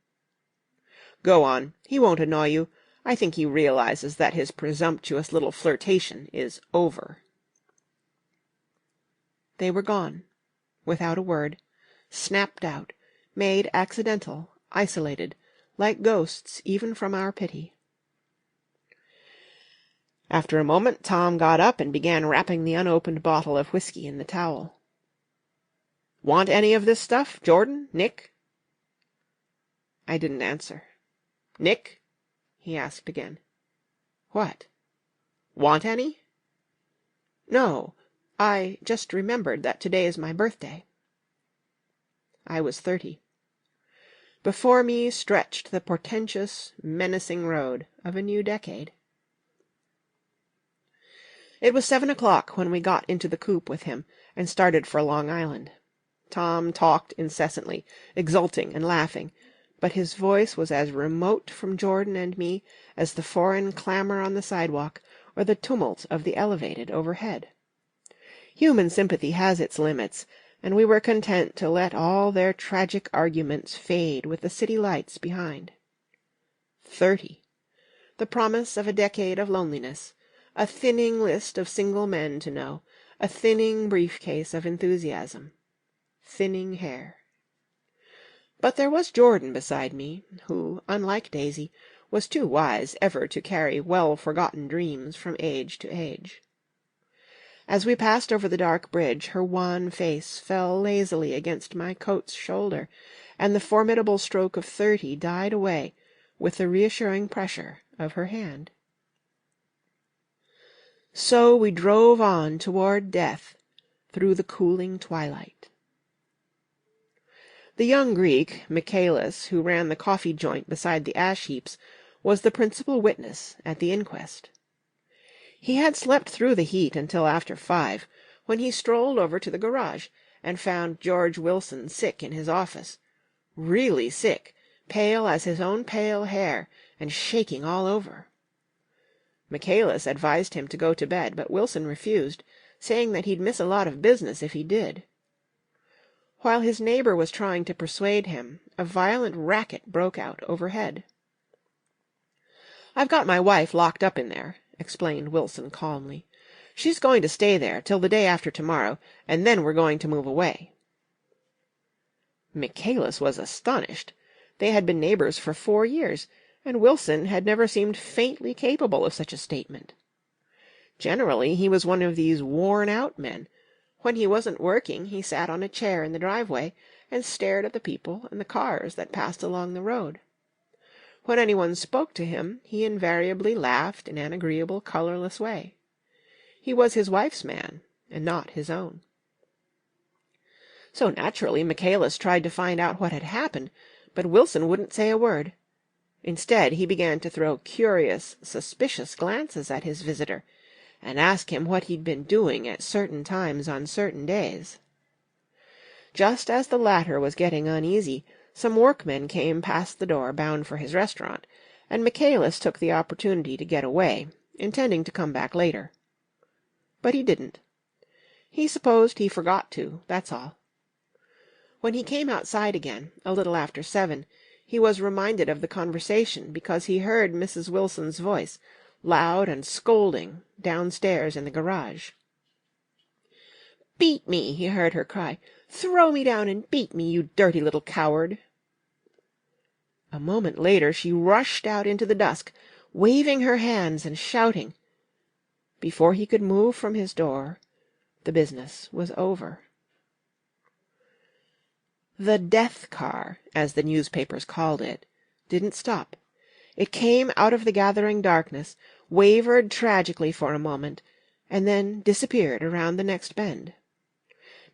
"Go on. He won't annoy you. I think he realizes that his presumptuous little flirtation is over." They were gone, without a word, snapped out, made accidental, isolated, like ghosts even from our pity. After a moment Tom got up and began wrapping the unopened bottle of whiskey in the towel. "Want any of this stuff, Jordan? Nick?" I didn't answer. "Nick?" he asked again. "What?" "Want any?" "No. I just remembered that today is my birthday." I was 30. Before me stretched the portentous, menacing road of a new decade. It was 7 o'clock when we got into the coupe with him and started for Long Island. Tom talked incessantly, exulting and laughing, but his voice was as remote from Jordan and me as the foreign clamor on the sidewalk or the tumult of the elevated overhead. Human sympathy has its limits, and we were content to let all their tragic arguments fade with the city lights behind. 30. The promise of a decade of loneliness, a thinning list of single men to know, a thinning briefcase of enthusiasm, thinning hair. But there was Jordan beside me, who, unlike Daisy, was too wise ever to carry well-forgotten dreams from age to age. As we passed over the dark bridge, her wan face fell lazily against my coat's shoulder, and the formidable stroke of 30 died away with the reassuring pressure of her hand. So we drove on toward death through the cooling twilight. The young Greek, Michaelis, who ran the coffee joint beside the ash-heaps, was the principal witness at the inquest. He had slept through the heat until after 5, when he strolled over to the garage and found George Wilson sick in his office, really sick, pale as his own pale hair, and shaking all over. Michaelis advised him to go to bed, but Wilson refused, saying that he'd miss a lot of business if he did. While his neighbor was trying to persuade him, a violent racket broke out overhead. "I've got my wife locked up in there," explained Wilson calmly. "She's going to stay there till the day after tomorrow, and then we're going to move away." Michaelis was astonished. They had been neighbors for 4 years, and Wilson had never seemed faintly capable of such a statement. Generally, he was one of these worn-out men. When he wasn't working, he sat on a chair in the driveway and stared at the people and the cars that passed along the road. When anyone spoke to him, he invariably laughed in an agreeable, colorless way. He was his wife's man, and not his own. So naturally, Michaelis tried to find out what had happened, but Wilson wouldn't say a word. Instead, he began to throw curious, suspicious glances at his visitor, and ask him what he'd been doing at certain times on certain days. Just as the latter was getting uneasy, some workmen came past the door bound for his restaurant, and Michaelis took the opportunity to get away, intending to come back later. But he didn't. He supposed he forgot to, that's all. When he came outside again, a little after 7, he was reminded of the conversation because he heard Mrs. Wilson's voice, loud and scolding, downstairs in the garage. "Beat me!" he heard her cry. "Throw me down and beat me, you dirty little coward!" A moment later she rushed out into the dusk, waving her hands and shouting. Before he could move from his door, the business was over. The death car, as the newspapers called it, didn't stop. It came out of the gathering darkness, wavered tragically for a moment, and then disappeared around the next bend.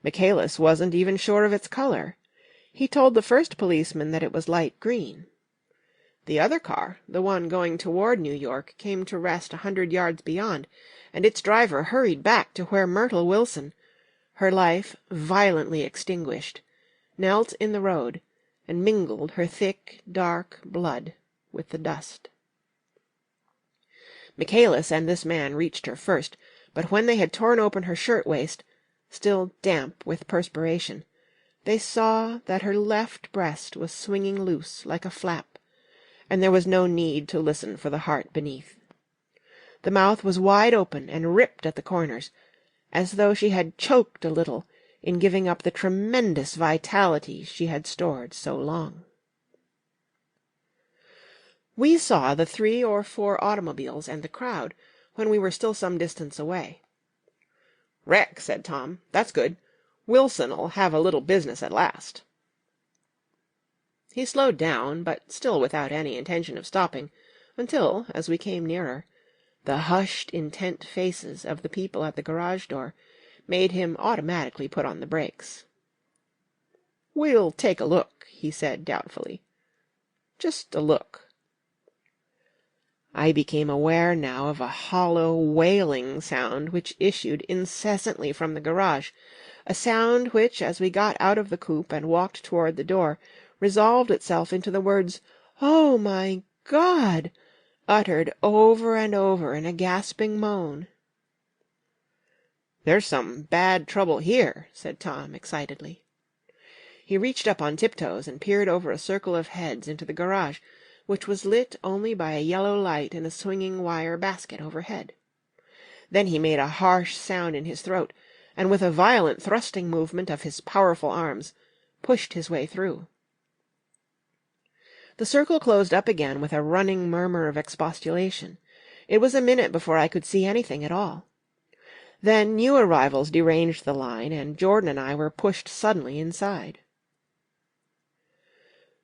Michaelis wasn't even sure of its color. He told the first policeman that it was light green. The other car, the one going toward New York, came to rest 100 yards beyond, and its driver hurried back to where Myrtle Wilson, her life violently extinguished, knelt in the road and mingled her thick, dark blood with the dust. Michaelis and this man reached her first, but when they had torn open her shirtwaist, still damp with perspiration, they saw that her left breast was swinging loose like a flap, and there was no need to listen for the heart beneath. The mouth was wide open and ripped at the corners, as though she had choked a little in giving up the tremendous vitality she had stored so long. We saw the 3 or 4 automobiles and the crowd when we were still some distance away. "Wreck," said Tom. "That's good. Wilson'll have a little business at last." He slowed down, but still without any intention of stopping, until, as we came nearer, the hushed, intent faces of the people at the garage door made him automatically put on the brakes. "We'll take a look," he said doubtfully. "Just a look." I became aware now of a hollow, wailing sound which issued incessantly from the garage, a sound which, as we got out of the coupe and walked toward the door, resolved itself into the words, "Oh, my God!" uttered over and over in a gasping moan. "There's some bad trouble here," said Tom excitedly. He reached up on tiptoes and peered over a circle of heads into the garage, which was lit only by a yellow light in a swinging wire basket overhead. Then he made a harsh sound in his throat, and with a violent thrusting movement of his powerful arms, pushed his way through. The circle closed up again with a running murmur of expostulation. It was a minute before I could see anything at all. Then new arrivals deranged the line, and Jordan and I were pushed suddenly inside.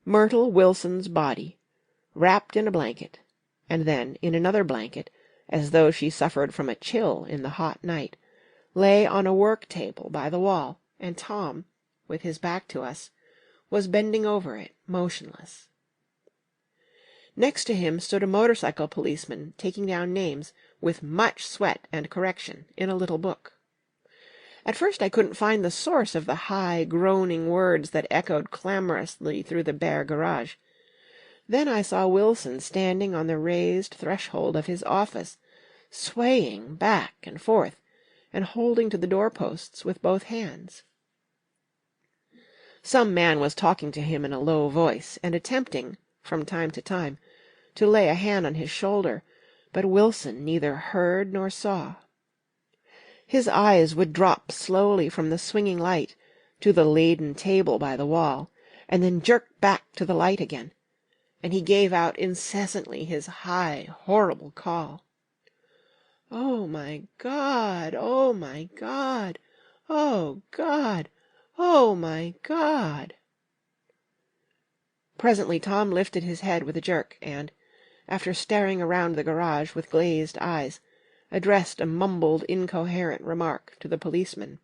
Myrtle Wilson's body, wrapped in a blanket, and then in another blanket, as though she suffered from a chill in the hot night, lay on a work-table by the wall, and Tom, with his back to us, was bending over it, motionless. Next to him stood a motorcycle policeman taking down names, with much sweat and correction, in a little book. At first I couldn't find the source of the high, groaning words that echoed clamorously through the bare garage. Then I saw Wilson standing on the raised threshold of his office, swaying back and forth, and holding to the doorposts with both hands. Some man was talking to him in a low voice, and attempting, from time to time, to lay a hand on his shoulder, but Wilson neither heard nor saw. His eyes would drop slowly from the swinging light to the laden table by the wall, and then jerk back to the light again, and he gave out incessantly his high, horrible call. "Oh, my God! Oh, my God! Oh, God! Oh, my God!" Presently Tom lifted his head with a jerk, and, after staring around the garage with glazed eyes, addressed a mumbled, incoherent remark to the policeman.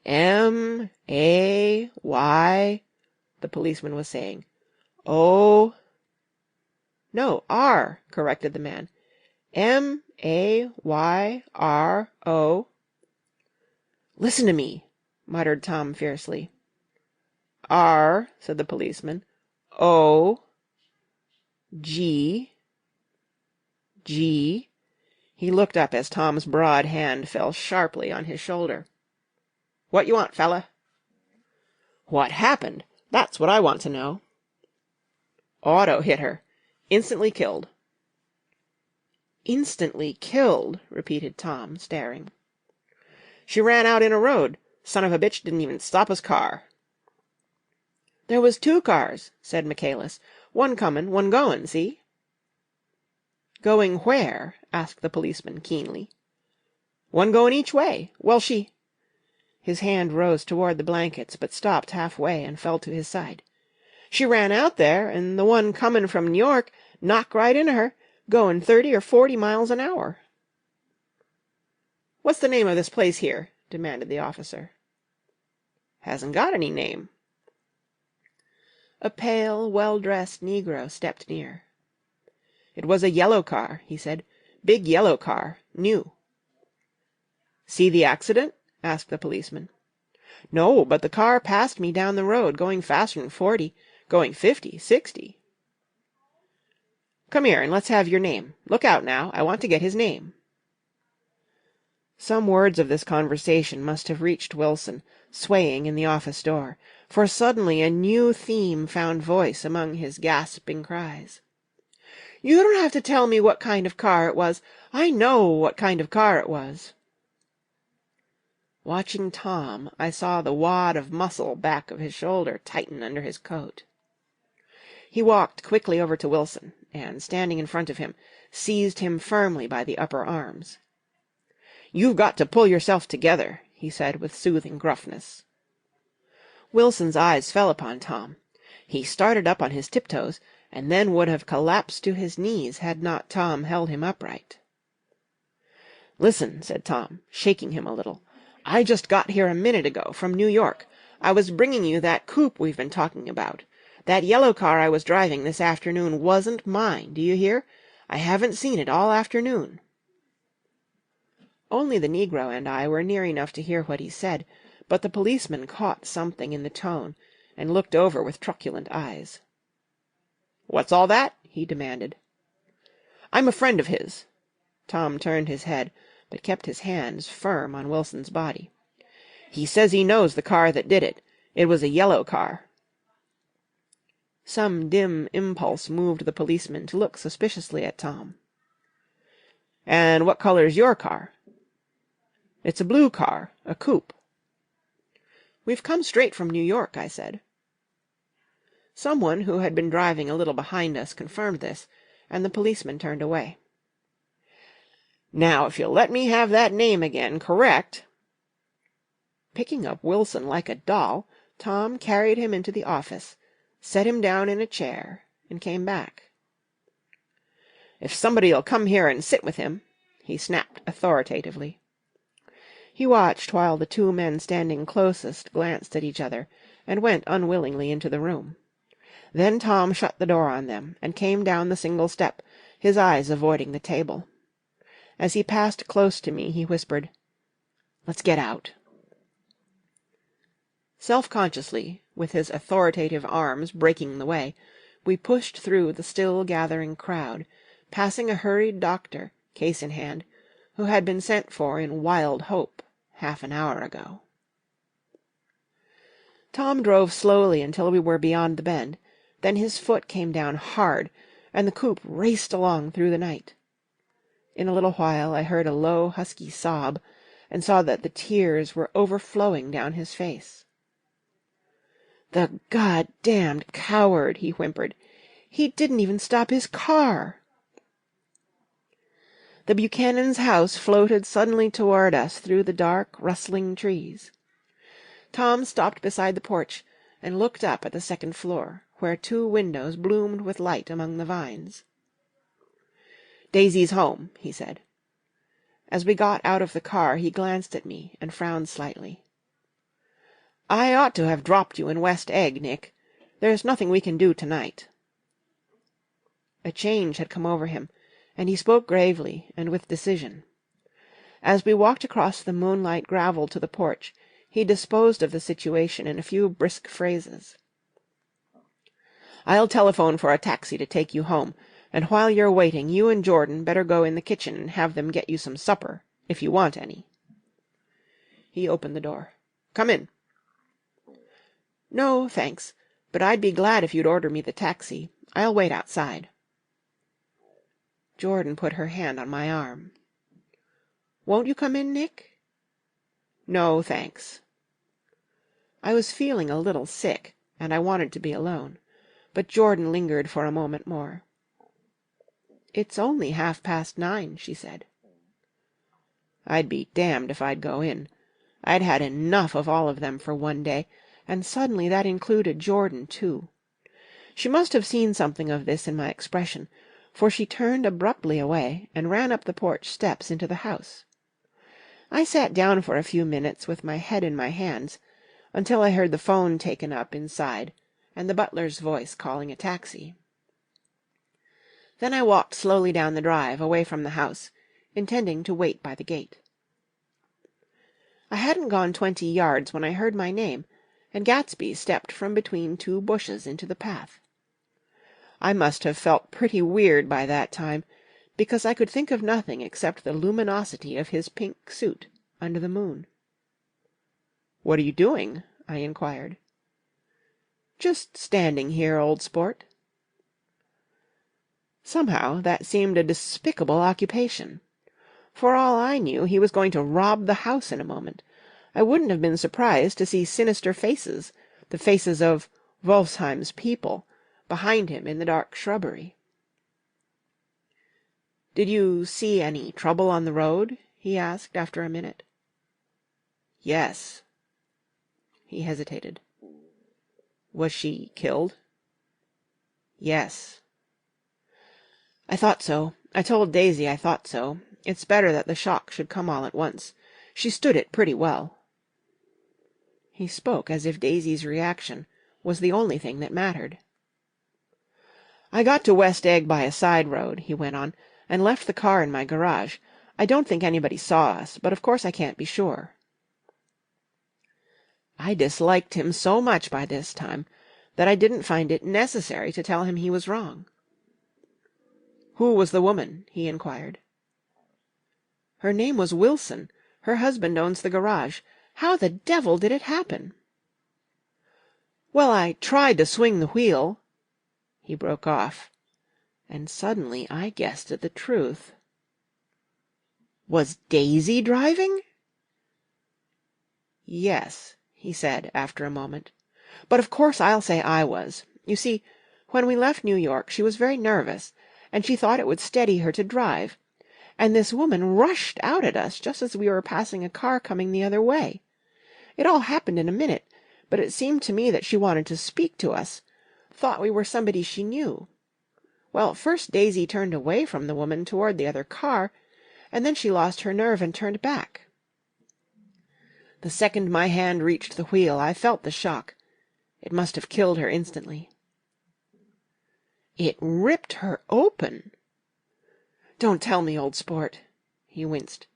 "M-A-Y," the policeman was saying. "O—" "No, R," corrected the man. "M-A-Y-R-O." "Listen to me," muttered Tom fiercely. "R," said the policeman. "O. G. G." He looked up as Tom's broad hand fell sharply on his shoulder. "What you want, fella?" "What happened? That's what I want to know." "Auto hit her. Instantly killed." "Instantly killed," repeated Tom, staring. "She ran out in a road. Son of a bitch didn't even stop his car." "There was 2 cars," said Michaelis. "One comin', one goin', see?" "Going where?" asked the policeman keenly. "One goin' each way. Well, she—" His hand rose toward the blankets, but stopped halfway and fell to his side. "She ran out there, and the one comin' from New York knocked right into her, goin' 30 or 40 miles an hour." "What's the name of this place here?" demanded the officer. "Hasn't got any name." A pale, well-dressed negro stepped near. "It was a yellow car," he said. "Big yellow car. New." "See the accident?" asked the policeman. "No, but the car passed me down the road, going faster'n 40, going 50, 60. "Come here and let's have your name. Look out now, I want to get his name." Some words of this conversation must have reached Wilson, swaying in the office door, for suddenly a new theme found voice among his gasping cries. "You don't have to tell me what kind of car it was. I know what kind of car it was." Watching Tom, I saw the wad of muscle back of his shoulder tighten under his coat. He walked quickly over to Wilson, and, standing in front of him, seized him firmly by the upper arms. "You've got to pull yourself together," he said with soothing gruffness. Wilson's eyes fell upon Tom. He started up on his tiptoes, and then would have collapsed to his knees had not Tom held him upright. "Listen," said Tom, shaking him a little. "I just got here a minute ago from New York. I was bringing you that coupe we've been talking about. That yellow car I was driving this afternoon wasn't mine, do you hear? I haven't seen it all afternoon." Only the negro and I were near enough to hear what he said, but the policeman caught something in the tone, and looked over with truculent eyes. "What's all that?" he demanded. "I'm a friend of his." Tom turned his head, but kept his hands firm on Wilson's body. "He says he knows the car that did it. It was a yellow car." Some dim impulse moved the policeman to look suspiciously at Tom. "And what color's your car?" "It's a blue car, a coupe." "We've come straight from New York," I said. Someone who had been driving a little behind us confirmed this, and the policeman turned away. "Now, if you'll let me have that name again correct—" Picking up Wilson like a doll, Tom carried him into the office, set him down in a chair, and came back. "If somebody'll come here and sit with him," he snapped authoritatively. He watched while the two men standing closest glanced at each other, and went unwillingly into the room. Then Tom shut the door on them, and came down the single step, his eyes avoiding the table. As he passed close to me, he whispered, "Let's get out." Self-consciously, with his authoritative arms breaking the way, we pushed through the still-gathering crowd, passing a hurried doctor, case in hand, who had been sent for in wild hope half an hour ago. Tom drove slowly until we were beyond the bend, then his foot came down hard, and the coupe raced along through the night. In a little while I heard a low, husky sob, and saw that the tears were overflowing down his face. "The God-damned coward!" he whimpered. "He didn't even stop his car!" The Buchanan's house floated suddenly toward us through the dark, rustling trees. Tom stopped beside the porch and looked up at the second floor, where two windows bloomed with light among the vines. "Daisy's home," he said. As we got out of the car he glanced at me and frowned slightly. "I ought to have dropped you in West Egg, Nick. There's nothing we can do tonight." A change had come over him, and he spoke gravely and with decision. As we walked across the moonlight gravel to the porch, he disposed of the situation in a few brisk phrases. "I'll telephone for a taxi to take you home, and while you're waiting you and Jordan better go in the kitchen and have them get you some supper, if you want any." He opened the door. "Come in." "No, thanks, but I'd be glad if you'd order me the taxi. I'll wait outside." Jordan put her hand on my arm. "Won't you come in, Nick?" "No, thanks." I was feeling a little sick, and I wanted to be alone, but Jordan lingered for a moment more. "It's only 9:30, she said. I'd be damned if I'd go in. I'd had enough of all of them for one day, and suddenly that included Jordan, too. She must have seen something of this in my expression, for she turned abruptly away and ran up the porch steps into the house. I sat down for a few minutes with my head in my hands, until I heard the phone taken up inside and the butler's voice calling a taxi. Then I walked slowly down the drive away from the house, intending to wait by the gate. I hadn't gone 20 yards when I heard my name, and Gatsby stepped from between two bushes into the path. I must have felt pretty weird by that time, because I could think of nothing except the luminosity of his pink suit, under the moon. "What are you doing?" I inquired. "Just standing here, old sport." Somehow that seemed a despicable occupation. For all I knew, he was going to rob the house in a moment. I wouldn't have been surprised to see sinister faces, the faces of Wolfsheim's people, behind him in the dark shrubbery. "Did you see any trouble on the road?" he asked after a minute. "Yes." He hesitated. "Was she killed?" "Yes." "I thought so. I told Daisy I thought so. It's better that the shock should come all at once. She stood it pretty well." He spoke as if Daisy's reaction was the only thing that mattered. "I got to West Egg by a side road," he went on, "and left the car in my garage. I don't think anybody saw us, but of course I can't be sure." I disliked him so much by this time that I didn't find it necessary to tell him he was wrong. "Who was the woman?" he inquired. "Her name was Wilson. Her husband owns the garage. How the devil did it happen?" "Well, I tried to swing the wheel—" He broke off, and suddenly I guessed at the truth. "Was Daisy driving?" "Yes," he said after a moment. "But of course I'll say I was. You see, when we left New York she was very nervous, and she thought it would steady her to drive. And this woman rushed out at us just as we were passing a car coming the other way. It all happened in a minute, but it seemed to me that she wanted to speak to us, thought we were somebody she knew. Well, first Daisy turned away from the woman toward the other car, and then she lost her nerve and turned back. The second my hand reached the wheel, I felt the shock. It must have killed her instantly." "It ripped her open." "Don't tell me, old sport." He winced.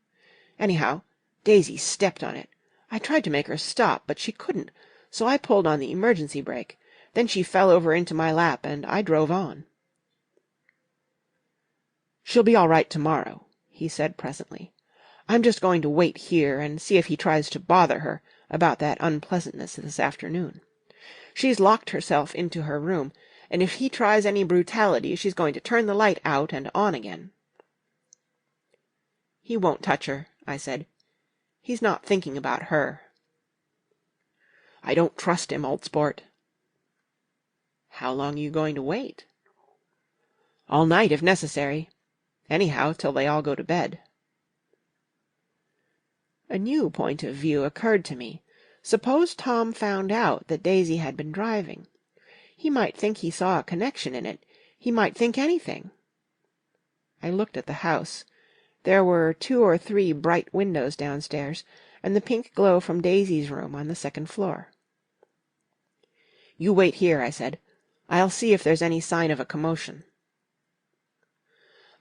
"Anyhow, Daisy stepped on it. I tried to make her stop, but she couldn't, so I pulled on the emergency brake. Then she fell over into my lap, and I drove on." "She'll be all right tomorrow," he said presently. "I'm just going to wait here and see if he tries to bother her about that unpleasantness this afternoon. She's locked herself into her room, and if he tries any brutality she's going to turn the light out and on again." "He won't touch her," I said. "He's not thinking about her." "I don't trust him, old sport." "How long are you going to wait?" "All night, if necessary. Anyhow, till they all go to bed." A new point of view occurred to me. Suppose Tom found out that Daisy had been driving. He might think he saw a connection in it. He might think anything. I looked at the house. There were 2 or 3 bright windows downstairs, and the pink glow from Daisy's room on the second floor. "You wait here," I said. "I'll see if there's any sign of a commotion."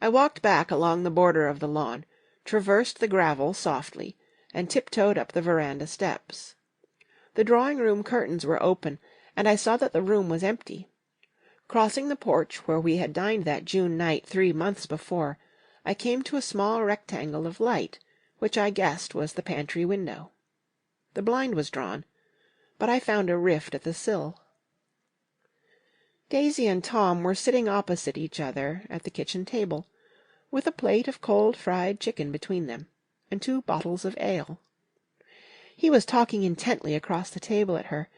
I walked back along the border of the lawn, traversed the gravel softly, and tiptoed up the veranda steps. The drawing-room curtains were open, and I saw that the room was empty. Crossing the porch where we had dined that June night 3 months before, I came to a small rectangle of light, which I guessed was the pantry window. The blind was drawn, but I found a rift at the sill. Daisy and Tom were sitting opposite each other at the kitchen table, with a plate of cold fried chicken between them, and 2 bottles of ale. He was talking intently across the table at her,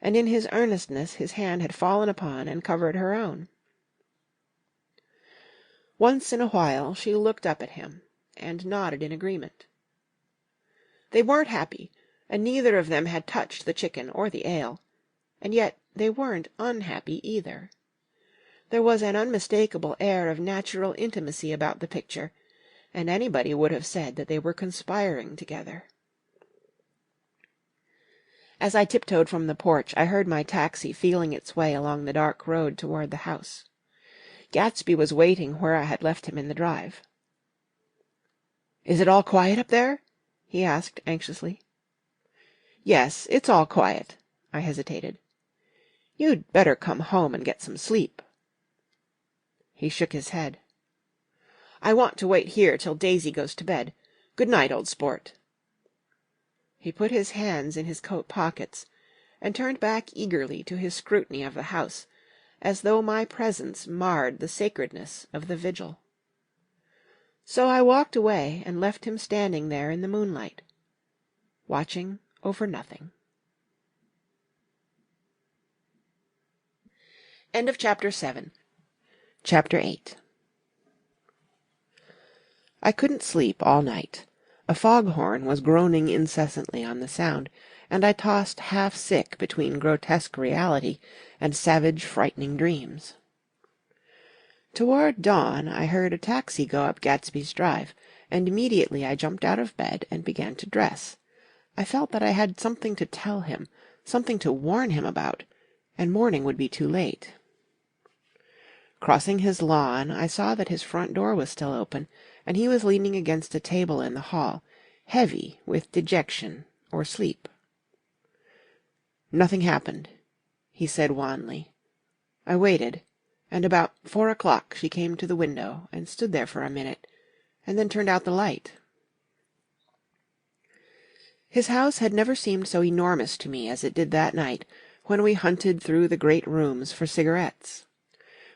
and in his earnestness his hand had fallen upon and covered her own. Once in a while she looked up at him, and nodded in agreement. They weren't happy, and neither of them had touched the chicken or the ale, and yet they weren't unhappy either. There was an unmistakable air of natural intimacy about the picture, and anybody would have said that they were conspiring together. As I tiptoed from the porch, I heard my taxi feeling its way along the dark road toward the house. Gatsby was waiting where I had left him in the drive. "Is it all quiet up there?" he asked anxiously. "Yes, it's all quiet." I hesitated. "You'd better come home and get some sleep." He shook his head. "I want to wait here till Daisy goes to bed. Good night, old sport." He put his hands in his coat pockets, and turned back eagerly to his scrutiny of the house, as though my presence marred the sacredness of the vigil. So I walked away and left him standing there in the moonlight, watching over nothing. End of Chapter 7. Chapter 8. I couldn't sleep all night. A foghorn was groaning incessantly on the sound, and I tossed half-sick between grotesque reality and savage, frightening dreams. Toward dawn I heard a taxi go up Gatsby's Drive, and immediately I jumped out of bed and began to dress. I felt that I had something to tell him, something to warn him about, and morning would be too late. Crossing his lawn, I saw that his front door was still open, and he was leaning against a table in the hall, heavy with dejection or sleep. "Nothing happened," he said wanly. I waited, and about 4 o'clock she came to the window and stood there for a minute, and then turned out the light. His house had never seemed so enormous to me as it did that night, when we hunted through the great rooms for cigarettes.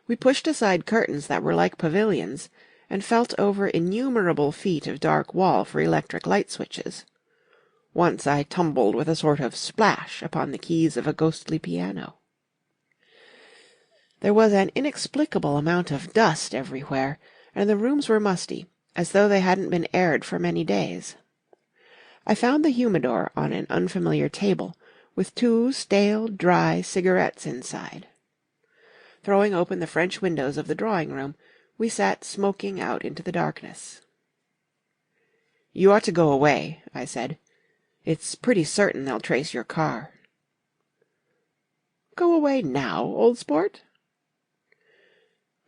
We pushed aside curtains that were like pavilions, and felt over innumerable feet of dark wall for electric light switches. Once I tumbled with a sort of splash upon the keys of a ghostly piano. There was an inexplicable amount of dust everywhere, and the rooms were musty, as though they hadn't been aired for many days. I found the humidor on an unfamiliar table, with 2 stale, dry cigarettes inside. Throwing open the French windows of the drawing-room, we sat smoking out into the darkness. "You ought to go away," I said. "It's pretty certain they'll trace your car." "Go away now, old sport?"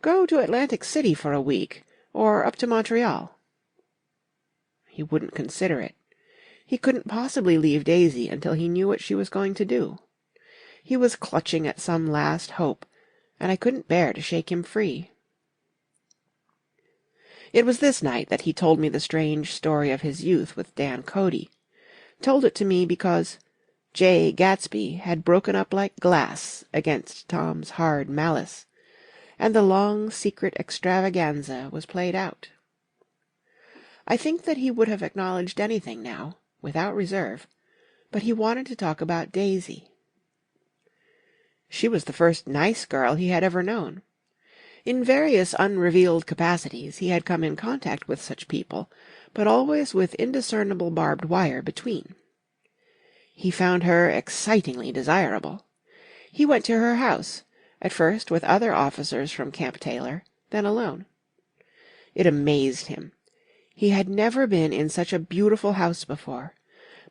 "Go to Atlantic City for a week, or up to Montreal." He wouldn't consider it. He couldn't possibly leave Daisy until he knew what she was going to do. He was clutching at some last hope, and I couldn't bear to shake him free. It was this night that he told me the strange story of his youth with Dan Cody. Told it to me because J. Gatsby had broken up like glass against Tom's hard malice, and the long secret extravaganza was played out. I think that he would have acknowledged anything now, without reserve, but he wanted to talk about Daisy. She was the first nice girl he had ever known. In various unrevealed capacities he had come in contact with such people, but always with indiscernible barbed wire between. He found her excitingly desirable. He went to her house, at first with other officers from Camp Taylor, then alone. It amazed him. He had never been in such a beautiful house before,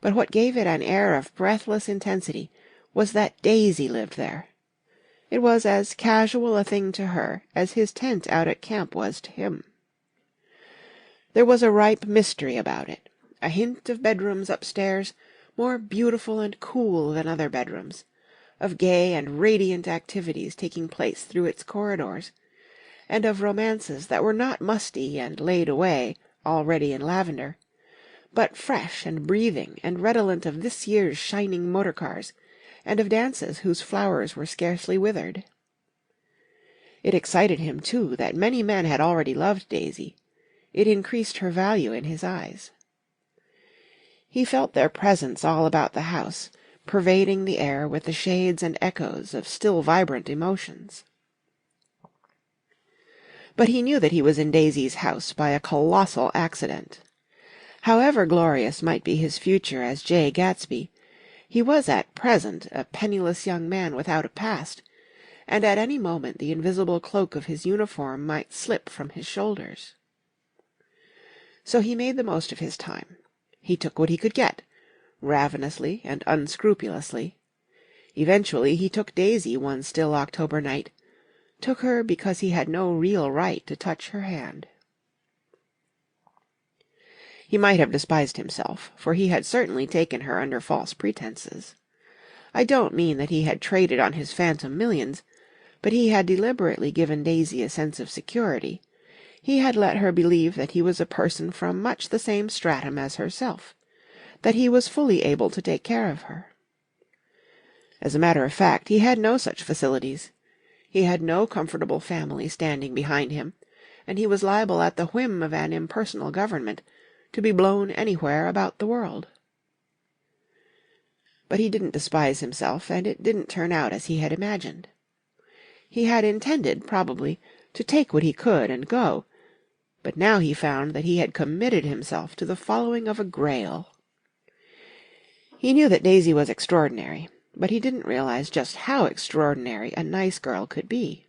but what gave it an air of breathless intensity was that Daisy lived there. It was as casual a thing to her as his tent out at camp was to him. There was a ripe mystery about it, a hint of bedrooms upstairs, more beautiful and cool than other bedrooms, of gay and radiant activities taking place through its corridors, and of romances that were not musty and laid away, already in lavender, but fresh and breathing and redolent of this year's shining motor-cars, and of dances whose flowers were scarcely withered. It excited him, too, that many men had already loved Daisy. It increased her value in his eyes. He felt their presence all about the house, pervading the air with the shades and echoes of still vibrant emotions. But he knew that he was in Daisy's house by a colossal accident. However glorious might be his future as J. Gatsby, he was at present a penniless young man without a past, and at any moment the invisible cloak of his uniform might slip from his shoulders. So he made the most of his time. He took what he could get, ravenously and unscrupulously. Eventually he took Daisy one still October night, took her because he had no real right to touch her hand. He might have despised himself, for he had certainly taken her under false pretenses. I don't mean that he had traded on his phantom millions, but he had deliberately given Daisy a sense of security. He had let her believe that he was a person from much the same stratum as herself, that he was fully able to take care of her. As a matter of fact, he had no such facilities. He had no comfortable family standing behind him, and he was liable at the whim of an impersonal government to be blown anywhere about the world. But he didn't despise himself, and it didn't turn out as he had imagined. He had intended, probably, to take what he could and go, but now he found that he had committed himself to the following of a Grail. He knew that Daisy was extraordinary, but he didn't realize just how extraordinary a nice girl could be.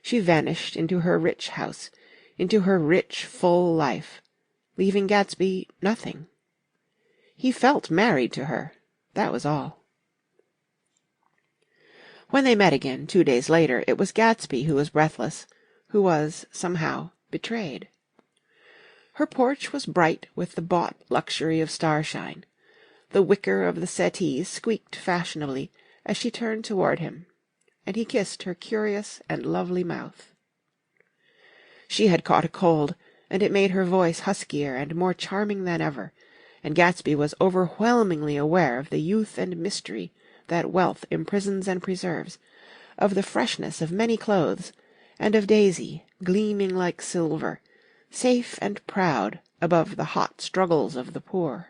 She vanished into her rich house, into her rich, full life, leaving Gatsby nothing. He felt married to her, that was all. When they met again, 2 days later, it was Gatsby who was breathless, who was, somehow, betrayed. Her porch was bright with the bought luxury of starshine. The wicker of the settees squeaked fashionably as she turned toward him, and he kissed her curious and lovely mouth. She had caught a cold, and it made her voice huskier and more charming than ever, and Gatsby was overwhelmingly aware of the youth and mystery that wealth imprisons and preserves, of the freshness of many clothes, and of Daisy, gleaming like silver, safe and proud above the hot struggles of the poor.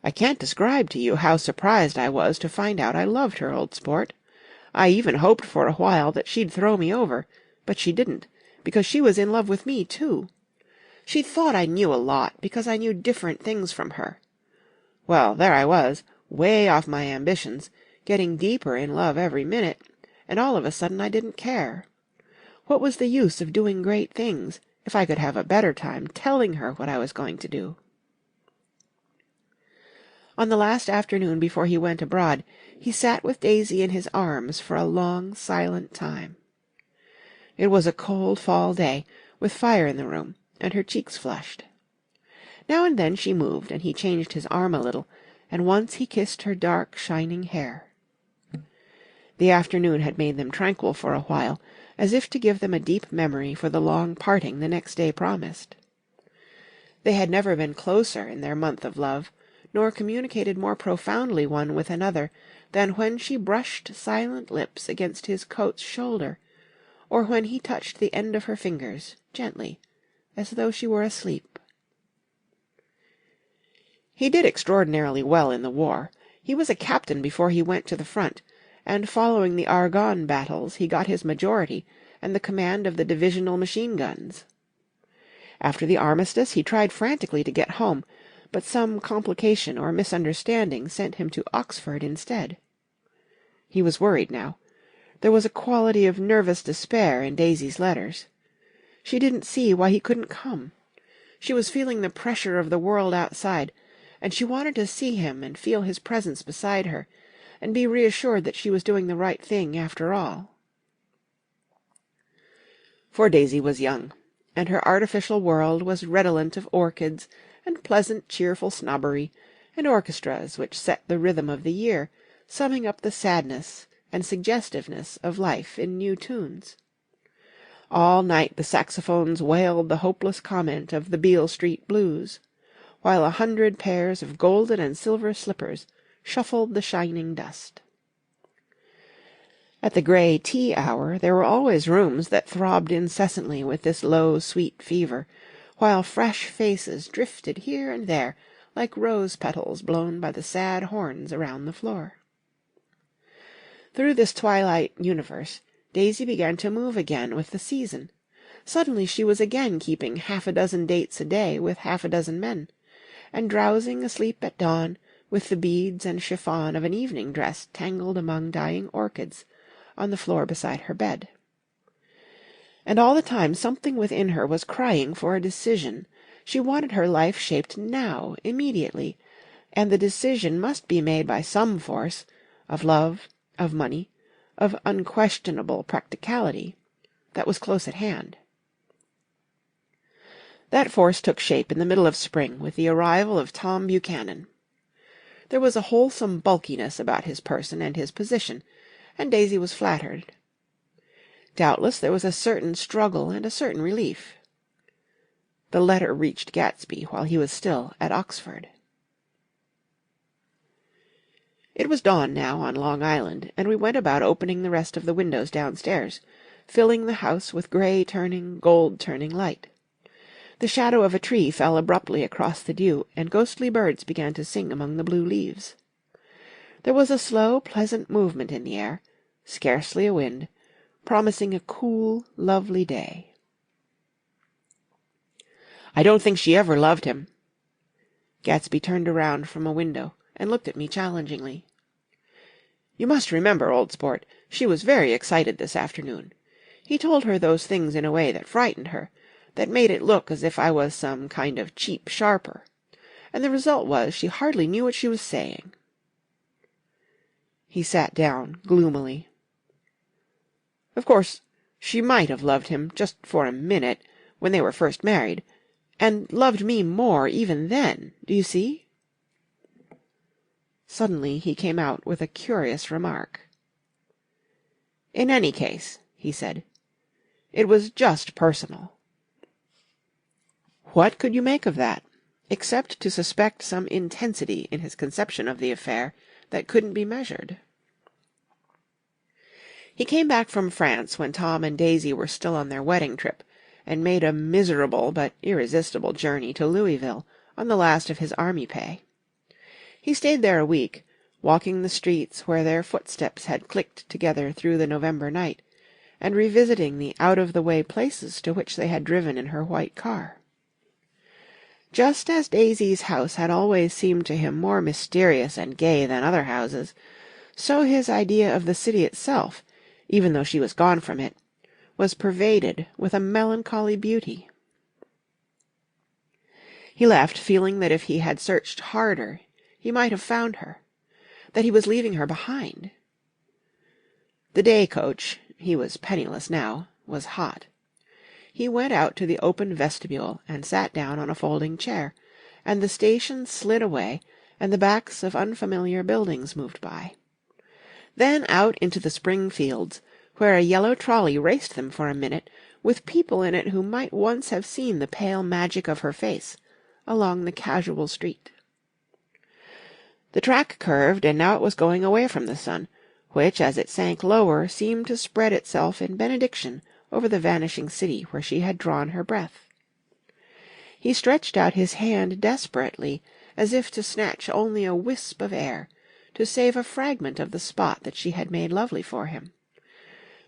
I can't describe to you how surprised I was to find out I loved her, old sport. I even hoped for a while that she'd throw me over, but she didn't, because she was in love with me, too. She thought I knew a lot, because I knew different things from her. Well, there I was, way off my ambitions, getting deeper in love every minute, and all of a sudden I didn't care. What was the use of doing great things, if I could have a better time telling her what I was going to do? On the last afternoon before he went abroad, he sat with Daisy in his arms for a long, silent time. It was a cold fall day, with fire in the room, and her cheeks flushed. Now and then she moved, and he changed his arm a little, and once he kissed her dark, shining hair. The afternoon had made them tranquil for a while, as if to give them a deep memory for the long parting the next day promised. They had never been closer in their month of love, nor communicated more profoundly one with another than when she brushed silent lips against his coat's shoulder, or when he touched the end of her fingers, gently, as though she were asleep. He did extraordinarily well in the war. He was a captain before he went to the front, and following the Argonne battles he got his majority and the command of the divisional machine-guns. After the armistice he tried frantically to get home, but some complication or misunderstanding sent him to Oxford instead. He was worried now. There was a quality of nervous despair in Daisy's letters. She didn't see why he couldn't come. She was feeling the pressure of the world outside, and she wanted to see him and feel his presence beside her, and be reassured that she was doing the right thing after all. For Daisy was young, and her artificial world was redolent of orchids and pleasant, cheerful snobbery, and orchestras which set the rhythm of the year, summing up the sadness and suggestiveness of life in new tunes. All night the saxophones wailed the hopeless comment of the Beale Street blues, while 100 pairs of golden and silver slippers shuffled the shining dust. At the grey tea hour there were always rooms that throbbed incessantly with this low, sweet fever, while fresh faces drifted here and there like rose-petals blown by the sad horns around the floor. Through this twilight universe Daisy began to move again with the season. Suddenly she was again keeping 6 dates a day with 6 men, and drowsing asleep at dawn with the beads and chiffon of an evening dress tangled among dying orchids on the floor beside her bed. And all the time something within her was crying for a decision. She wanted her life shaped now, immediately, and the decision must be made by some force, of love, of money, of unquestionable practicality, that was close at hand. That force took shape in the middle of spring with the arrival of Tom Buchanan. There was a wholesome bulkiness about his person and his position, and Daisy was flattered. Doubtless there was a certain struggle and a certain relief. The letter reached Gatsby while he was still at Oxford. It was dawn now on Long Island, and we went about opening the rest of the windows downstairs, filling the house with grey-turning, gold-turning light. The shadow of a tree fell abruptly across the dew, and ghostly birds began to sing among the blue leaves. There was a slow, pleasant movement in the air, scarcely a wind, promising a cool, lovely day. "I don't think she ever loved him." Gatsby turned around from a window and looked at me challengingly. "You must remember, old sport, she was very excited this afternoon. He told her those things in a way that frightened her, that made it look as if I was some kind of cheap sharper. And the result was she hardly knew what she was saying." He sat down gloomily. "Of course, she might have loved him just for a minute, when they were first married, and loved me more even then, do you see?" Suddenly he came out with a curious remark. "In any case," he said, "it was just personal." What could you make of that, except to suspect some intensity in his conception of the affair that couldn't be measured? He came back from France when Tom and Daisy were still on their wedding trip, and made a miserable but irresistible journey to Louisville on the last of his army pay. He stayed there a week, walking the streets where their footsteps had clicked together through the November night, and revisiting the out-of-the-way places to which they had driven in her white car. Just as Daisy's house had always seemed to him more mysterious and gay than other houses, so his idea of the city itself, even though she was gone from it, was pervaded with a melancholy beauty. He left feeling that if he had searched harder he might have found her, that he was leaving her behind. The day coach, he was penniless now, was hot. He went out to the open vestibule and sat down on a folding chair, and the station slid away, and the backs of unfamiliar buildings moved by. Then out into the spring fields, where a yellow trolley raced them for a minute, with people in it who might once have seen the pale magic of her face along the casual street. The track curved, and now it was going away from the sun, which, as it sank lower, seemed to spread itself in benediction over the vanishing city where she had drawn her breath. He stretched out his hand desperately, as if to snatch only a wisp of air, to save a fragment of the spot that she had made lovely for him.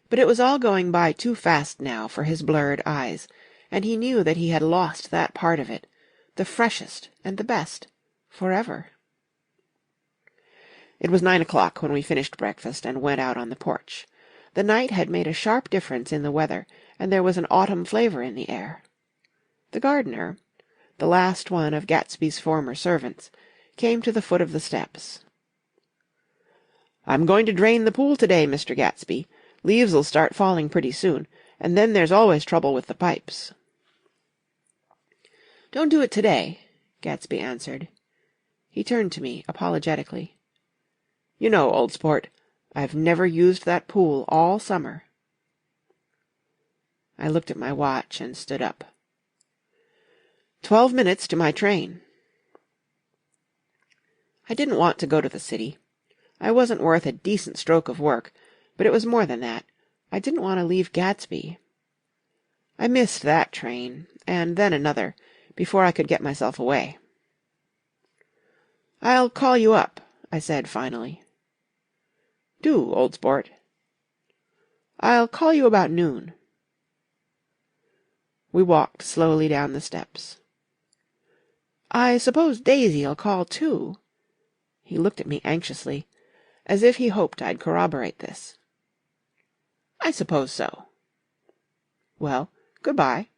But it was all going by too fast now for his blurred eyes, and he knew that he had lost that part of it, the freshest and the best, forever. It was 9 o'clock when we finished breakfast and went out on the porch. The night had made a sharp difference in the weather, and there was an autumn flavour in the air. The gardener, the last one of Gatsby's former servants, came to the foot of the steps. "I'm going to drain the pool today, Mr. Gatsby. Leaves'll start falling pretty soon, and then there's always trouble with the pipes." "Don't do it today," Gatsby answered. He turned to me apologetically. "You know, old sport, I've never used that pool all summer." I looked at my watch and stood up. 12 minutes to my train." I didn't want to go to the city. I wasn't worth a decent stroke of work, but it was more than that. I didn't want to leave Gatsby. I missed that train, and then another, before I could get myself away. "I'll call you up," I said finally. "Do, old sport." "I'll call you about noon." We walked slowly down the steps. "I suppose Daisy'll call too." He looked at me anxiously, as if he hoped I'd corroborate this. "I suppose so." "Well, good-bye."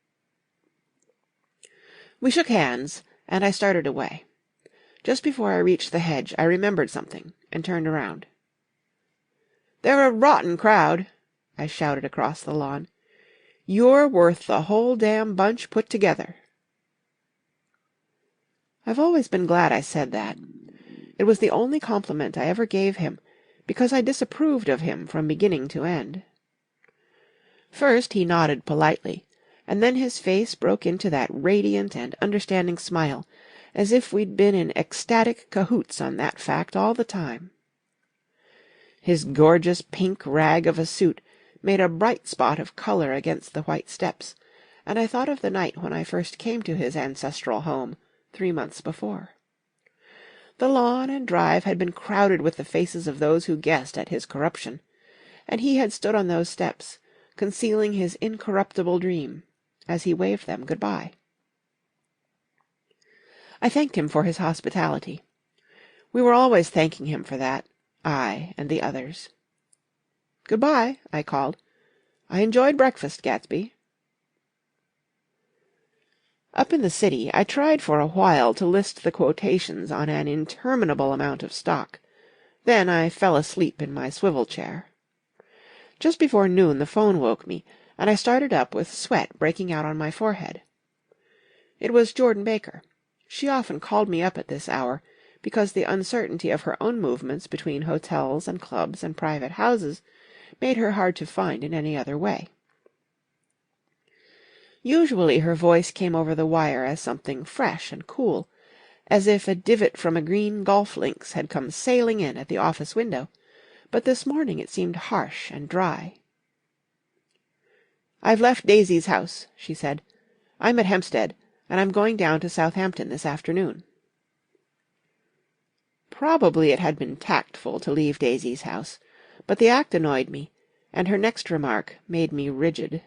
We shook hands, and I started away. Just before I reached the hedge I remembered something, and turned around. "They're a rotten crowd," I shouted across the lawn. "You're worth the whole damn bunch put together." I've always been glad I said that. It was the only compliment I ever gave him, because I disapproved of him from beginning to end. First he nodded politely, and then his face broke into that radiant and understanding smile, as if we'd been in ecstatic cahoots on that fact all the time. His gorgeous pink rag of a suit made a bright spot of colour against the white steps, and I thought of the night when I first came to his ancestral home, 3 months before. The lawn and drive had been crowded with the faces of those who guessed at his corruption, and he had stood on those steps, concealing his incorruptible dream, as he waved them good-bye. I thanked him for his hospitality. We were always thanking him for that, I and the others. "Good-bye," I called. "I enjoyed breakfast, Gatsby." Up in the city, I tried for a while to list the quotations on an interminable amount of stock. Then I fell asleep in my swivel chair. Just before noon the phone woke me, and I started up with sweat breaking out on my forehead. It was Jordan Baker. She often called me up at this hour, because the uncertainty of her own movements between hotels and clubs and private houses made her hard to find in any other way. Usually her voice came over the wire as something fresh and cool, as if a divot from a green golf links had come sailing in at the office window, but this morning it seemed harsh and dry. "I've left Daisy's house," she said. "I'm at Hempstead, and I'm going down to Southampton this afternoon." Probably it had been tactful to leave Daisy's house, but the act annoyed me, and her next remark made me rigid.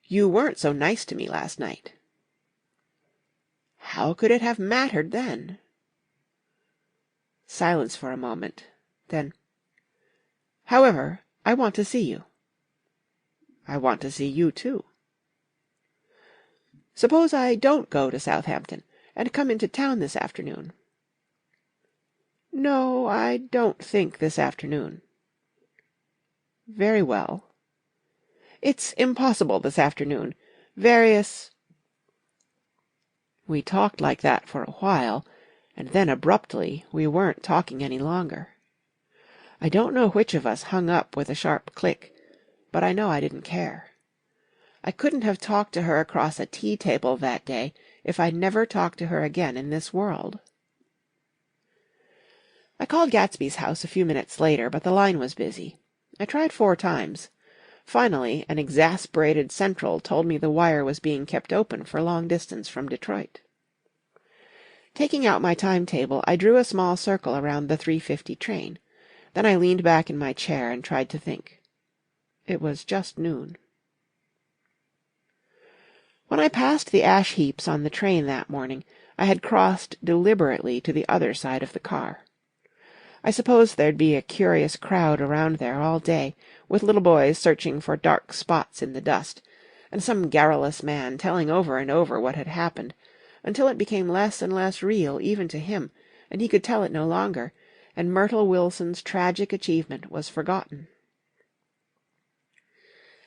"You weren't so nice to me last night." How could it have mattered then? Silence for a moment. Then, "However, I want to see you." "I want to see you, too." "Suppose I don't go to Southampton, and come into town this afternoon?" "No, I don't think this afternoon." "Very well." "It's impossible this afternoon. Various—" We talked like that for a while, and then abruptly we weren't talking any longer. I don't know which of us hung up with a sharp click, but I know I didn't care. I couldn't have talked to her across a tea-table that day if I'd never talked to her again in this world. I called Gatsby's house a few minutes later, but the line was busy. I tried 4 times. Finally, an exasperated central told me the wire was being kept open for long distance from Detroit. Taking out my timetable, I drew a small circle around the 3:50 train. Then I leaned back in my chair and tried to think. It was just noon. When I passed the ash heaps on the train that morning, I had crossed deliberately to the other side of the car. I supposed there'd be a curious crowd around there all day, with little boys searching for dark spots in the dust, and some garrulous man telling over and over what had happened, until it became less and less real even to him, and he could tell it no longer, and Myrtle Wilson's tragic achievement was forgotten.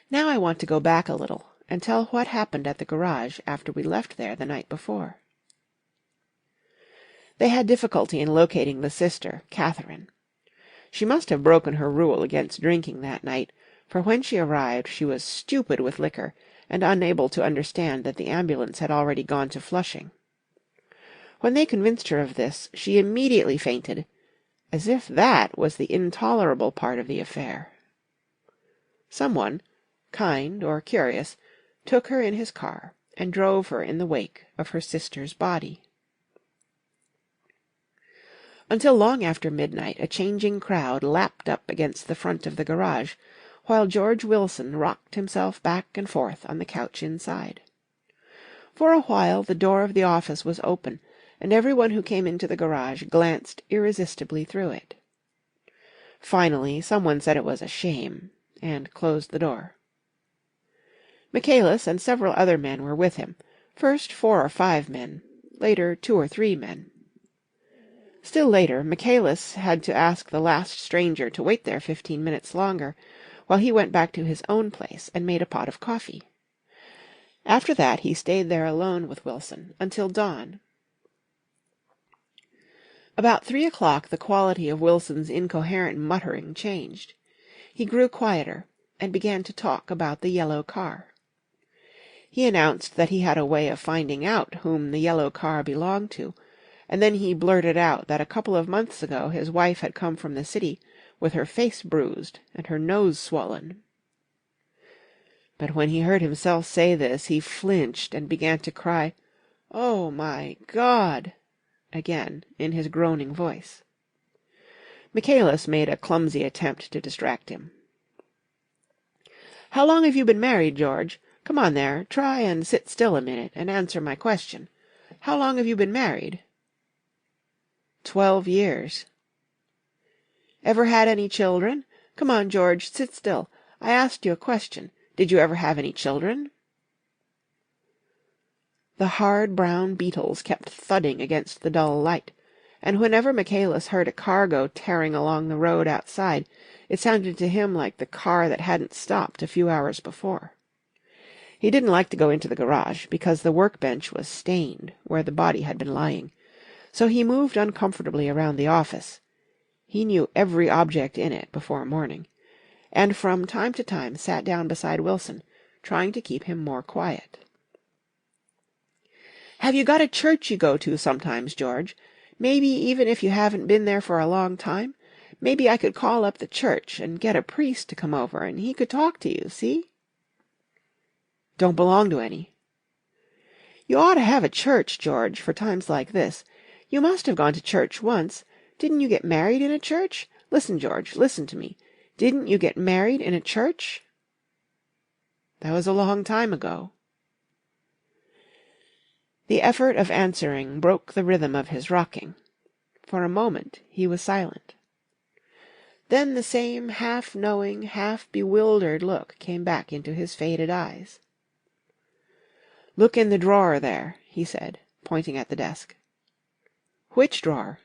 Now I want to go back a little and tell what happened at the garage after we left there the night before. They had difficulty in locating the sister, Catherine. She must have broken her rule against drinking that night, for when she arrived she was stupid with liquor and unable to understand that the ambulance had already gone to Flushing. When they convinced her of this, she immediately fainted, as if that was the intolerable part of the affair. Someone, kind or curious, took her in his car and drove her in the wake of her sister's body. Until long after midnight a changing crowd lapped up against the front of the garage, while George Wilson rocked himself back and forth on the couch inside. For a while the door of the office was open, and everyone who came into the garage glanced irresistibly through it. Finally someone said it was a shame, and closed the door. Michaelis and several other men were with him, first 4 or 5 men, later 2 or 3 men. Still later, Michaelis had to ask the last stranger to wait there 15 minutes longer, while he went back to his own place and made a pot of coffee. After that he stayed there alone with Wilson until dawn. About 3 o'clock the quality of Wilson's incoherent muttering changed. He grew quieter, and began to talk about the yellow car. He announced that he had a way of finding out whom the yellow car belonged to, and then he blurted out that a couple of months ago his wife had come from the city with her face bruised and her nose swollen. But when he heard himself say this, he flinched and began to cry, "Oh, my God!" again in his groaning voice. Michaelis made a clumsy attempt to distract him. "How long have you been married, George? Come on there, try and sit still a minute and answer my question. How long have you been married?" 12 years. "Ever had any children? Come on, George, sit still. I asked you a question. Did you ever have any children?" The hard brown beetles kept thudding against the dull light, and whenever Michaelis heard a car go tearing along the road outside, it sounded to him like the car that hadn't stopped a few hours before. He didn't like to go into the garage, because the workbench was stained where the body had been lying, so he moved uncomfortably around the office. He knew every object in it before morning, and from time to time sat down beside Wilson, trying to keep him more quiet. "Have you got a church you go to sometimes, George? Maybe even if you haven't been there for a long time? Maybe I could call up the church and get a priest to come over, and he could talk to you, see?" "Don't belong to any." "You ought to have a church, George, for times like this. You must have gone to church once. Didn't you get married in a church? Listen, George, listen to me. Didn't you get married in a church?" "That was a long time ago." The effort of answering broke the rhythm of his rocking. For a moment he was silent. Then the same half-knowing, half-bewildered look came back into his faded eyes. "Look in the drawer there," he said, pointing at the desk. "Which drawer?"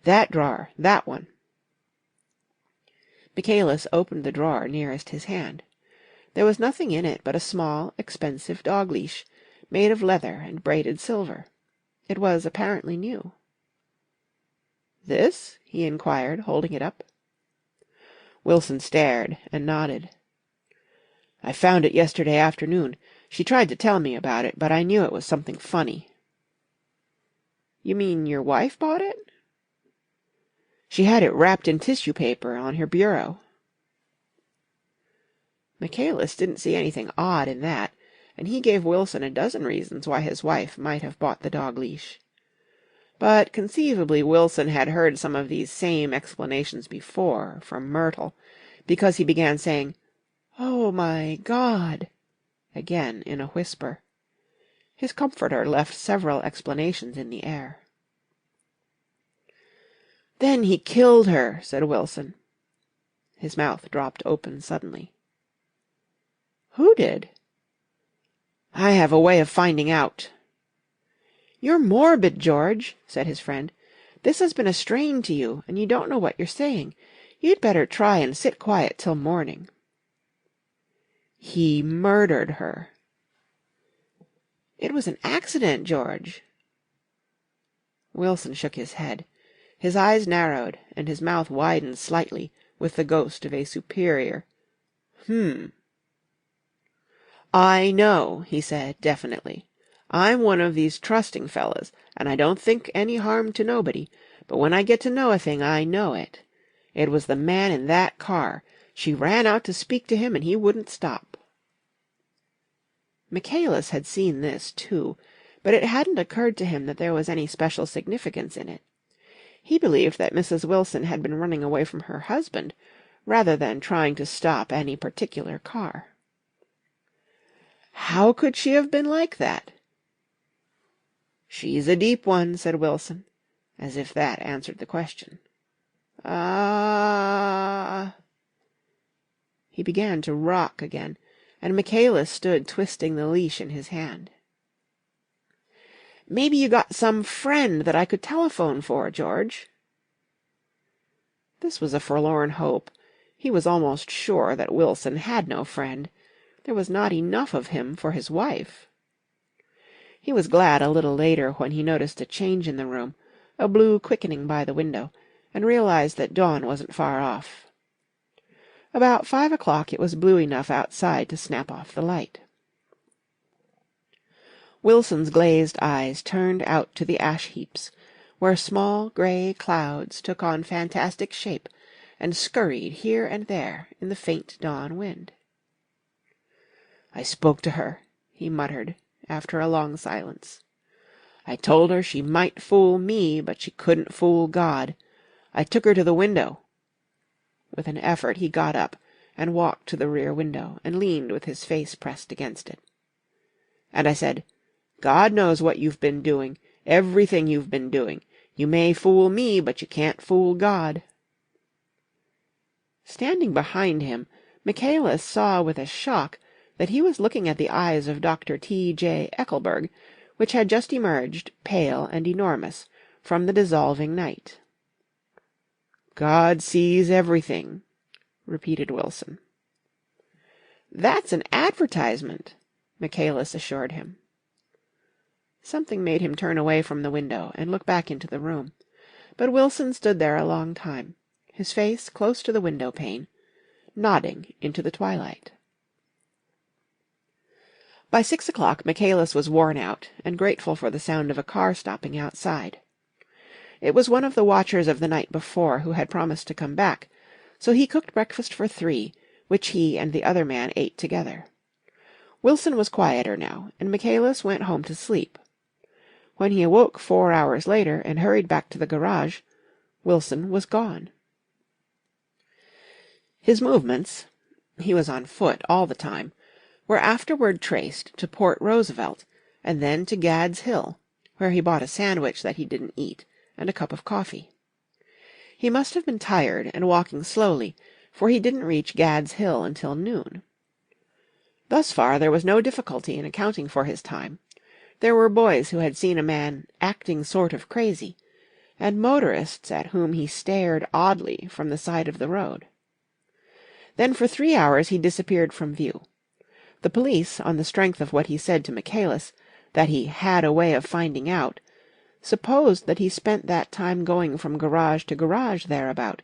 "That drawer, that one." Michaelis opened the drawer nearest his hand. There was nothing in it but a small, expensive dog-leash, made of leather and braided silver. It was apparently new. "This?" he inquired, holding it up. Wilson stared and nodded. "I found it yesterday afternoon. She tried to tell me about it, but I knew it was something funny." "You mean your wife bought it?" "She had it wrapped in tissue paper on her bureau." Michaelis didn't see anything odd in that, and he gave Wilson a dozen reasons why his wife might have bought the dog-leash. But conceivably Wilson had heard some of these same explanations before, from Myrtle, because he began saying, "Oh, my God!" again in a whisper. His comforter left several explanations in the air. "Then he killed her," said Wilson. His mouth dropped open suddenly. "Who did?" "I have a way of finding out." "You're morbid, George," said his friend. "This has been a strain to you, and you don't know what you're saying. You'd better try and sit quiet till morning." "He murdered her." "It was an accident, George." Wilson shook his head. His eyes narrowed, and his mouth widened slightly with the ghost of a superior "I know," he said definitely. "I'm one of these trusting fellas, and I don't think any harm to nobody, but when I get to know a thing, I know it. It was the man in that car. She ran out to speak to him, and he wouldn't stop." Michaelis had seen this, too, but it hadn't occurred to him that there was any special significance in it. He believed that Mrs. Wilson had been running away from her husband, rather than trying to stop any particular car. "How could she have been like that?" "She's a deep one," said Wilson, as if that answered the question. "Ah—" He began to rock again, and Michaelis stood twisting the leash in his hand. "Maybe you got some friend that I could telephone for, George." This was a forlorn hope. He was almost sure that Wilson had no friend. There was not enough of him for his wife. He was glad a little later when he noticed a change in the room, a blue quickening by the window, and realized that dawn wasn't far off. About 5 o'clock it was blue enough outside to snap off the light. Wilson's glazed eyes turned out to the ash-heaps, where small grey clouds took on fantastic shape and scurried here and there in the faint dawn wind. "I spoke to her," he muttered, after a long silence. "I told her she might fool me, but she couldn't fool God. I took her to the window." With an effort he got up and walked to the rear window and leaned with his face pressed against it. "And I said, 'God knows what you've been doing, everything you've been doing. You may fool me, but you can't fool God.'" Standing behind him, Michaelis saw with a shock that he was looking at the eyes of Dr. T.J. Eckelberg, which had just emerged, pale and enormous, from the dissolving night. "God sees everything," repeated Wilson. "That's an advertisement," Michaelis assured him. Something made him turn away from the window and look back into the room, but Wilson stood there a long time, his face close to the window-pane, nodding into the twilight. By 6 o'clock Michaelis was worn out and grateful for the sound of a car stopping outside. It was one of the watchers of the night before who had promised to come back, so he cooked breakfast for 3, which he and the other man ate together. Wilson was quieter now, and Michaelis went home to sleep. When he awoke 4 hours later and hurried back to the garage, Wilson was gone. His movements, he was on foot all the time, were afterward traced to Port Roosevelt, and then to Gad's Hill, where he bought a sandwich that he didn't eat, and a cup of coffee. He must have been tired and walking slowly, for he didn't reach Gad's Hill until noon. Thus far there was no difficulty in accounting for his time. There were boys who had seen a man acting sort of crazy, and motorists at whom he stared oddly from the side of the road. Then for 3 hours he disappeared from view. The police, on the strength of what he said to Michaelis, that he had a way of finding out, supposed that he spent that time going from garage to garage thereabout,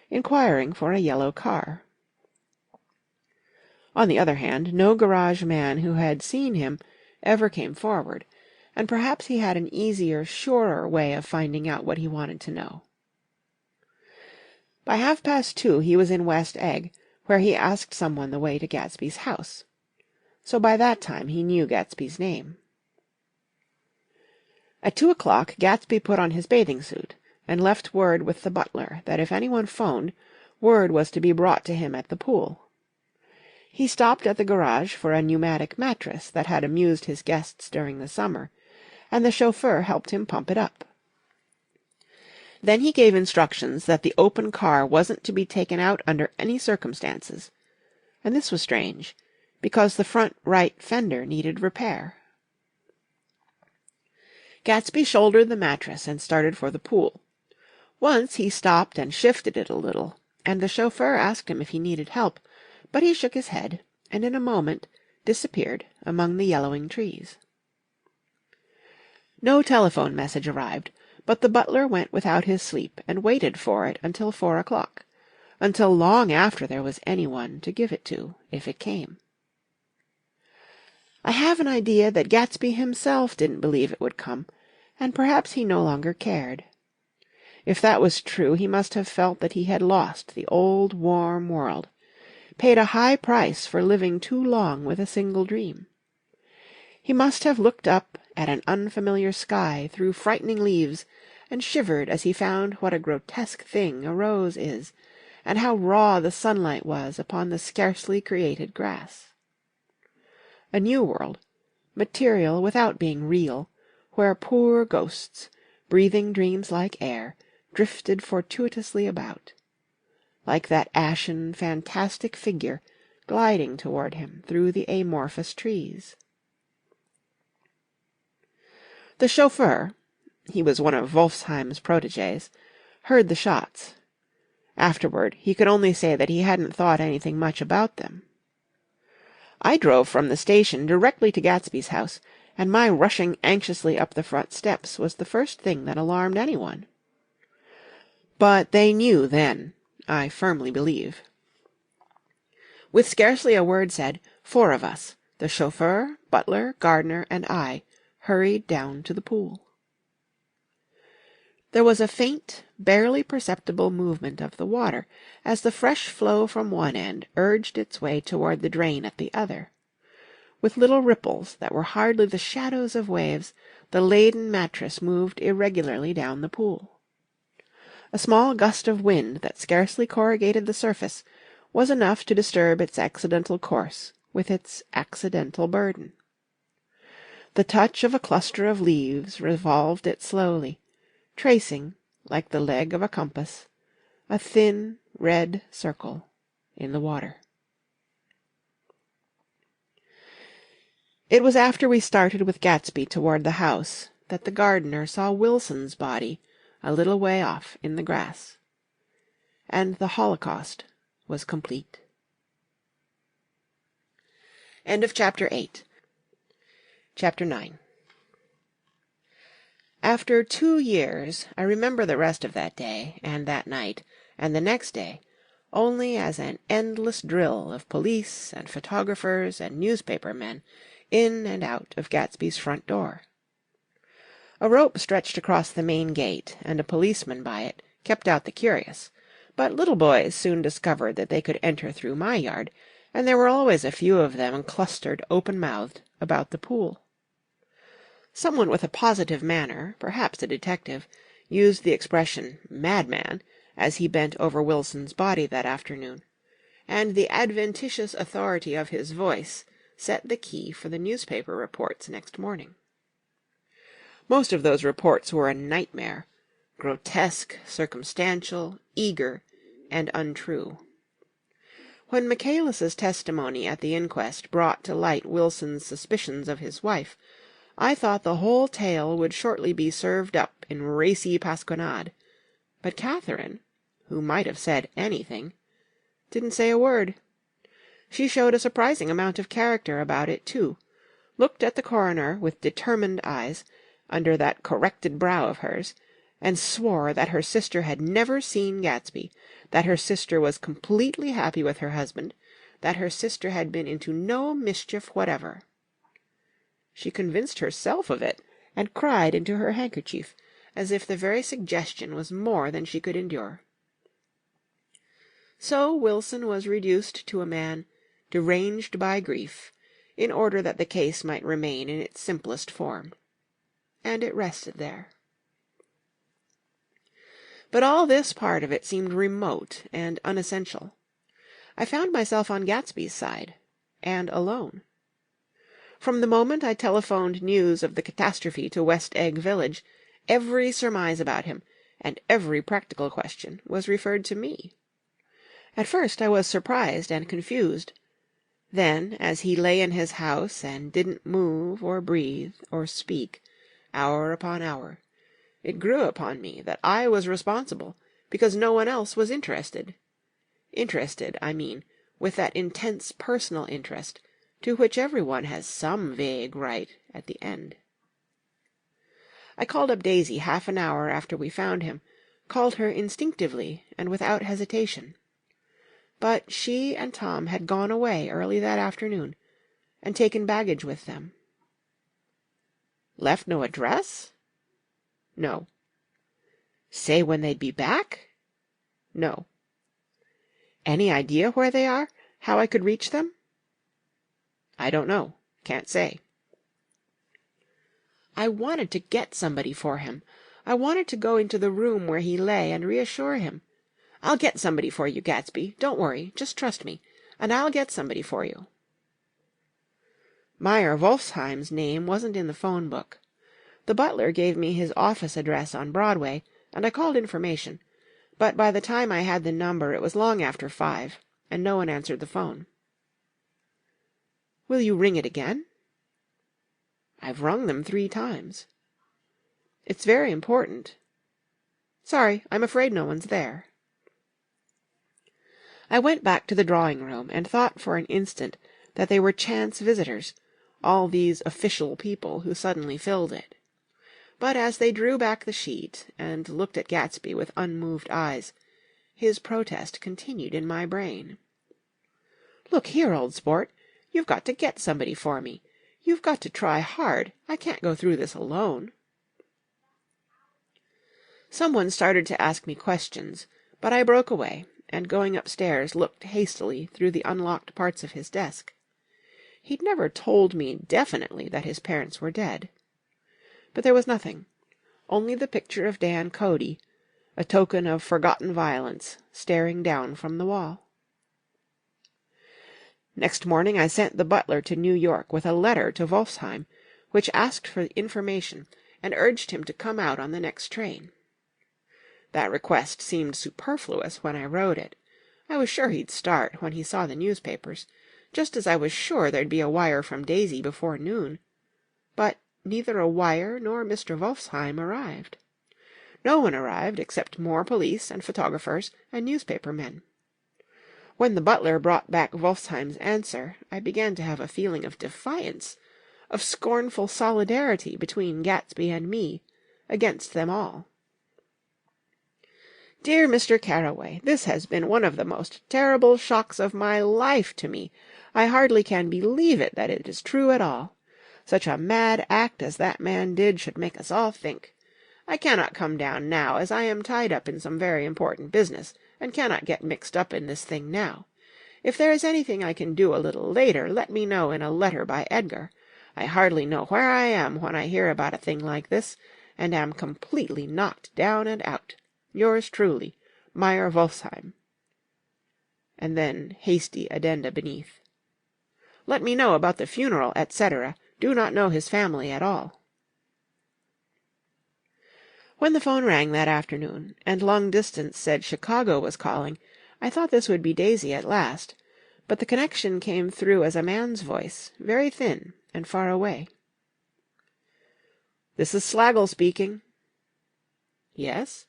inquiring for a yellow car. On the other hand, no garage man who had seen him ever came forward, and perhaps he had an easier, surer way of finding out what he wanted to know. By 2:30 he was in West Egg, where he asked someone the way to Gatsby's house. So by that time he knew Gatsby's name. At 2 o'clock Gatsby put on his bathing suit, and left word with the butler that if anyone phoned, word was to be brought to him at the pool. He stopped at the garage for a pneumatic mattress that had amused his guests during the summer, and the chauffeur helped him pump it up. Then he gave instructions that the open car wasn't to be taken out under any circumstances, and this was strange, because the front right fender needed repair. Gatsby shouldered the mattress and started for the pool. Once he stopped and shifted it a little, and the chauffeur asked him if he needed help, but he shook his head, and in a moment disappeared among the yellowing trees. No telephone message arrived, but the butler went without his sleep and waited for it until 4 o'clock, until long after there was anyone to give it to, if it came. I have an idea that Gatsby himself didn't believe it would come, and perhaps he no longer cared. If that was true, he must have felt that he had lost the old warm world, paid a high price for living too long with a single dream. He must have looked up at an unfamiliar sky through frightening leaves, and shivered as he found what a grotesque thing a rose is, and how raw the sunlight was upon the scarcely created grass. A new world, material without being real, where poor ghosts, breathing dreams like air, drifted fortuitously about, like that ashen, fantastic figure gliding toward him through the amorphous trees. The chauffeur, he was one of Wolfsheim's protégés, heard the shots. Afterward he could only say that he hadn't thought anything much about them. I drove from the station directly to Gatsby's house, and my rushing anxiously up the front steps was the first thing that alarmed anyone. But they knew then, I firmly believe. With scarcely a word said, 4 of us, the chauffeur, butler, gardener, and I, hurried down to the pool. There was a faint, barely perceptible movement of the water as the fresh flow from one end urged its way toward the drain at the other. With little ripples that were hardly the shadows of waves, the laden mattress moved irregularly down the pool. A small gust of wind that scarcely corrugated the surface was enough to disturb its accidental course with its accidental burden. The touch of a cluster of leaves revolved it slowly, tracing, like the leg of a compass, a thin red circle in the water. It was after we started with Gatsby toward the house that the gardener saw Wilson's body a little way off in the grass. And the Holocaust was complete. End of Chapter 8. Chapter 9. After 2 years, I remember the rest of that day, and that night, and the next day, only as an endless drill of police and photographers and newspaper men in and out of Gatsby's front door. A rope stretched across the main gate, and a policeman by it kept out the curious, but little boys soon discovered that they could enter through my yard, and there were always a few of them clustered open-mouthed about the pool. Someone with a positive manner, perhaps a detective, used the expression "madman" as he bent over Wilson's body that afternoon, and the adventitious authority of his voice set the key for the newspaper reports next morning. Most of those reports were a nightmare, grotesque, circumstantial, eager, and untrue. When Michaelis's testimony at the inquest brought to light Wilson's suspicions of his wife, I thought the whole tale would shortly be served up in racy pasquinade, but Catherine, who might have said anything, didn't say a word. She showed a surprising amount of character about it, too, looked at the coroner with determined eyes, under that corrected brow of hers, and swore that her sister had never seen Gatsby, that her sister was completely happy with her husband, that her sister had been into no mischief whatever. She convinced herself of it, and cried into her handkerchief, as if the very suggestion was more than she could endure. So Wilson was reduced to a man deranged by grief, in order that the case might remain in its simplest form. And it rested there. But all this part of it seemed remote and unessential. I found myself on Gatsby's side, and alone. From the moment I telephoned news of the catastrophe to West Egg Village, every surmise about him, and every practical question, was referred to me. At first I was surprised and confused. Then, as he lay in his house and didn't move or breathe or speak, hour upon hour, it grew upon me that I was responsible because no one else was interested. Interested, I mean, with that intense personal interest to which everyone has some vague right at the end. I called up Daisy half an hour after we found him, called her instinctively and without hesitation. But she and Tom had gone away early that afternoon, and taken baggage with them. Left no address? No. Say when they'd be back? No. Any idea where they are? How I could reach them? I don't know. Can't say. I wanted to get somebody for him. I wanted to go into the room where he lay and reassure him. I'll get somebody for you, Gatsby. Don't worry. Just trust me. And I'll get somebody for you. Meyer Wolfsheim's name wasn't in the phone book. The butler gave me his office address on Broadway, and I called information. But by the time I had the number, it was long after 5, and no one answered the phone. Will you ring it again? I've rung them 3 times. It's very important. Sorry, I'm afraid no one's there. I went back to the drawing-room and thought for an instant that they were chance visitors, all these official people who suddenly filled it. But as they drew back the sheet and looked at Gatsby with unmoved eyes, his protest continued in my brain. Look here, old sport, you've got to get somebody for me. You've got to try hard. I can't go through this alone." Someone started to ask me questions, but I broke away, and going upstairs looked hastily through the unlocked parts of his desk. He'd never told me definitely that his parents were dead. But there was nothing, only the picture of Dan Cody, a token of forgotten violence, staring down from the wall. Next morning I sent the butler to New York with a letter to Wolfsheim, which asked for information and urged him to come out on the next train. That request seemed superfluous when I wrote it. I was sure he'd start when he saw the newspapers, just as I was sure there'd be a wire from Daisy before noon. But neither a wire nor Mr. Wolfsheim arrived. No one arrived except more police and photographers and newspaper men. When the butler brought back Wolfsheim's answer, I began to have a feeling of defiance, of scornful solidarity between Gatsby and me, against them all. "Dear Mr. Carraway, this has been one of the most terrible shocks of my life to me. I hardly can believe it that it is true at all. Such a mad act as that man did should make us all think. I cannot come down now, as I am tied up in some very important business, and cannot get mixed up in this thing now. If there is anything I can do a little later, let me know in a letter by Edgar. I hardly know where I am when I hear about a thing like this, and am completely knocked down and out. Yours truly, Meyer Wolfsheim." And then hasty addenda beneath. "Let me know about the funeral, etc. Do not know his family at all." When the phone rang that afternoon, and long distance said Chicago was calling, I thought this would be Daisy at last, but the connection came through as a man's voice, very thin and far away. "This is Slagle speaking." "Yes?"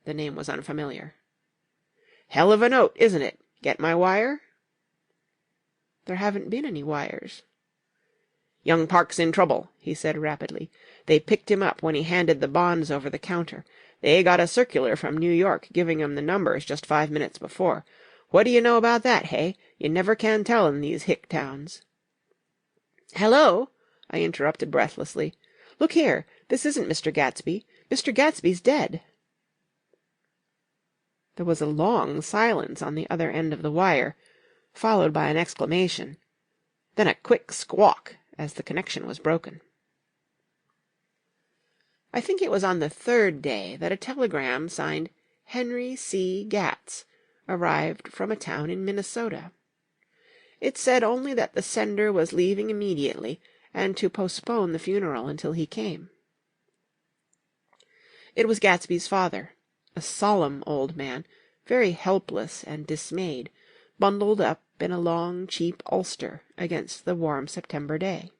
The name was unfamiliar. "Hell of a note, isn't it? Get my wire?" "There haven't been any wires." "Young Park's in trouble," he said rapidly. "They picked him up when he handed the bonds over the counter. They got a circular from New York giving 'em the numbers just 5 minutes before. What do you know about that, hey? You never can tell in these hick towns." "Hello!" I interrupted breathlessly. "Look here, this isn't Mr. Gatsby. Mr. Gatsby's dead." There was a long silence on the other end of the wire, followed by an exclamation, then a quick squawk as the connection was broken. I think it was on the third day that a telegram signed Henry C. Gatz arrived from a town in Minnesota. It said only that the sender was leaving immediately and to postpone the funeral until he came. It was Gatsby's father, a solemn old man, very helpless and dismayed, bundled up in a long, cheap ulster against the warm September day.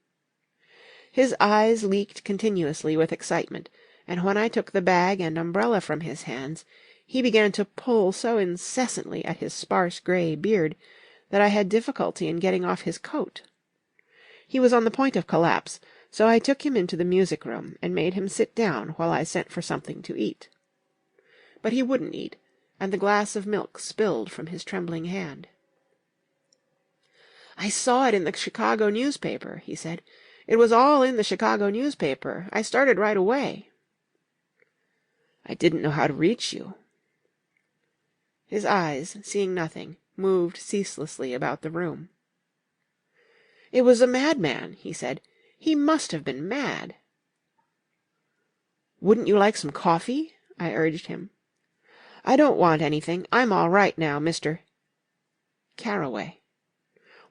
His eyes leaked continuously with excitement, and when I took the bag and umbrella from his hands, he began to pull so incessantly at his sparse grey beard that I had difficulty in getting off his coat. He was on the point of collapse, so I took him into the music-room and made him sit down while I sent for something to eat. But he wouldn't eat, and the glass of milk spilled from his trembling hand. "I saw it in the Chicago newspaper," he said. "It was all in the Chicago newspaper. I started right away." "I didn't know how to reach you." His eyes, seeing nothing, moved ceaselessly about the room. "It was a madman," he said. "He must have been mad." "Wouldn't you like some coffee?" I urged him. "I don't want anything. I'm all right now, Mr. Carraway."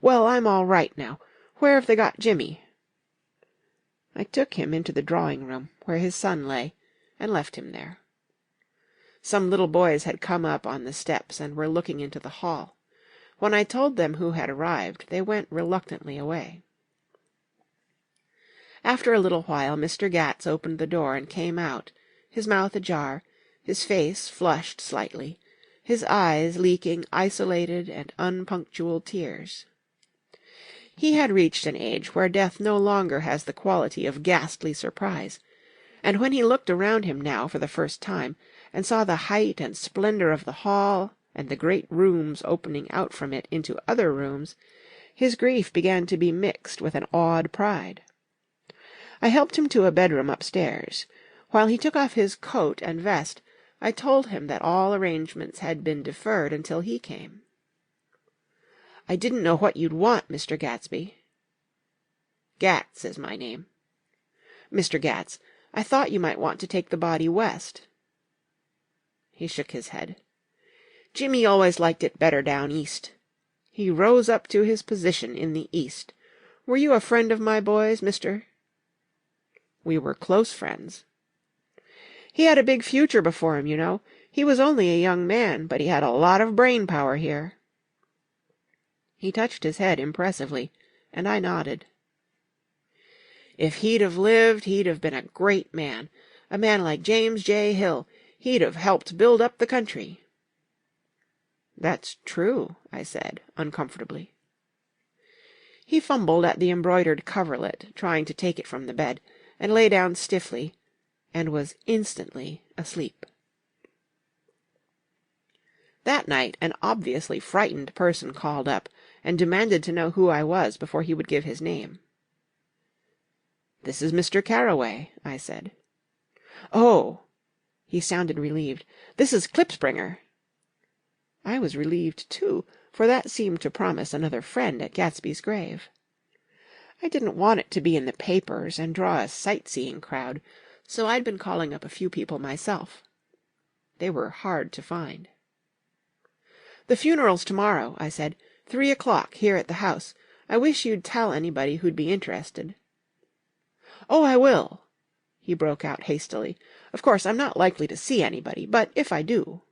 "Well, I'm all right now. Where have they got Jimmy?" I took him into the drawing-room, where his son lay, and left him there. Some little boys had come up on the steps and were looking into the hall. When I told them who had arrived, they went reluctantly away. After a little while Mr. Gatz opened the door and came out, his mouth ajar, his face flushed slightly, his eyes leaking isolated and unpunctual tears. He had reached an age where death no longer has the quality of ghastly surprise, and when he looked around him now for the first time, and saw the height and splendor of the hall and the great rooms opening out from it into other rooms, His grief began to be mixed with an awed pride. I helped him to a bedroom upstairs. While he took off his coat and vest, I told him that all arrangements had been deferred until he came. "I didn't know what you'd want, Mr. Gatsby." "Gats is my name." "Mr. Gats, I thought you might want to take the body west." He shook his head. "Jimmy always liked it better down east. He rose up to his position in the East. Were you a friend of my boy's, Mr.?" "We were close friends." "He had a big future before him, you know. He was only a young man, but he had a lot of brain power here." He touched his head impressively, and I nodded. "If he'd have lived, he'd have been a great man. A man like James J. Hill. He'd have helped build up the country." "That's true," I said, uncomfortably. He fumbled at the embroidered coverlet, trying to take it from the bed, and lay down stiffly, and was instantly asleep. That night an obviously frightened person called up, and demanded to know who I was before he would give his name. "This is Mr. Carraway," I said. "Oh!" He sounded relieved. "This is Klipspringer." I was relieved, too, for that seemed to promise another friend at Gatsby's grave. I didn't want it to be in the papers and draw a sightseeing crowd, so I'd been calling up a few people myself. They were hard to find. "The funeral's tomorrow," I said. 3:00 here at the house. I wish you'd tell anybody who'd be interested." "Oh, I will," he broke out hastily. "Of course, I'm not likely to see anybody, but if I do—"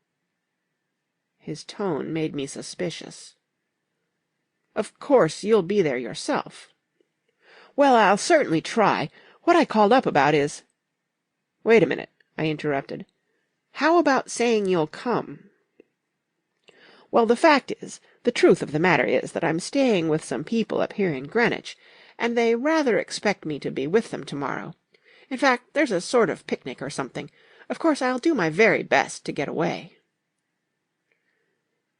His tone made me suspicious. "Of course, you'll be there yourself." "Well, I'll certainly try. What I called up about is—" "Wait a minute," I interrupted. "How about saying you'll come?" "Well, the truth of the matter is that I'm staying with some people up here in Greenwich, and they rather expect me to be with them tomorrow. In fact, there's a sort of picnic or something. Of course, I'll do my very best to get away."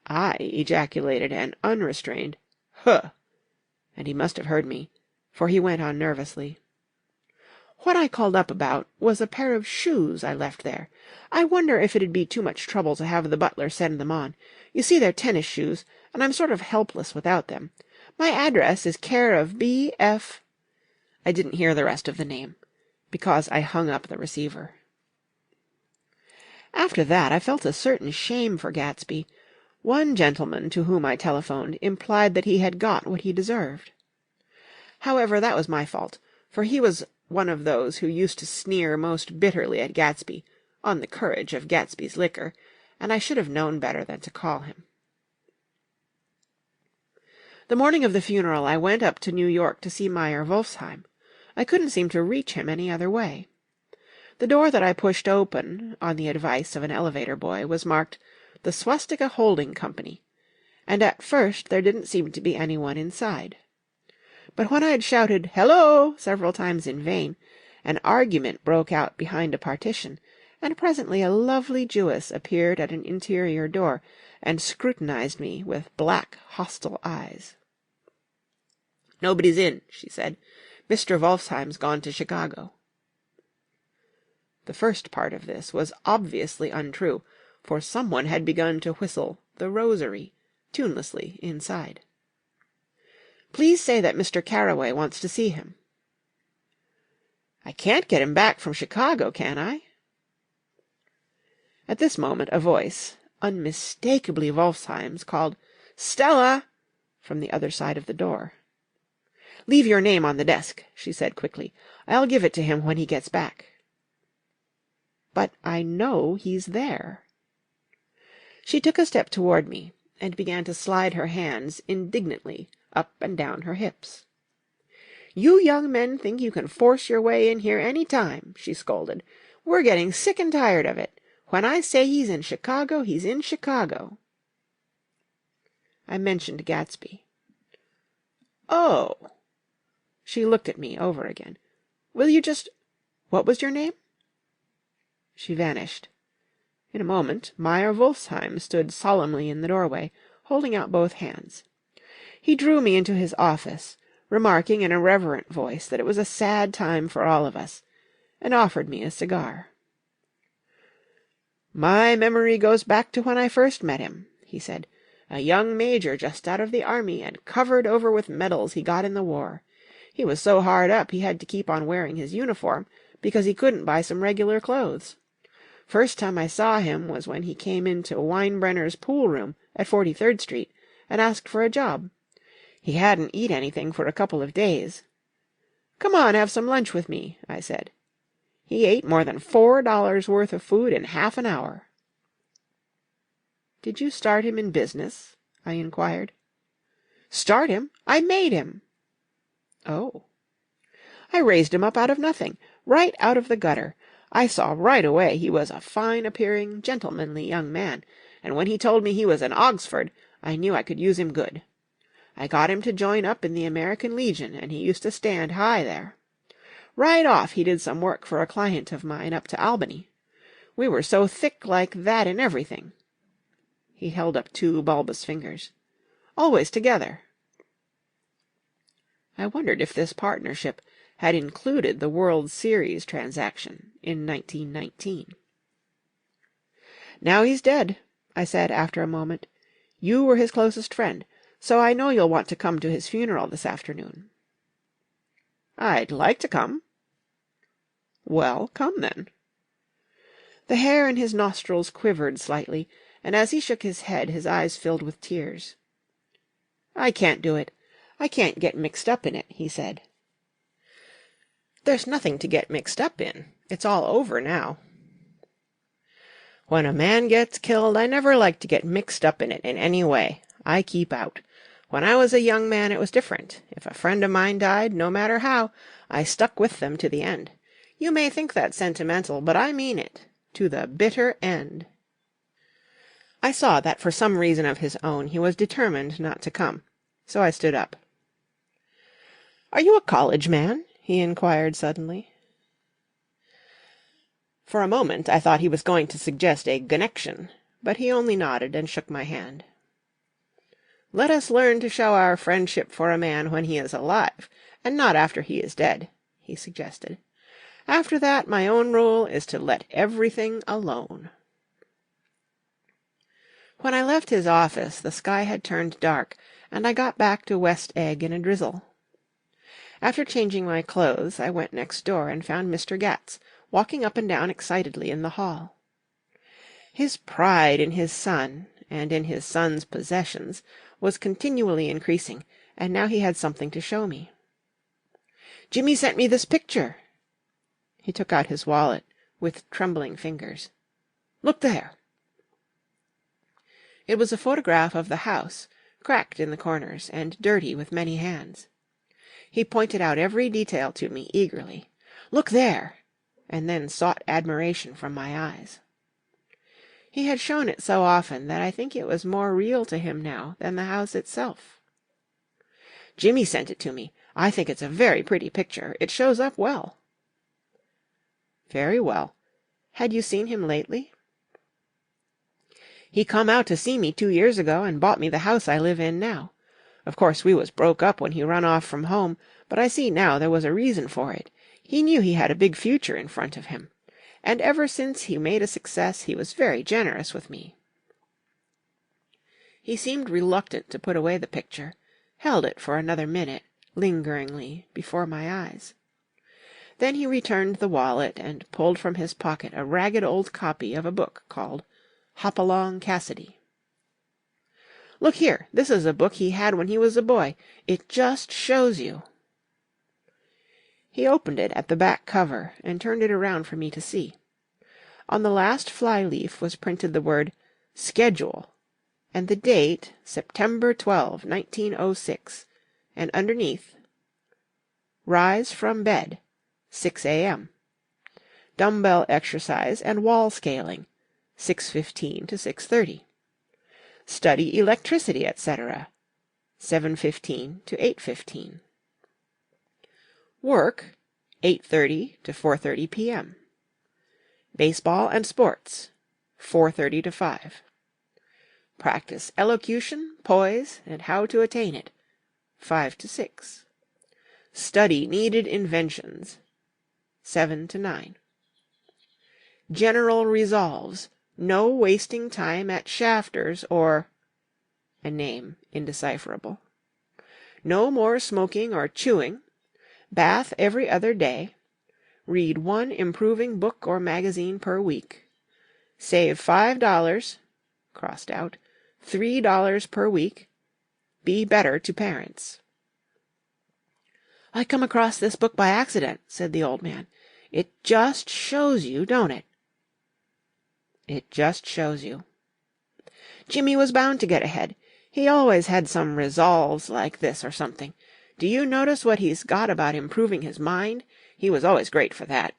I ejaculated an unrestrained "Huh!" and he must have heard me, for he went on nervously. "What I called up about was a pair of shoes I left there. I wonder if it'd be too much trouble to have the butler send them on. You see, they're tennis shoes, and I'm sort of helpless without them. My address is care of B.F." I didn't hear the rest of the name, because I hung up the receiver. After that I felt a certain shame for Gatsby. One gentleman to whom I telephoned implied that he had got what he deserved. However, that was my fault, for he was one of those who used to sneer most bitterly at Gatsby, on the courage of Gatsby's liquor, and I should have known better than to call him. The morning of the funeral I went up to New York to see Meyer Wolfsheim. I couldn't seem to reach him any other way. The door that I pushed open, on the advice of an elevator boy, was marked "The Swastika Holding Company," and at first there didn't seem to be anyone inside. But when I had shouted "Hello!" several times in vain, an argument broke out behind a partition, and presently a lovely Jewess appeared at an interior door and scrutinized me with black, hostile eyes. "Nobody's in," she said. "Mr. Wolfsheim's gone to Chicago." The first part of this was obviously untrue, for someone had begun to whistle "The Rosary" tunelessly inside. "Please say that Mr. Carraway wants to see him." "I can't get him back from Chicago, can I?" At this moment a voice, unmistakably Wolfsheim's, called "Stella!" from the other side of the door. "Leave your name on the desk," she said quickly. "I'll give it to him when he gets back." "But I know he's there." She took a step toward me, and began to slide her hands indignantly up and down her hips. "You young men think you can force your way in here any time," she scolded. "We're getting sick and tired of it. When I say he's in Chicago, he's in Chicago." I mentioned Gatsby. "Oh!" She looked at me over again. "Will you just... What was your name?" She vanished. In a moment Meyer Wolfsheim stood solemnly in the doorway, holding out both hands. He drew me into his office, remarking in a reverent voice that it was a sad time for all of us, and offered me a cigar. "My memory goes back to when I first met him," he said. "A young major just out of the army and covered over with medals he got in the war. He was so hard up he had to keep on wearing his uniform because he couldn't buy some regular clothes. First time I saw him was when he came into Weinbrenner's pool room at 43rd Street and asked for a job. He hadn't eat anything for a couple of days. 'Come on, have some lunch with me,' I said. He ate more than $4 worth of food in half an hour." "Did you start him in business?" I inquired. "Start him? I made him." "Oh." "I raised him up out of nothing, right out of the gutter. I saw right away he was a fine-appearing, gentlemanly young man, and when he told me he was an Oxford, I knew I could use him good. I got him to join up in the American Legion, and he used to stand high there. Right off he did some work for a client of mine up to Albany. We were so thick like that in everything." He held up 2 bulbous fingers. "Always together." I wondered if this partnership had included the World Series transaction in 1919. "Now he's dead," I said after a moment. "You were his closest friend, so I know you'll want to come to his funeral this afternoon." "I'd like to come." "Well, come then." The hair in his nostrils quivered slightly, and as he shook his head his eyes filled with tears. "I can't do it. I can't get mixed up in it," he said. "There's nothing to get mixed up in. It's all over now." "When a man gets killed, I never like to get mixed up in it in any way. I keep out. When I was a young man it was different. If a friend of mine died, no matter how, I stuck with them to the end. You may think that sentimental, but I mean it. To the bitter end." I saw that for some reason of his own he was determined not to come, so I stood up. "Are you a college man?" he inquired suddenly. For a moment I thought he was going to suggest a connection, but he only nodded and shook my hand. "Let us learn to show our friendship for a man when he is alive, and not after he is dead," he suggested. "After that, my own rule is to let everything alone." When I left his office, the sky had turned dark, and I got back to West Egg in a drizzle. After changing my clothes, I went next door and found Mr. Getz walking up and down excitedly in the hall. His pride in his son, and in his son's possessions, was continually increasing, and now he had something to show me. "Jimmy sent me this picture." He took out his wallet with trembling fingers. "Look there." It was a photograph of the house, cracked in the corners, and dirty with many hands. He pointed out every detail to me eagerly. "Look there!" and then sought admiration from my eyes. He had shown it so often that I think it was more real to him now than the house itself. "Jimmy sent it to me. I think it's a very pretty picture. It shows up well." "Very well. Had you seen him lately?" "He come out to see me 2 years ago and bought me the house I live in now. Of course we was broke up when he run off from home, but I see now there was a reason for it. He knew he had a big future in front of him. And ever since he made a success he was very generous with me." He seemed reluctant to put away the picture, held it for another minute, lingeringly, before my eyes. Then he returned the wallet and pulled from his pocket a ragged old copy of a book called Hopalong Cassidy. "Look here, this is a book he had when he was a boy. It just shows you." He opened it at the back cover and turned it around for me to see. On the last fly-leaf was printed the word Schedule, and the date September 12, 1906, and underneath, "Rise from bed, 6 a.m. Dumbbell exercise and wall scaling, 6:15 to 6:30. Study electricity, etc., 7:15 to 8:15. Work, 8:30 to 4:30 p.m. Baseball and sports, 4:30 to 5. Practice elocution, poise, and how to attain it, 5 to 6. Study needed inventions, 7 to 9. General resolves, no wasting time at Shafter's or a name indecipherable. No more smoking or chewing. Bath every other day. Read one improving book or magazine per week. Save $5, crossed out, $3 per week. Be better to parents. I come across this book by accident, said the old man. It just shows you, don't it? It just shows you. Jimmy was bound to get ahead. He always had some resolves like this or something. Do you notice what he's got about improving his mind? He was always great for that.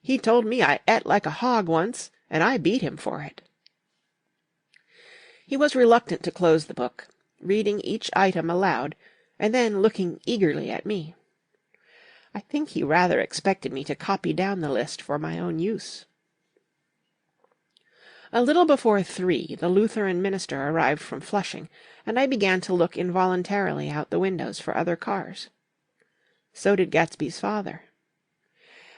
He told me I ate like a hog once, and I beat him for it. He was reluctant to close the book, reading each item aloud, and then looking eagerly at me. I think he rather expected me to copy down the list for my own use. A little before 3, the Lutheran minister arrived from Flushing, and I began to look involuntarily out the windows for other cars. So did Gatsby's father.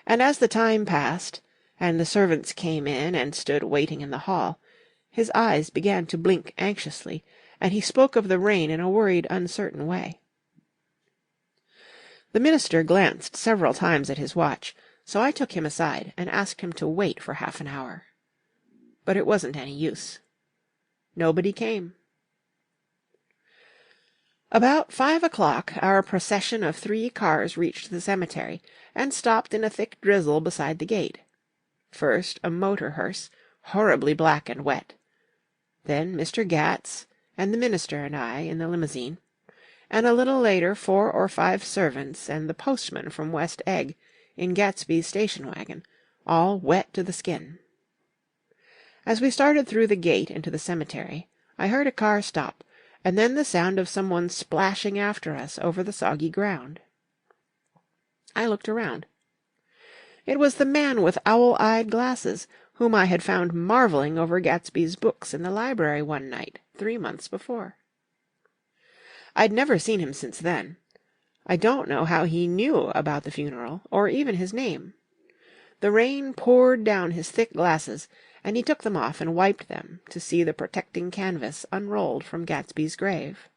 And as the time passed, and the servants came in and stood waiting in the hall, his eyes began to blink anxiously, and he spoke of the rain in a worried, uncertain way. The minister glanced several times at his watch, so I took him aside and asked him to wait for half an hour. But it wasn't any use. Nobody came. About 5 o'clock our procession of 3 cars reached the cemetery, and stopped in a thick drizzle beside the gate. First a motor hearse, horribly black and wet. Then Mr. Gats, and the minister and I in the limousine, and a little later 4 or 5 servants and the postman from West Egg in Gatsby's station wagon, all wet to the skin. As we started through the gate into the cemetery, I heard a car stop, and then the sound of someone splashing after us over the soggy ground. I looked around. It was the man with owl-eyed glasses, whom I had found marvelling over Gatsby's books in the library one night, 3 months before. I'd never seen him since then. I don't know how he knew about the funeral, or even his name. The rain poured down his thick glasses, and he took them off and wiped them to see the protecting canvas unrolled from Gatsby's grave.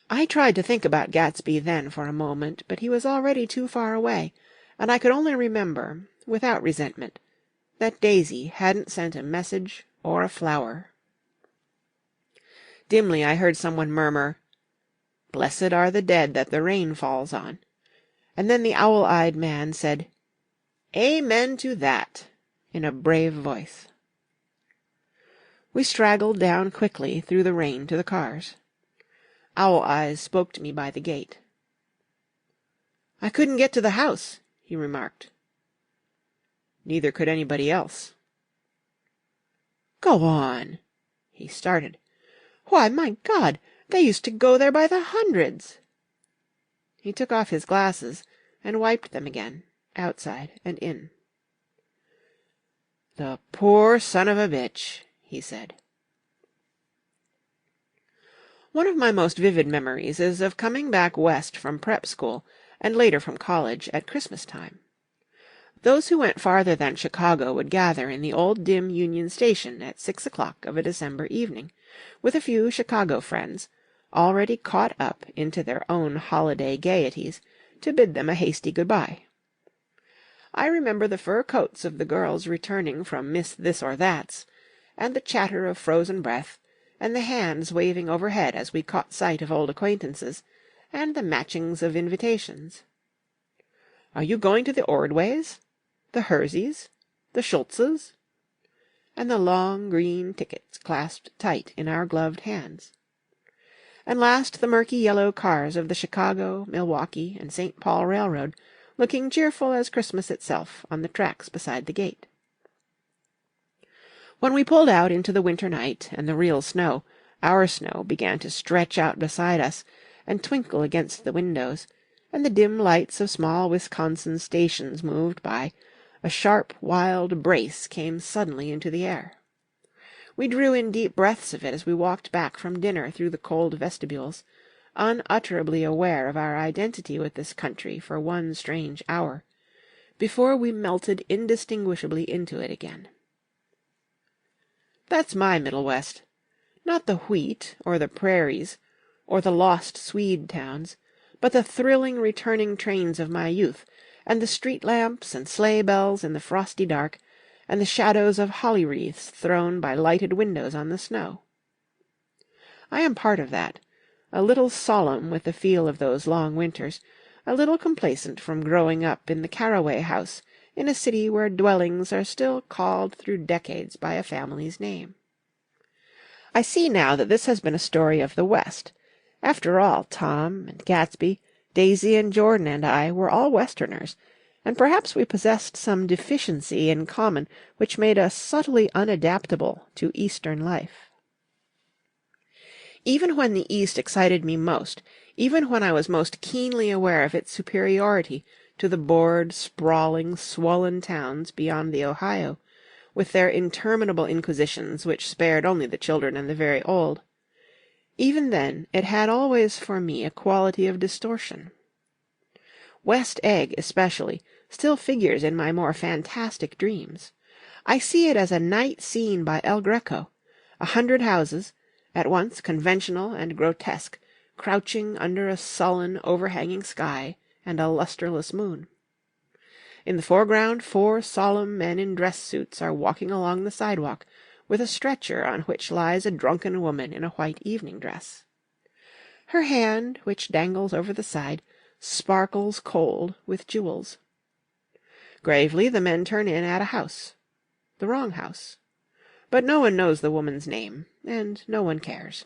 I tried to think about Gatsby then for a moment, but he was already too far away, and I could only remember, without resentment, that Daisy hadn't sent a message or a flower. Dimly I heard someone murmur, "Blessed are the dead that the rain falls on," and then the owl-eyed man said, "Amen to that," in a brave voice. We straggled down quickly through the rain to the cars. Owl Eyes spoke to me by the gate. "I couldn't get to the house," he remarked. Neither could anybody else. "Go on!" He started. "Why, my God, they used to go there by the hundreds!" He took off his glasses and wiped them again, outside and in. "The poor son of a bitch," he said. One of my most vivid memories is of coming back west from prep school, and later from college, at Christmas time. Those who went farther than Chicago would gather in the old dim Union Station at 6 o'clock of a December evening, with a few Chicago friends, already caught up into their own holiday gaieties, to bid them a hasty good-bye. I remember the fur coats of the girls returning from Miss This or That's, and the chatter of frozen breath, and the hands waving overhead as we caught sight of old acquaintances, and the matchings of invitations. "Are you going to the Ordways? The Herseys? The Schultzes?" And the long green tickets clasped tight in our gloved hands. And last the murky yellow cars of the Chicago, Milwaukee, and St. Paul Railroad, looking cheerful as Christmas itself on the tracks beside the gate. When we pulled out into the winter night and the real snow, our snow began to stretch out beside us and twinkle against the windows, and the dim lights of small Wisconsin stations moved by, a sharp, wild brace came suddenly into the air. We drew in deep breaths of it as we walked back from dinner through the cold vestibules, unutterably aware of our identity with this country for one strange hour, before we melted indistinguishably into it again. That's my Middle West. Not the wheat, or the prairies, or the lost Swede towns, but the thrilling returning trains of my youth, and the street lamps and sleigh bells in the frosty dark, and the shadows of holly wreaths thrown by lighted windows on the snow. I am part of that, a little solemn with the feel of those long winters, a little complacent from growing up in the Caraway House in a city where dwellings are still called through decades by a family's name. I see now that this has been a story of the West. After all, Tom and Gatsby, Daisy and Jordan and I were all Westerners, and perhaps we possessed some deficiency in common which made us subtly unadaptable to Eastern life. Even when the East excited me most, even when I was most keenly aware of its superiority to the bored, sprawling, swollen towns beyond the Ohio, with their interminable inquisitions which spared only the children and the very old, even then it had always for me a quality of distortion. West Egg, especially, still figures in my more fantastic dreams. I see it as a night scene by El Greco, 100 houses, at once conventional and grotesque, crouching under a sullen, overhanging sky and a lustreless moon. In the foreground 4 solemn men in dress suits are walking along the sidewalk, with a stretcher on which lies a drunken woman in a white evening dress. Her hand, which dangles over the side, sparkles cold with jewels. Gravely the men turn in at a house. The wrong house. But no one knows the woman's name, and no one cares.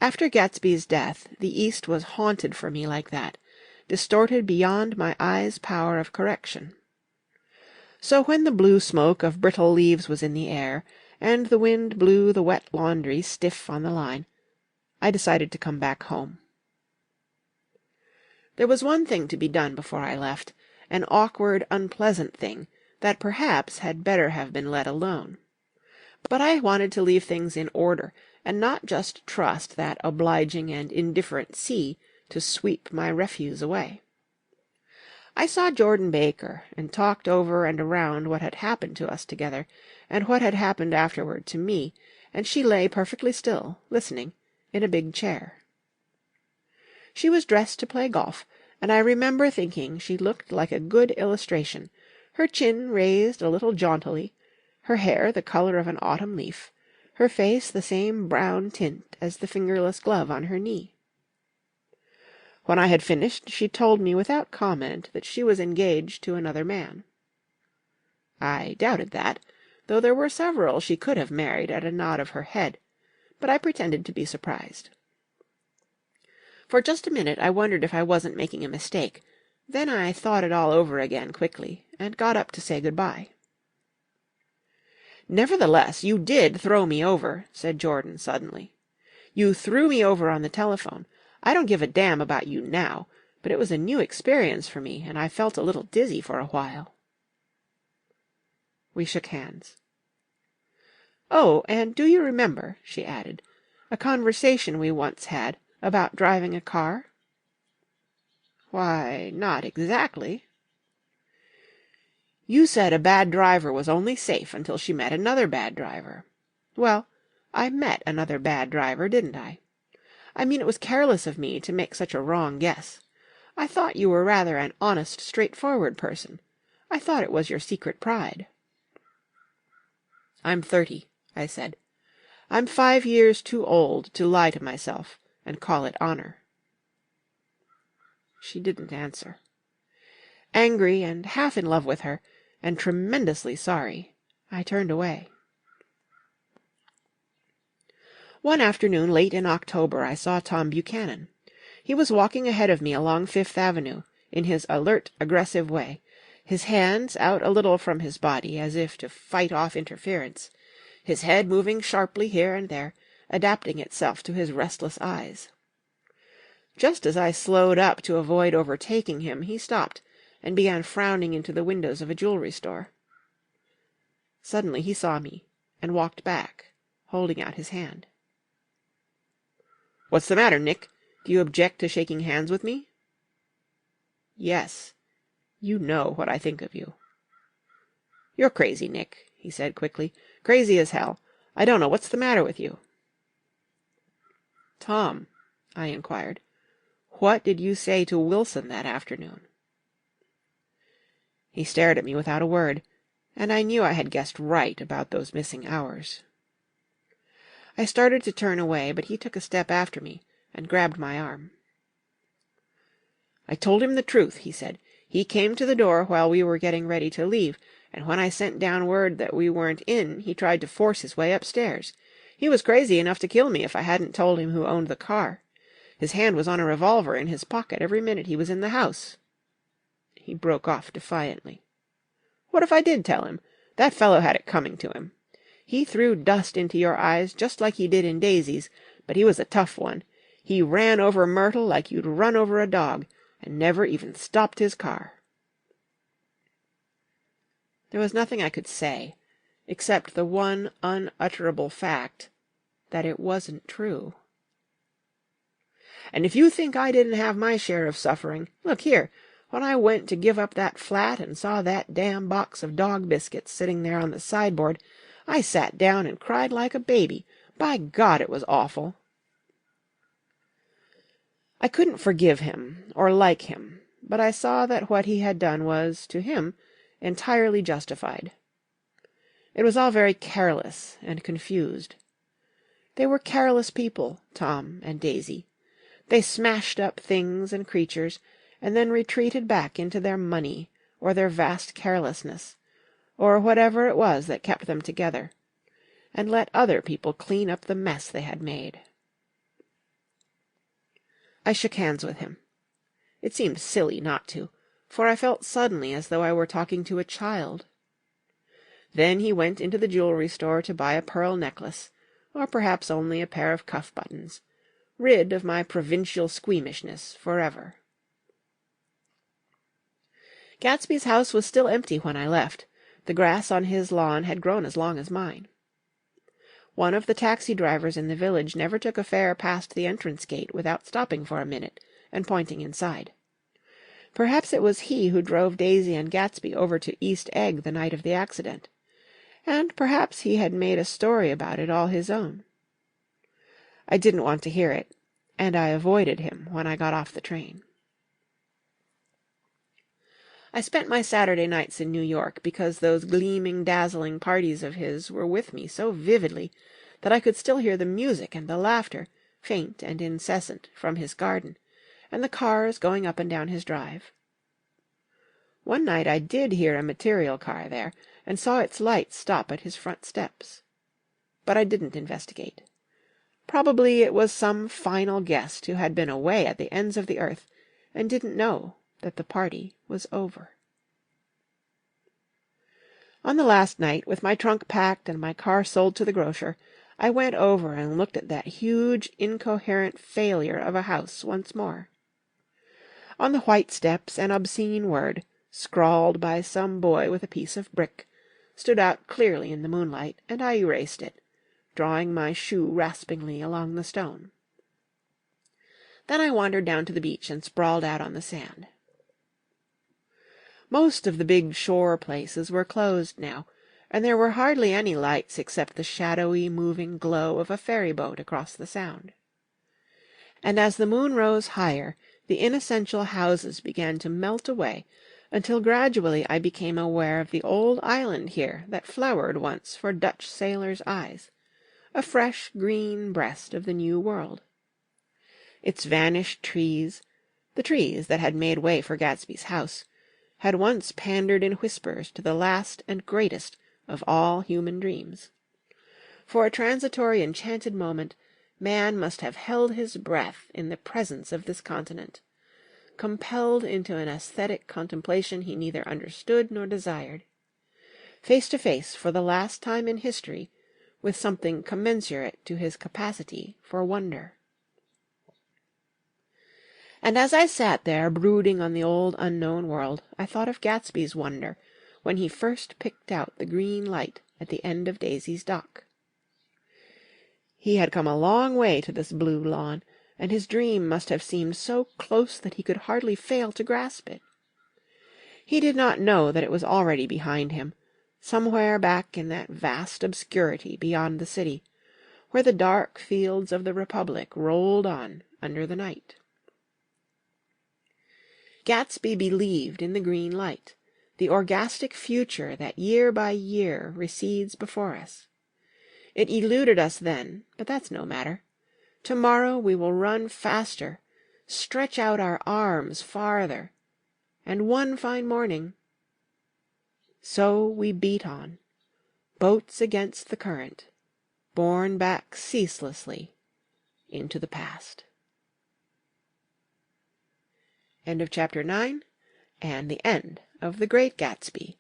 After Gatsby's death, the East was haunted for me like that, distorted beyond my eyes' power of correction. So when the blue smoke of brittle leaves was in the air, and the wind blew the wet laundry stiff on the line, I decided to come back home. There was one thing to be done before I left, an awkward, unpleasant thing, that perhaps had better have been let alone. But I wanted to leave things in order, and not just trust that obliging and indifferent sea to sweep my refuse away. I saw Jordan Baker, and talked over and around what had happened to us together, and what had happened afterward to me, and she lay perfectly still, listening, in a big chair. She was dressed to play golf, and I remember thinking she looked like a good illustration, her chin raised a little jauntily, her hair the color of an autumn leaf, her face the same brown tint as the fingerless glove on her knee. When I had finished, she told me without comment that she was engaged to another man. I doubted that, though there were several she could have married at a nod of her head, but I pretended to be surprised. For just a minute I wondered if I wasn't making a mistake. Then I thought it all over again quickly, and got up to say good-bye. "Nevertheless, you did throw me over," said Jordan suddenly. "You threw me over on the telephone. I don't give a damn about you now, but it was a new experience for me, and I felt a little dizzy for a while." We shook hands. "Oh, and do you remember," she added, "a conversation we once had about driving a car?" "Why, not exactly." "You said a bad driver was only safe until she met another bad driver. Well, I met another bad driver, didn't I? I mean, it was careless of me to make such a wrong guess. I thought you were rather an honest, straightforward person. I thought it was your secret pride." "I'm 30, I said. "I'm 5 years too old to lie to myself and call it honor." She didn't answer. Angry and half in love with her, and tremendously sorry, I turned away. One afternoon late in October I saw Tom Buchanan. He was walking ahead of me along Fifth Avenue, in his alert, aggressive way, his hands out a little from his body as if to fight off interference, his head moving sharply here and there, adapting itself to his restless eyes. Just as I slowed up to avoid overtaking him, he stopped, and began frowning into the windows of a jewelry store. Suddenly he saw me, and walked back, holding out his hand. "What's the matter, Nick? Do you object to shaking hands with me?" "Yes. You know what I think of you." "You're crazy, Nick," he said quickly. "Crazy as hell. I don't know what's the matter with you." "Tom," I inquired, "what did you say to Wilson that afternoon?" He stared at me without a word, and I knew I had guessed right about those missing hours. I started to turn away, but he took a step after me and grabbed my arm. "I told him the truth," he said. "He came to the door while we were getting ready to leave, and when I sent down word that we weren't in, he tried to force his way upstairs. He was crazy enough to kill me if I hadn't told him who owned the car. His hand was on a revolver in his pocket every minute he was in the house." He broke off defiantly. "What if I did tell him? That fellow had it coming to him. He threw dust into your eyes just like he did in Daisy's, but he was a tough one. He ran over Myrtle like you'd run over a dog, and never even stopped his car." There was nothing I could say, except the one unutterable fact that it wasn't true. "And if you think I didn't have my share of suffering, look here. When I went to give up that flat and saw that damn box of dog biscuits sitting there on the sideboard, I sat down and cried like a baby. By God, it was awful." I couldn't forgive him or like him, but I saw that what he had done was, to him, entirely justified. It was all very careless and confused. They were careless people, Tom and Daisy. They smashed up things and creatures, and then retreated back into their money, or their vast carelessness, or whatever it was that kept them together, and let other people clean up the mess they had made. I shook hands with him. It seemed silly not to, for I felt suddenly as though I were talking to a child. Then he went into the jewelry store to buy a pearl necklace, or perhaps only a pair of cuff buttons, rid of my provincial squeamishness forever. Gatsby's house was still empty when I left. The grass on his lawn had grown as long as mine. One of the taxi drivers in the village never took a fare past the entrance gate without stopping for a minute and pointing inside. Perhaps it was he who drove Daisy and Gatsby over to East Egg the night of the accident, and perhaps he had made a story about it all his own. I didn't want to hear it, and I avoided him when I got off the train. I spent my Saturday nights in New York because those gleaming, dazzling parties of his were with me so vividly that I could still hear the music and the laughter, faint and incessant, from his garden, and the cars going up and down his drive. One night I did hear a material car there, and saw its lights stop at his front steps. But I didn't investigate. Probably it was some final guest who had been away at the ends of the earth and didn't know that the party was over. On the last night, with my trunk packed and my car sold to the grocer, I went over and looked at that huge, incoherent failure of a house once more. On the white steps an obscene word, scrawled by some boy with a piece of brick, stood out clearly in the moonlight, and I erased it, drawing my shoe raspingly along the stone. Then I wandered down to the beach and sprawled out on the sand. Most of the big shore places were closed now, and there were hardly any lights except the shadowy, moving glow of a ferry-boat across the Sound. And as the moon rose higher, the inessential houses began to melt away, until gradually I became aware of the old island here that flowered once for Dutch sailors' eyes, a fresh green breast of the New World. Its vanished trees, the trees that had made way for Gatsby's house, had once pandered in whispers to the last and greatest of all human dreams. For a transitory enchanted moment, man must have held his breath in the presence of this continent, compelled into an aesthetic contemplation he neither understood nor desired, face to face for the last time in history with something commensurate to his capacity for wonder. And as I sat there brooding on the old unknown world, I thought of Gatsby's wonder when he first picked out the green light at the end of Daisy's dock. He had come a long way to this blue lawn, and his dream must have seemed so close that he could hardly fail to grasp it. He did not know that it was already behind him, somewhere back in that vast obscurity beyond the city, where the dark fields of the Republic rolled on under the night. Gatsby believed in the green light, the orgastic future that year by year recedes before us. It eluded us then, but that's no matter. Tomorrow we will run faster, stretch out our arms farther, and one fine morning... So we beat on, boats against the current, borne back ceaselessly into the past. End of chapter 9, and the end of The Great Gatsby